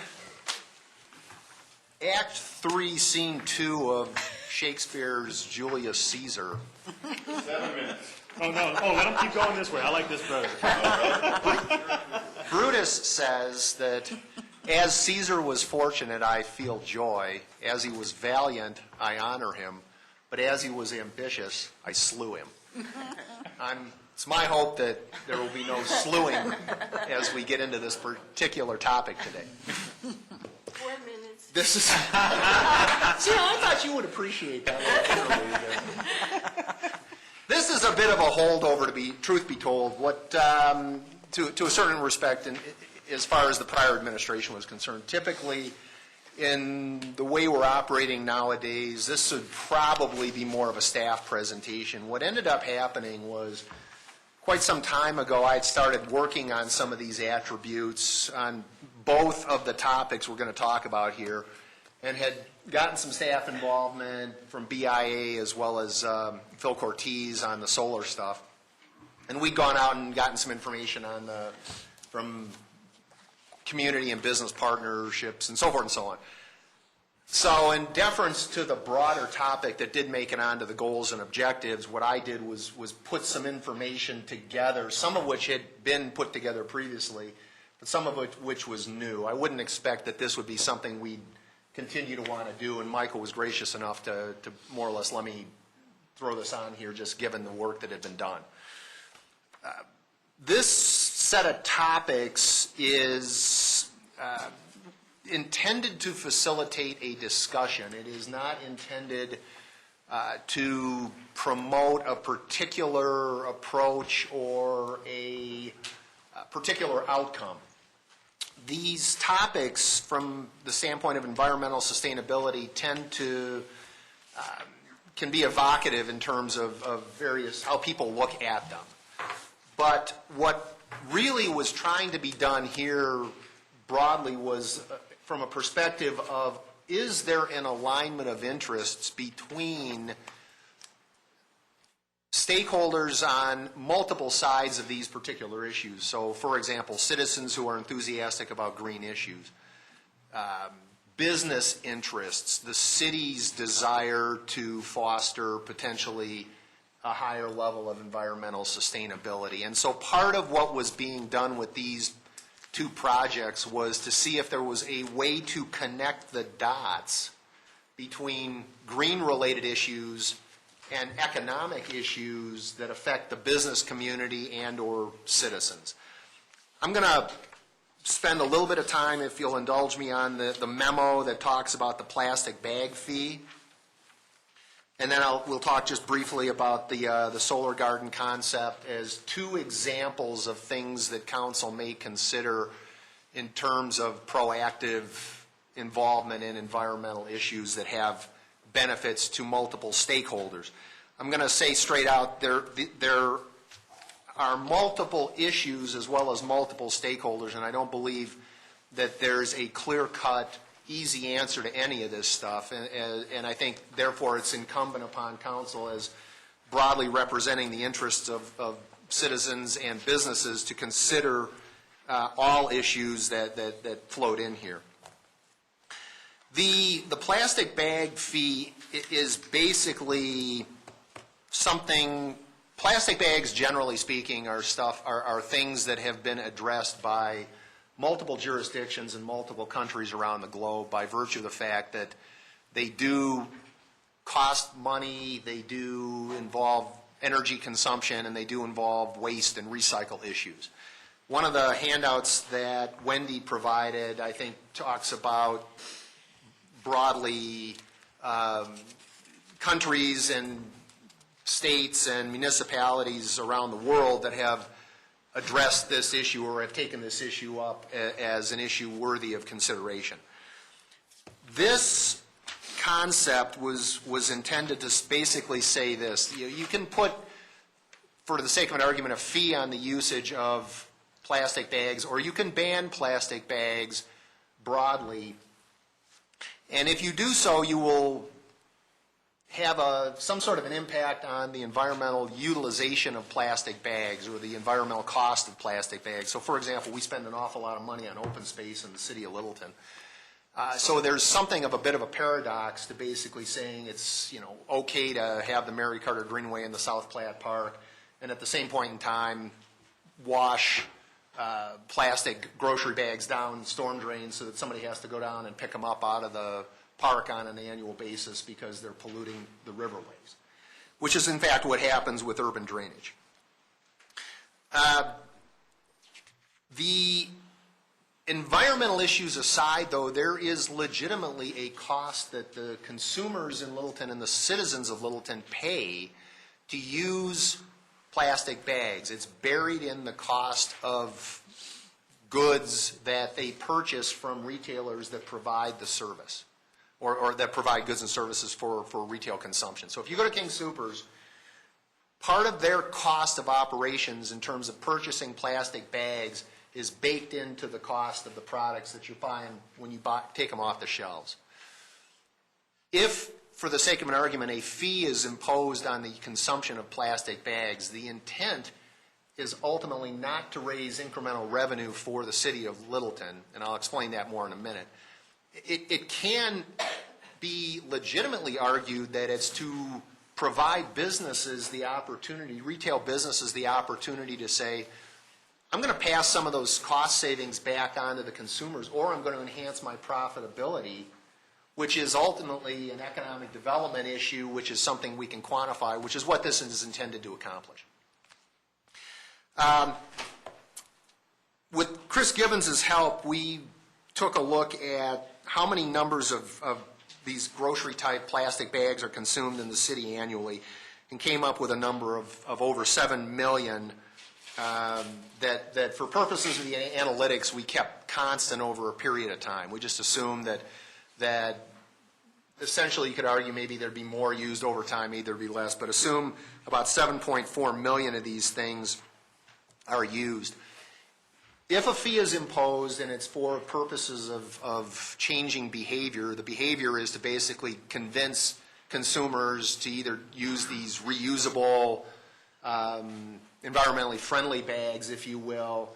Act 3, Scene 2 of Shakespeare's Julius Caesar. 7 minutes. Oh, no. Oh, let him keep going this way. I like this better. Brutus says that, as Caesar was fortunate, I feel joy. As he was valiant, I honor him. But as he was ambitious, I slew him. It's my hope that there will be no slewing as we get into this particular topic today. 4 minutes. This is. See, I thought you would appreciate that. This is a bit of a holdover, truth be told. What, to a certain respect, as far as the prior administration was concerned, typically, in the way we're operating nowadays, this would probably be more of a staff presentation. What ended up happening was, quite some time ago, I had started working on some of these attributes on both of the topics we're going to talk about here, and had gotten some staff involvement from BIA as well as Phil Cortez on the solar stuff. And we'd gone out and gotten some information on from community and business partnerships and so forth and so on. So in deference to the broader topic that did make it onto the goals and objectives, what I did was put some information together, some of which had been put together previously, but some of which was new. I wouldn't expect that this would be something we'd continue to want to do, and Michael was gracious enough to more or less let me throw this on here, just given the work that had been done. This set of topics is intended to facilitate a discussion. It is not intended to promote a particular approach or a particular outcome. These topics, from the standpoint of environmental sustainability, tend to can be evocative in terms of various, how people look at them. But what really was trying to be done here broadly was from a perspective of, is there an alignment of interests between stakeholders on multiple sides of these particular issues? So, for example, citizens who are enthusiastic about green issues, business interests, the city's desire to foster potentially a higher level of environmental sustainability. And so part of what was being done with these two projects was to see if there was a way to connect the dots between green-related issues and economic issues that affect the business community and or citizens. I'm going to spend a little bit of time, if you'll indulge me, on the memo that talks about the plastic bag fee. And then we'll talk just briefly about the solar garden concept as two examples of things that council may consider in terms of proactive involvement in environmental issues that have benefits to multiple stakeholders. I'm going to say straight out, there are multiple issues as well as multiple stakeholders, and I don't believe that there's a clear-cut, easy answer to any of this stuff. And I think, therefore, it's incumbent upon council, as broadly representing the interests of citizens and businesses, to consider all issues that float in here. The plastic bag fee is basically something. Plastic bags, generally speaking, are things that have been addressed by multiple jurisdictions in multiple countries around the globe by virtue of the fact that they do cost money, they do involve energy consumption, and they do involve waste and recycle issues. One of the handouts that Wendy provided, I think, talks about broadly countries and states and municipalities around the world that have addressed this issue or have taken this issue up as an issue worthy of consideration. This concept was intended to basically say this. You can put, for the sake of an argument, a fee on the usage of plastic bags, or you can ban plastic bags broadly. And if you do so, you will have some sort of an impact on the environmental utilization of plastic bags or the environmental cost of plastic bags. So, for example, we spend an awful lot of money on open space in the city of Littleton. So there's something of a bit of a paradox to basically saying it's, okay to have the Mary Carter Greenway in the South Platte Park, and at the same point in time, wash plastic grocery bags down storm drains so that somebody has to go down and pick them up out of the park on an annual basis because they're polluting the riverways, which is in fact what happens with urban drainage. The environmental issues aside, though, there is legitimately a cost that the consumers in Littleton and the citizens of Littleton pay to use plastic bags. It's buried in the cost of goods that they purchase from retailers that provide the service, or that provide goods and services for retail consumption. So if you go to King Soopers, part of their cost of operations in terms of purchasing plastic bags is baked into the cost of the products that you're buying when you take them off the shelves. If, for the sake of an argument, a fee is imposed on the consumption of plastic bags, the intent is ultimately not to raise incremental revenue for the city of Littleton, and I'll explain that more in a minute. It can be legitimately argued that it's to provide businesses the opportunity, retail businesses the opportunity to say, I'm going to pass some of those cost savings back onto the consumers, or I'm going to enhance my profitability, which is ultimately an economic development issue, which is something we can quantify, which is what this is intended to accomplish. With Chris Gibbons' help, we took a look at how many numbers of these grocery-type plastic bags are consumed in the city annually, and came up with a number of over 7 million that for purposes of the analytics, we kept constant over a period of time. We just assumed that essentially you could argue maybe there'd be more used over time, maybe there'd be less, but assume about 7.4 million of these things are used. If a fee is imposed and it's for purposes of changing behavior, the behavior is to basically convince consumers to either use these reusable, environmentally friendly bags, if you will,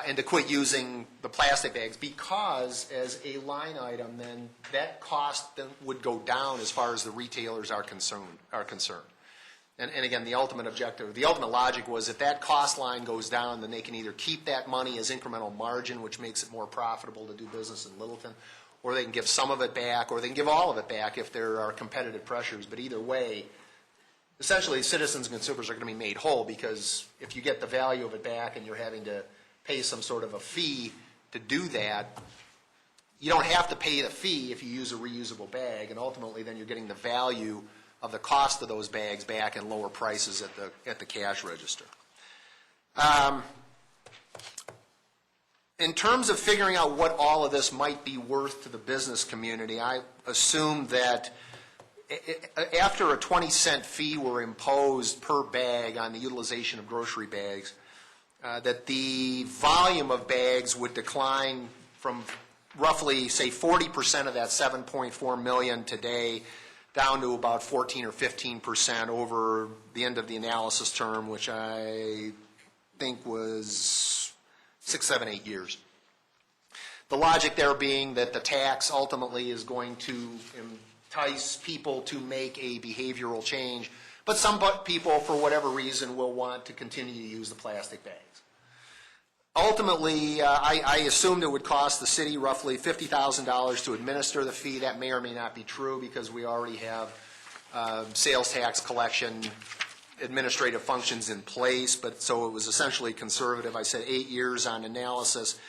and to quit using the plastic bags, because as a line item, then that cost then would go down as far as the retailers are concerned. And again, the ultimate objective, the ultimate logic was if that cost line goes down, then they can either keep that money as incremental margin, which makes it more profitable to do business in Littleton, or they can give some of it back, or they can give all of it back if there are competitive pressures. But either way, essentially citizens and consumers are going to be made whole, because if you get the value of it back and you're having to pay some sort of a fee to do that, you don't have to pay the fee if you use a reusable bag, and ultimately then you're getting the value of the cost of those bags back and lower prices at the cash register. In terms of figuring out what all of this might be worth to the business community, I assume that after a 20-cent fee were imposed per bag on the utilization of grocery bags, that the volume of bags would decline from roughly, say, 40% of that 7.4 million today down to about 14 or 15% over the end of the analysis term, which I think was 6, 7, 8 years. The logic there being that the tax ultimately is going to entice people to make a behavioral change, but some people, for whatever reason, will want to continue to use the plastic bags. Ultimately, I assumed it would cost the city roughly $50,000 to administer the fee. That may or may not be true, because we already have sales tax collection administrative functions in place, but so it was essentially conservative. I said 8 years on analysis,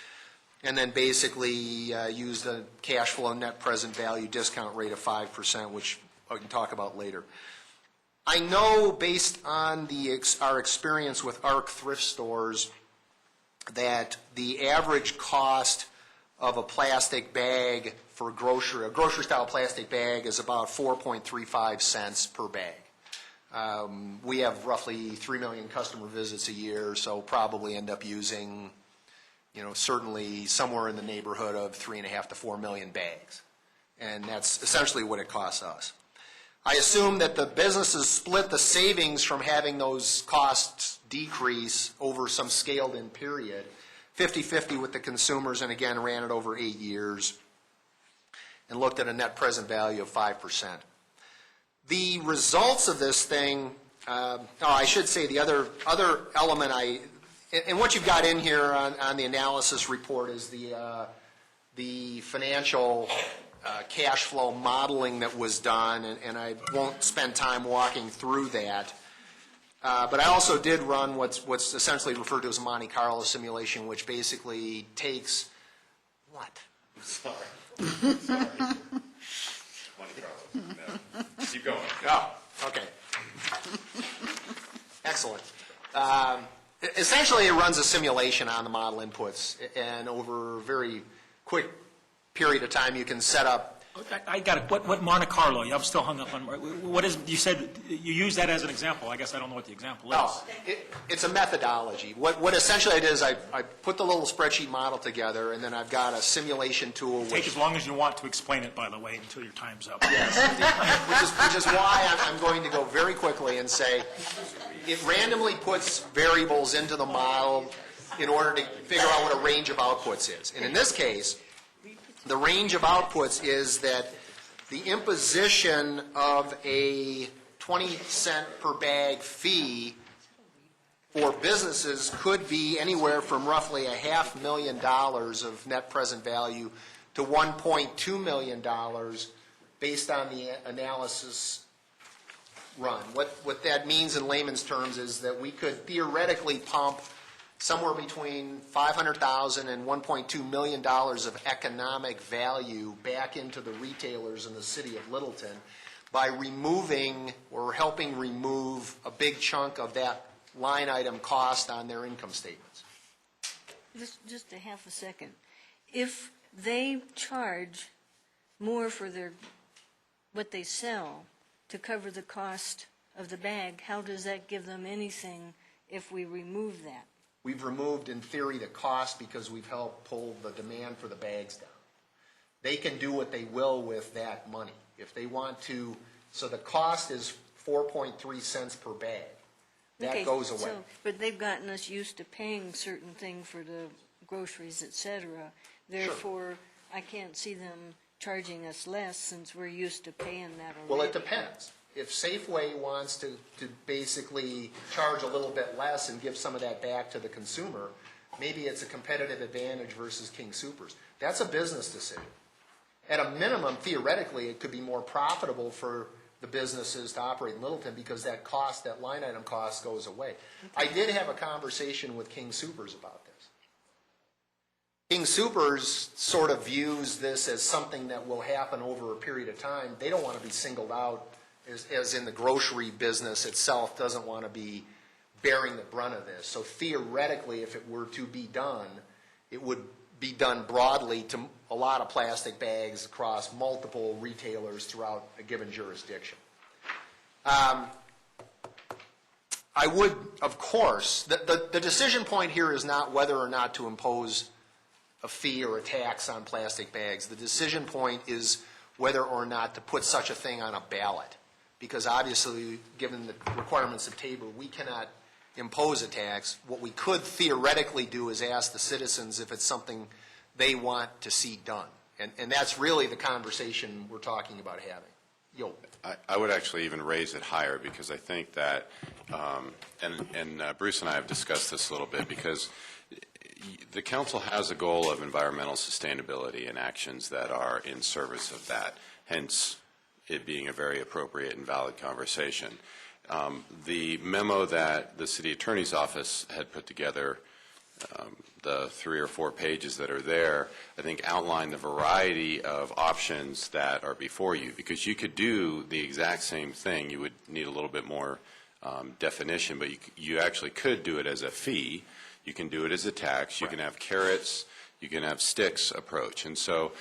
and then basically used a cash flow net present value discount rate of 5%, which I can talk about later. I know, based on our experience with ARC thrift stores, that the average cost of a plastic bag for a grocery style plastic bag is about 4.35 cents per bag. We have roughly 3 million customer visits a year, so probably end up using, certainly somewhere in the neighborhood of 3.5 to 4 million bags. And that's essentially what it costs us. I assume that the businesses split the savings from having those costs decrease over some scaled-in period, 50-50 with the consumers, and again, ran it over 8 years, and looked at a net present value of 5%. The results of this thing, I should say the other element and what you've got in here on the analysis report is the financial cash flow modeling that was done, and I won't spend time walking through that. But I also did run what's essentially referred to as a Monte Carlo simulation, which basically takes what? Sorry. Monte Carlo. No. Keep going. Oh, okay. Excellent. Essentially, it runs a simulation on the model inputs, and over a very quick period of time, you can set up. I got it. What Monte Carlo? I'm still hung up on. What is? You said you use that as an example. I guess I don't know what the example is. Oh, it's a methodology. What essentially it is, I put the little spreadsheet model together, and then I've got a simulation tool. Take as long as you want to explain it, by the way, until your time's up. Yes, which is why I'm going to go very quickly and say it randomly puts variables into the model in order to figure out what a range of outputs is. And in this case, the range of outputs is that the imposition of a 20-cent per bag fee for businesses could be anywhere from roughly $500,000 of net present value to $1.2 million based on the analysis run. What that means in layman's terms is that we could theoretically pump somewhere between $500,000 and $1.2 million of economic value back into the retailers in the city of Littleton by removing or helping remove a big chunk of that line item cost on their income statements. Just a half a second. If they charge more for what they sell to cover the cost of the bag, how does that give them anything if we remove that? We've removed, in theory, the cost because we've helped pull the demand for the bags down. They can do what they will with that money. If they want to, so the cost is 4.3 cents per bag. That goes away. But they've gotten us used to paying certain things for the groceries, et cetera. Therefore, I can't see them charging us less since we're used to paying that already. Well, it depends. If Safeway wants to basically charge a little bit less and give some of that back to the consumer, maybe it's a competitive advantage versus King Soopers. That's a business decision. At a minimum, theoretically, it could be more profitable for the businesses to operate in Littleton because that cost, that line item cost, goes away. I did have a conversation with King Soopers about this. King Soopers sort of views this as something that will happen over a period of time. They don't want to be singled out as in the grocery business itself doesn't want to be bearing the brunt of this. So theoretically, if it were to be done, it would be done broadly to a lot of plastic bags across multiple retailers throughout a given jurisdiction. I would, of course, the decision point here is not whether or not to impose a fee or a tax on plastic bags. The decision point is whether or not to put such a thing on a ballot. Because obviously, given the requirements of Tabor, we cannot impose a tax. What we could theoretically do is ask the citizens if it's something they want to see done. And that's really the conversation we're talking about having. Yo. I would actually even raise it higher because I think that, and Bruce and I have discussed this a little bit, because the council has a goal of environmental sustainability and actions that are in service of that, hence it being a very appropriate and valid conversation. The memo that the city attorney's office had put together, the 3 or 4 pages that are there, I think outline the variety of options that are before you, because you could do the exact same thing. You would need a little bit more definition, but you actually could do it as a fee. You can do it as a tax. You can have carrots. You can have sticks approach. And so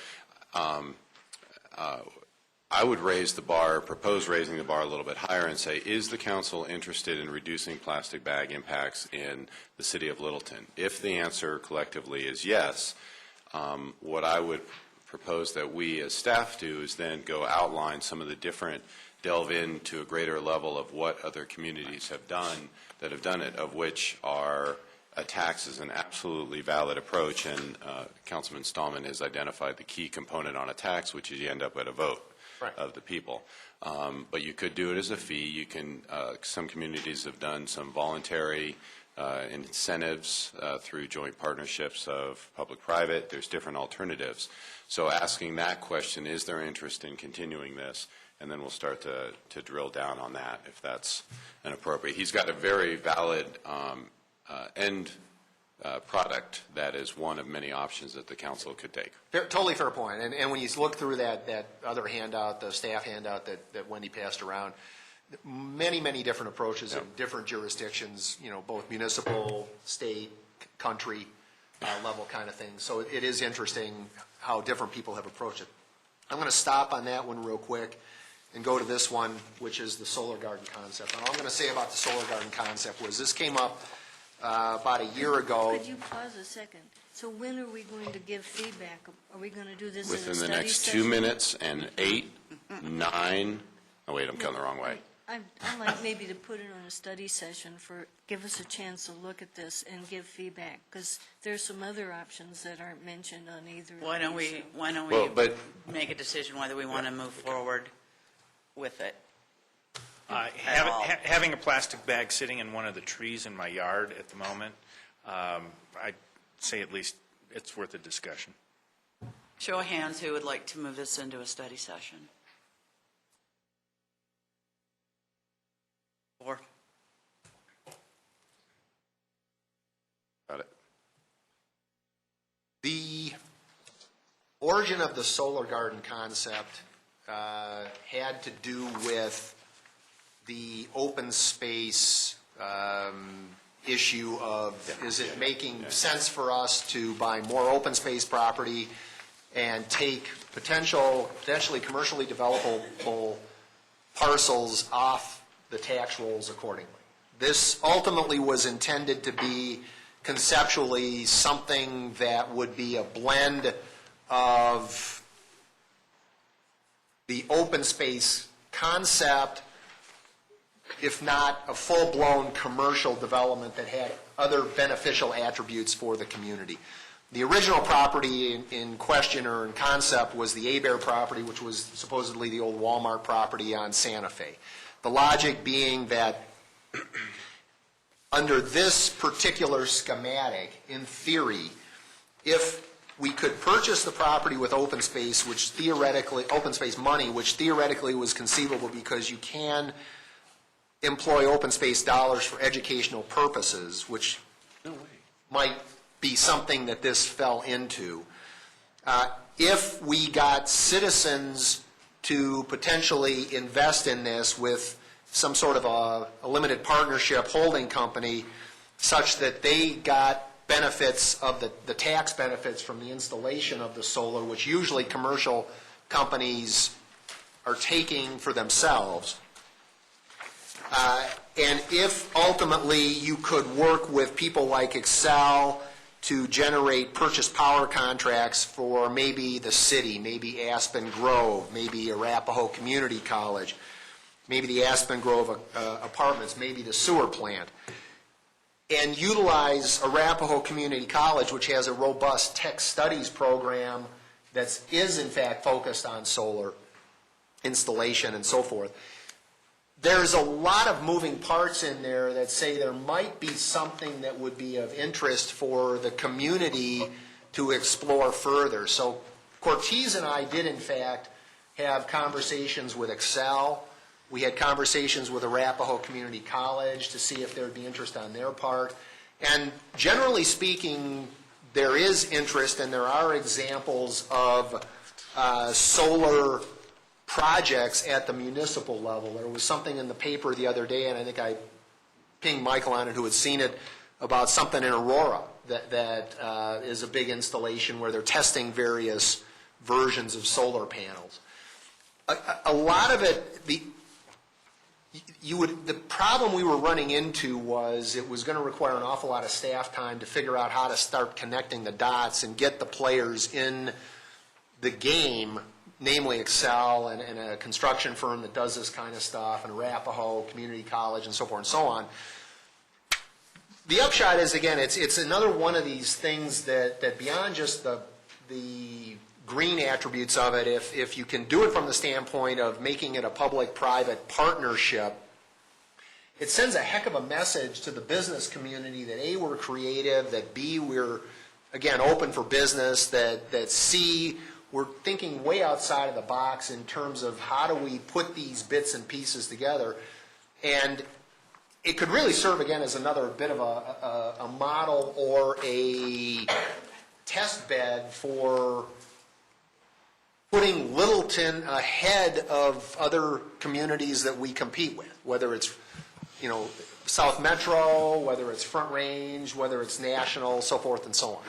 I would raise the bar, propose raising the bar a little bit higher and say, is the council interested in reducing plastic bag impacts in the city of Littleton? If the answer collectively is yes, what I would propose that we as staff do is then go outline some of the different, delve into a greater level of what other communities have done that have done it, of which are a tax is an absolutely valid approach, and Councilman Stallman has identified the key component on a tax, which is you end up at a vote of the people. But you could do it as a fee. You can, some communities have done some voluntary incentives through joint partnerships of public-private. There's different alternatives. So asking that question, is there interest in continuing this? And then we'll start to drill down on that if that's an appropriate. He's got a very valid end product that is one of many options that the council could take. Totally fair point. And when you look through that other handout, the staff handout that Wendy passed around, many different approaches in different jurisdictions, both municipal, state, country level kind of things. So it is interesting how different people have approached it. I'm going to stop on that one real quick and go to this one, which is the solar garden concept. And all I'm going to say about the solar garden concept was this came up about a year ago. Could you pause a second? So when are we going to give feedback? Are we going to do this Within in a the study next session? 2 minutes and 8, 9, oh wait, I'm coming the wrong way. I'd like maybe to put it on a study session give us a chance to look at this and give feedback, because there's some other options that aren't mentioned on either. Why don't we make a decision whether we want to move forward with it? Having a plastic bag sitting in one of the trees in my yard at the moment, I'd say at least it's worth a discussion. Show of hands who would like to move this into a study session. 4. Got it. The origin of the solar garden concept had to do with the open space issue of, is it making sense for us to buy more open space property and take potentially commercially developable parcels off the tax rolls accordingly. This ultimately was intended to be conceptually something that would be a blend of the open space concept, if not a full-blown commercial development that had other beneficial attributes for the community. The original property in question or in concept was the Abear property, which was supposedly the old Walmart property on Santa Fe. The logic being that under this particular schematic, in theory, if we could purchase the property with open space, open space money, which theoretically was conceivable because you can employ open space dollars for educational purposes, which might be something that this fell into. If we got citizens to potentially invest in this with some sort of a limited partnership holding company such that they got benefits of the tax benefits from the installation of the solar, which usually commercial companies are taking for themselves. And if ultimately you could work with people like Excel to generate purchase power contracts for maybe the city, maybe Aspen Grove, maybe Arapahoe Community College, maybe the Aspen Grove apartments, maybe the sewer plant, and utilize Arapahoe Community College, which has a robust tech studies program that is in fact focused on solar installation and so forth. There's a lot of moving parts in there that say there might be something that would be of interest for the community to explore further. So Cortez and I did in fact have conversations with Excel. We had conversations with Arapahoe Community College to see if there would be interest on their part. And generally speaking, there is interest and there are examples of solar projects at the municipal level. There was something in the paper the other day, and I think I pinged Michael on it, who had seen it, about something in Aurora that is a big installation where they're testing various versions of solar panels. A lot of it, the problem we were running into was it was going to require an awful lot of staff time to figure out how to start connecting the dots and get the players in the game, namely Excel and a construction firm that does this kind of stuff, and Arapahoe Community College and so forth and so on. The upshot is, again, it's another one of these things that beyond just the green attributes of it, if you can do it from the standpoint of making it a public-private partnership, it sends a heck of a message to the business community that A, we're creative, that B, we're, again, open for business, that C, we're thinking way outside of the box in terms of how do we put these bits and pieces together. And it could really serve, again, as another bit of a model or a test bed for putting Littleton ahead of other communities that we compete with, whether it's, South Metro, whether it's Front Range, whether it's national, so forth and so on.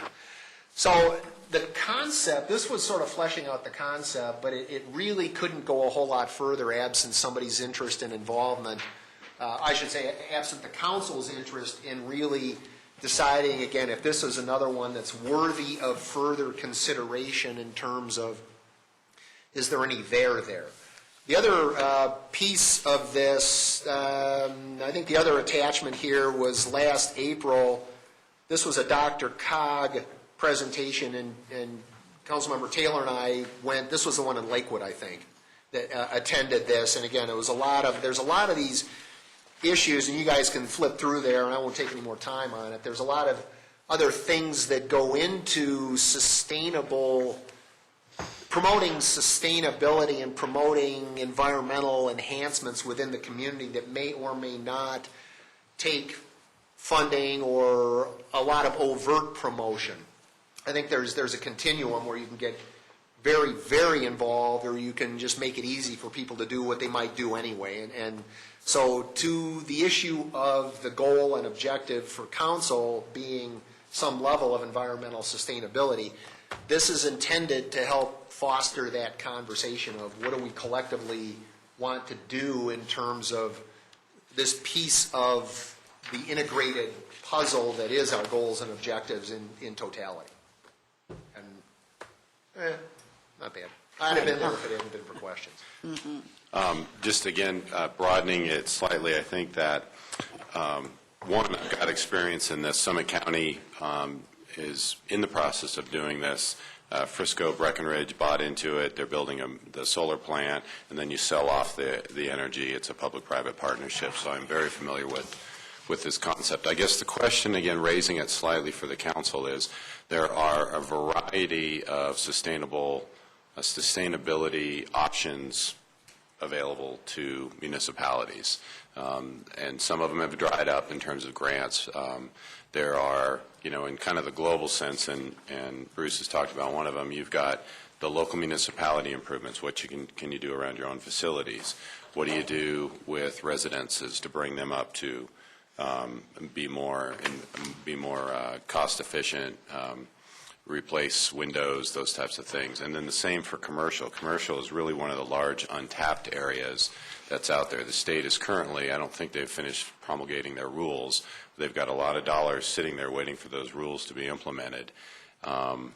So the concept, this was sort of fleshing out the concept, but it really couldn't go a whole lot further absent somebody's interest and involvement. I should say, absent the council's interest in really deciding, again, if this is another one that's worthy of further consideration in terms of, is there any there? The other piece of this, I think the other attachment here was last April. This was a Dr. Cog presentation, and Councilmember Taylor and I went, this was the one in Lakewood, I think, that attended this. And again, there's a lot of these issues, and you guys can flip through there, and I won't take any more time on it. There's a lot of other things that go into promoting sustainability and promoting environmental enhancements within the community that may or may not take funding or a lot of overt promotion. I think there's a continuum where you can get very, very involved, or you can just make it easy for people to do what they might do anyway. And so to the issue of the goal and objective for council being some level of environmental sustainability, this is intended to help foster that conversation of what do we collectively want to do in terms of this piece of the integrated puzzle that is our goals and objectives in totality. And, not bad. I'd have been there if it hadn't been for questions. Just again, broadening it slightly, I think that, one, I've got experience in this. Summit County is in the process of doing this. Frisco, Breckenridge bought into it. They're building the solar plant, and then you sell off the energy. It's a public-private partnership, so I'm very familiar with this concept. I guess the question, again, raising it slightly for the council is there are a variety of sustainability options available to municipalities, and some of them have dried up in terms of grants. There are, in kind of the global sense, and Bruce has talked about one of them, you've got the local municipality improvements. What can you do around your own facilities? What do you do with residences to bring them up to be more cost efficient, replace windows, those types of things. And then the same for commercial. Commercial is really one of the large untapped areas that's out there. The state is currently, I don't think they've finished promulgating their rules. They've got a lot of dollars sitting there waiting for those rules to be implemented. And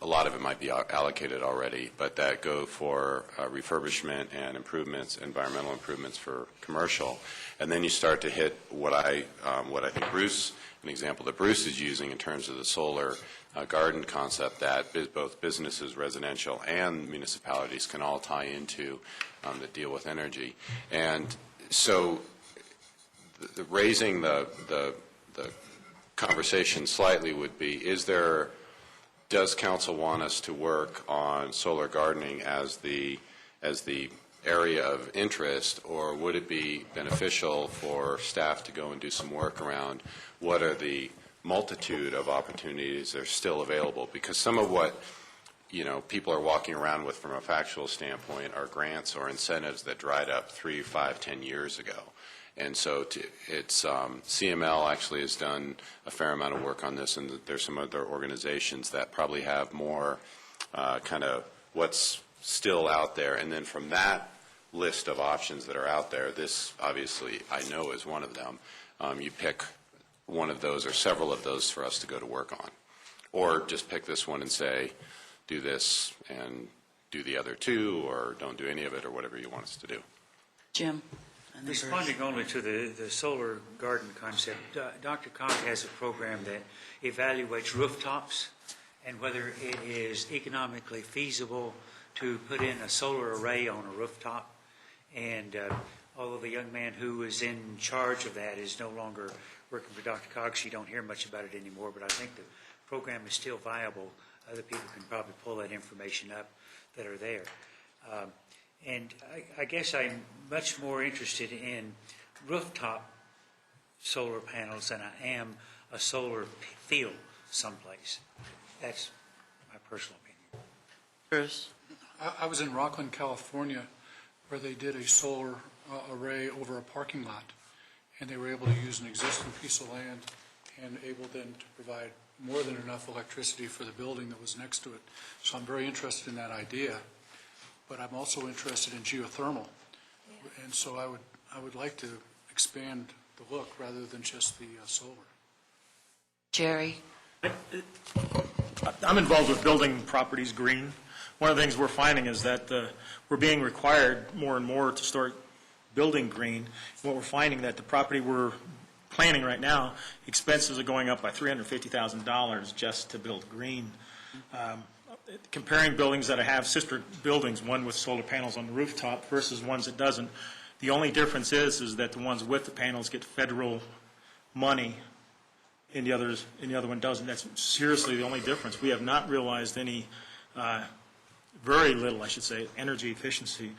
a lot of it might be allocated already, but that go for refurbishment and improvements, environmental improvements for commercial. And then you start to hit what I think Bruce, an example that Bruce is using in terms of the solar garden concept, that both businesses, residential, and municipalities can all tie into that deal with energy. And so raising the conversation slightly would be, does council want us to work on solar gardening as the area of interest, or would it be beneficial for staff to go and do some work around what are the multitude of opportunities that are still available? Because some of what people are walking around with from a factual standpoint are grants or incentives that dried up 3, 5, 10 years ago. And so CML actually has done a fair amount of work on this, and there's some other organizations that probably have more kind of what's still out there. And then from that list of options that are out there, this obviously I know is one of them. You pick one of those or several of those for us to go to work on. Or just pick this one and say, do this and do the other two, or don't do any of it, or whatever you want us to do. Jim? Responding only to the solar garden concept, Dr. Conk has a program that evaluates rooftops and whether it is economically feasible to put in a solar array on a rooftop. And although the young man who was in charge of that is no longer working for Dr. Cox, you don't hear much about it anymore, but I think the program is still viable. Other people can probably pull that information up that are there. And I guess I'm much more interested in rooftop solar panels than I am a solar field someplace. That's my personal opinion. Bruce? I was in Rockland, California, where they did a solar array over a parking lot, and they were able to use an existing piece of land and able then to provide more than enough electricity for the building that was next to it. So I'm very interested in that idea, but I'm also interested in geothermal. And so I would like to expand the look rather than just the solar. Jerry? I'm involved with building properties green. One of the things we're finding is that we're being required more and more to start building green. What we're finding that the property we're planning right now, expenses are going up by $350,000 just to build green. Comparing buildings that have sister buildings, one with solar panels on the rooftop versus ones that doesn't, the only difference is that the ones with the panels get federal money and the other one doesn't. That's seriously the only difference. We have not realized any, very little, I should say, energy efficiency.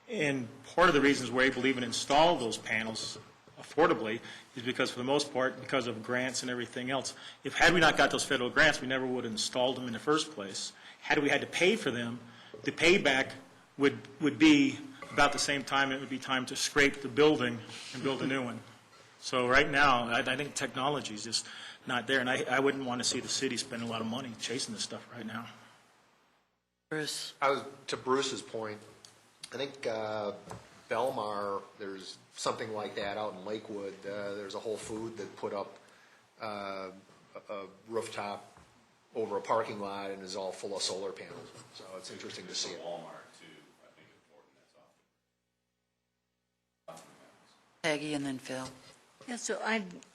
And part of the reasons we're able to even install those panels affordably is because, for the most part, because of grants and everything else. Had we not got those federal grants, we never would have installed them in the first place. Had we had to pay for them, the payback would be about the same time it would be time to scrape the building and build a new one. So right now, I think technology is just not there, and I wouldn't want to see the city spend a lot of money chasing this stuff right now. Bruce? To Bruce's point, I think Belmar, there's something like that out in Lakewood. There's a Whole Food that put up a rooftop over a parking lot and is all full of solar panels. So it's interesting to see it. Walmart too, I think important, that's often. Peggy and then Phil. Yeah, so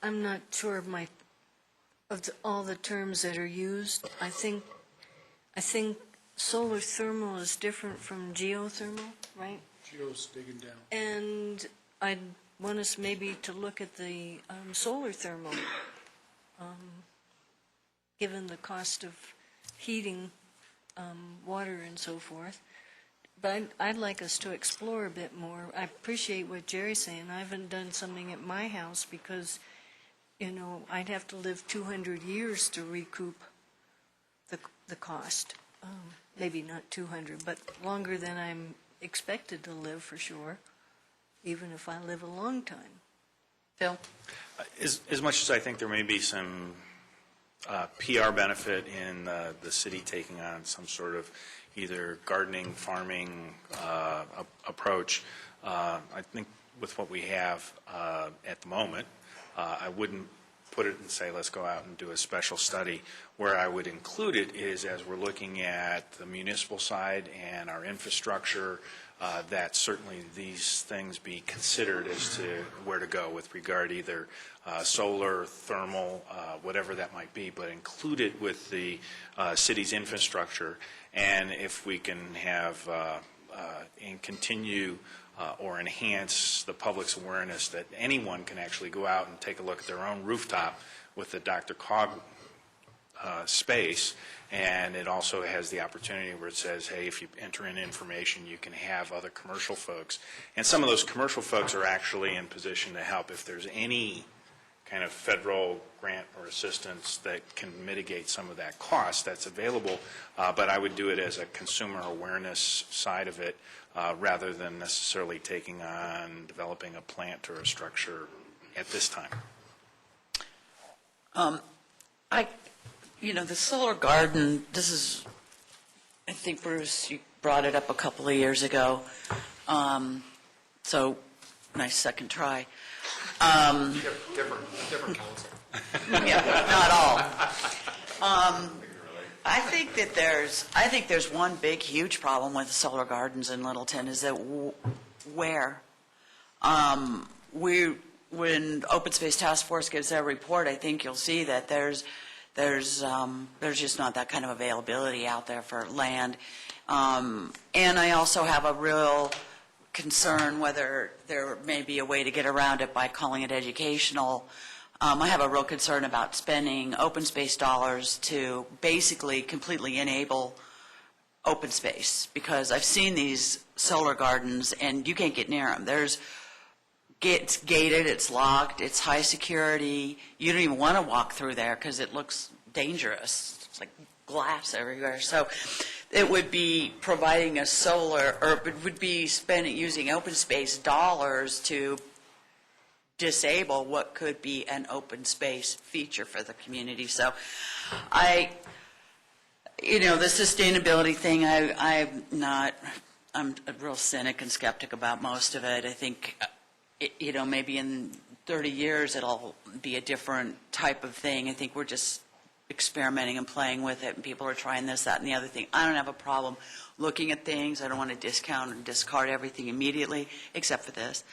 I'm not sure of all the terms that are used. I think solar thermal is different from geothermal, right? Geo's digging down. And I'd want us maybe to look at the solar thermal, given the cost of heating water and so forth. But I'd like us to explore a bit more. I appreciate what Jerry's saying. I haven't done something at my house because, I'd have to live 200 years to recoup the cost. Maybe not 200, but longer than I'm expected to live for sure, even if I live a long time. Phil? As much as I think there may be some PR benefit in the city taking on some sort of either gardening, farming approach, I think with what we have at the moment, I wouldn't put it and say, let's go out and do a special study. Where I would include it is as we're looking at the municipal side and our infrastructure, that certainly these things be considered as to where to go with regard either solar, thermal, whatever that might be, but include it with the city's infrastructure. And if we can have and continue or enhance the public's awareness that anyone can actually go out and take a look at their own rooftop with the Dr. Cog space, and it also has the opportunity where it says, hey, if you enter in information, you can have other commercial folks. And some of those commercial folks are actually in position to help if there's any kind of federal grant or assistance that can mitigate some of that cost that's available, but I would do it as a consumer awareness side of it, rather than necessarily taking on developing a plant or a structure at this time. The solar garden, I think, Bruce, you brought it up a couple of years ago. So, nice second try. Different council. Yeah, not all. I think there's one big, huge problem with solar gardens in Littleton is that where? When Open Space Task Force gives their report, I think you'll see that there's just not that kind of availability out there for land. And I also have a real concern whether there may be a way to get around it by calling it educational. I have a real concern about spending open space dollars to basically completely enable open space, because I've seen these solar gardens and you can't get near them. It's gated, it's locked, it's high security. You don't even want to walk through there because it looks dangerous. It's like glass everywhere. So it would be providing it would be using open space dollars to disable what could be an open space feature for the community. So the sustainability thing, I'm a real cynic and skeptic about most of it. I think, maybe in 30 years it'll be a different type of thing. I think we're just experimenting and playing with it, and people are trying this, that, and the other thing. I don't have a problem looking at things. I don't want to discount and discard everything immediately, except for this.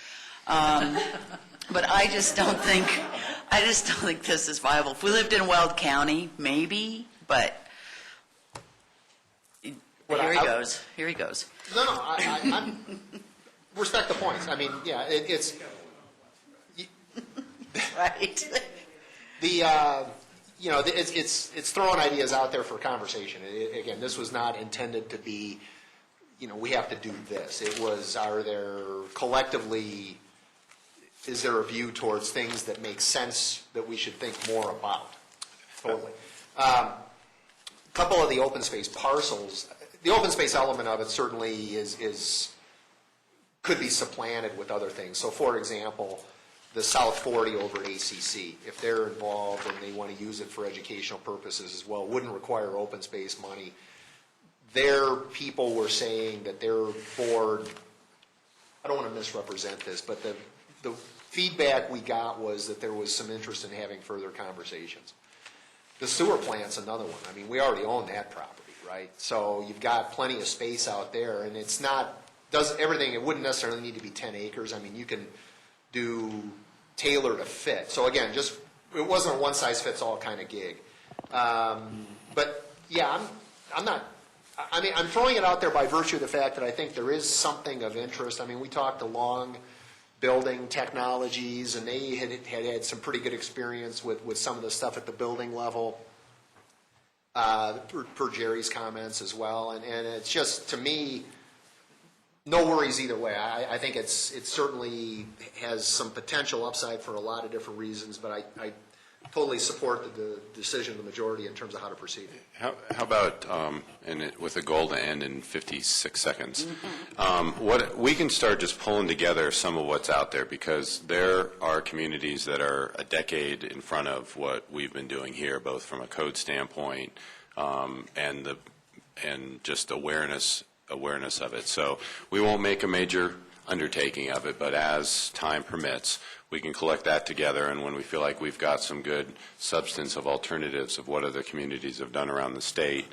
But I just don't think this is viable. If we lived in Weld County, maybe, but here he goes. No, I respect the points. I mean, yeah, it's right. It's throwing ideas out there for conversation. Again, this was not intended to be, we have to do this. It was, is there a view towards things that make sense that we should think more about? Totally. A couple of the open space parcels, the open space element of it certainly could be supplanted with other things. So, for example, the South 40 over at ACC, if they're involved and they want to use it for educational purposes as well, wouldn't require open space money. Their people were saying that their board, I don't want to misrepresent this, but the feedback we got was that there was some interest in having further conversations. The sewer plant's another one. I mean, we already own that property, right? So you've got plenty of space out there, and it wouldn't necessarily need to be 10 acres. I mean, you can do tailor to fit. So again, it wasn't a one-size-fits-all kind of gig. But yeah, I'm throwing it out there by virtue of the fact that I think there is something of interest. I mean, we talked to Long Building Technologies, and they had some pretty good experience with some of the stuff at the building level, per Jerry's comments as well. And it's just, to me, no worries either way. I think it certainly has some potential upside for a lot of different reasons, but I totally support the decision of the majority in terms of how to proceed. How about, with a goal to end in 56 seconds, we can start just pulling together some of what's out there, because there are communities that are a decade in front of what we've been doing here, both from a code standpoint and just awareness of it. So we won't make a major undertaking of it, but as time permits, we can collect that together, and when we feel like we've got some good substance of alternatives of what other communities have done around the state,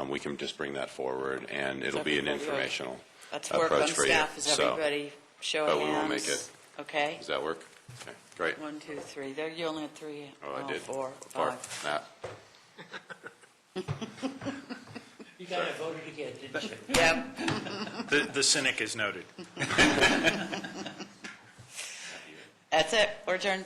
we can just bring that forward, and it'll be an informational approach for you. Is everybody show of hands? But we won't make it. Okay. Does that work? Okay, great. 1, 2, 3. There, you only had 3. Oh, I did. 4, 5. Matt. You got it voted again, didn't you? Yep. The cynic is noted. That's it. We're adjourned.